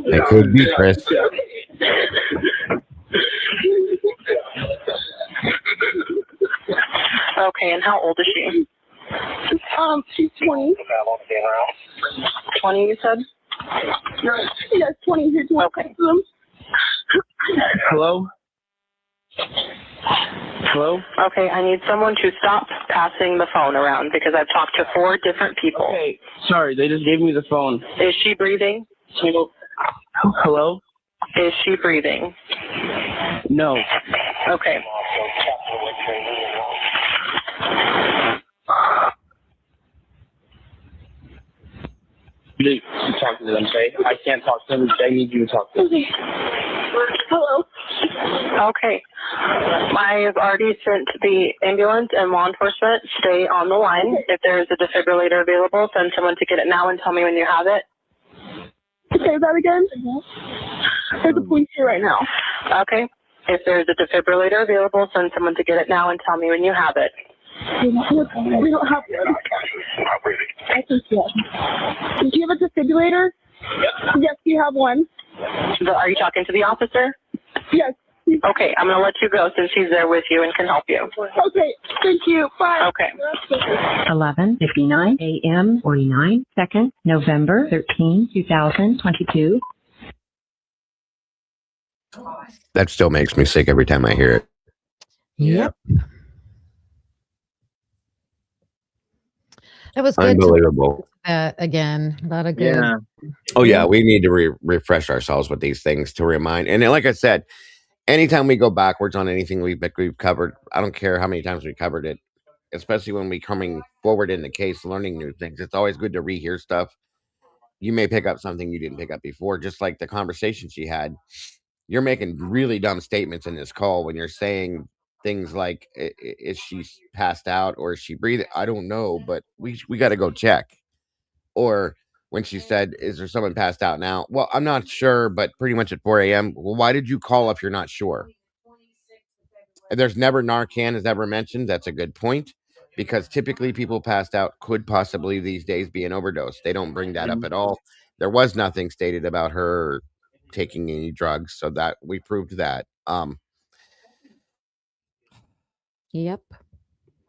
[SPEAKER 5] It could be, Chris.
[SPEAKER 6] Okay, and how old is she?
[SPEAKER 25] She's 20.
[SPEAKER 6] 20, you said?
[SPEAKER 25] Yes, 20. Here's one.
[SPEAKER 6] Okay.
[SPEAKER 12] Hello? Hello?
[SPEAKER 6] Okay, I need someone to stop passing the phone around because I've talked to 4 different people.
[SPEAKER 12] Okay, sorry, they just gave me the phone.
[SPEAKER 6] Is she breathing?
[SPEAKER 12] Hello?
[SPEAKER 6] Is she breathing?
[SPEAKER 12] No.
[SPEAKER 6] Okay.
[SPEAKER 12] You talk to them, okay? I can't talk to them. I need you to talk to them.
[SPEAKER 25] Hello.
[SPEAKER 6] Okay. I have already sent the ambulance and law enforcement. Stay on the line. If there is a defibrillator available, send someone to get it now and tell me when you have it.
[SPEAKER 25] Say that again. There's a police here right now.
[SPEAKER 6] Okay. If there's a defibrillator available, send someone to get it now and tell me when you have it.
[SPEAKER 25] We don't have one. I think yes. Do you have a defibrillator? Yes, you have one.
[SPEAKER 6] Are you talking to the officer?
[SPEAKER 25] Yes.
[SPEAKER 6] Okay, I'm going to let you go since he's there with you and can help you.
[SPEAKER 25] Okay, thank you. Bye.
[SPEAKER 6] Okay.
[SPEAKER 8] 11:59 a.m. 49 seconds, November 13, 2022.
[SPEAKER 5] That still makes me sick every time I hear it.
[SPEAKER 7] Yep. That was good.
[SPEAKER 5] Unbelievable.
[SPEAKER 7] Again, a lot of good.
[SPEAKER 12] Yeah.
[SPEAKER 5] Oh yeah, we need to refresh ourselves with these things to remind. And like I said, anytime we go backwards on anything we've covered, I don't care how many times we covered it, especially when we coming forward in the case, learning new things. It's always good to rehear stuff. You may pick up something you didn't pick up before, just like the conversation she had. You're making really dumb statements in this call when you're saying things like, "Is she passed out or is she breathing?" I don't know, but we got to go check. Or when she said, "Is there someone passed out now?" Well, I'm not sure, but pretty much at 4 a.m. Well, why did you call if you're not sure? There's never Narcan is ever mentioned. That's a good point, because typically people passed out could possibly these days be an overdose. They don't bring that up at all. There was nothing stated about her taking any drugs, so that we proved that.
[SPEAKER 7] Yep.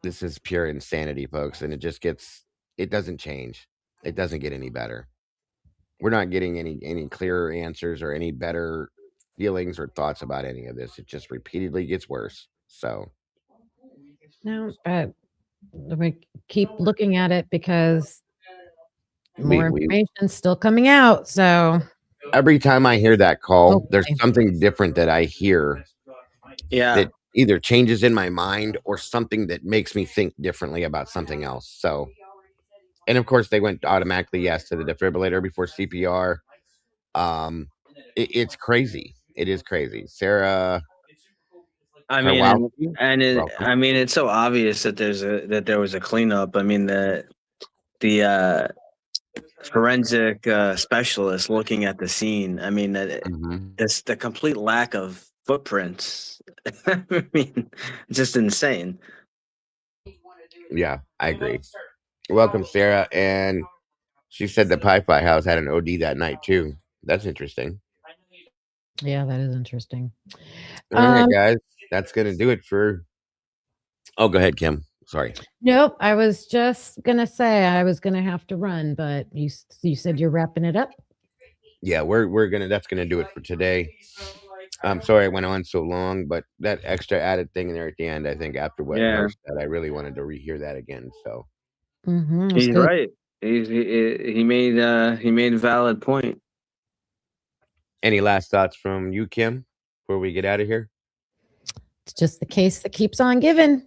[SPEAKER 5] This is pure insanity, folks, and it doesn't change. It doesn't get any better. We're not getting any clearer answers or any better feelings or thoughts about any of this. It just repeatedly gets worse. So
[SPEAKER 7] No, we keep looking at it because more information's still coming out. So
[SPEAKER 5] every time I hear that call, there's something different that I hear.
[SPEAKER 12] Yeah.
[SPEAKER 5] That either changes in my mind or something that makes me think differently about something else. So, and of course, they went automatically yes to the defibrillator before CPR. It's crazy. It is crazy. Sarah.
[SPEAKER 12] I mean, it's so obvious that there was a cleanup. I mean, the forensic specialist looking at the scene. I mean, this the complete lack of footprints. I mean, just insane.
[SPEAKER 5] Yeah, I agree. Welcome, Sarah. And she said the Pi-Fi house had an OD that night too. That's interesting.
[SPEAKER 7] Yeah, that is interesting.
[SPEAKER 5] All right, guys, that's gonna do it for. Oh, go ahead, Kim. Sorry.
[SPEAKER 7] Nope. I was just gonna say I was gonna have to run, but you said you're wrapping it up.
[SPEAKER 5] Yeah, that's gonna do it for today. I'm sorry I went on so long, but that extra added thing there at the end, I think after what Nurse said, I really wanted to rehear that again. So
[SPEAKER 12] He's right. He made a valid point.
[SPEAKER 5] Any last thoughts from you, Kim, before we get out of here?
[SPEAKER 7] It's just the case that keeps on giving.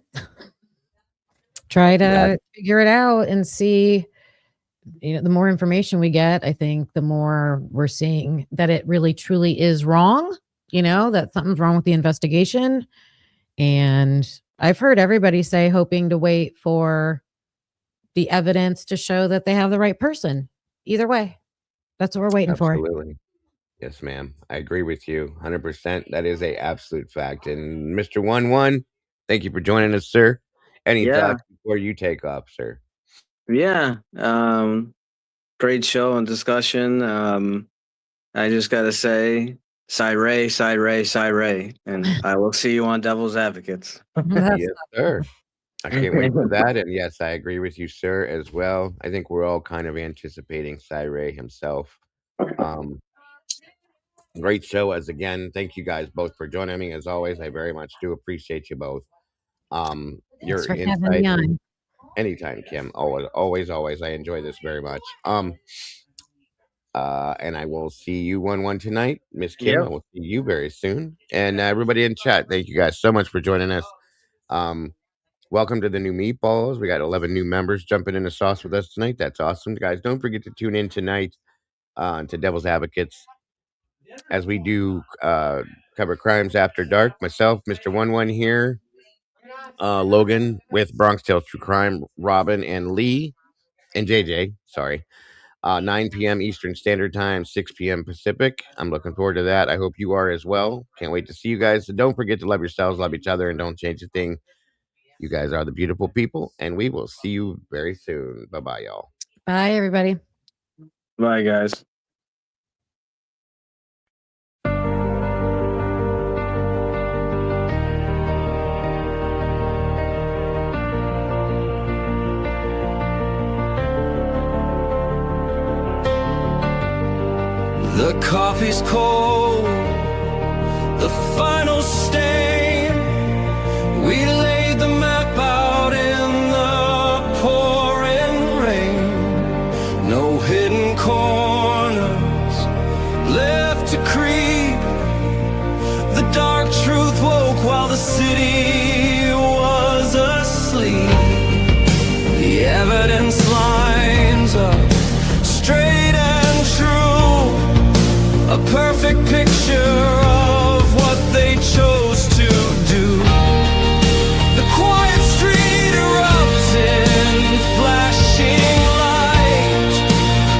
[SPEAKER 7] Try to figure it out and see. The more information we get, I think the more we're seeing that it really truly is wrong. That something's wrong with the investigation. And I've heard everybody say hoping to wait for the evidence to show that they have the right person. Either way, that's what we're waiting for.
[SPEAKER 5] Absolutely. Yes, ma'am. I agree with you 100%. That is a absolute fact. And Mr. 11, thank you for joining us, sir. Any thoughts before you take off, sir?
[SPEAKER 12] Yeah. Great show and discussion. I just got to say, Side Ray, and I will see you on Devil's Advocates.
[SPEAKER 5] Yes, sir. I can't wait for that. And yes, I agree with you, sir, as well. I think we're all kind of anticipating Cyril himself. Great show as again. Thank you guys both for joining me as always. I very much do appreciate you both. Your
[SPEAKER 7] Thanks for having me
[SPEAKER 5] insight
[SPEAKER 7] on.
[SPEAKER 5] anytime, Kim. Always. I enjoy this very much. And I will see you 1-1 tonight, Miss Kim.
[SPEAKER 12] Yep.
[SPEAKER 5] I will see you very soon. And everybody in chat, thank you guys so much for joining us. Welcome to the new meatballs. We got 11 new members jumping in the sauce with us tonight. That's awesome, guys. Don't forget to tune in tonight to Devil's Advocates as we do cover crimes after dark. Myself, Mr. 1-1 here, Logan with Bronx Tales True Crime, Robin and Lee and JJ. Sorry. 9 p.m. Eastern Standard Time, 6 p.m. Pacific. I'm looking forward to that. I hope you are as well. Can't wait to see you guys. So don't forget to love yourselves, love each other, and don't change a thing. You guys are the beautiful people, and we will see you very soon. Bye-bye, y'all.
[SPEAKER 7] Bye, everybody.
[SPEAKER 12] Bye, guys.
[SPEAKER 9] The coffee's cold, the final stain. We laid the map out in the pouring rain. No hidden corners left to creep. The dark truth woke while the city was asleep. The evidence lines up straight and true. A perfect picture of what they chose to do. The quiet street erupts in flashing light.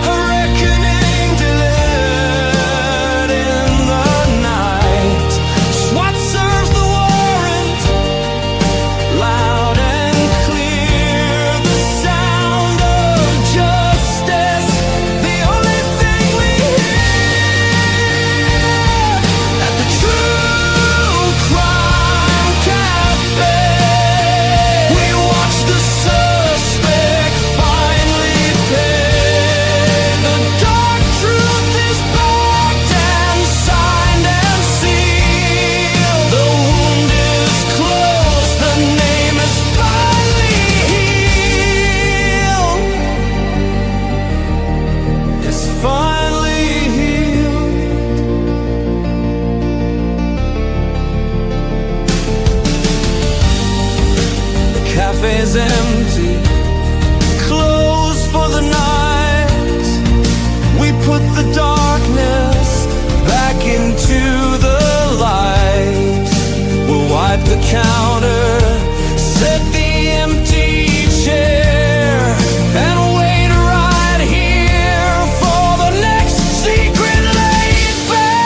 [SPEAKER 9] A reckoning delivered in the night. SWAT serves the warrant, loud and clear. The sound of justice, the only thing we hear. At the True Crime Cafe, we watch the suspect finally pay. The dark truth is backed and signed and sealed. The wound is closed, the name is finally healed. It's finally healed. The cafe's empty, closed for the night. We put the darkness back into the light. We'll wipe the counter, set the empty chair, and wait right here for the next secret laid bare.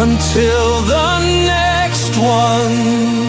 [SPEAKER 9] Until the next one.